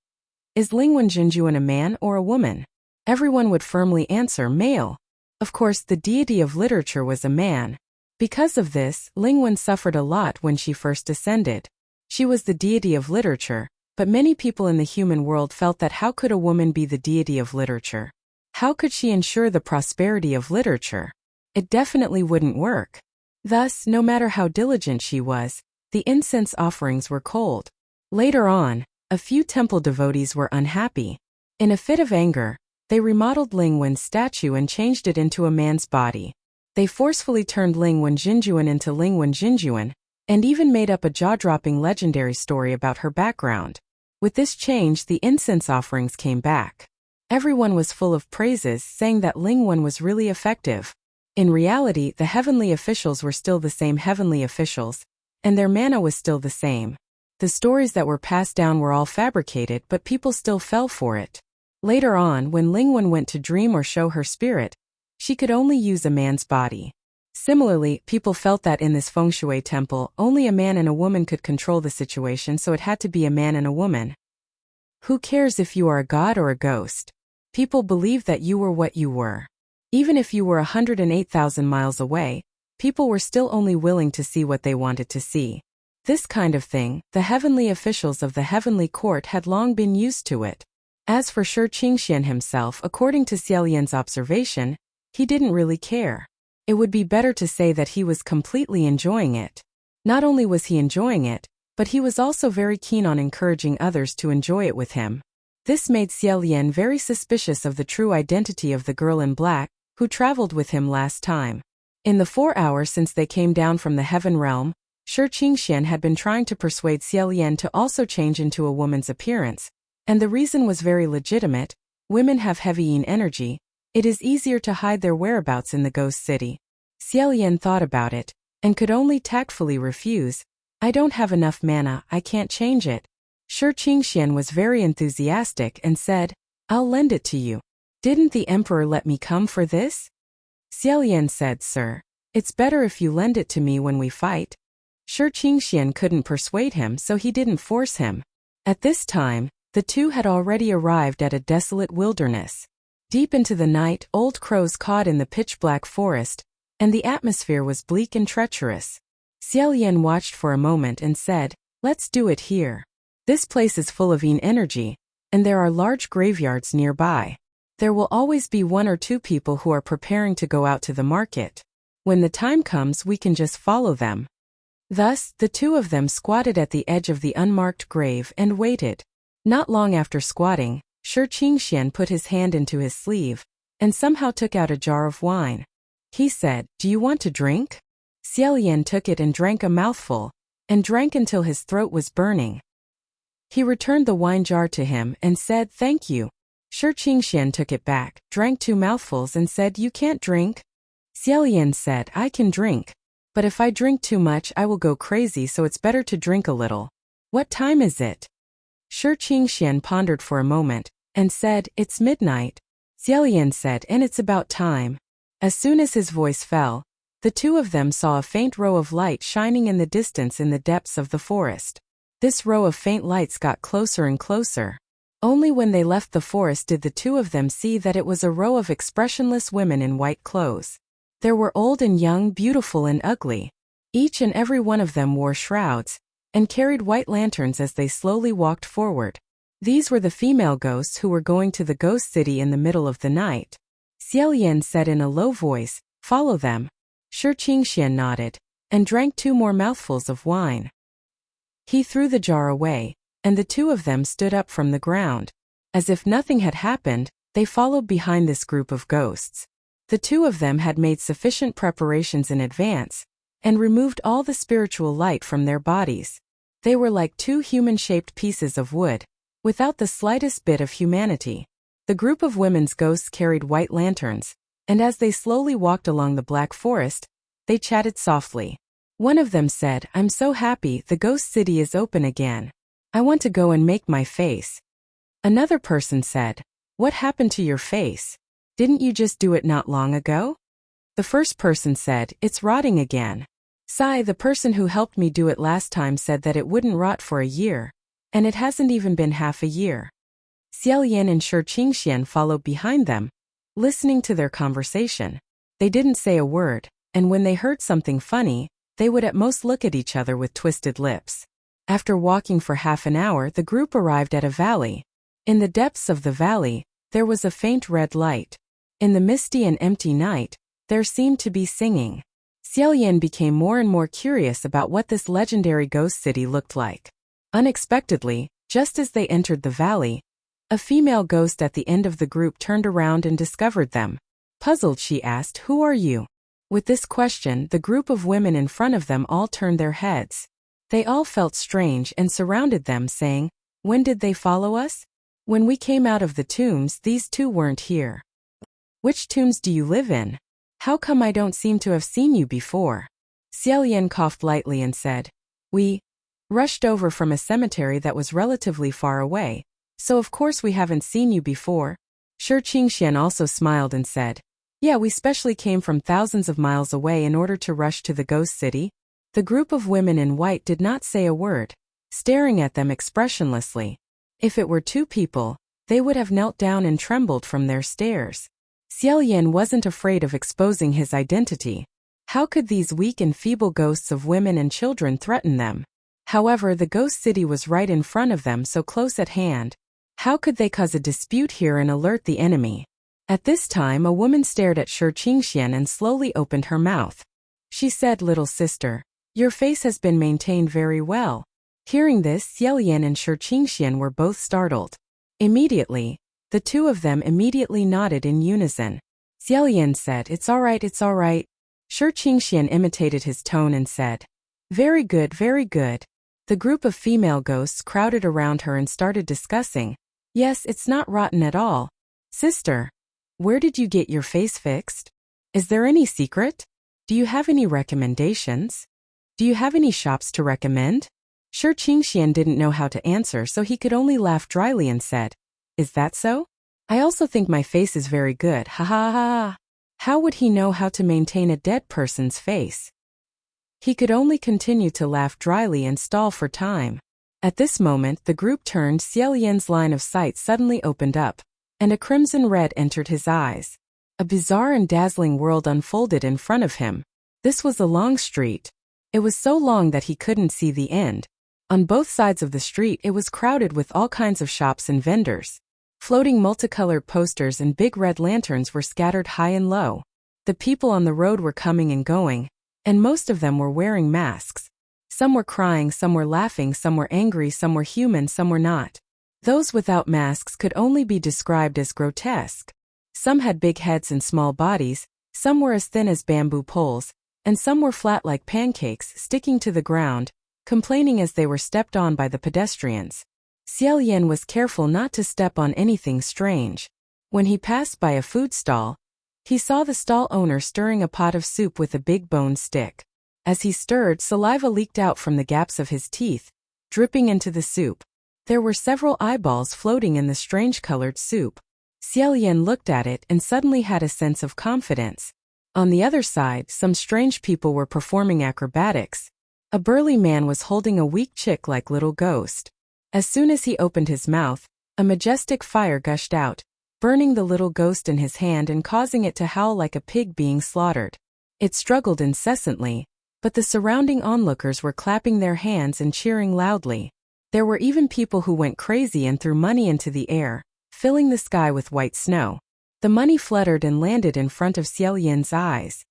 "Is Ling Wen Jinjuan a man or a woman?" Everyone would firmly answer, "Male." Of course, the deity of literature was a man. Because of this, Ling Wen suffered a lot when she first ascended. She was the deity of literature, but many people in the human world felt that how could a woman be the deity of literature? How could she ensure the prosperity of literature? It definitely wouldn't work. Thus, no matter how diligent she was, the incense offerings were cold. Later on, a few temple devotees were unhappy. In a fit of anger, they remodeled Ling Wen's statue and changed it into a man's body. They forcefully turned Ling Wen Jinjuan into Ling Wen Jinjuan, and even made up a jaw-dropping legendary story about her background. With this change, the incense offerings came back. Everyone was full of praises, saying that Ling Wen was really effective. In reality, the heavenly officials were still the same heavenly officials, and their mana was still the same. The stories that were passed down were all fabricated, but people still fell for it. Later on, when Ling Wen went to dream or show her spirit, she could only use a man's body. Similarly, people felt that in this feng shui temple, only a man and a woman could control the situation, so it had to be a man and a woman. Who cares if you are a god or a ghost? People believed that you were what you were. Even if you were 108,000 miles away, people were still only willing to see what they wanted to see. This kind of thing, the heavenly officials of the heavenly court had long been used to it. As for Shi Qingxian himself, according to Xiaolian's observation, he didn't really care. It would be better to say that he was completely enjoying it. Not only was he enjoying it, but he was also very keen on encouraging others to enjoy it with him. This made Xiaolian very suspicious of the true identity of the girl in black, who traveled with him last time. In the 4 hours since they came down from the heaven realm, Shi Qingxian had been trying to persuade Xiaolian to also change into a woman's appearance, and the reason was very legitimate. Women have heavy yin energy. It is easier to hide their whereabouts in the ghost city. Xiaolian thought about it, and could only tactfully refuse. "I don't have enough mana, I can't change it." Shi Qingxian was very enthusiastic and said, "I'll lend it to you. Didn't the emperor let me come for this?" Xiaolian said, "Sir, it's better if you lend it to me when we fight." Shi Qingxian couldn't persuade him, so he didn't force him. At this time, the two had already arrived at a desolate wilderness. Deep into the night, old crows cawed in the pitch-black forest, and the atmosphere was bleak and treacherous. Xiaolian watched for a moment and said, "Let's do it here. This place is full of yin energy, and there are large graveyards nearby. There will always be 1 or 2 people who are preparing to go out to the market. When the time comes, we can just follow them." Thus, the two of them squatted at the edge of the unmarked grave and waited. Not long after squatting, Shi Qingxian put his hand into his sleeve, and somehow took out a jar of wine. He said, "Do you want to drink?" Xiaolian took it and drank a mouthful, and drank until his throat was burning. He returned the wine jar to him and said, "Thank you." Shi Qingxian took it back, drank 2 mouthfuls and said, "You can't drink." Xiaolian said, "I can drink. But if I drink too much I will go crazy, so it's better to drink a little. What time is it?" Shi Qingxian pondered for a moment, and said, "It's midnight." Xiaolian said, "And it's about time." As soon as his voice fell, the two of them saw a faint row of light shining in the distance in the depths of the forest. This row of faint lights got closer and closer. Only when they left the forest did the two of them see that it was a row of expressionless women in white clothes. There were old and young, beautiful and ugly. Each and every one of them wore shrouds, and carried white lanterns as they slowly walked forward. These were the female ghosts who were going to the ghost city in the middle of the night. Xiaoyan said in a low voice, "Follow them." Shi Qingxian nodded, and drank 2 more mouthfuls of wine. He threw the jar away, and the two of them stood up from the ground. As if nothing had happened, they followed behind this group of ghosts. The two of them had made sufficient preparations in advance, and removed all the spiritual light from their bodies. They were like 2 human-shaped pieces of wood, without the slightest bit of humanity. The group of women's ghosts carried white lanterns, and as they slowly walked along the black forest, they chatted softly. One of them said, "I'm so happy the ghost city is open again. I want to go and make my face." Another person said, "What happened to your face? Didn't you just do it not long ago?" The first person said, "It's rotting again. Sai, the person who helped me do it last time, said that it wouldn't rot for a year, and it hasn't even been half a year." Xiaoyan and Shi Qingxian followed behind them, listening to their conversation. They didn't say a word, and when they heard something funny, they would at most look at each other with twisted lips. After walking for half an hour, the group arrived at a valley. In the depths of the valley, there was a faint red light. In the misty and empty night, there seemed to be singing. Xiaoyan became more and more curious about what this legendary ghost city looked like. Unexpectedly, just as they entered the valley, a female ghost at the end of the group turned around and discovered them. Puzzled, she asked, "Who are you?" With this question, the group of women in front of them all turned their heads. They all felt strange and surrounded them, saying, "When did they follow us?" "When we came out of the tombs, these two weren't here." "Which tombs do you live in? How come I don't seem to have seen you before?" Xiaoyan coughed lightly and said, "We rushed over from a cemetery that was relatively far away, so of course we haven't seen you before." Shi Qingxian also smiled and said, "Yeah, we specially came from thousands of miles away in order to rush to the ghost city." The group of women in white did not say a word, staring at them expressionlessly. If it were 2 people, they would have knelt down and trembled from their stares. Xiaoyan wasn't afraid of exposing his identity. How could these weak and feeble ghosts of women and children threaten them? However, the ghost city was right in front of them, so close at hand. How could they cause a dispute here and alert the enemy? At this time, a woman stared at Shi Qingxian and slowly opened her mouth. She said, "Little sister, your face has been maintained very well." Hearing this, Xiaoyan and Shi Qingxian were both startled. Immediately, the two of them immediately nodded in unison. Xiaoyan said, "It's all right, it's all right." Shi Qingxian imitated his tone and said, "Very good, very good." The group of female ghosts crowded around her and started discussing. "Yes, it's not rotten at all. Sister, where did you get your face fixed? Is there any secret? Do you have any recommendations? Do you have any shops to recommend?" Shi Qingxian didn't know how to answer, so he could only laugh dryly and said, "Is that so? I also think my face is very good, ha ha ha ha." How would he know how to maintain a dead person's face? He could only continue to laugh dryly and stall for time. At this moment, the group turned. Xiaoyan's line of sight suddenly opened up, and a crimson red entered his eyes. A bizarre and dazzling world unfolded in front of him. This was a long street. It was so long that he couldn't see the end. On both sides of the street, it was crowded with all kinds of shops and vendors. Floating multicolored posters and big red lanterns were scattered high and low. The people on the road were coming and going, and most of them were wearing masks. Some were crying, some were laughing, some were angry, some were human, some were not. Those without masks could only be described as grotesque. Some had big heads and small bodies, some were as thin as bamboo poles, and some were flat like pancakes, sticking to the ground, complaining as they were stepped on by the pedestrians. Xiaoyan was careful not to step on anything strange. When he passed by a food stall, he saw the stall owner stirring a pot of soup with a big bone stick. As he stirred, saliva leaked out from the gaps of his teeth, dripping into the soup. There were several eyeballs floating in the strange-colored soup. Xiaoyan looked at it and suddenly had a sense of confidence. On the other side, some strange people were performing acrobatics. A burly man was holding a weak chick-like little ghost. As soon as he opened his mouth, A majestic fire gushed out, burning the little ghost in his hand and causing it to howl like a pig being slaughtered. It struggled incessantly, but the surrounding onlookers were clapping their hands and cheering loudly. There were even people who went crazy and threw money into the air, filling the sky with white snow. The money fluttered and landed in front of Xiao Yan's eyes.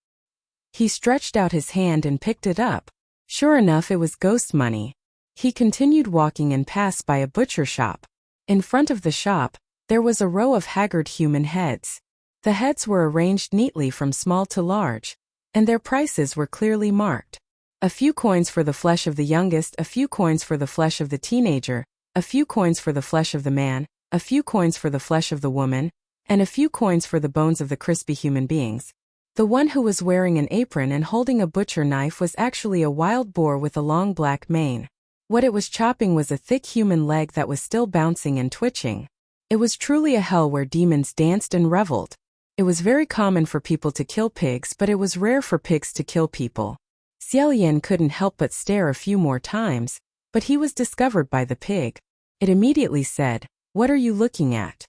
He stretched out his hand and picked it up. Sure enough, it was ghost money. He continued walking and passed by a butcher shop. In front of the shop, there was a row of haggard human heads. The heads were arranged neatly from small to large, and their prices were clearly marked. A few coins for the flesh of the youngest, a few coins for the flesh of the teenager, a few coins for the flesh of the man, a few coins for the flesh of the woman, and a few coins for the bones of the crispy human beings. The one who was wearing an apron and holding a butcher knife was actually a wild boar with a long black mane. What it was chopping was a thick human leg that was still bouncing and twitching. It was truly a hell where demons danced and reveled. It was very common for people to kill pigs, but it was rare for pigs to kill people. Xiao Yan couldn't help but stare a few more times, but he was discovered by the pig. It immediately said, "What are you looking at?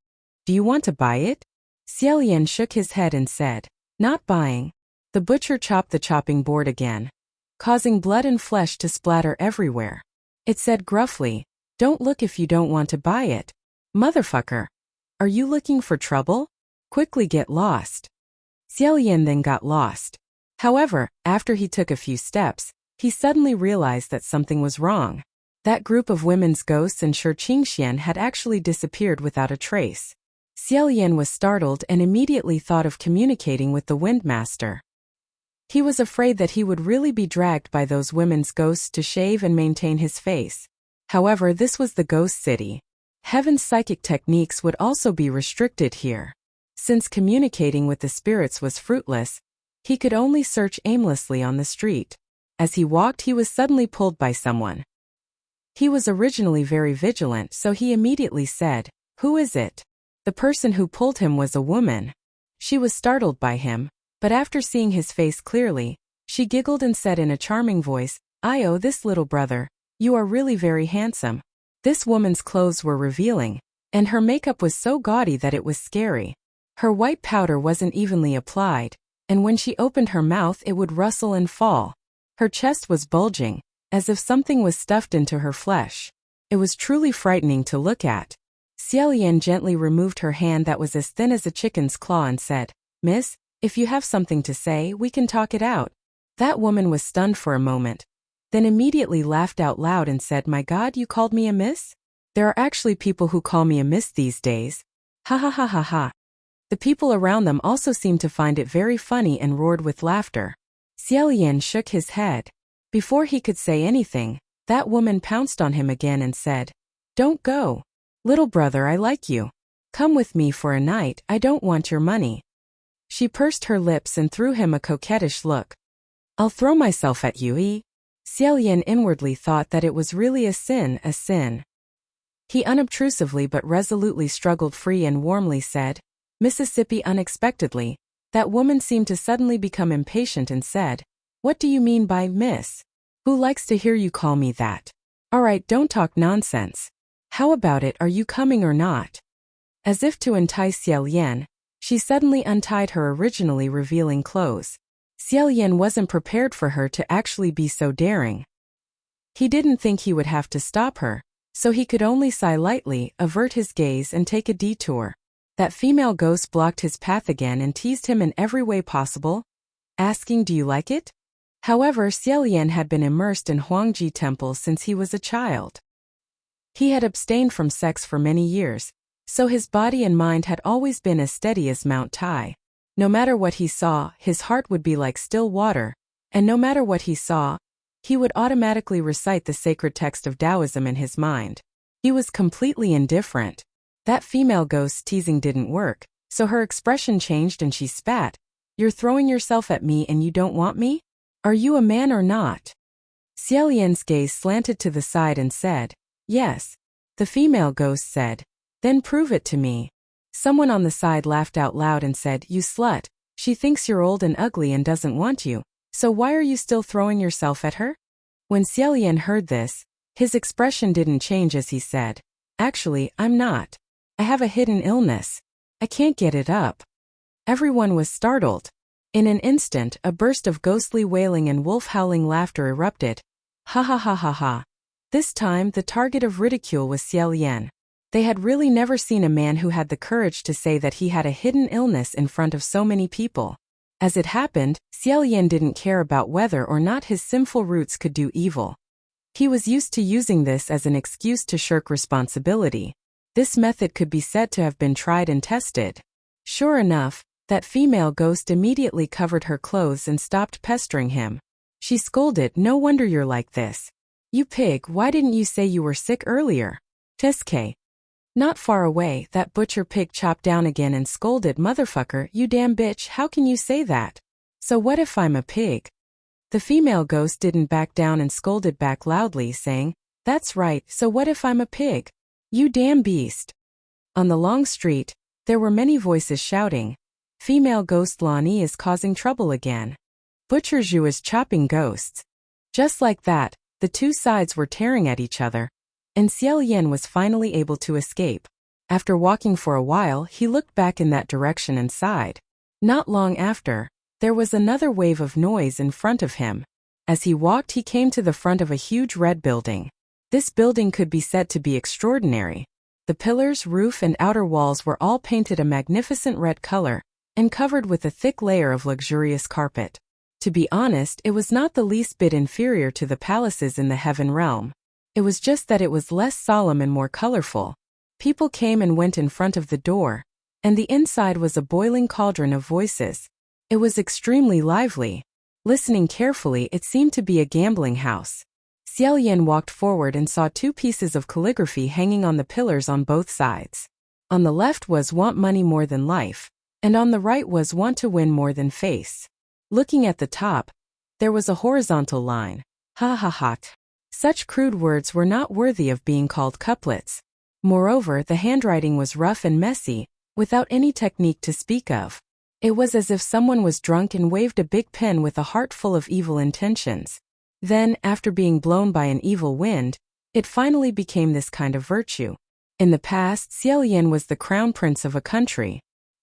Do you want to buy it?" Xiao Yan shook his head and said, "Not buying." The butcher chopped the chopping board again, causing blood and flesh to splatter everywhere. It said gruffly, "Don't look if you don't want to buy it. Motherfucker. Are you looking for trouble? Quickly get lost." Xiao Yan then got lost. However, after he took a few steps, he suddenly realized that something was wrong. That group of women's ghosts and Shi Qingxian had actually disappeared without a trace. Xiao Yan was startled and immediately thought of communicating with the Windmaster. He was afraid that he would really be dragged by those women's ghosts to shave and maintain his face. However, this was the ghost city. Heaven's psychic techniques would also be restricted here. Since communicating with the spirits was fruitless, he could only search aimlessly on the street. As he walked, he was suddenly pulled by someone. He was originally very vigilant, so he immediately said, "Who is it?" The person who pulled him was a woman. She was startled by him, but after seeing his face clearly, she giggled and said in a charming voice, "Oh, this little brother, you are really very handsome." This woman's clothes were revealing, and her makeup was so gaudy that it was scary. Her white powder wasn't evenly applied, and when she opened her mouth it would rustle and fall. Her chest was bulging, as if something was stuffed into her flesh. It was truly frightening to look at. Xiao Yan gently removed her hand that was as thin as a chicken's claw and said, "Miss, if you have something to say, we can talk it out." That woman was stunned for a moment, then immediately laughed out loud and said, "My God, you called me a miss? There are actually people who call me a miss these days. Ha ha ha ha ha." The people around them also seemed to find it very funny and roared with laughter. Xiao Yan shook his head. Before he could say anything, that woman pounced on him again and said, "Don't go. Little brother, I like you. Come with me for a night, I don't want your money." She pursed her lips and threw him a coquettish look. "I'll throw myself at you, eh?" Xiao Yan inwardly thought that it was really a sin, a sin. He unobtrusively but resolutely struggled free and warmly said, "Mississippi." Unexpectedly, that woman seemed to suddenly become impatient and said, "What do you mean by miss? Who likes to hear you call me that? Alright, don't talk nonsense. How about it, are you coming or not?" As if to entice Xiao Yan, she suddenly untied her originally revealing clothes. Xiao Yan wasn't prepared for her to actually be so daring. He didn't think he would have to stop her, so he could only sigh lightly, avert his gaze and take a detour. That female ghost blocked his path again and teased him in every way possible, asking, "Do you like it?" However, Xiao Yan had been immersed in Huangji Temple since he was a child. He had abstained from sex for many years, so his body and mind had always been as steady as Mount Tai. No matter what he saw, his heart would be like still water, and no matter what he saw, he would automatically recite the sacred text of Taoism in his mind. He was completely indifferent. That female ghost's teasing didn't work, so her expression changed and she spat. "You're throwing yourself at me and you don't want me? Are you a man or not?" Xiao Yan's gaze slanted to the side and said, "Yes." The female ghost said, "Then prove it to me." Someone on the side laughed out loud and said, "You slut, she thinks you're old and ugly and doesn't want you, so why are you still throwing yourself at her?" When Xiao Yan heard this, his expression didn't change as he said, "Actually, I'm not. I have a hidden illness. I can't get it up. Everyone was startled. In an instant, a burst of ghostly wailing and wolf-howling laughter erupted. Ha ha ha ha ha. This time, the target of ridicule was Xiaolian. They had really never seen a man who had the courage to say that he had a hidden illness in front of so many people. As it happened, Xiaolian didn't care about whether or not his sinful roots could do evil. He was used to using this as an excuse to shirk responsibility. This method could be said to have been tried and tested. Sure enough, that female ghost immediately covered her clothes and stopped pestering him. She scolded, "No wonder you're like this. You pig, why didn't you say you were sick earlier?" Tiske. Not far away, that butcher pig chopped down again and scolded, "Motherfucker, you damn bitch, how can you say that? So what if I'm a pig?" The female ghost didn't back down and scolded back loudly, saying, "That's right, so what if I'm a pig? You damn beast." On the long street, there were many voices shouting, "Female ghost Lani is causing trouble again. Butcher Zhu is chopping ghosts." Just like that, the two sides were tearing at each other, and Xiaolian was finally able to escape. After walking for a while, he looked back in that direction and sighed. Not long after, there was another wave of noise in front of him. As he walked, he came to the front of a huge red building. This building could be said to be extraordinary. The pillars, roof, and outer walls were all painted a magnificent red color, and covered with a thick layer of luxurious carpet. To be honest, it was not the least bit inferior to the palaces in the heaven realm. It was just that it was less solemn and more colorful. People came and went in front of the door, and the inside was a boiling cauldron of voices. It was extremely lively. Listening carefully, it seemed to be a gambling house. Xiaolian walked forward and saw two pieces of calligraphy hanging on the pillars on both sides. On the left was "Want money more than life," and on the right was "Want to win more than face." Looking at the top, there was a horizontal line. Ha ha ha. Such crude words were not worthy of being called couplets. Moreover, the handwriting was rough and messy, without any technique to speak of. It was as if someone was drunk and waved a big pen with a heart full of evil intentions. Then, after being blown by an evil wind, it finally became this kind of virtue. In the past, Xiaolian was the crown prince of a country.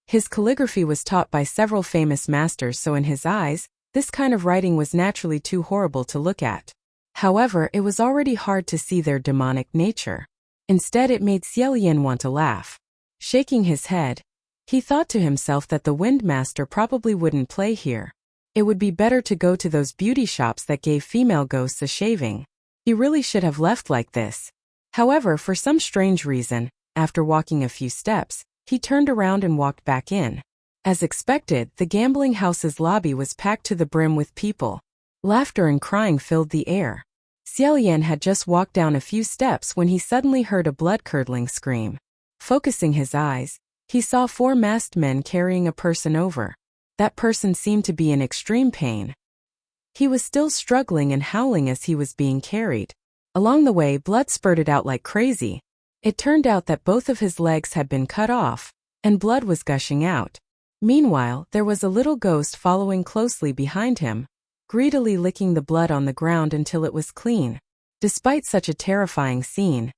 His calligraphy was taught by several famous masters, so in his eyes, this kind of writing was naturally too horrible to look at. However, it was already hard to see their demonic nature. Instead, it made Xiaolian want to laugh. Shaking his head, he thought to himself that the Wind Master probably wouldn't play here. It would be better to go to those beauty shops that gave female ghosts a shaving. He really should have left like this. However, for some strange reason, after walking a few steps, he turned around and walked back in. As expected, the gambling house's lobby was packed to the brim with people. Laughter and crying filled the air. Xiaolian had just walked down a few steps when he suddenly heard a blood-curdling scream. Focusing his eyes, he saw four masked men carrying a person over. That person seemed to be in extreme pain. He was still struggling and howling as he was being carried. Along the way, blood spurted out like crazy. It turned out that both of his legs had been cut off, and blood was gushing out. Meanwhile, there was a little ghost following closely behind him, greedily licking the blood on the ground until it was clean. Despite such a terrifying scene,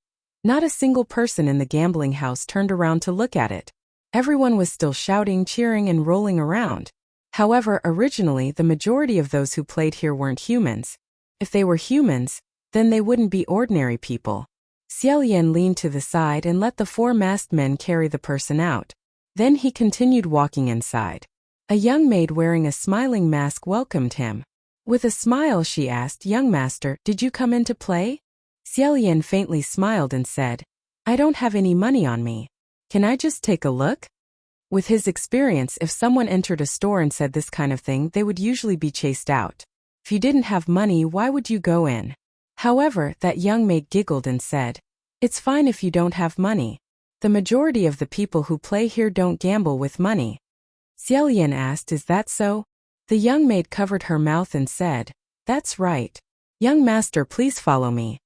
not a single person in the gambling house turned around to look at it. Everyone was still shouting, cheering, and rolling around. However, originally the majority of those who played here weren't humans. If they were humans, then they wouldn't be ordinary people. Xiaolian leaned to the side and let the four masked men carry the person out. Then he continued walking inside. A young maid wearing a smiling mask welcomed him. With a smile she asked, "Young master, did you come in to play?" Xiaolian faintly smiled and said, "I don't have any money on me. Can I just take a look?" With his experience, if someone entered a store and said this kind of thing, they would usually be chased out. If you didn't have money, why would you go in? However, that young maid giggled and said, "It's fine if you don't have money. The majority of the people who play here don't gamble with money." Xiaolian asked, "Is that so?" The young maid covered her mouth and said, "That's right. Young master, please follow me."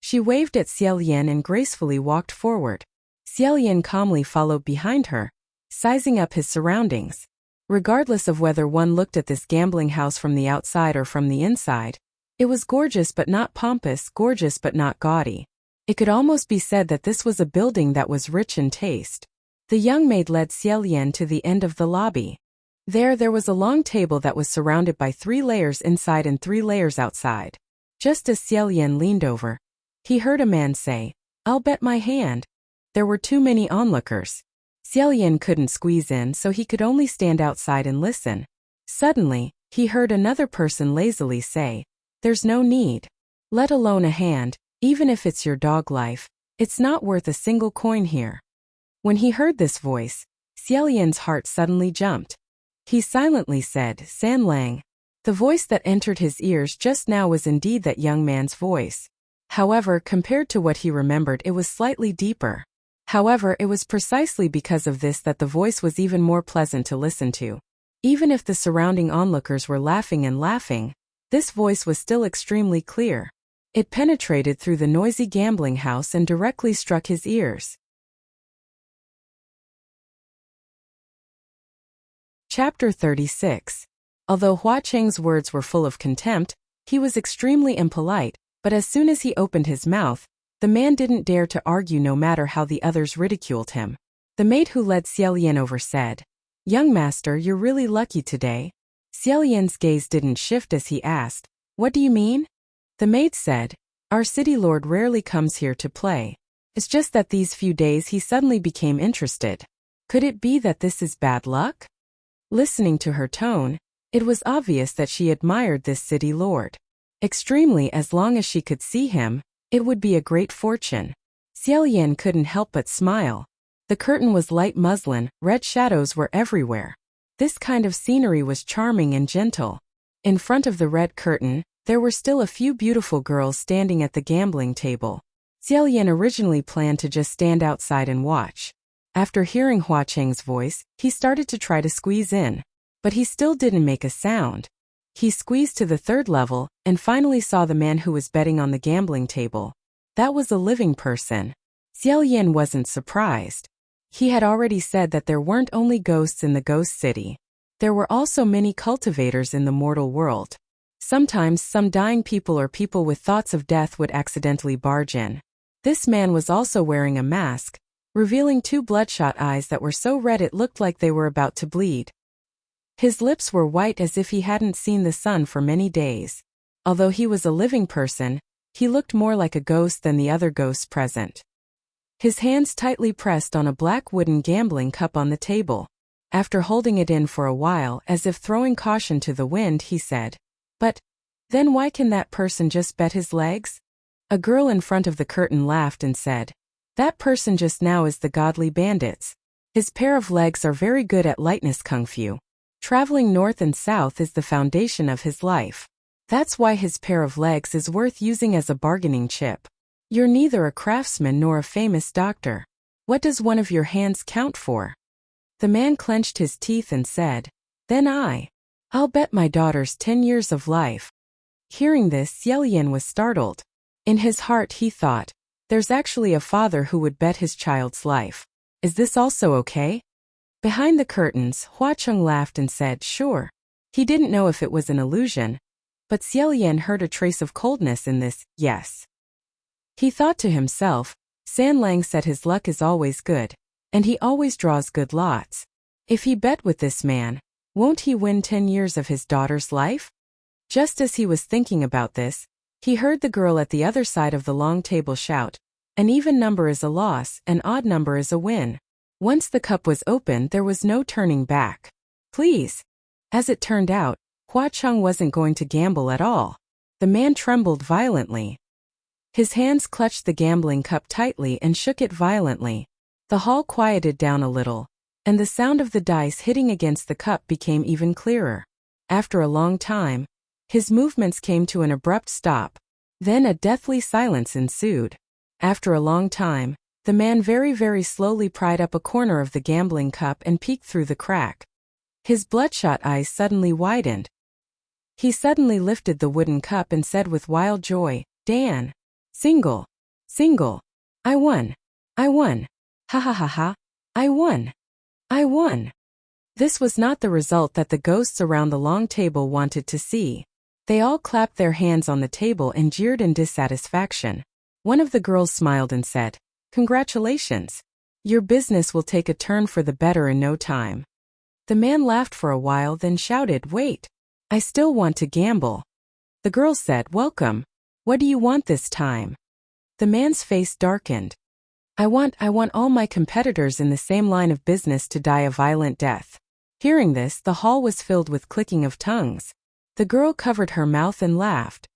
She waved at Xiaolian and gracefully walked forward. Xiaolian calmly followed behind her, sizing up his surroundings. Regardless of whether one looked at this gambling house from the outside or from the inside, it was gorgeous but not pompous, gorgeous but not gaudy. It could almost be said that this was a building that was rich in taste. The young maid led Xiaolian to the end of the lobby. There was a long table that was surrounded by 3 layers inside and 3 layers outside. Just as Xiaolian leaned over, he heard a man say, "I'll bet my hand." There were too many onlookers. Xiaolian couldn't squeeze in, so he could only stand outside and listen. Suddenly, he heard another person lazily say, "There's no need. Let alone a hand, even if it's your dog life, it's not worth a single coin here." When he heard this voice, Xiaolian's heart suddenly jumped. He silently said, "San Lang." The voice that entered his ears just now was indeed that young man's voice. However, compared to what he remembered, it was slightly deeper. However, it was precisely because of this that the voice was even more pleasant to listen to. Even if the surrounding onlookers were laughing and laughing, this voice was still extremely clear. It penetrated through the noisy gambling house and directly struck his ears. Chapter 36. Although Hua Cheng's words were full of contempt, he was extremely impolite, but as soon as he opened his mouth, the man didn't dare to argue no matter how the others ridiculed him. The maid who led Xiaolian over said, "Young master, you're really lucky today." Xiaolian's gaze didn't shift as he asked, "What do you mean?" The maid said, "Our city lord rarely comes here to play. It's just that these few days he suddenly became interested. Could it be that this is bad luck?" Listening to her tone, it was obvious that she admired this city lord. Extremely, as long as she could see him, it would be a great fortune. Xiaolian couldn't help but smile. The curtain was light muslin, red shadows were everywhere. This kind of scenery was charming and gentle. In front of the red curtain, there were still a few beautiful girls standing at the gambling table. Xiaolian originally planned to just stand outside and watch. After hearing Hua Cheng's voice, he started to try to squeeze in, but he still didn't make a sound. He squeezed to the 3rd level and finally saw the man who was betting on the gambling table. That was a living person. Xiaolian wasn't surprised. He had already said that there weren't only ghosts in the ghost city. There were also many cultivators in the mortal world. Sometimes some dying people or people with thoughts of death would accidentally barge in. This man was also wearing a mask, revealing 2 bloodshot eyes that were so red it looked like they were about to bleed. His lips were white as if he hadn't seen the sun for many days. Although he was a living person, he looked more like a ghost than the other ghosts present. His hands tightly pressed on a black wooden gambling cup on the table. After holding it in for a while, as if throwing caution to the wind, he said, "But then why can that person just bet his legs?" A girl in front of the curtain laughed and said, "That person just now is the Godly Bandits. His pair of legs are very good at lightness kung fu. Traveling north and south is the foundation of his life. That's why his pair of legs is worth using as a bargaining chip. You're neither a craftsman nor a famous doctor. What does one of your hands count for?" The man clenched his teeth and said, "Then I'll bet my daughter's 10 years of life." Hearing this, Xiaolian was startled. In his heart he thought, there's actually a father who would bet his child's life. Is this also okay? Behind the curtains, Hua Cheng laughed and said, "Sure." He didn't know if it was an illusion, but Xiaolian heard a trace of coldness in this, yes. He thought to himself, San Lang said his luck is always good, and he always draws good lots. If he bet with this man, won't he win 10 years of his daughter's life? Just as he was thinking about this, he heard the girl at the other side of the long table shout, "An even number is a loss, an odd number is a win." Once the cup was opened, there was no turning back. Please. As it turned out, Hua Cheng wasn't going to gamble at all. The man trembled violently. His hands clutched the gambling cup tightly and shook it violently. The hall quieted down a little, and the sound of the dice hitting against the cup became even clearer. After a long time, his movements came to an abrupt stop. Then a deathly silence ensued. After a long time, the man very slowly pried up a corner of the gambling cup and peeked through the crack. His bloodshot eyes suddenly widened. He suddenly lifted the wooden cup and said with wild joy, "Dan! Single! Single! I won! I won! Ha ha ha ha! I won! I won!" This was not the result that the ghosts around the long table wanted to see. They all clapped their hands on the table and jeered in dissatisfaction. One of the girls smiled and said, "Congratulations. Your business will take a turn for the better in no time." The man laughed for a while, then shouted, "Wait. I still want to gamble." The girl said, "Welcome. What do you want this time?" The man's face darkened. I want all my competitors in the same line of business to die a violent death." Hearing this, the hall was filled with clicking of tongues. The girl covered her mouth and laughed.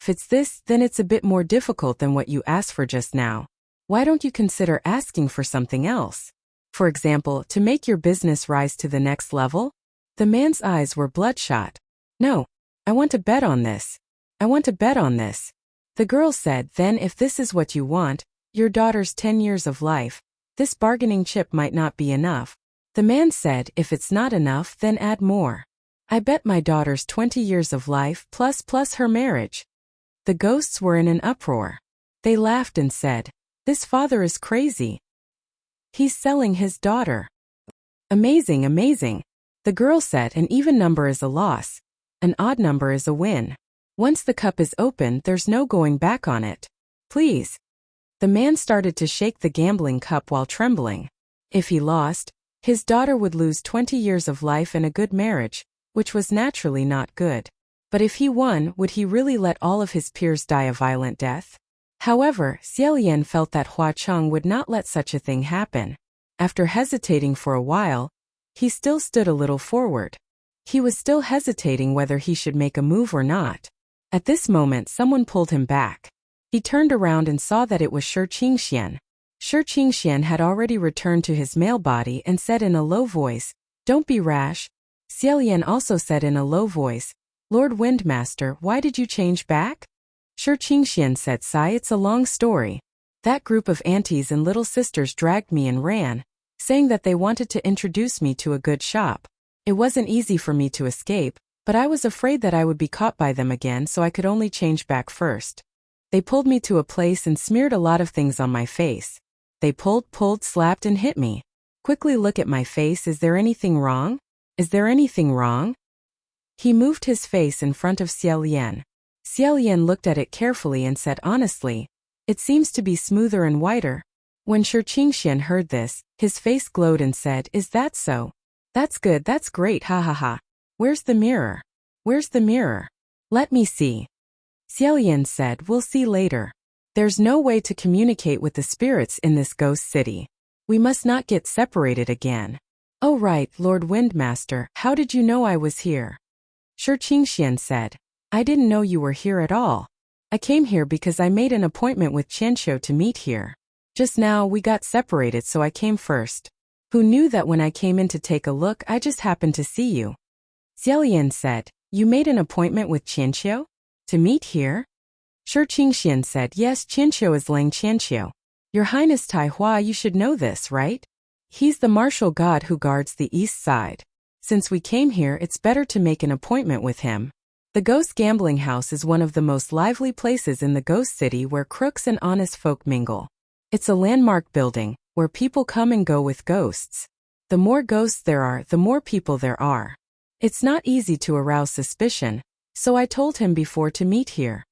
"If it's this, then it's a bit more difficult than what you asked for just now. Why don't you consider asking for something else? For example, to make your business rise to the next level?" The man's eyes were bloodshot. "No, I want to bet on this. I want to bet on this." The girl said, "Then if this is what you want, your daughter's 10 years of life, this bargaining chip might not be enough." The man said, "If it's not enough, then add more. I bet my daughter's 20 years of life plus her marriage." The ghosts were in an uproar. They laughed and said, "This father is crazy. He's selling his daughter." "Amazing, amazing." The girl said, "An even number is a loss. An odd number is a win. Once the cup is opened, there's no going back on it. Please." The man started to shake the gambling cup while trembling. If he lost, his daughter would lose 20 years of life and a good marriage, which was naturally not good. But if he won, would he really let all of his peers die a violent death? However, Xiaolian felt that Hua Cheng would not let such a thing happen. After hesitating for a while, he still stood a little forward. He was still hesitating whether he should make a move or not. At this moment, someone pulled him back. He turned around and saw that it was Shi Qingxian. Shi Qingxian had already returned to his male body and said in a low voice, "Don't be rash." Xiaolian also said in a low voice, "Lord Windmaster, why did you change back?" Shi Qingxian said, "Sigh, it's a long story. That group of aunties and little sisters dragged me and ran, saying that they wanted to introduce me to a good shop. It wasn't easy for me to escape, but I was afraid that I would be caught by them again, so I could only change back first. They pulled me to a place and smeared a lot of things on my face. They pulled, slapped and hit me. Quickly look at my face, is there anything wrong? Is there anything wrong?" He moved his face in front of Xiaolian. Xiaolian looked at it carefully and said, "Honestly, it seems to be smoother and whiter." When Shi Qingxian heard this, his face glowed and said, "Is that so? That's good, that's great, ha ha ha. Where's the mirror? Where's the mirror? Let me see." Xiaolian said, "We'll see later. There's no way to communicate with the spirits in this ghost city. We must not get separated again." "Oh right, Lord Windmaster, how did you know I was here?" Shi Qingxian said, "I didn't know you were here at all. I came here because I made an appointment with Qianqiu to meet here. Just now we got separated, so I came first. Who knew that when I came in to take a look, I just happened to see you." Xiaolian said, "You made an appointment with Qianqiu? To meet here?" Shi Qingxian said, "Yes, Qianqiu is Lang Qianqiu. Your Highness Tai Hua, you should know this, right? He's the martial god who guards the east side. Since we came here, it's better to make an appointment with him. The Ghost Gambling House is one of the most lively places in the ghost city where crooks and honest folk mingle. It's a landmark building, where people come and go with ghosts. The more ghosts there are, the more people there are. It's not easy to arouse suspicion, so I told him before to meet here."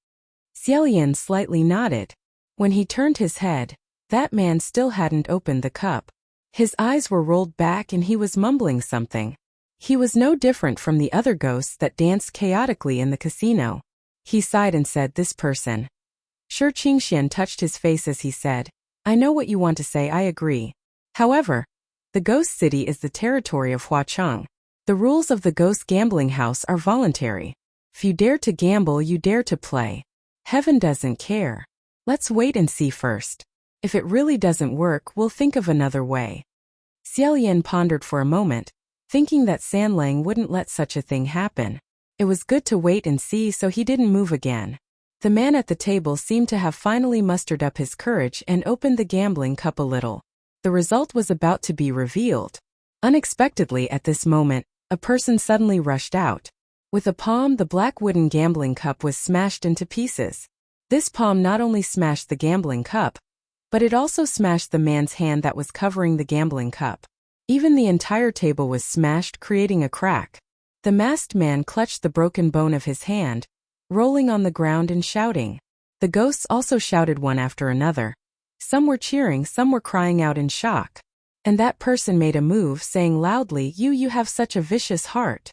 Xiaolian slightly nodded. When he turned his head, that man still hadn't opened the cup. His eyes were rolled back and he was mumbling something. He was no different from the other ghosts that danced chaotically in the casino. He sighed and said, "This person." Shi Qingxian touched his face as he said, "I know what you want to say, I agree. However, the ghost city is the territory of Hua Cheng. The rules of the Ghost Gambling House are voluntary. If you dare to gamble, you dare to play. Heaven doesn't care. Let's wait and see first. If it really doesn't work, we'll think of another way." Xiaolian pondered for a moment, thinking that Sanlang wouldn't let such a thing happen. It was good to wait and see, so he didn't move again. The man at the table seemed to have finally mustered up his courage and opened the gambling cup a little. The result was about to be revealed. Unexpectedly at this moment, a person suddenly rushed out. With a palm, the black wooden gambling cup was smashed into pieces. This palm not only smashed the gambling cup, but it also smashed the man's hand that was covering the gambling cup. Even the entire table was smashed, creating a crack. The masked man clutched the broken bone of his hand, rolling on the ground and shouting, The ghosts also shouted one after another. Some were cheering, some were crying out in shock. And that person made a move, saying loudly, You have such a vicious heart.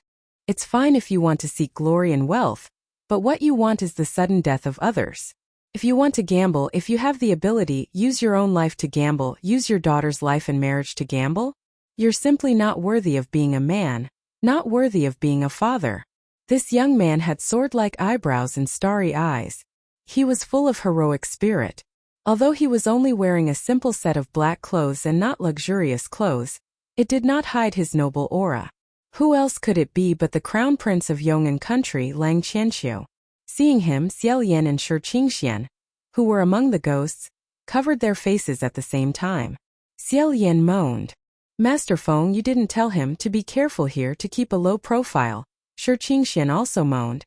It's fine if you want to seek glory and wealth, but what you want is the sudden death of others. If you want to gamble, if you have the ability, use your own life to gamble, use your daughter's life and marriage to gamble. You're simply not worthy of being a man, not worthy of being a father. This young man had sword-like eyebrows and starry eyes. He was full of heroic spirit. Although he was only wearing a simple set of black clothes and not luxurious clothes, it did not hide his noble aura. Who else could it be but the crown prince of Yong'an country, Lang Qianqiu? Seeing him, Xiaoyan and Shi Qingxian, who were among the ghosts, covered their faces at the same time. Xiaoyan moaned. Master Feng, you didn't tell him to be careful here, to keep a low profile. Shi Qingxian also moaned.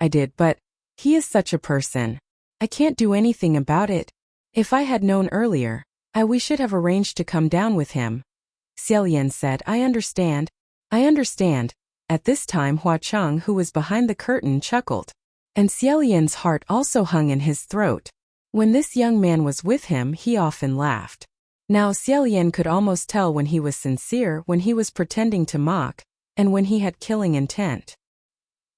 I did, but he is such a person. I can't do anything about it. If I had known earlier, we should have arranged to come down with him. Xiaoyan said, I understand. I understand. At this time Hua Cheng, who was behind the curtain, chuckled. And Xiaoyan's heart also hung in his throat. When this young man was with him, he often laughed. Now Xiaoyan could almost tell when he was sincere, when he was pretending to mock, and when he had killing intent.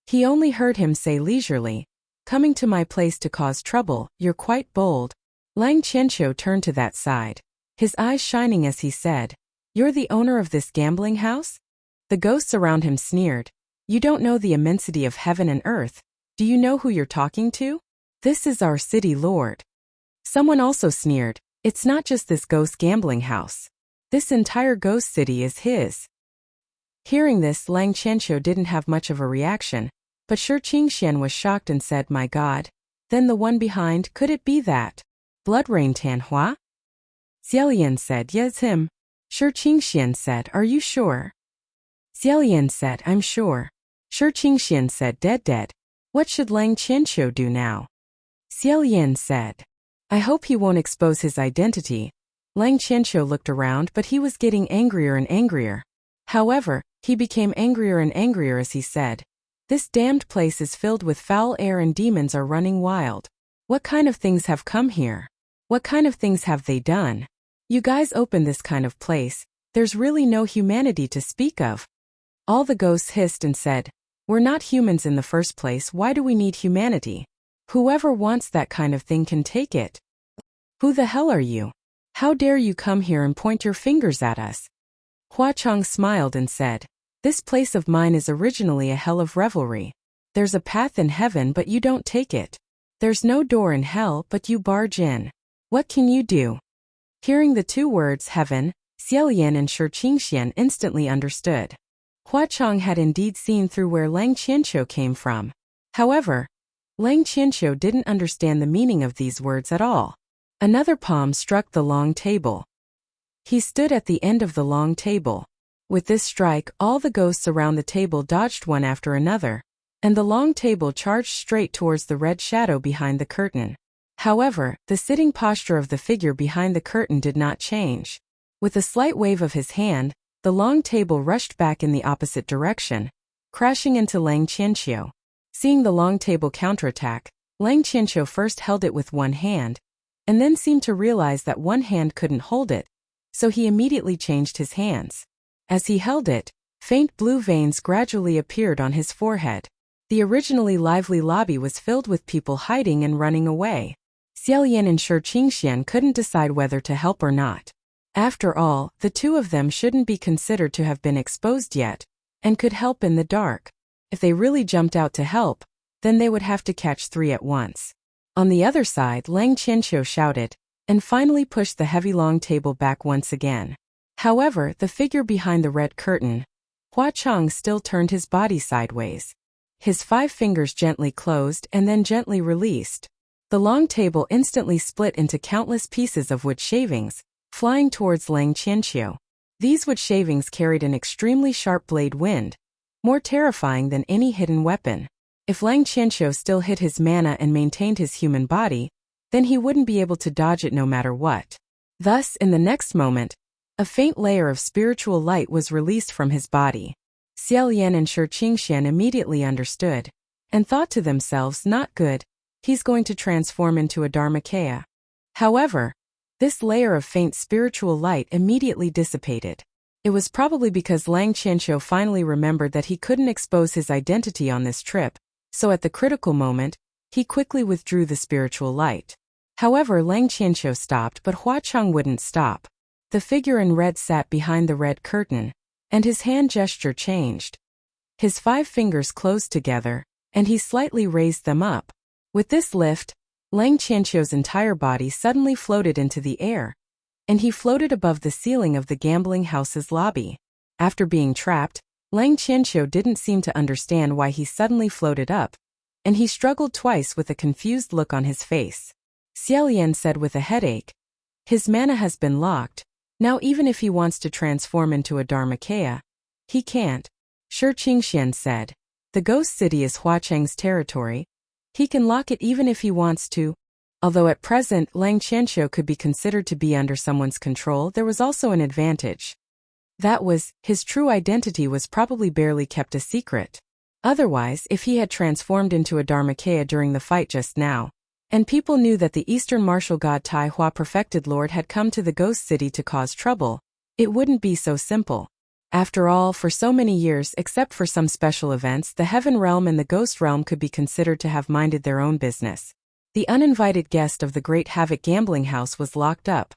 He only heard him say leisurely, Coming to my place to cause trouble, you're quite bold. Lang Qianqiu turned to that side, his eyes shining as he said, You're the owner of this gambling house? The ghosts around him sneered. You don't know the immensity of heaven and earth. Do you know who you're talking to? This is our city lord. Someone also sneered. It's not just this ghost gambling house. This entire ghost city is his. Hearing this, Lang Qianqiu didn't have much of a reaction, but Shi Qingxian was shocked and said, My God. Then the one behind, could it be that? Blood Rain Tanhua? Xiaoyan said, Yes, him. Shi Qingxian said, Are you sure? Xiaoyan said, I'm sure. Shi Qingxian said, Dead. What should Lang Qianqiu do now? Xiaoyan said, I hope he won't expose his identity. Lang Qianqiu looked around, but he was getting angrier and angrier. However, he became angrier and angrier as he said, This damned place is filled with foul air and demons are running wild. What kind of things have come here? What kind of things have they done? You guys open this kind of place, there's really no humanity to speak of. All the ghosts hissed and said, We're not humans in the first place, why do we need humanity? Whoever wants that kind of thing can take it. Who the hell are you? How dare you come here and point your fingers at us? Hua Cheng smiled and said, This place of mine is originally a hell of revelry. There's a path in heaven but you don't take it. There's no door in hell but you barge in. What can you do? Hearing the two words heaven, Xiaoyan and Shi Qingxian instantly understood. Hua Cheng had indeed seen through where Lang Qianqiu came from. However, Lang Qianqiu didn't understand the meaning of these words at all. Another palm struck the long table. He stood at the end of the long table. With this strike, all the ghosts around the table dodged one after another, and the long table charged straight towards the red shadow behind the curtain. However, the sitting posture of the figure behind the curtain did not change. With a slight wave of his hand, the long table rushed back in the opposite direction, crashing into Lang Qianqiu. Seeing the long table counterattack, Lang Qianqiu first held it with one hand, and then seemed to realize that one hand couldn't hold it, so he immediately changed his hands. As he held it, faint blue veins gradually appeared on his forehead. The originally lively lobby was filled with people hiding and running away. Xiaoyan and Shi Qingxian couldn't decide whether to help or not. After all, the two of them shouldn't be considered to have been exposed yet, and could help in the dark. If they really jumped out to help, then they would have to catch three at once. On the other side, Lang Qianqiu shouted, and finally pushed the heavy long table back once again. However, the figure behind the red curtain, Hua Cheng, still turned his body sideways. His 5 fingers gently closed and then gently released. The long table instantly split into countless pieces of wood shavings, flying towards Lang Qianqiu. These wood shavings carried an extremely sharp blade wind, more terrifying than any hidden weapon. If Lang Qianqiu still hid his mana and maintained his human body, then he wouldn't be able to dodge it no matter what. Thus, in the next moment, a faint layer of spiritual light was released from his body. Xiaoyan and Shi Qingxian immediately understood, and thought to themselves, not good. He's going to transform into a Dharmakaya. However, this layer of faint spiritual light immediately dissipated. It was probably because Lang Qianqiu finally remembered that he couldn't expose his identity on this trip, so at the critical moment, he quickly withdrew the spiritual light. However, Lang Qianqiu stopped, but Hua Cheng wouldn't stop. The figure in red sat behind the red curtain, and his hand gesture changed. His 5 fingers closed together, and he slightly raised them up. With this lift, Lang Qianqiu's entire body suddenly floated into the air, and he floated above the ceiling of the gambling house's lobby. After being trapped, Lang Qianqiu didn't seem to understand why he suddenly floated up, and he struggled twice with a confused look on his face. Xiaolian said with a headache, "His mana has been locked. Now even if he wants to transform into a Dharmakaya, he can't." Shi Qingxian said, "The ghost city is Hua Cheng's territory. He can lock it even if he wants to." Although at present Lang Qianqiu could be considered to be under someone's control, there was also an advantage. That was, his true identity was probably barely kept a secret. Otherwise, if he had transformed into a Dharmakaya during the fight just now, and people knew that the Eastern martial god Tai Hua Perfected Lord had come to the ghost city to cause trouble, it wouldn't be so simple. After all, for so many years, except for some special events, the Heaven Realm and the Ghost Realm could be considered to have minded their own business. The uninvited guest of the Great Havoc gambling house was locked up,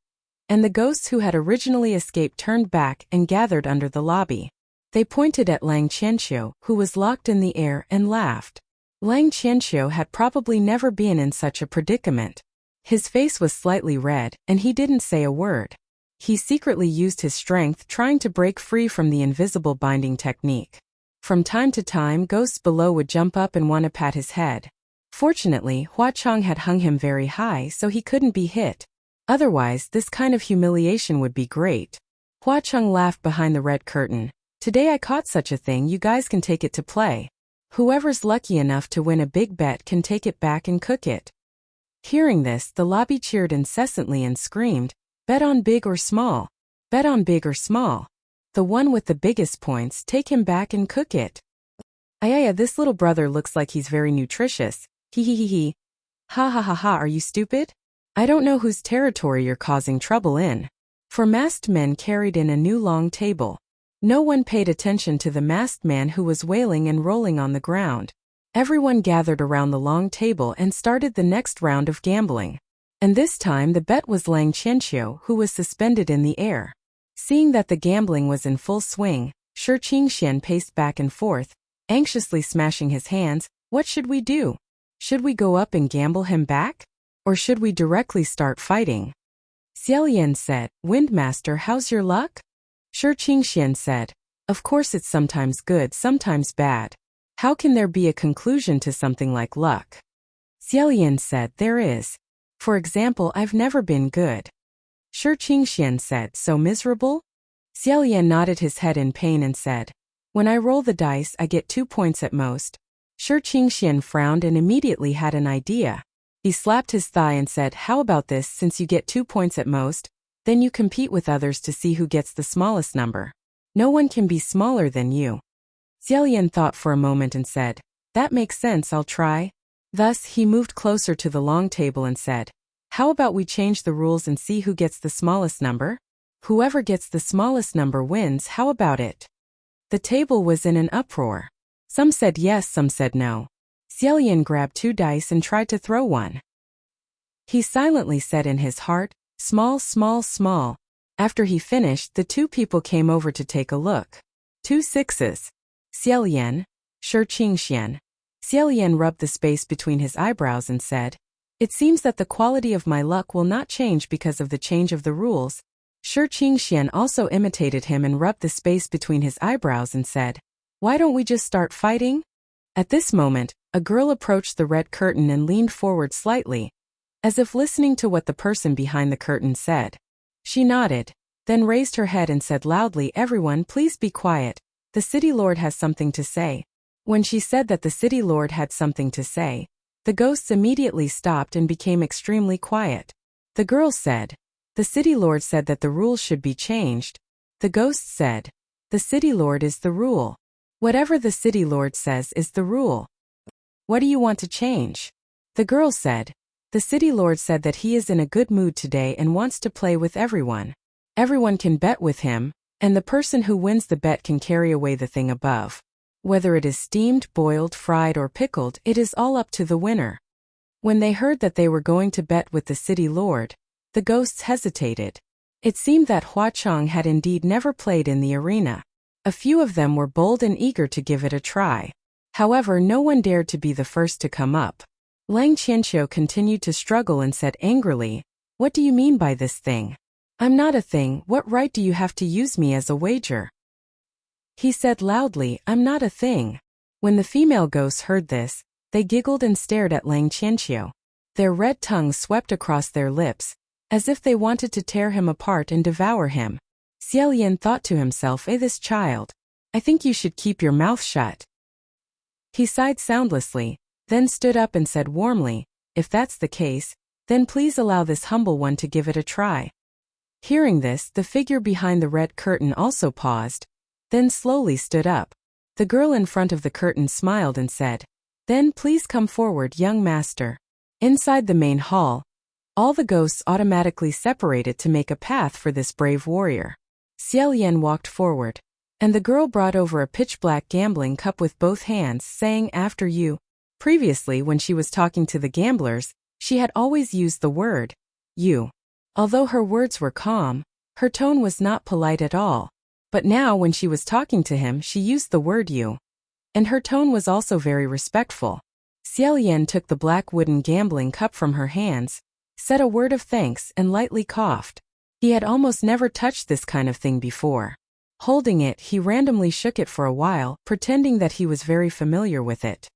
and the ghosts who had originally escaped turned back and gathered under the lobby. They pointed at Lang Qianqiu, who was locked in the air, and laughed. Lang Qianqiu had probably never been in such a predicament. His face was slightly red, and he didn't say a word. He secretly used his strength trying to break free from the invisible binding technique. From time to time, ghosts below would jump up and want to pat his head. Fortunately, Hua Cheng had hung him very high so he couldn't be hit. Otherwise, this kind of humiliation would be great. Hua Cheng laughed behind the red curtain. "Today I caught such a thing, you guys can take it to play. Whoever's lucky enough to win a big bet can take it back and cook it." Hearing this, the lobby cheered incessantly and screamed, "Bet on big or small. Bet on big or small. The one with the biggest points, take him back and cook it." Ayaya, this little brother looks like he's very nutritious. Hee hee hee hee. Ha ha ha ha, are you stupid? I don't know whose territory you're causing trouble in. 4 masked men carried in a new long table. No one paid attention to the masked man who was wailing and rolling on the ground. Everyone gathered around the long table and started the next round of gambling. And this time the bet was Lang Qianqiu, who was suspended in the air. Seeing that the gambling was in full swing, Shi Qingxian paced back and forth, anxiously smashing his hands. "What should we do? Should we go up and gamble him back? Or should we directly start fighting?" Xiaolian said, "Windmaster, how's your luck?" Shi Qingxian said, "Of course it's sometimes good, sometimes bad. How can there be a conclusion to something like luck?" Xiaolian said, "There is. For example, I've never been good." Shi Qingxian said, "So miserable?" Xiaolian nodded his head in pain and said, "When I roll the dice, I get 2 points at most." Shi Qingxian frowned and immediately had an idea. He slapped his thigh and said, "How about this, since you get 2 points at most, then you compete with others to see who gets the smallest number. No one can be smaller than you." Xiaolian thought for a moment and said, "That makes sense, I'll try." Thus, he moved closer to the long table and said, "How about we change the rules and see who gets the smallest number? Whoever gets the smallest number wins, how about it?" The table was in an uproar. Some said yes, some said no. Xiaolian grabbed 2 dice and tried to throw one. He silently said in his heart, "Small, small, small." After he finished, the 2 people came over to take a look. 2 sixes. Xiaolian, Shi Qingxian. Xiaolian rubbed the space between his eyebrows and said, "It seems that the quality of my luck will not change because of the change of the rules." Shi Qingxian also imitated him and rubbed the space between his eyebrows and said, "Why don't we just start fighting?" At this moment, a girl approached the red curtain and leaned forward slightly, as if listening to what the person behind the curtain said. She nodded, then raised her head and said loudly, "Everyone, please be quiet. The city lord has something to say." When she said that the city lord had something to say, the ghosts immediately stopped and became extremely quiet. The girl said, "The city lord said that the rules should be changed." The ghosts said, "The city lord is the rule. Whatever the city lord says is the rule. What do you want to change?" The girl said, "The city lord said that he is in a good mood today and wants to play with everyone. Everyone can bet with him, and the person who wins the bet can carry away the thing above. Whether it is steamed, boiled, fried, or pickled, it is all up to the winner." When they heard that they were going to bet with the city lord, the ghosts hesitated. It seemed that Huachang had indeed never played in the arena. A few of them were bold and eager to give it a try. However, no one dared to be the first to come up. Lang Qianqiu continued to struggle and said angrily, "What do you mean by this thing? I'm not a thing. What right do you have to use me as a wager?" He said loudly, "I'm not a thing." When the female ghosts heard this, they giggled and stared at Lang Qianqiu. Their red tongues swept across their lips, as if they wanted to tear him apart and devour him. Xiao Yan thought to himself, this child. I think you should keep your mouth shut." He sighed soundlessly, then stood up and said warmly, "If that's the case, then please allow this humble one to give it a try." Hearing this, the figure behind the red curtain also paused, then slowly stood up. The girl in front of the curtain smiled and said, "Then please come forward, young master." Inside the main hall, all the ghosts automatically separated to make a path for this brave warrior. Xiao Yan walked forward, and the girl brought over a pitch-black gambling cup with both hands, saying, "After you." Previously, when she was talking to the gamblers, she had always used the word, "you." Although her words were calm, her tone was not polite at all. But now when she was talking to him, she used the word "you." And her tone was also very respectful. Xiao Yan took the black wooden gambling cup from her hands, said a word of thanks and lightly coughed. He had almost never touched this kind of thing before. Holding it, he randomly shook it for a while, pretending that he was very familiar with it.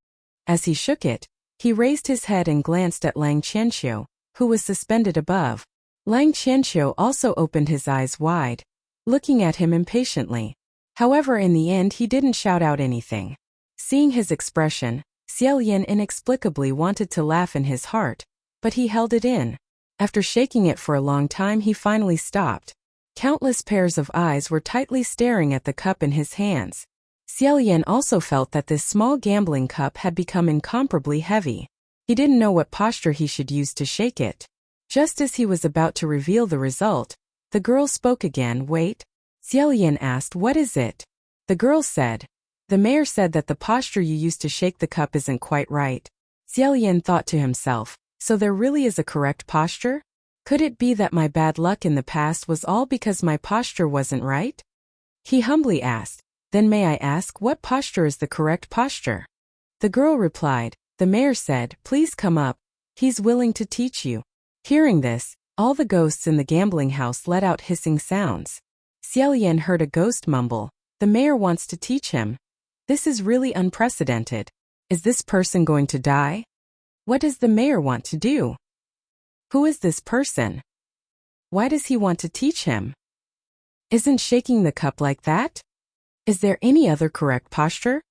As he shook it, he raised his head and glanced at Lang Qianqiu, who was suspended above. Lang Qianqiu also opened his eyes wide, looking at him impatiently. However, in the end he didn't shout out anything. Seeing his expression, Xiao Yan inexplicably wanted to laugh in his heart, but he held it in. After shaking it for a long time, he finally stopped. Countless pairs of eyes were tightly staring at the cup in his hands. Xiao Yan also felt that this small gambling cup had become incomparably heavy. He didn't know what posture he should use to shake it. Just as he was about to reveal the result, the girl spoke again. "Wait." Xiao Yan asked, "What is it?" The girl said, "The mayor said that the posture you used to shake the cup isn't quite right." Xiao Yan thought to himself, so there really is a correct posture? Could it be that my bad luck in the past was all because my posture wasn't right? He humbly asked, "Then may I ask what posture is the correct posture?" The girl replied, "The mayor said, please come up. He's willing to teach you." Hearing this, all the ghosts in the gambling house let out hissing sounds. Xiao Yan heard a ghost mumble, "The mayor wants to teach him. This is really unprecedented. Is this person going to die? What does the mayor want to do? Who is this person? Why does he want to teach him? Isn't shaking the cup like that? Is there any other correct posture?"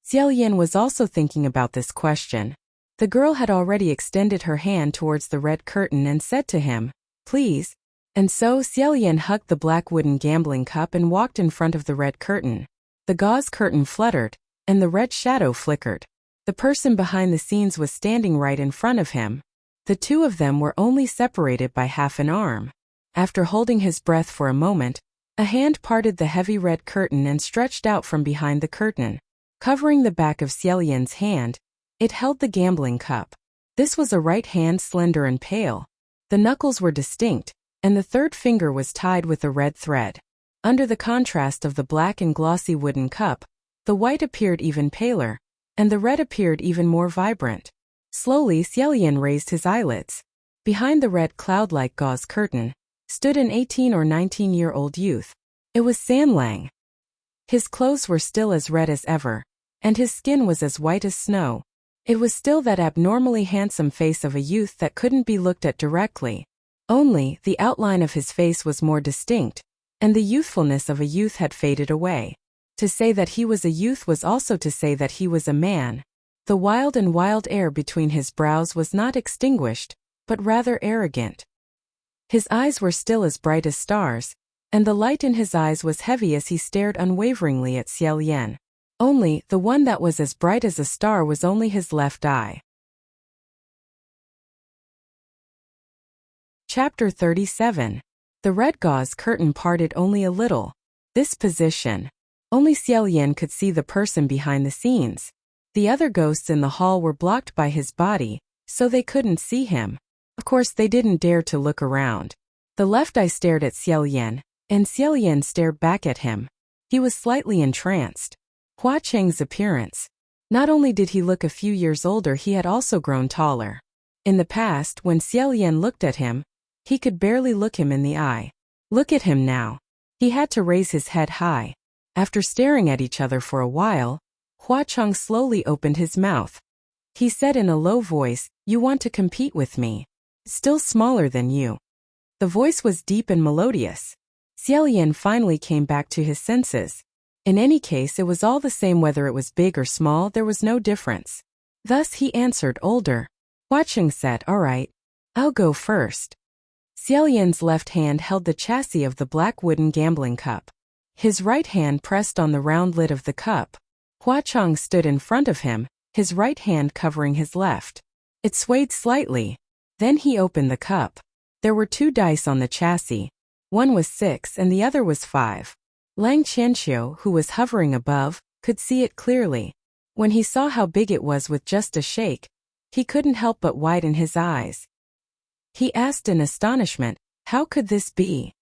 Xiao Yan was also thinking about this question. The girl had already extended her hand towards the red curtain and said to him, "Please." And so Xiao Yan hugged the black wooden gambling cup and walked in front of the red curtain. The gauze curtain fluttered, and the red shadow flickered. The person behind the scenes was standing right in front of him. The two of them were only separated by half an arm. After holding his breath for a moment, a hand parted the heavy red curtain and stretched out from behind the curtain. Covering the back of Xiao Yan's hand, it held the gambling cup. This was a right hand, slender and pale. The knuckles were distinct, and the third finger was tied with a red thread. Under the contrast of the black and glossy wooden cup, the white appeared even paler, and the red appeared even more vibrant. Slowly, Xiao Yan raised his eyelids. Behind the red cloud-like gauze curtain stood an 18 or 19-year-old youth. It was San Lang. His clothes were still as red as ever, and his skin was as white as snow. It was still that abnormally handsome face of a youth that couldn't be looked at directly. Only, the outline of his face was more distinct, and the youthfulness of a youth had faded away. To say that he was a youth was also to say that he was a man. The wild air between his brows was not extinguished, but rather arrogant. His eyes were still as bright as stars, and the light in his eyes was heavy as he stared unwaveringly at Xiao Yan. Only, the one that was as bright as a star was only his left eye. Chapter 37. The red gauze curtain parted only a little. This position. Only Xiao Yan could see the person behind the scenes. The other ghosts in the hall were blocked by his body, so they couldn't see him. Of course, they didn't dare to look around. The left eye stared at Xiao Yan, and Xiao Yan stared back at him. He was slightly entranced. Hua Cheng's appearance. Not only did he look a few years older, he had also grown taller. In the past, when Xiao Yan looked at him, he could barely look him in the eye. Look at him now. He had to raise his head high. After staring at each other for a while, Hua Cheng slowly opened his mouth. He said in a low voice, "You want to compete with me? Still smaller than you." The voice was deep and melodious. Xiao Yan finally came back to his senses. In any case, it was all the same whether it was big or small, there was no difference. Thus he answered, "Older." Hua Cheng said, "All right, I'll go first." Xiao Yan's left hand held the chassis of the black wooden gambling cup. His right hand pressed on the round lid of the cup. Hua Cheng stood in front of him, his right hand covering his left. It swayed slightly. Then he opened the cup. There were 2 dice on the chassis. One was 6 and the other was 5. Lang Qianxiu, who was hovering above, could see it clearly. When he saw how big it was with just a shake, he couldn't help but widen his eyes. He asked in astonishment, "How could this be?"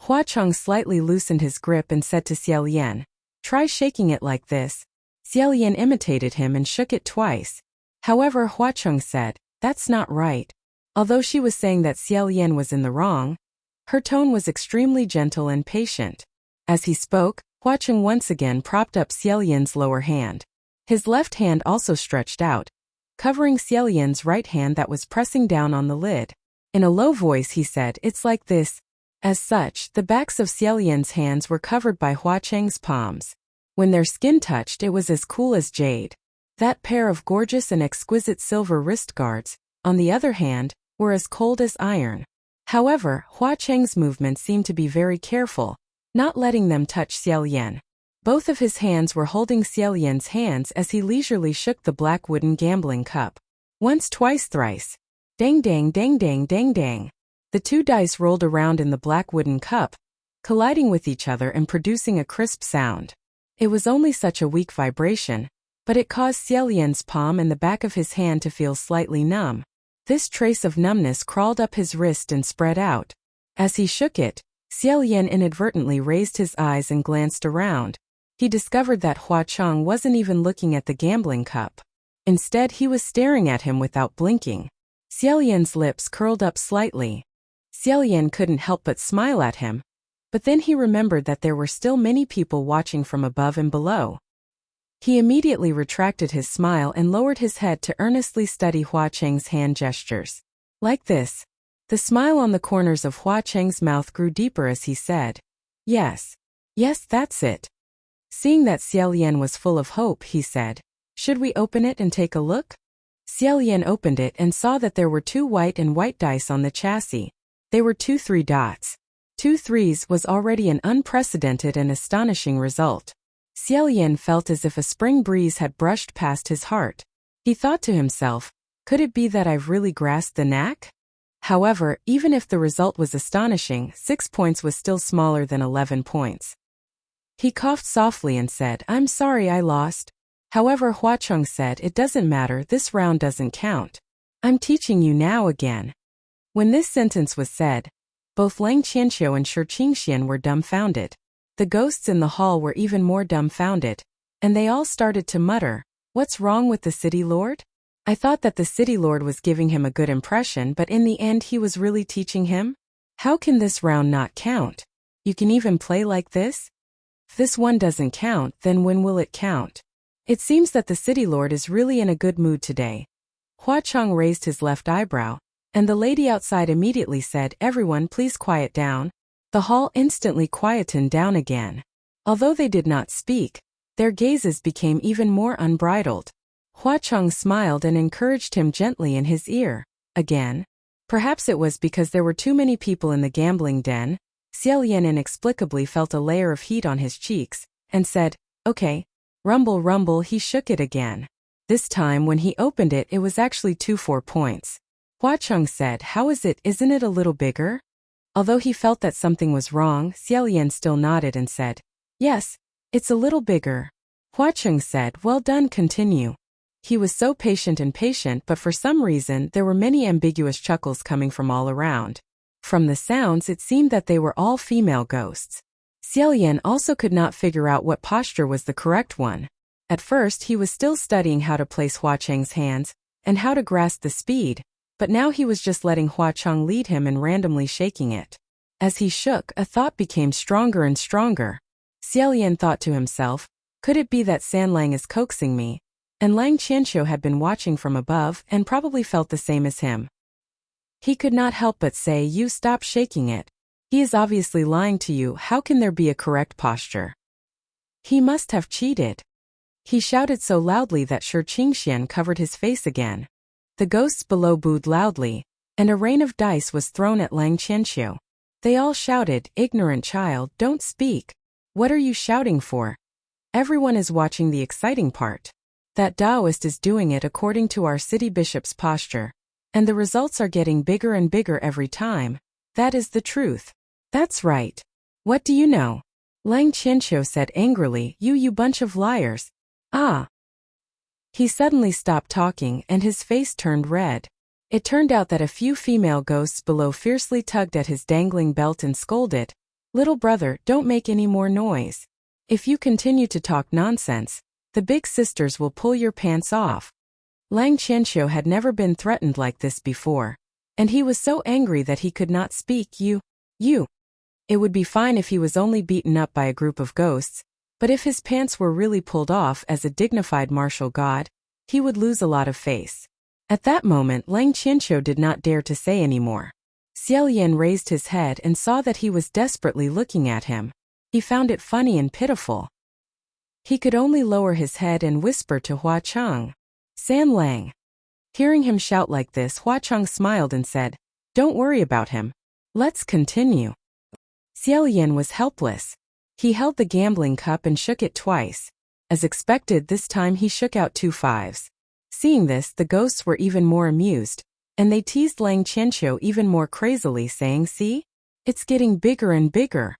Hua Cheng slightly loosened his grip and said to Xiao Yan, "Try shaking it like this." Xiao Yan imitated him and shook it twice. However, Hua Cheng said, "That's not right." Although she was saying that Xiao Yan was in the wrong, her tone was extremely gentle and patient. As he spoke, Hua Cheng once again propped up Xiao Yan's lower hand. His left hand also stretched out, covering Xiao Yan's right hand that was pressing down on the lid. In a low voice he said, "It's like this." As such, the backs of Xiao Yan's hands were covered by Hua Cheng's palms. When their skin touched, it was as cool as jade. That pair of gorgeous and exquisite silver wrist guards, on the other hand, were as cold as iron. However, Hua Cheng's movements seemed to be very careful, not letting them touch Xiao Yan. Both of his hands were holding Xiao Yan's hands as he leisurely shook the black wooden gambling cup. Once, twice, thrice. Dang dang dang dang dang dang. The 2 dice rolled around in the black wooden cup, colliding with each other and producing a crisp sound. It was only such a weak vibration, but it caused Xiao Yan's palm and the back of his hand to feel slightly numb. This trace of numbness crawled up his wrist and spread out. As he shook it, Xiao Yan inadvertently raised his eyes and glanced around. He discovered that Hua Cheng wasn't even looking at the gambling cup. Instead, he was staring at him without blinking. Xiao Yan's lips curled up slightly. Xiao Yan couldn't help but smile at him, but then he remembered that there were still many people watching from above and below. He immediately retracted his smile and lowered his head to earnestly study Hua Cheng's hand gestures. Like this. The smile on the corners of Hua Cheng's mouth grew deeper as he said, "Yes. Yes, that's it." Seeing that Xiao Yan was full of hope, he said, "Should we open it and take a look?" Xiao Yan opened it and saw that there were 2 white and white dice on the chassis. They were 2 3 dots. 2 threes was already an unprecedented and astonishing result. Xiao Yan felt as if a spring breeze had brushed past his heart. He thought to himself, could it be that I've really grasped the knack? However, even if the result was astonishing, 6 points was still smaller than 11 points. He coughed softly and said, "I'm sorry I lost." However, Hua Cheng said, "It doesn't matter, this round doesn't count. I'm teaching you now again." When this sentence was said, both Lang Qianxiu and Shi Qingxian were dumbfounded. The ghosts in the hall were even more dumbfounded, and they all started to mutter, "What's wrong with the city lord? I thought that the city lord was giving him a good impression, but in the end he was really teaching him? How can this round not count? You can even play like this? If this one doesn't count, then when will it count? It seems that the city lord is really in a good mood today." Hua Cheng raised his left eyebrow, and the lady outside immediately said, "Everyone, please quiet down." The hall instantly quietened down again. Although they did not speak, their gazes became even more unbridled. Hua Cheng smiled and encouraged him gently in his ear. Again. Perhaps it was because there were too many people in the gambling den. Xiao Yan inexplicably felt a layer of heat on his cheeks, and said, "Okay." Rumble rumble, he shook it again. This time when he opened it, it was actually 2 4 points. Hua Cheng said, how is it, isn't it a little bigger? Although he felt that something was wrong, Xiaolian still nodded and said, yes, it's a little bigger. Hua Cheng said, well done, continue. He was so patient, but for some reason there were many ambiguous chuckles coming from all around. From the sounds it seemed that they were all female ghosts. Xiaolian also could not figure out what posture was the correct one. At first he was still studying how to place Hua Cheng's hands, and how to grasp the speed, but now he was just letting Hua Cheng lead him and randomly shaking it. As he shook, a thought became stronger and stronger. Xiaolian thought to himself, could it be that San Lang is coaxing me? And Lang Qianqiu had been watching from above and probably felt the same as him. He could not help but say, you stop shaking it. He is obviously lying to you, how can there be a correct posture? He must have cheated. He shouted so loudly that Shi Qingxian covered his face again. The ghosts below booed loudly, and a rain of dice was thrown at Lang Qianqiu. They all shouted, ignorant child, don't speak. What are you shouting for? Everyone is watching the exciting part. That Taoist is doing it according to our city bishop's posture. And the results are getting bigger and bigger every time. That is the truth. That's right. What do you know? Lang Qianqiu said angrily, you bunch of liars. Ah. He suddenly stopped talking and his face turned red. It turned out that a few female ghosts below fiercely tugged at his dangling belt and scolded, little brother, don't make any more noise. If you continue to talk nonsense, the big sisters will pull your pants off. Lang Qianqiu had never been threatened like this before, and he was so angry that he could not speak. You. It would be fine if he was only beaten up by a group of ghosts, but if his pants were really pulled off as a dignified martial god, he would lose a lot of face. At that moment Lang Qianqiu did not dare to say any more. Xiaolian raised his head and saw that he was desperately looking at him. He found it funny and pitiful. He could only lower his head and whisper to Hua Cheng, San Lang. Hearing him shout like this, Hua Cheng smiled and said, don't worry about him. Let's continue. Xiaolian was helpless. He held the gambling cup and shook it twice. As expected, this time he shook out 2 5s. Seeing this, the ghosts were even more amused, and they teased Lang Qianqiu even more crazily, saying, see? It's getting bigger and bigger.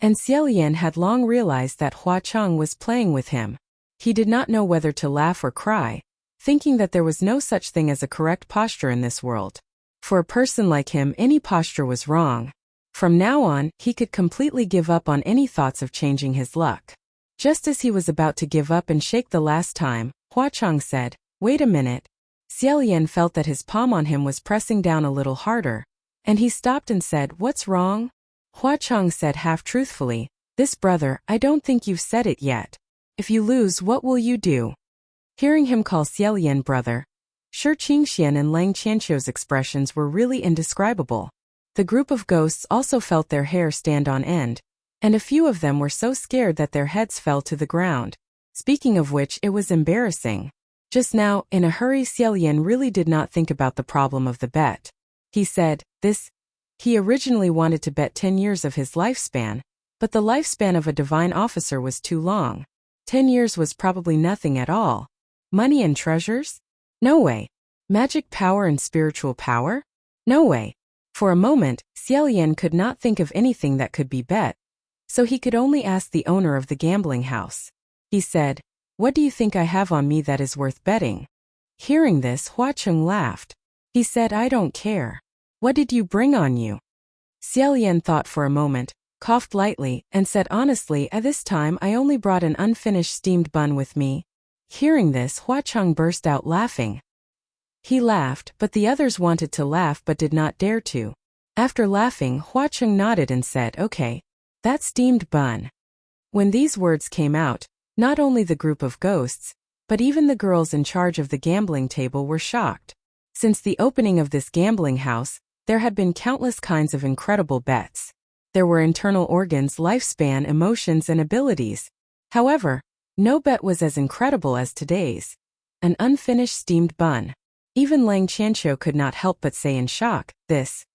And Xiaolian had long realized that Hua Cheng was playing with him. He did not know whether to laugh or cry, thinking that there was no such thing as a correct posture in this world. For a person like him, any posture was wrong. From now on, he could completely give up on any thoughts of changing his luck. Just as he was about to give up and shake the last time, Hua Cheng said, wait a minute. Xiaolian felt that his palm on him was pressing down a little harder, and he stopped and said, what's wrong? Hua Cheng said half-truthfully, this brother, I don't think you've said it yet. If you lose, what will you do? Hearing him call Xiaolian brother, Shi Qingxian and Lang Qianqiu's expressions were really indescribable. The group of ghosts also felt their hair stand on end, and a few of them were so scared that their heads fell to the ground. Speaking of which, it was embarrassing. Just now, in a hurry, Xiaolian really did not think about the problem of the bet. He said, he originally wanted to bet 10 years of his lifespan, but the lifespan of a divine officer was too long. 10 years was probably nothing at all. Money and treasures? No way. Magic power and spiritual power? No way. For a moment, Xiaolian could not think of anything that could be bet, so he could only ask the owner of the gambling house. He said, what do you think I have on me that is worth betting? Hearing this, Hua Cheng laughed. He said, I don't care. What did you bring on you? Xiaolian thought for a moment, coughed lightly, and said honestly, at this time I only brought an unfinished steamed bun with me. Hearing this, Hua Cheng burst out laughing. He laughed, but the others wanted to laugh but did not dare to. After laughing, Hua Cheng nodded and said, okay, that steamed bun. When these words came out, not only the group of ghosts, but even the girls in charge of the gambling table were shocked. Since the opening of this gambling house, there had been countless kinds of incredible bets. There were internal organs, lifespan, emotions, and abilities. However, no bet was as incredible as today's. An unfinished steamed bun. Even Lang Qianqiu could not help but say in shock, this.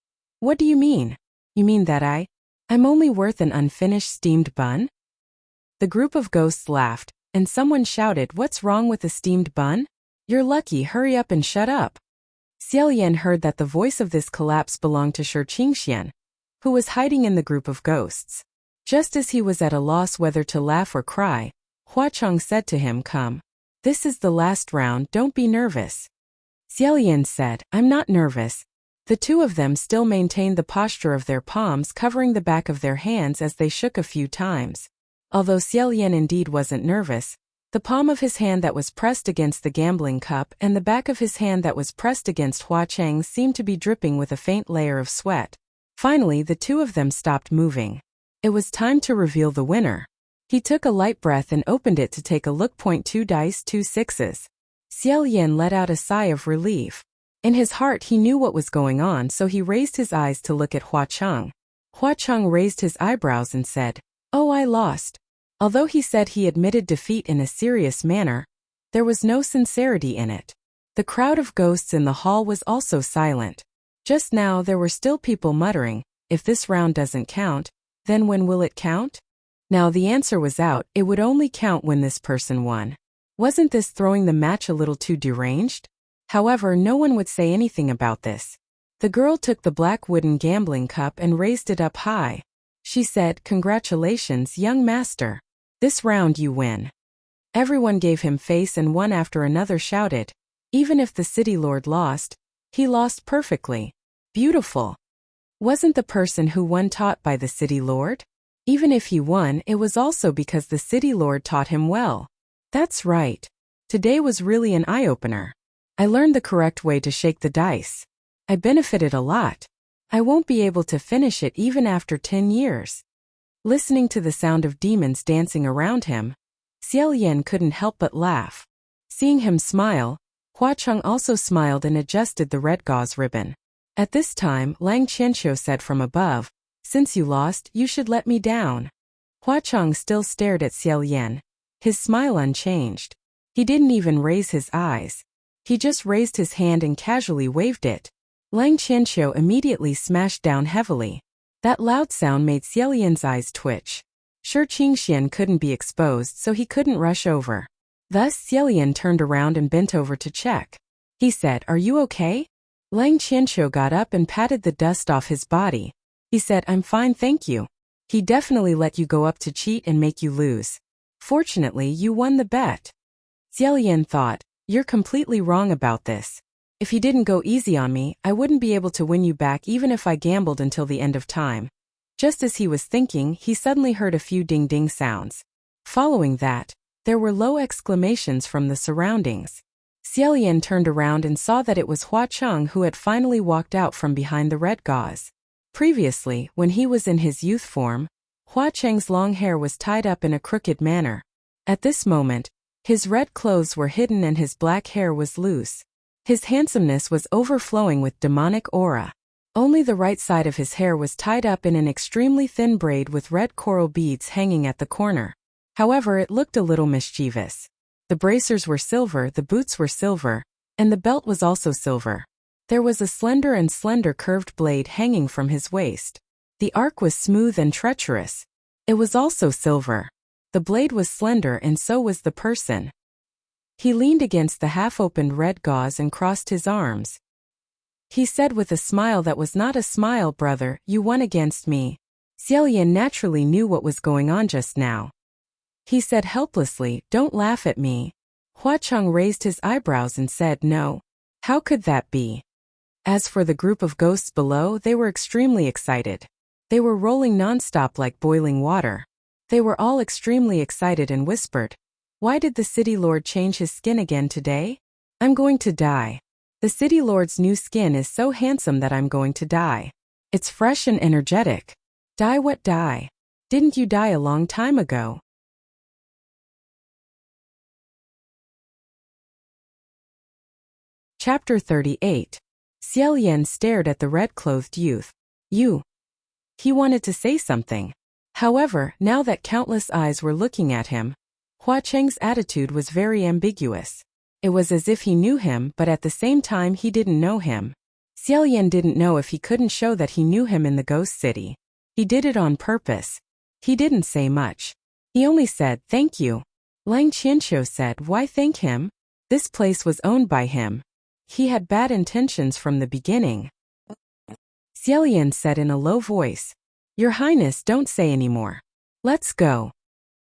What do you mean? You mean that I'm only worth an unfinished steamed bun? The group of ghosts laughed, and someone shouted, what's wrong with a steamed bun? You're lucky, hurry up and shut up. Xiao Yan heard that the voice of this collapse belonged to Shi Qingxian, who was hiding in the group of ghosts. Just as he was at a loss whether to laugh or cry, Hua Cheng said to him, "Come. This is the last round, don't be nervous." Xiao Yan said, "I'm not nervous." The two of them still maintained the posture of their palms covering the back of their hands as they shook a few times. Although Xiao Yan indeed wasn't nervous, the palm of his hand that was pressed against the gambling cup and the back of his hand that was pressed against Hua Cheng's seemed to be dripping with a faint layer of sweat. Finally, the two of them stopped moving. It was time to reveal the winner. He took a light breath and opened it to take a look. 2 dice, 2 sixes. Xiao Yan let out a sigh of relief. In his heart he knew what was going on, so he raised his eyes to look at Hua Cheng. Hua Cheng raised his eyebrows and said, "Oh, I lost." Although he said he admitted defeat in a serious manner, there was no sincerity in it. The crowd of ghosts in the hall was also silent. Just now there were still people muttering, "If this round doesn't count, then when will it count?" Now the answer was out, it would only count when this person won. Wasn't this throwing the match a little too deranged? However, no one would say anything about this. The girl took the black wooden gambling cup and raised it up high. She said, "Congratulations, young master. This round you win." Everyone gave him face and one after another shouted, "Even if the city lord lost, he lost perfectly. Beautiful." Wasn't the person who won taught by the city lord? Even if he won, it was also because the city lord taught him well. That's right. Today was really an eye-opener. I learned the correct way to shake the dice. I benefited a lot. I won't be able to finish it even after 10 years. Listening to the sound of demons dancing around him, Xiao Yan couldn't help but laugh. Seeing him smile, Hua Cheng also smiled and adjusted the red gauze ribbon. At this time, Lang Qianqiu said from above, "Since you lost, you should let me down." Hua Cheng still stared at Xiao Yan, his smile unchanged. He didn't even raise his eyes. He just raised his hand and casually waved it. Lang Qianqiu immediately smashed down heavily. That loud sound made Xiao Yan's eyes twitch. Shi Qingxian couldn't be exposed, so he couldn't rush over. Thus Xiao Yan turned around and bent over to check. He said, "Are you okay?" Lang Qianqiu got up and patted the dust off his body. He said, "I'm fine, thank you. He definitely let you go up to cheat and make you lose. Fortunately, you won the bet." Xiao Yan thought, "You're completely wrong about this. If you didn't go easy on me, I wouldn't be able to win you back even if I gambled until the end of time." Just as he was thinking, he suddenly heard a few ding-ding sounds. Following that, there were low exclamations from the surroundings. Xiao Yan turned around and saw that it was Hua Cheng who had finally walked out from behind the red gauze. Previously, when he was in his youth form, Hua Cheng's long hair was tied up in a crooked manner. At this moment, his red clothes were hidden and his black hair was loose. His handsomeness was overflowing with demonic aura. Only the right side of his hair was tied up in an extremely thin braid with red coral beads hanging at the corner. However, it looked a little mischievous. The bracers were silver, the boots were silver, and the belt was also silver. There was a slender curved blade hanging from his waist. The arc was smooth and treacherous. It was also silver. The blade was slender and so was the person. He leaned against the half-opened red gauze and crossed his arms. He said with a smile that was not a smile, "Brother, you won against me." Xiao Yan naturally knew what was going on just now. He said helplessly, "Don't laugh at me." Hua Cheng raised his eyebrows and said, "No. How could that be?" As for the group of ghosts below, they were extremely excited. They were rolling non-stop like boiling water. They were all extremely excited and whispered, "Why did the city lord change his skin again today? I'm going to die. The city lord's new skin is so handsome that I'm going to die. It's fresh and energetic. Die what die? Didn't you die a long time ago?" Chapter 38. Xiao Yan stared at the red-clothed youth. "You." He wanted to say something. However, now that countless eyes were looking at him, Hua Cheng's attitude was very ambiguous. It was as if he knew him, but at the same time he didn't know him. Xiao Yan didn't know if he couldn't show that he knew him in the ghost city. He did it on purpose. He didn't say much. He only said, "Thank you." Lang Qianqiu said, "Why thank him? This place was owned by him. He had bad intentions from the beginning. Xiaoyan said in a low voice, "Your Highness, don't say any more. Let's go."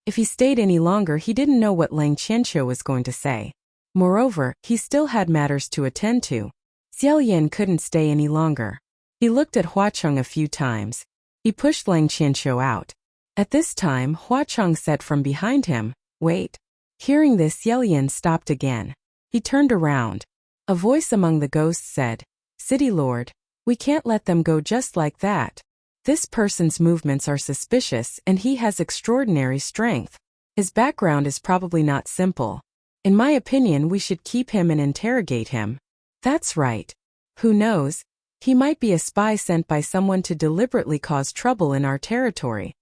If he stayed any longer, he didn't know what Lang Qianqiu was going to say. Moreover, he still had matters to attend to. Xiaoyan couldn't stay any longer. He looked at Huacheng a few times. He pushed Lang Qianqiu out. At this time, Huacheng said from behind him, "Wait." Hearing this, Xiaoyan stopped again. He turned around. A voice among the ghosts said, "City Lord, we can't let them go just like that. This person's movements are suspicious and he has extraordinary strength. His background is probably not simple. In my opinion, we should keep him and interrogate him." "That's right. Who knows? He might be a spy sent by someone to deliberately cause trouble in our territory."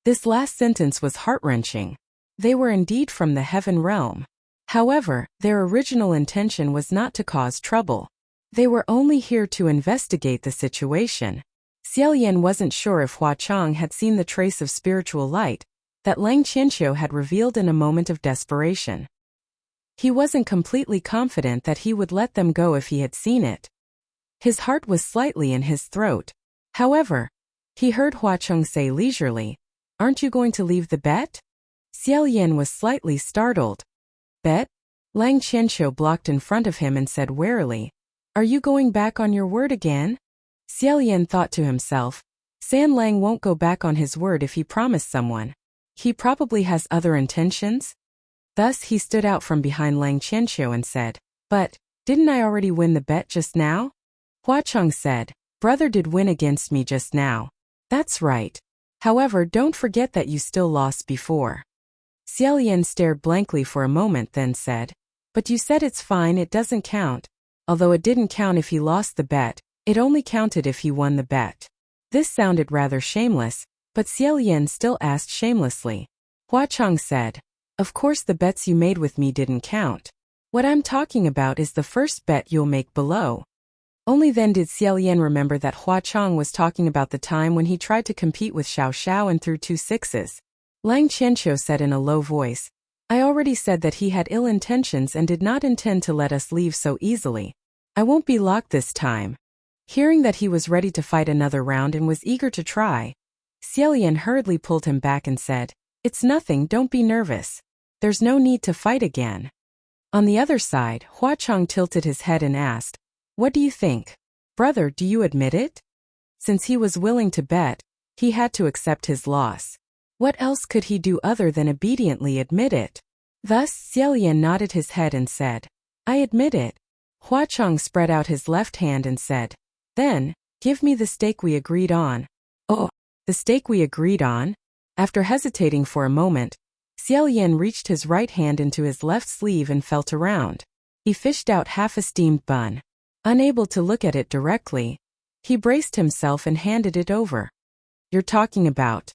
This last sentence was heart-wrenching. They were indeed from the heaven realm. However, their original intention was not to cause trouble. They were only here to investigate the situation. Xiaoyan wasn't sure if Huacheng had seen the trace of spiritual light that Lang Qianqiu had revealed in a moment of desperation. He wasn't completely confident that he would let them go if he had seen it. His heart was slightly in his throat. However, he heard Huacheng say leisurely, "Aren't you going to leave the bet?" Xiaoyan was slightly startled. "Bet?" Lang Qianqiu blocked in front of him and said warily, "Are you going back on your word again?" Xiaoyan thought to himself, San Lang won't go back on his word if he promised someone. He probably has other intentions. Thus he stood out from behind Lang Qianqiu and said, "But, didn't I already win the bet just now?" Huacheng said, "Brother did win against me just now." "That's right. However, don't forget that you still lost before." Xiaoyan stared blankly for a moment, then said, "But you said it's fine, it doesn't count." Although it didn't count if he lost the bet, it only counted if he won the bet. This sounded rather shameless, but Xiaoyan still asked shamelessly. Huacheng said, "Of course the bets you made with me didn't count. What I'm talking about is the first bet you'll make below." Only then did Xiaoyan remember that Huacheng was talking about the time when he tried to compete with Xiao Xiao and threw 2 sixes. Lang Qianqiu said in a low voice, "I already said that he had ill intentions and did not intend to let us leave so easily. I won't be locked this time." Hearing that he was ready to fight another round and was eager to try, Xiaoyan hurriedly pulled him back and said, "It's nothing, don't be nervous. There's no need to fight again." On the other side, Huacheng tilted his head and asked, "What do you think? Brother, do you admit it?" Since he was willing to bet, he had to accept his loss. What else could he do other than obediently admit it? Thus, Xiaoyan nodded his head and said, "I admit it." Huacheng spread out his left hand and said, "Then, give me the stake we agreed on." "Oh, the stake we agreed on?" After hesitating for a moment, Xiaoyan reached his right hand into his left sleeve and felt around. He fished out half a steamed bun. Unable to look at it directly, he braced himself and handed it over. "You're talking about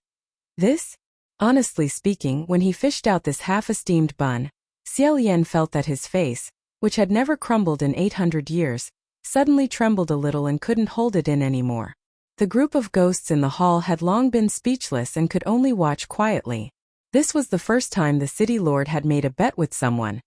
this?" Honestly speaking, when he fished out this half-a-steamed bun, Xiaoyan felt that his face, which had never crumbled in 800 years, suddenly trembled a little and couldn't hold it in anymore. The group of ghosts in the hall had long been speechless and could only watch quietly. This was the first time the city lord had made a bet with someone,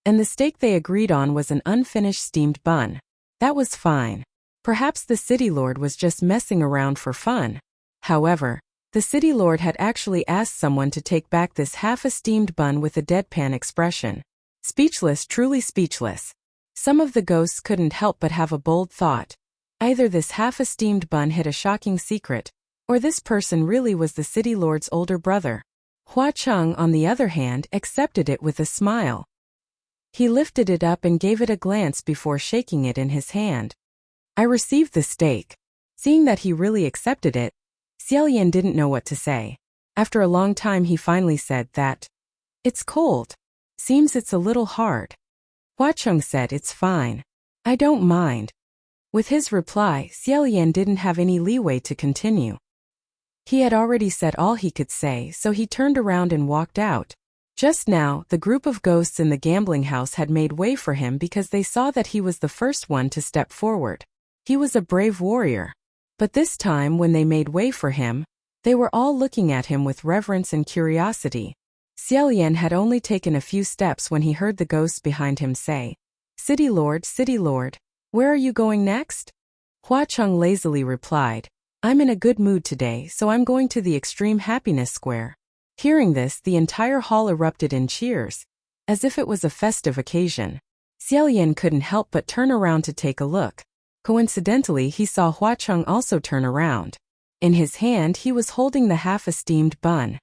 and the stake they agreed on was an unfinished steamed bun. That was fine. Perhaps the city lord was just messing around for fun. However, the city lord had actually asked someone to take back this half-a-steamed bun with a deadpan expression. Speechless, truly speechless. Some of the ghosts couldn't help but have a bold thought. Either this half-a-steamed bun hid a shocking secret, or this person really was the city lord's older brother. Huacheng, on the other hand, accepted it with a smile. He lifted it up and gave it a glance before shaking it in his hand. "I received the stake." Seeing that he really accepted it, Xiaoyan didn't know what to say. After a long time he finally said that, "It's cold. Seems it's a little hard." Huacheng said, "It's fine. I don't mind." With his reply, Xiaoyan didn't have any leeway to continue. He had already said all he could say, so he turned around and walked out. Just now, the group of ghosts in the gambling house had made way for him because they saw that he was the first one to step forward. He was a brave warrior. But this time when they made way for him, they were all looking at him with reverence and curiosity. Xiaoyan had only taken a few steps when he heard the ghosts behind him say, City Lord, where are you going next? Hua Cheng lazily replied, I'm in a good mood today, so I'm going to the Extreme Happiness Square. Hearing this, the entire hall erupted in cheers, as if it was a festive occasion. Xiaolian couldn't help but turn around to take a look. Coincidentally, he saw Hua Cheng also turn around. In his hand, he was holding the half-esteemed bun.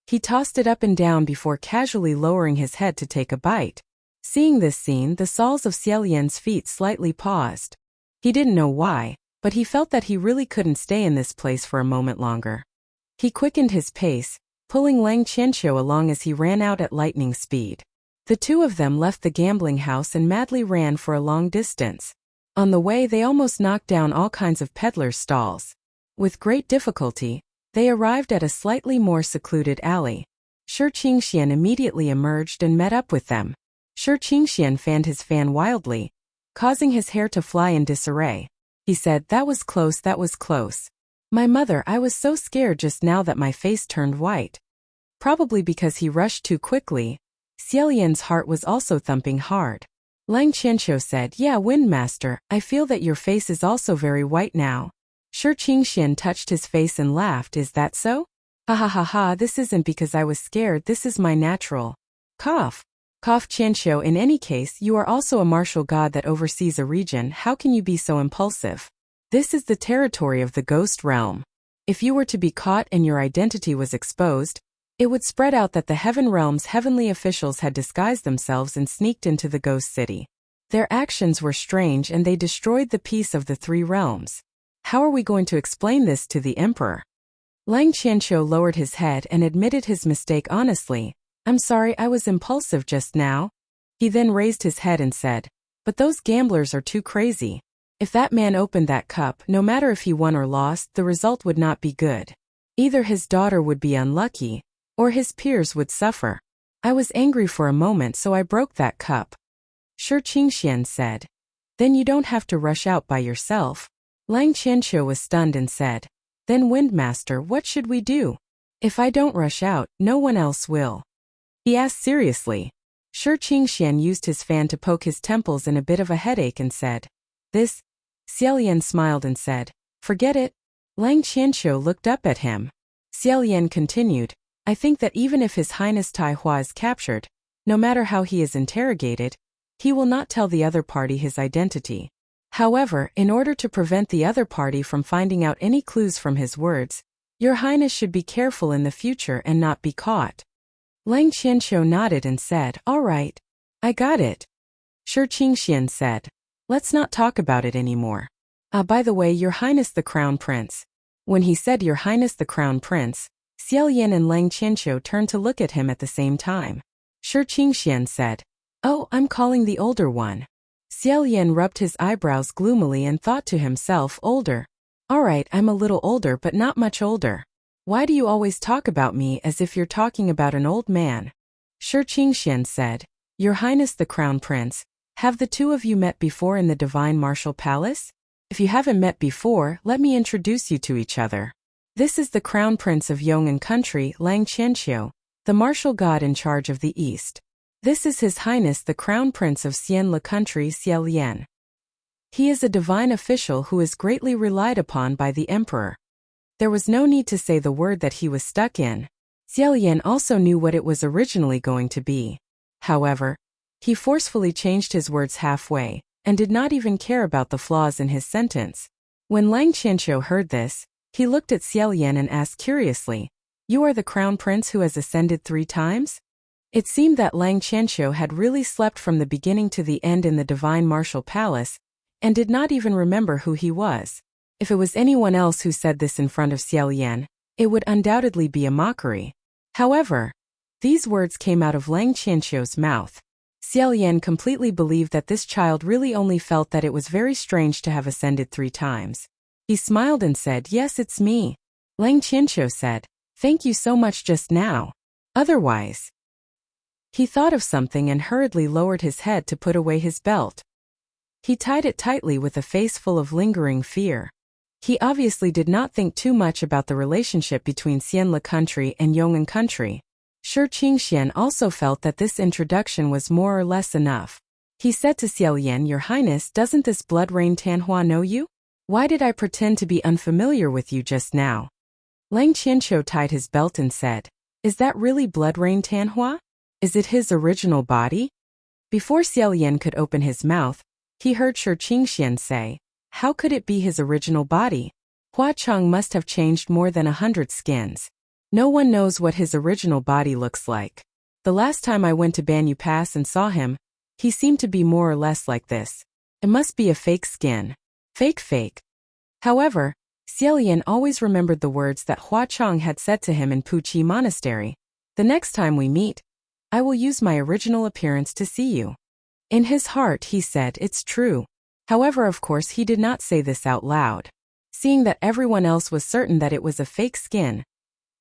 He tossed it up and down before casually lowering his head to take a bite. Seeing this scene, the soles of Xiaolian's feet slightly paused. He didn't know why, but he felt that he really couldn't stay in this place for a moment longer. He quickened his pace, pulling Lang Qianqiu along as he ran out at lightning speed. The two of them left the gambling house and madly ran for a long distance. On the way, they almost knocked down all kinds of peddlers' stalls. With great difficulty, they arrived at a slightly more secluded alley. Shi Qingxian immediately emerged and met up with them. Shi Qingxian fanned his fan wildly, causing his hair to fly in disarray. He said, that was close. My mother, I was so scared just now that my face turned white. Probably because he rushed too quickly. Xiaolian's heart was also thumping hard. Lang Qianqiu said, yeah, Windmaster, I feel that your face is also very white now. Shi Qingxian touched his face and laughed, is that so? Ha ha ha ha, this isn't because I was scared, this is my natural cough. Cough Qianqiu, in any case, you are also a martial god that oversees a region, how can you be so impulsive? This is the territory of the ghost realm. If you were to be caught and your identity was exposed, it would spread out that the heaven realm's heavenly officials had disguised themselves and sneaked into the ghost city. Their actions were strange and they destroyed the peace of the three realms. How are we going to explain this to the emperor? Lang Qianqiu lowered his head and admitted his mistake honestly. I'm sorry, I was impulsive just now. He then raised his head and said, but those gamblers are too crazy. If that man opened that cup, no matter if he won or lost, the result would not be good. Either his daughter would be unlucky, or his peers would suffer. I was angry for a moment, so I broke that cup. Shi Qingxian said. Then you don't have to rush out by yourself. Lang Qianqiu was stunned and said, then Windmaster, what should we do? If I don't rush out, no one else will. He asked seriously. Shi Qingxian used his fan to poke his temples in a bit of a headache and said, this? Xiaolian smiled and said, forget it. Lang Qianqiu looked up at him. Xiaolian continued, I think that even if His Highness Tai Hua is captured, no matter how he is interrogated, he will not tell the other party his identity. However, in order to prevent the other party from finding out any clues from his words, Your Highness should be careful in the future and not be caught. Lang Qianqiu nodded and said, all right. I got it. Shi Qingxian said, let's not talk about it anymore. By the way, Your Highness the Crown Prince. When he said Your Highness the Crown Prince, Xiaolian and Lang Qianqiu turned to look at him at the same time. Shi Qingxian said, oh, I'm calling the older one. Xiaolian rubbed his eyebrows gloomily and thought to himself, older. All right, I'm a little older but not much older. Why do you always talk about me as if you're talking about an old man? Shi Qingxian said, Your Highness the Crown Prince, have the two of you met before in the Divine Martial Palace? If you haven't met before, let me introduce you to each other. This is the Crown Prince of Yong'an Country, Lang Qianqiu, the martial god in charge of the East. This is His Highness the Crown Prince of Xianle Country, Xiaolian. He is a divine official who is greatly relied upon by the emperor. There was no need to say the word that he was stuck in. Xiaolian also knew what it was originally going to be. However, he forcefully changed his words halfway, and did not even care about the flaws in his sentence. When Lang Qianqiu heard this, he looked at Xiaolian and asked curiously, You are the Crown Prince who has ascended 3 times? It seemed that Lang Qianqiu had really slept from the beginning to the end in the Divine Martial Palace, and did not even remember who he was. If it was anyone else who said this in front of Xiaolian, it would undoubtedly be a mockery. However, these words came out of Lang Qianqiu's mouth. Xiaolian completely believed that this child really only felt that it was very strange to have ascended 3 times. He smiled and said, Yes, it's me. Lang Qianqiu said, Thank you so much just now. Otherwise. He thought of something and hurriedly lowered his head to put away his belt. He tied it tightly with a face full of lingering fear. He obviously did not think too much about the relationship between Xianle Country and Yong'an Country. Shi Qingxian also felt that this introduction was more or less enough. He said to Xiao Yan, "Your Highness, doesn't this Blood Rain Tanhua know you? Why did I pretend to be unfamiliar with you just now?" Lang Qianqiu tied his belt and said, "Is that really Blood Rain Tanhua? Is it his original body?" Before Xiao Yan could open his mouth, he heard Shi Qingxian say, "How could it be his original body? Hua Chang must have changed more than 100 skins. No one knows what his original body looks like. The last time I went to Banyu Pass and saw him, he seemed to be more or less like this. It must be a fake skin. Fake. However, Xiao Yan always remembered the words that Hua Chang had said to him in Puqi Monastery. "The next time we meet, I will use my original appearance to see you." In his heart he said, "It's true." However, of course he did not say this out loud. Seeing that everyone else was certain that it was a fake skin,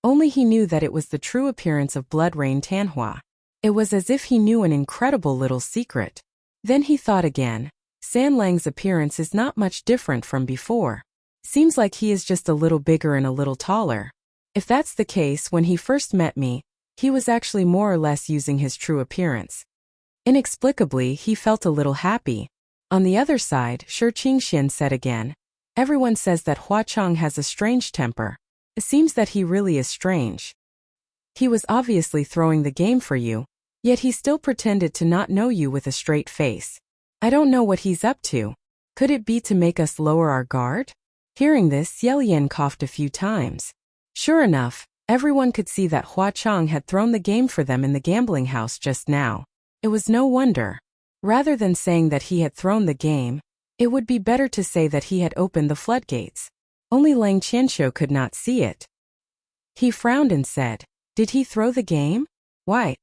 only he knew that it was the true appearance of Blood Rain Tanhua. It was as if he knew an incredible little secret. Then he thought again, San Lang's appearance is not much different from before. Seems like he is just a little bigger and a little taller. If that's the case, when he first met me, he was actually more or less using his true appearance. Inexplicably, he felt a little happy. On the other side, Shi Qingxian said again, "Everyone says that Hua Chang has a strange temper. It seems that he really is strange. He was obviously throwing the game for you, yet he still pretended to not know you with a straight face. I don't know what he's up to. Could it be to make us lower our guard?" Hearing this, Xiao Yan coughed a few times. Sure enough, everyone could see that Hua Chang had thrown the game for them in the gambling house just now. It was no wonder. Rather than saying that he had thrown the game, it would be better to say that he had opened the floodgates. Only Lang Qianqiu could not see it. He frowned and said, "Did he throw the game? Why?"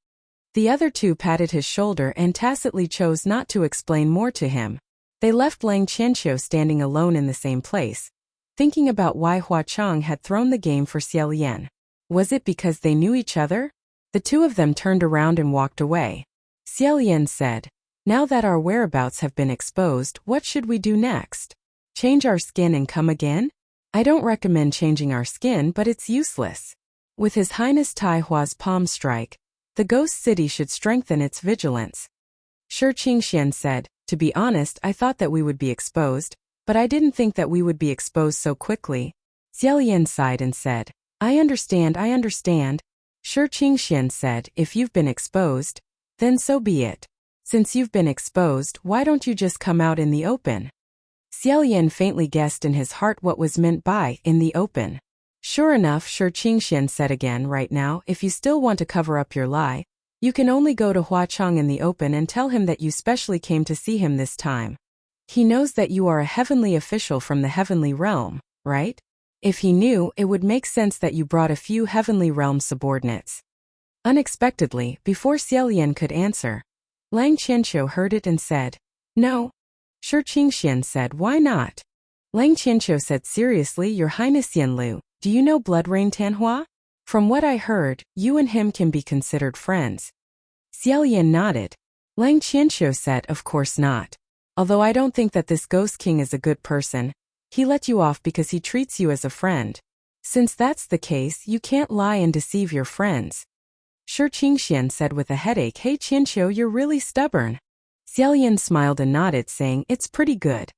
The other two patted his shoulder and tacitly chose not to explain more to him. They left Lang Qianqiu standing alone in the same place, thinking about why Hua Chang had thrown the game for Xiao Yan. Was it because they knew each other? The two of them turned around and walked away. Xiao Yan said, "Now that our whereabouts have been exposed, what should we do next? Change our skin and come again? I don't recommend changing our skin, but it's useless." With His Highness Tai Hua's palm strike, the ghost city should strengthen its vigilance. Shi Qingxian said, "To be honest, I thought that we would be exposed, but I didn't think that we would be exposed so quickly." Xiao Yan sighed and said, I understand. Shi Qingxian said, "If you've been exposed, then so be it. Since you've been exposed, why don't you just come out in the open?" Xiao Yan faintly guessed in his heart what was meant by "in the open." Sure enough, Shi Qingxian said again, "Right now, if you still want to cover up your lie, you can only go to Hua Chang in the open and tell him that you specially came to see him this time. He knows that you are a heavenly official from the heavenly realm, right? If he knew, it would make sense that you brought a few heavenly realm subordinates." Unexpectedly, before Xiao Yan could answer, Lang Qianqiu heard it and said, "No." Shi Qingxian said, "Why not?" Lang Qianqiu said seriously, "Your Highness Yanlu, do you know Blood Rain Tanhua? From what I heard, you and him can be considered friends." Xiao Yan nodded. Lang Qianqiu said, "Of course not. Although I don't think that this Ghost King is a good person. He let you off because he treats you as a friend. Since that's the case, you can't lie and deceive your friends." Shi Qingxian said with a headache, "Hey Qianqiu, you're really stubborn." Xiao Yan smiled and nodded, saying, "It's pretty good.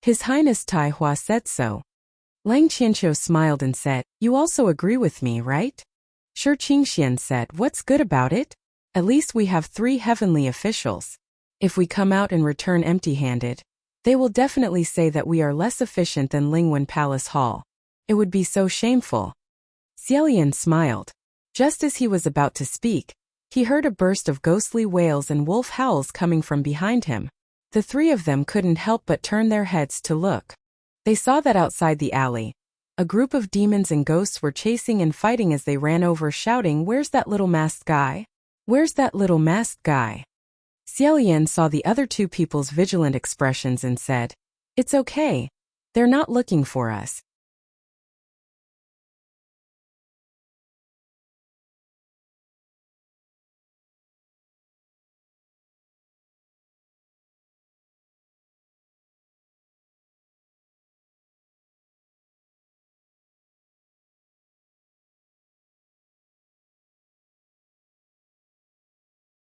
His Highness Tai Hua said so." Lang Qianqiu smiled and said, "You also agree with me, right?" Shi Qingxian said, "What's good about it? At least we have 3 heavenly officials. If we come out and return empty-handed, they will definitely say that we are less efficient than Lingwen Palace Hall. It would be so shameful." Xiao Yan smiled. Just as he was about to speak, he heard a burst of ghostly wails and wolf howls coming from behind him. The 3 of them couldn't help but turn their heads to look. They saw that outside the alley, a group of demons and ghosts were chasing and fighting as they ran over, shouting, "Where's that little masked guy? Where's that little masked guy?" Xiao Yan saw the other 2 people's vigilant expressions and said, "It's okay. They're not looking for us.